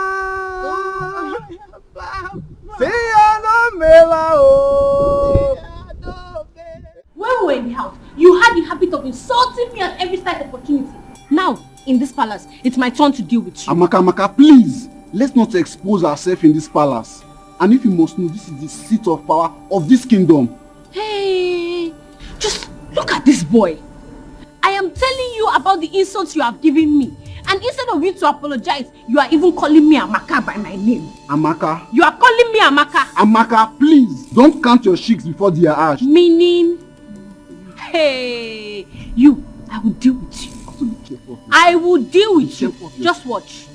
Speaker 13: When we were in the house, you had the habit of insulting me at every slight opportunity. Now, in this palace, it's my turn to deal with you.
Speaker 9: Amaka, please, let's not expose ourselves in this palace. And if you must know, this is the seat of power of this kingdom.
Speaker 13: Hey, just look at this boy. I am telling you about the insults you have given me. And instead of you to apologize, you are even calling me Amaka by my name.
Speaker 9: Amaka?
Speaker 13: You are calling me Amaka.
Speaker 9: Amaka, please, don't count your cheeks before they are ashed.
Speaker 13: Meaning, hey, you, I will deal with you. I will deal with you. Just watch.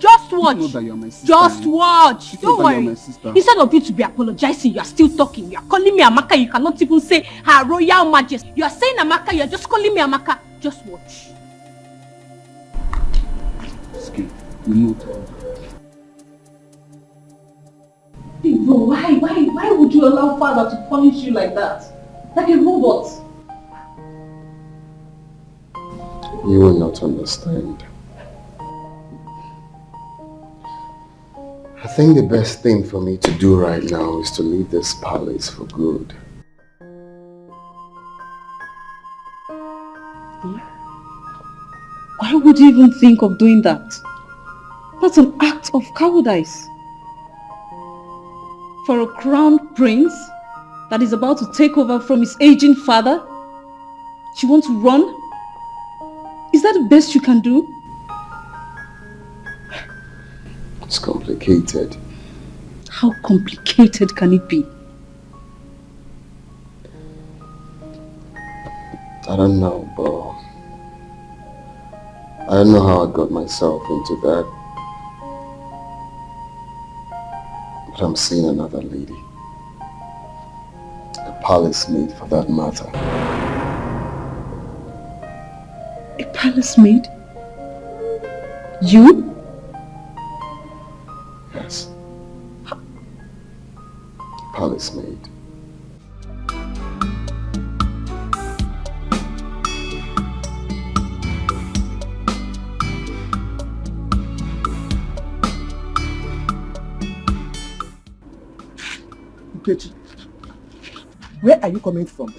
Speaker 13: Just watch.
Speaker 9: You know that you're my sister.
Speaker 13: Just watch. Don't
Speaker 9: You're
Speaker 13: worry.
Speaker 9: my sister.
Speaker 13: Instead of you to be apologizing, you are still talking. You are calling me Amaka. You cannot even say Her Royal Majesty. You are saying Amaka. You are just calling me Amaka. Just watch.
Speaker 9: You know.
Speaker 20: Bro, why would you allow father to punish you like that? Like a robot?
Speaker 16: You will not understand. I think the best thing for me to do right now is to leave this palace for good.
Speaker 20: Why would you even think of doing that? That's an act of cowardice. For a crowned prince that is about to take over from his aging father, you want to run? Is that the best you can do?
Speaker 16: It's complicated.
Speaker 20: How complicated can it be?
Speaker 16: I don't know, but I don't know how I got myself into that. But I'm seeing another lady. A palace maid for that matter.
Speaker 20: A palace maid? You?
Speaker 16: Yes. Palace maid.
Speaker 9: Nkechi, where are you coming from?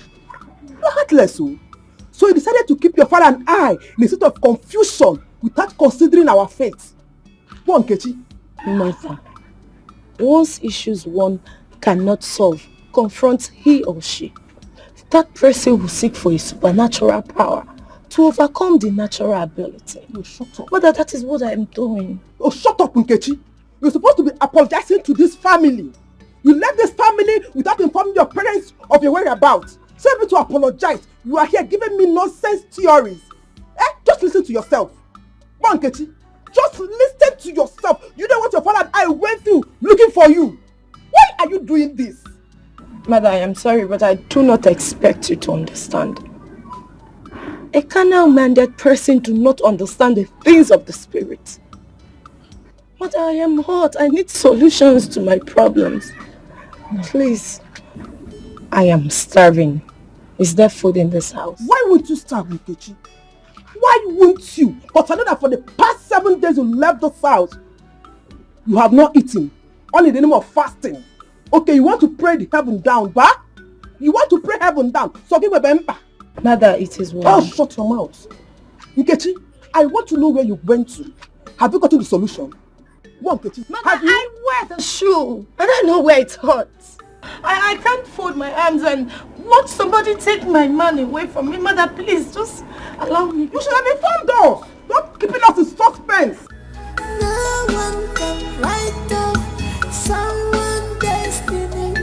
Speaker 9: You're heartless, so you decided to keep your father and I in a state of confusion without considering our fate. Go on, Nkechi.
Speaker 6: Martha, once issues one cannot solve, confront he or she. That person will seek for a supernatural power to overcome the natural ability.
Speaker 9: Oh, shut up.
Speaker 6: But that is what I am doing.
Speaker 9: Oh, shut up, Nkechi. You're supposed to be apologizing to this family. You left this family without informing your parents of your whereabouts. So able to apologize, you are here giving me nonsense theories. Just listen to yourself. Go on, Nkechi. Just listen to yourself. You know what your father and I went through looking for you. Why are you doing this?
Speaker 6: Mother, I am sorry, but I do not expect you to understand. A carnal-minded person do not understand the things of the spirit. But I am hot. I need solutions to my problems. Please. I am starving. Is there food in this house?
Speaker 9: Why would you starve, Nkechi? Why won't you? But I know that for the past 7 days you left this house, you have not eaten. Only in the name of fasting. Okay, you want to pray the heaven down, but you want to pray heaven down. So give a bempa.
Speaker 6: Mother, it is well.
Speaker 9: Oh, shut your mouth. Nkechi, I want to know where you went to. Have you gotten the solution? One, Nkechi.
Speaker 6: Mother, I wear the shoe. I don't know where it hurts. I can't fold my arms and watch somebody take my man away from me. Mother, please, just allow me.
Speaker 9: You should have informed us. Don't keep us in suspense.
Speaker 10: No one can write off someone's destiny.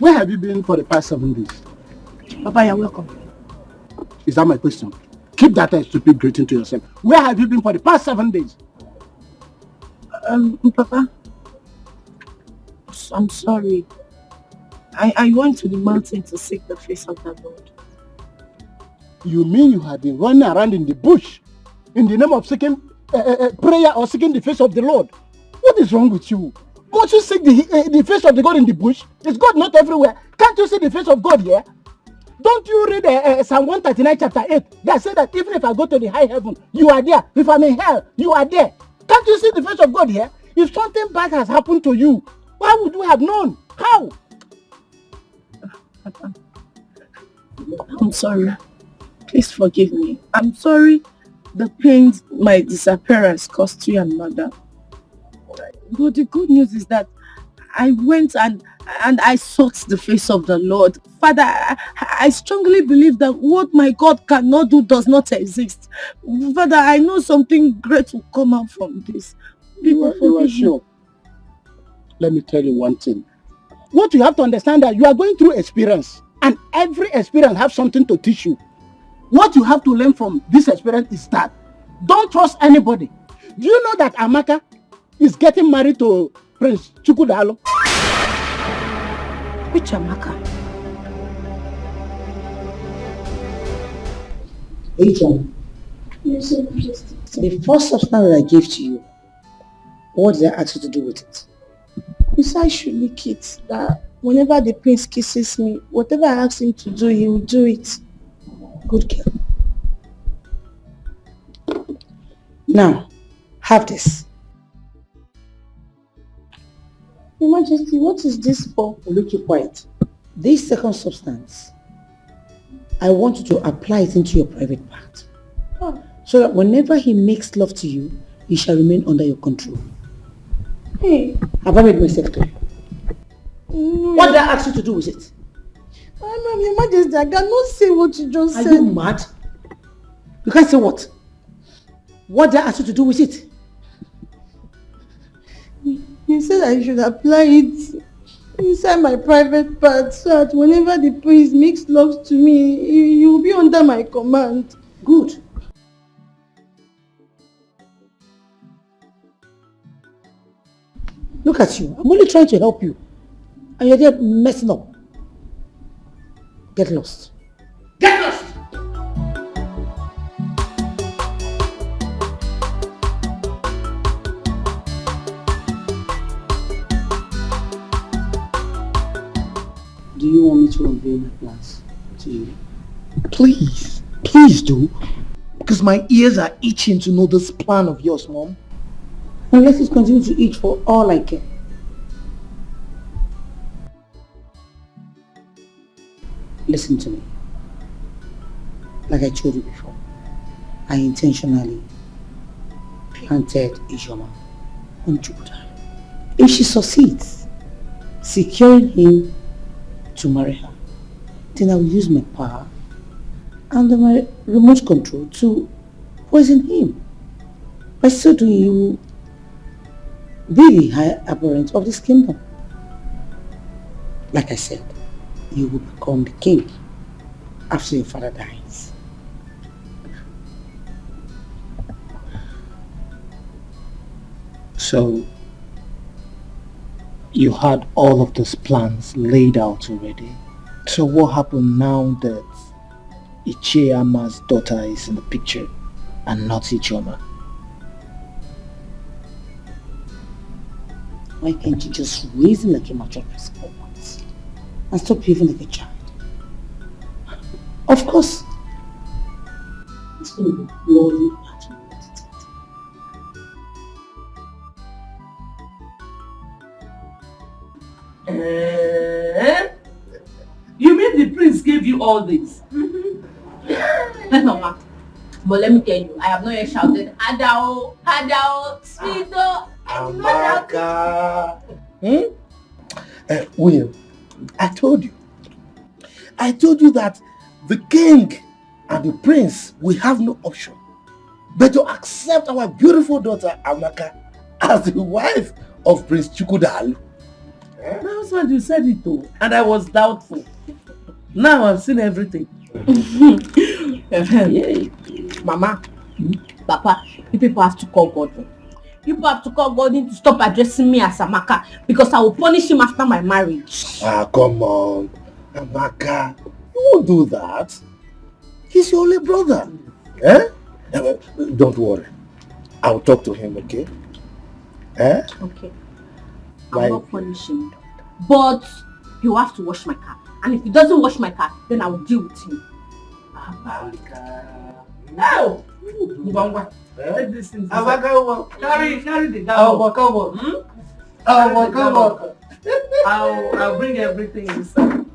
Speaker 12: Where have you been for the past 7 days?
Speaker 9: Papa, you're welcome.
Speaker 12: Is that my question? Keep that stupid greeting to yourself. Where have you been for the past 7 days?
Speaker 9: Papa, I'm sorry. I went to the mountain to seek the face of the Lord.
Speaker 12: You mean you have been running around in the bush in the name of seeking prayer or seeking the face of the Lord? What is wrong with you? Must you seek the face of the God in the bush? Is God not everywhere? Can't you see the face of God here? Don't you read Psalm 139 chapter 8 that says that even if I go to the high heaven, you are there. If I'm in hell, you are there. Can't you see the face of God here? If something bad has happened to you, why would you have known? How?
Speaker 9: I'm sorry. Please forgive me. I'm sorry the pains my disappearance caused you and mother. But the good news is that I went and I sought the face of the Lord. Father, I strongly believe that what my God cannot do does not exist. Father, I know something great will come out from this.
Speaker 12: You are sure? Let me tell you one thing. What you have to understand that you are going through experience, and every experience has something to teach you. What you have to learn from this experience is that don't trust anybody. Do you know that Amaka is getting married to Prince Chukudalo?
Speaker 9: Which Amaka?
Speaker 14: Agent, the first substance that I gave to you, what did I ask you to do with it?
Speaker 9: Besides should lick it, that whenever the prince kisses me, whatever I ask him to do, he will do it.
Speaker 14: Good girl. Now, have this.
Speaker 9: Your Majesty, what is this for?
Speaker 14: Look, you quiet. This second substance, I want you to apply it into your private part.
Speaker 9: Oh.
Speaker 14: So that whenever he makes love to you, he shall remain under your control.
Speaker 9: Hey.
Speaker 14: Have I made myself clear? What did I ask you to do with it?
Speaker 9: Ma'am, Your Majesty, I cannot say what you just said.
Speaker 14: Are you mad? You can't say what? What did I ask you to do with it?
Speaker 9: He said I should apply it inside my private part so that whenever the prince makes love to me, he will be under my command.
Speaker 14: Good. Look at you. I'm only trying to help you. And you're there messing up. Get lost. Get lost! Do you want me to unveil my plans to you?
Speaker 17: Please, please do. Because my ears are itching to know this plan of yours, Mom.
Speaker 14: And let it continue to itch for all I care. Listen to me. Like I told you before, I intentionally planted Ijoma on Jupiter. If she succeeds, securing him to marry her, then I will use my power and my remote control to poison him. By so doing, he will be the high apparent of this kingdom. Like I said, you will become the king after your father dies.
Speaker 17: So, you had all of those plans laid out already. So what happened now that Ichiama's daughter is in the picture and not Ichoma?
Speaker 14: Why can't you just reason like a mature person for once and stop behaving like a child? Of course, it's going to be bloody at you.
Speaker 1: You mean the prince gave you all this?
Speaker 2: Mama, but let me tell you, I have not yet shouted, Adao, Adao, Sweeto,
Speaker 17: Amaka. William, I told you that the king and the prince will have no option but to accept our beautiful daughter Amaka as the wife of Prince Chukwudalu.
Speaker 1: My husband, you said it too, and I was doubtful. Now I've seen everything.
Speaker 2: Yeah. Mama, Papa, you people have to call God. You people have to call God to stop addressing me as Amaka because I will punish him after my marriage.
Speaker 17: Ah, come on. Amaka, you won't do that. He's your only brother. Eh? Don't worry. I'll talk to him, okay? Eh?
Speaker 2: Okay. I'll not punish him. But you have to wash my car. And if he doesn't wash my car, then I will deal with him.
Speaker 1: No! Take this thing. Carry the down. I'll bring everything inside.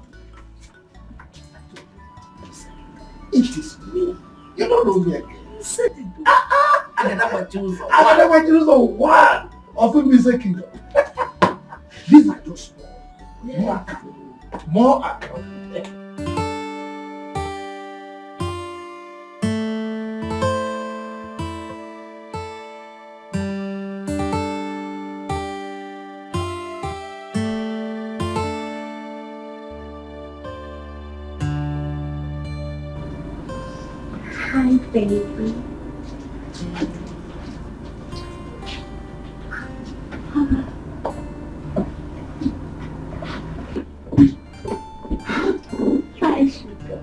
Speaker 17: It is me. You don't know me again.
Speaker 1: You said it. I never choose
Speaker 17: one of him is a kingdom. These are just more account.
Speaker 18: Hi, baby. Hi, sugar.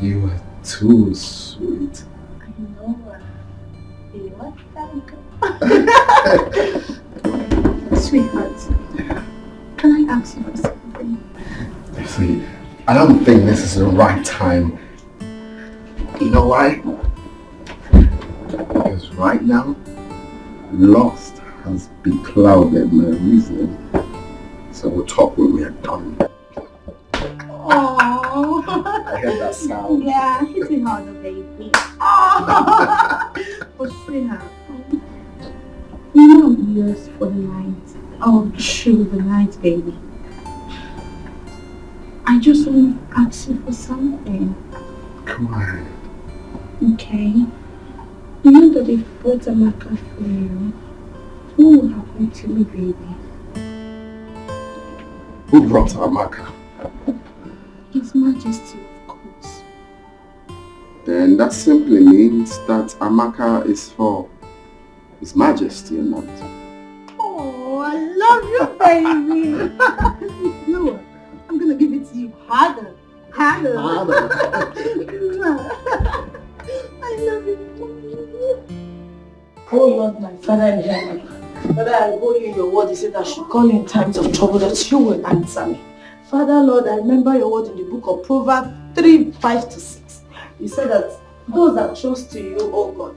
Speaker 16: You are too sweet.
Speaker 18: I know. You want that? Sweetheart, can I ask you for something?
Speaker 16: See, I don't think this is the right time. You know why? Because right now, lust has beclouded my reasoning. So we'll talk when we are done.
Speaker 18: Aww.
Speaker 16: I heard that sound.
Speaker 18: Yeah, hit me harder, baby. Aww. But sweetheart, you know I'm yours for the night. Oh, true, the night, baby. I just want to ask you for something.
Speaker 16: Come on.
Speaker 18: Okay. You know that if brought Amaka for you, what will happen to me, baby?
Speaker 16: Who brought Amaka?
Speaker 18: His Majesty, of course.
Speaker 16: Then that simply means that Amaka is for His Majesty and not.
Speaker 2: Oh, I love you, baby. No, I'm gonna give it to you harder. Harder. I love you.
Speaker 6: Oh Lord, my Father in heaven, Father, I owe you your word. You said I should call in times of trouble, that you will answer me. Father, Lord, I remember your word in the book of Proverbs 3:5-6. You said that those that trust to you, oh God.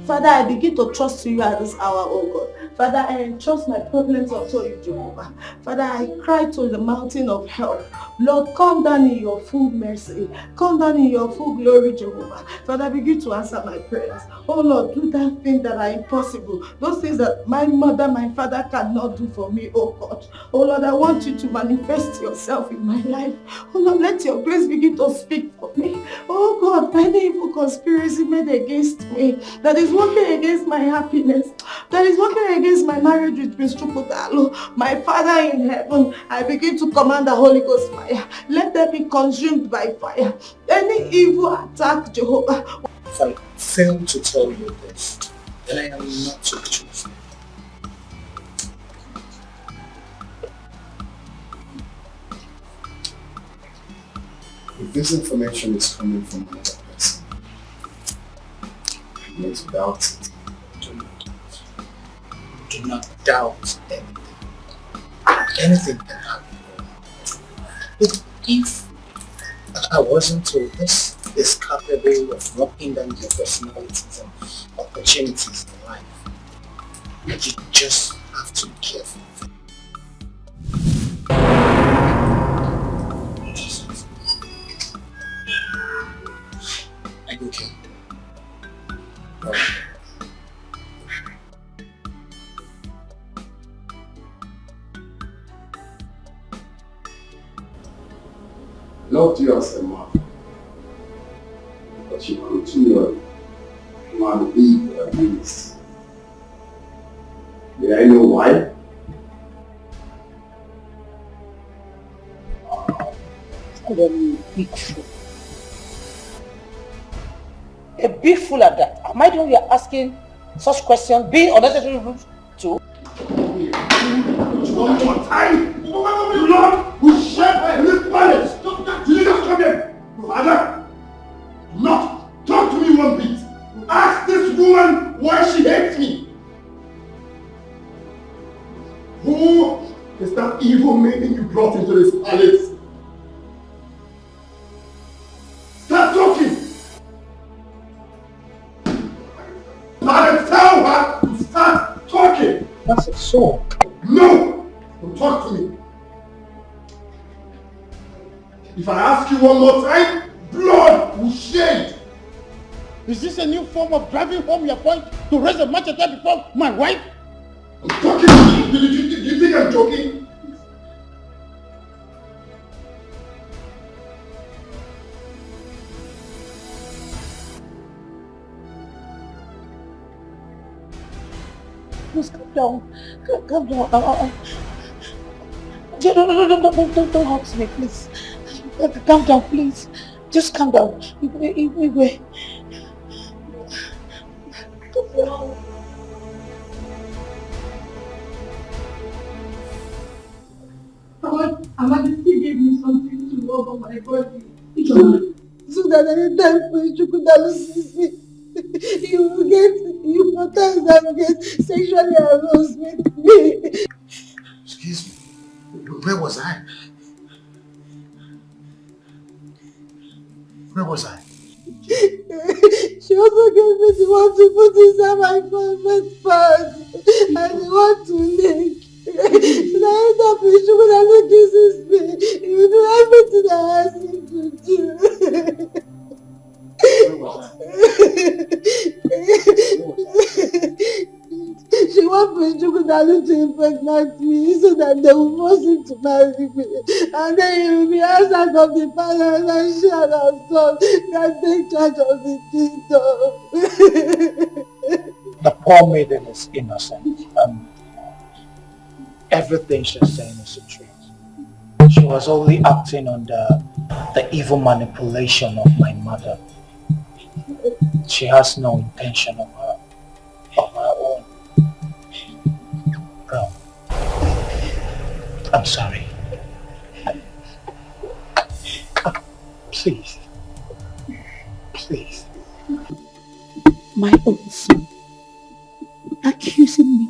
Speaker 6: Father, I begin to trust you at this hour, oh God. Father, I entrust my problems unto you, Jehovah. Father, I cry to the mountain of help. Lord, come down in your full mercy. Come down in your full glory, Jehovah. Father, begin to answer my prayers. Oh Lord, do that thing that are impossible. Those things that my mother, my father cannot do for me, oh God. Oh Lord, I want you to manifest yourself in my life. Oh Lord, let your grace begin to speak for me. Oh God, any evil conspiracy made against me, that is working against my happiness, that is working against my marriage with Prince Chukutalo, my Father in heaven, I begin to command the Holy Ghost fire. Let them be consumed by fire. Any evil attack, Jehovah.
Speaker 17: If I fail to tell you this, then I am not your chosen. If this information is coming from another person, you need to doubt it. Do not doubt anything. Anything can happen. But if I wasn't told this is capable of knocking down your personalities and opportunities in life, you just have to be careful. Are you okay? No.
Speaker 16: Loved you as a mother, but you continually want to be abused. May I know why?
Speaker 19: Big fool. A big fool at that. Am I the one you're asking such questions? Being unnecessary rude too?
Speaker 16: One more time! Lord, we share this palace! Jesus, come here! Father, do not talk to me one bit! Ask this woman why she hates me! Who is that evil maiden you brought into this palace? Start talking! Father, tell her to start talking!
Speaker 19: That's a soul.
Speaker 16: No! Don't talk to me! If I ask you one more time, blood will shed!
Speaker 12: Is this a new form of driving home your point to raise a machete before my wife?
Speaker 16: I'm talking! Do you think I'm joking?
Speaker 19: Please calm down. Calm down. Don't hurt me, please. Calm down, please. Just calm down. Wait.
Speaker 18: Amaka still gave me something to rub on my body. So that anytime you could lose me, you sometimes get sexually aroused with me.
Speaker 15: Excuse me. Where was I? Where was I?
Speaker 18: She also gave me the one to put inside my private part and the one to lick. So that anytime she would have kisses me, he would do everything I asked him to do.
Speaker 15: Where was
Speaker 18: She wants Jukudalu to impregnate me so that they will force him to marry me. And then he will be outside of the palace and share our son and take charge of the kingdom.
Speaker 8: The poor maiden is innocent. Everything she's saying is the truth. She was only acting under the evil manipulation of my mother. She has no intention of her own. Bro, I'm sorry. Please. Please.
Speaker 18: My own son accusing me.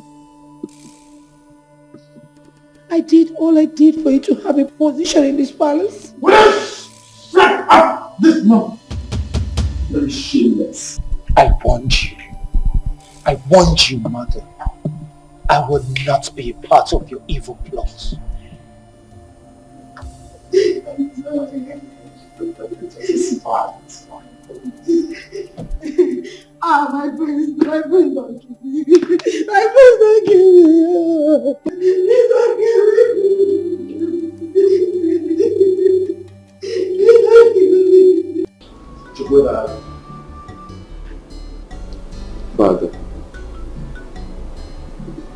Speaker 18: I did all I did for you to have a position in this palace.
Speaker 16: Will you shut up this moment? Very shameless.
Speaker 8: I warned you. I warned you, mother. I would not be a part of your evil plots.
Speaker 18: I'm sorry.
Speaker 16: It's fine. It's fine.
Speaker 18: My friends don't kill me. My friends don't kill me. Please don't kill me. Please don't kill me.
Speaker 16: Chukwuda. Father,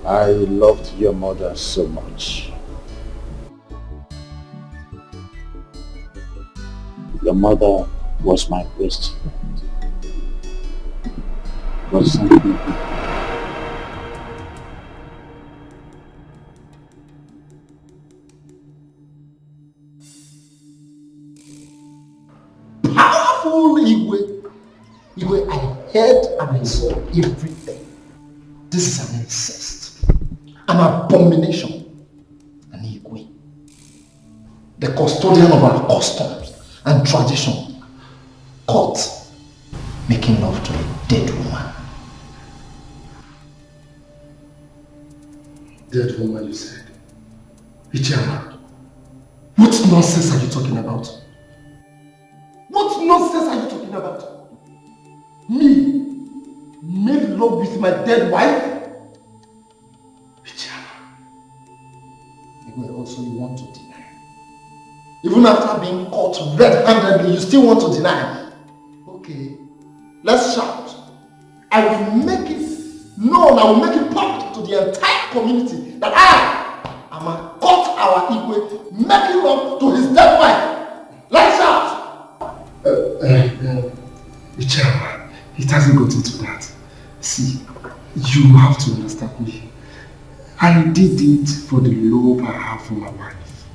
Speaker 16: I loved your mother so much. Your mother was my best friend. But something powerful Igwe, I heard and I saw everything. This is an incest, an abomination, an Igwe. The custodian of our customs and tradition, caught making love to a dead woman. Dead woman, you said? Ichama, what nonsense are you talking about? What nonsense are you talking about? Me made love with my dead wife? Ichama, also you want to deny? Even after being caught red-handedly, you still want to deny? Okay, let's shout. I will make it known, I will make it public to the entire community that I am a cut our Igwe, making love to his dead wife. Lights out!
Speaker 5: Ichama, it hasn't got into that. See, you have to understand me. I did it for the love I have for my wife.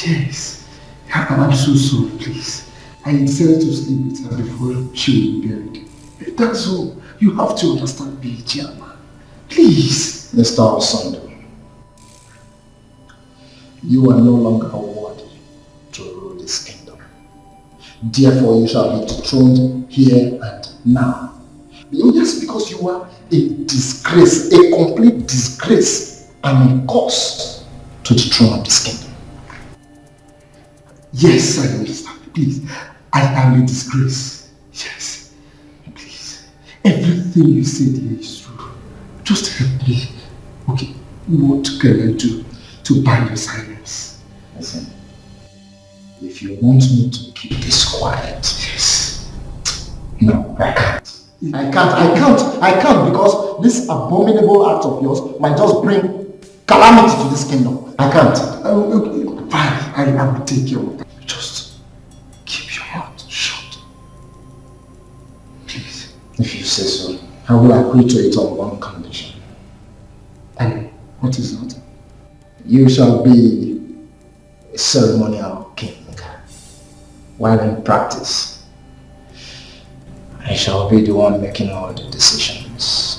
Speaker 5: Yes, I'm so sorry, please. I decided to sleep with her before she was buried. That's all. You have to understand me, Ichama. Please.
Speaker 15: Mr. Osondo, you are no longer worthy to rule this kingdom. Therefore, you shall be dethroned here and now.
Speaker 16: Just because you are a disgrace, a complete disgrace, and a curse to the throne of this kingdom.
Speaker 5: Yes, I understand. Please, I am a disgrace. Yes, please. Everything you said here is true. Just help me. Okay, what can I do to buy your silence?
Speaker 15: Listen, if you want me to keep this quiet,
Speaker 5: yes.
Speaker 15: No, I can't.
Speaker 16: I can't because this abominable act of yours might just bring calamity to this kingdom. I can't.
Speaker 5: Okay, fine, I will take care of that. Just keep your mouth shut. Please.
Speaker 15: If you say so, I will agree to it on one condition.
Speaker 5: And what is that?
Speaker 15: You shall be a ceremonial king, while in practice, I shall be the one making all the decisions.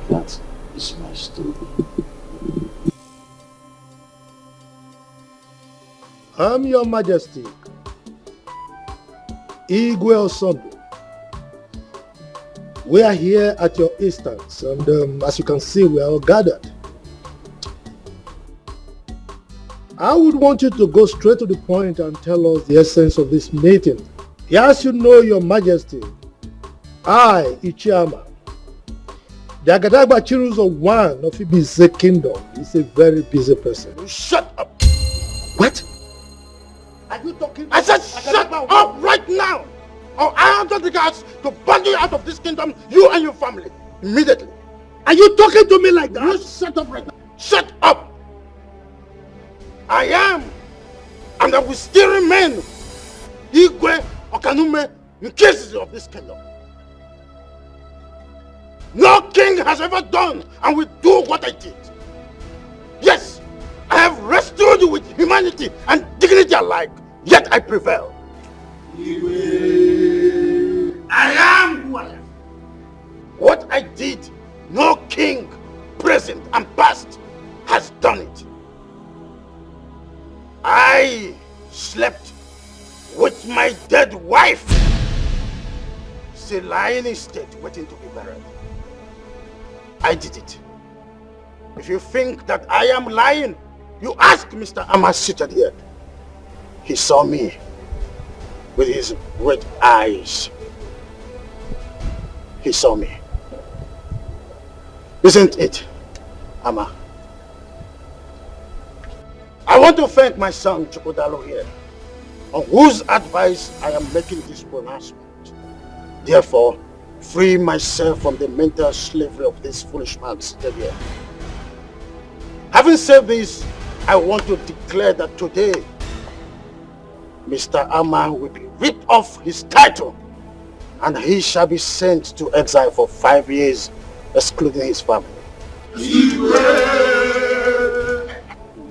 Speaker 17: That is my story. Your Majesty, Igwe Osondo. We are here at your instance, and as you can see, we are all gathered. I would want you to go straight to the point and tell us the essence of this meeting. As you know, Your Majesty, I, Ichama, the Agadagba Chirus of one of Ibize Kingdom, is a very busy person.
Speaker 16: Shut up!
Speaker 17: What?
Speaker 16: Are you talking? I said shut up right now! Or I am the guards to bundle you out of this kingdom, you and your family, immediately.
Speaker 17: Are you talking to me like that?
Speaker 16: You shut up right now. Shut up! I am, and I will still remain Igwe Okanume in cases of this kingdom. No king has ever done and will do what I did. Yes, I have rescued you with humanity and dignity alike, yet I prevail. Igwe. I am who I am. What I did, no king, present and past, has done it. I slept with my dead wife, still lying in state, waiting to be buried. I did it. If you think that I am lying, you ask Mr. Amas seated here. He saw me with his red eyes. He saw me. Isn't it, Ama? I want to thank my son Chukwudalo here, on whose advice I am making this pronouncement. Therefore, free myself from the mental slavery of this foolish man seated here. Having said this, I want to declare that today, Mr. Ama will be ripped off his title, and he shall be sent to exile for 5 years, excluding his family.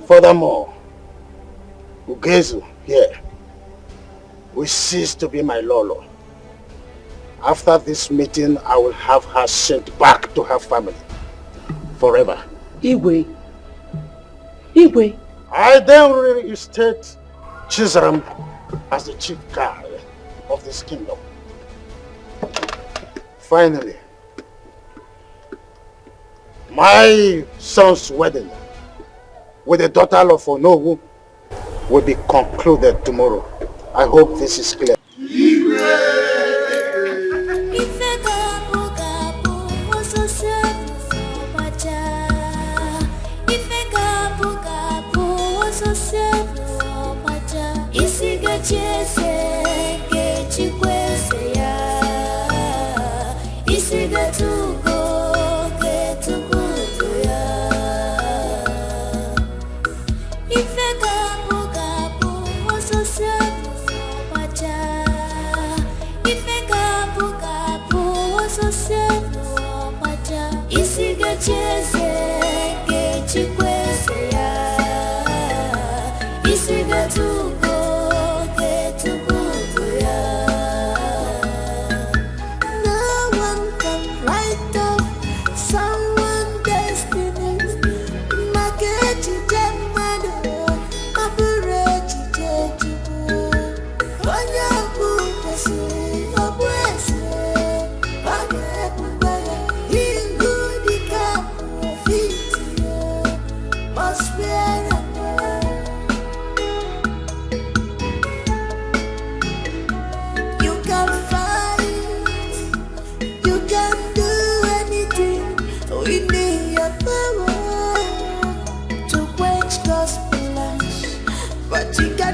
Speaker 16: Furthermore, Ugezu here will cease to be my Lolo. After this meeting, I will have her sent back to her family forever.
Speaker 1: Igwe.
Speaker 16: I then reinstate Chizaram as the chief guard of this kingdom. Finally, my son's wedding with the daughter of Onowu will be concluded tomorrow. I hope this is clear.
Speaker 10: Isiga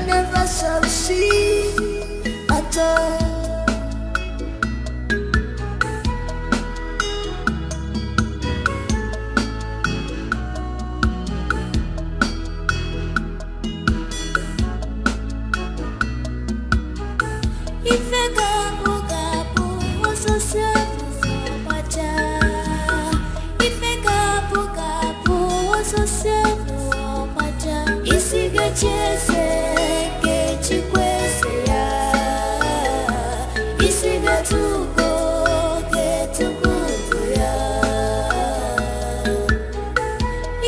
Speaker 10: never shall see at all. If I gabu oso sebu maja. If I gabu oso sebu maja. Isiga chese ke chikwese ya. Isiga tuko ke tukutu ya.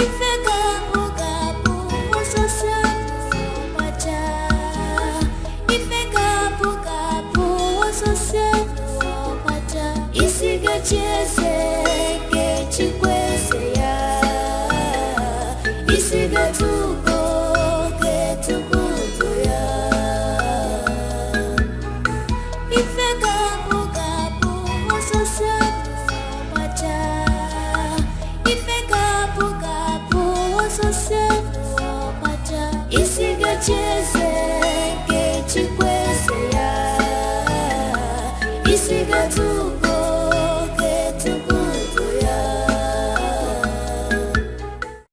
Speaker 10: If I gabu oso sebu maja. If I gabu oso sebu maja. Isiga chese ke chikwese ya. Isiga tuko ke tukutu ya. If I gabu oso sebu maja. If I gabu oso sebu maja. Isiga chese ke chikwese ya. Isiga tuko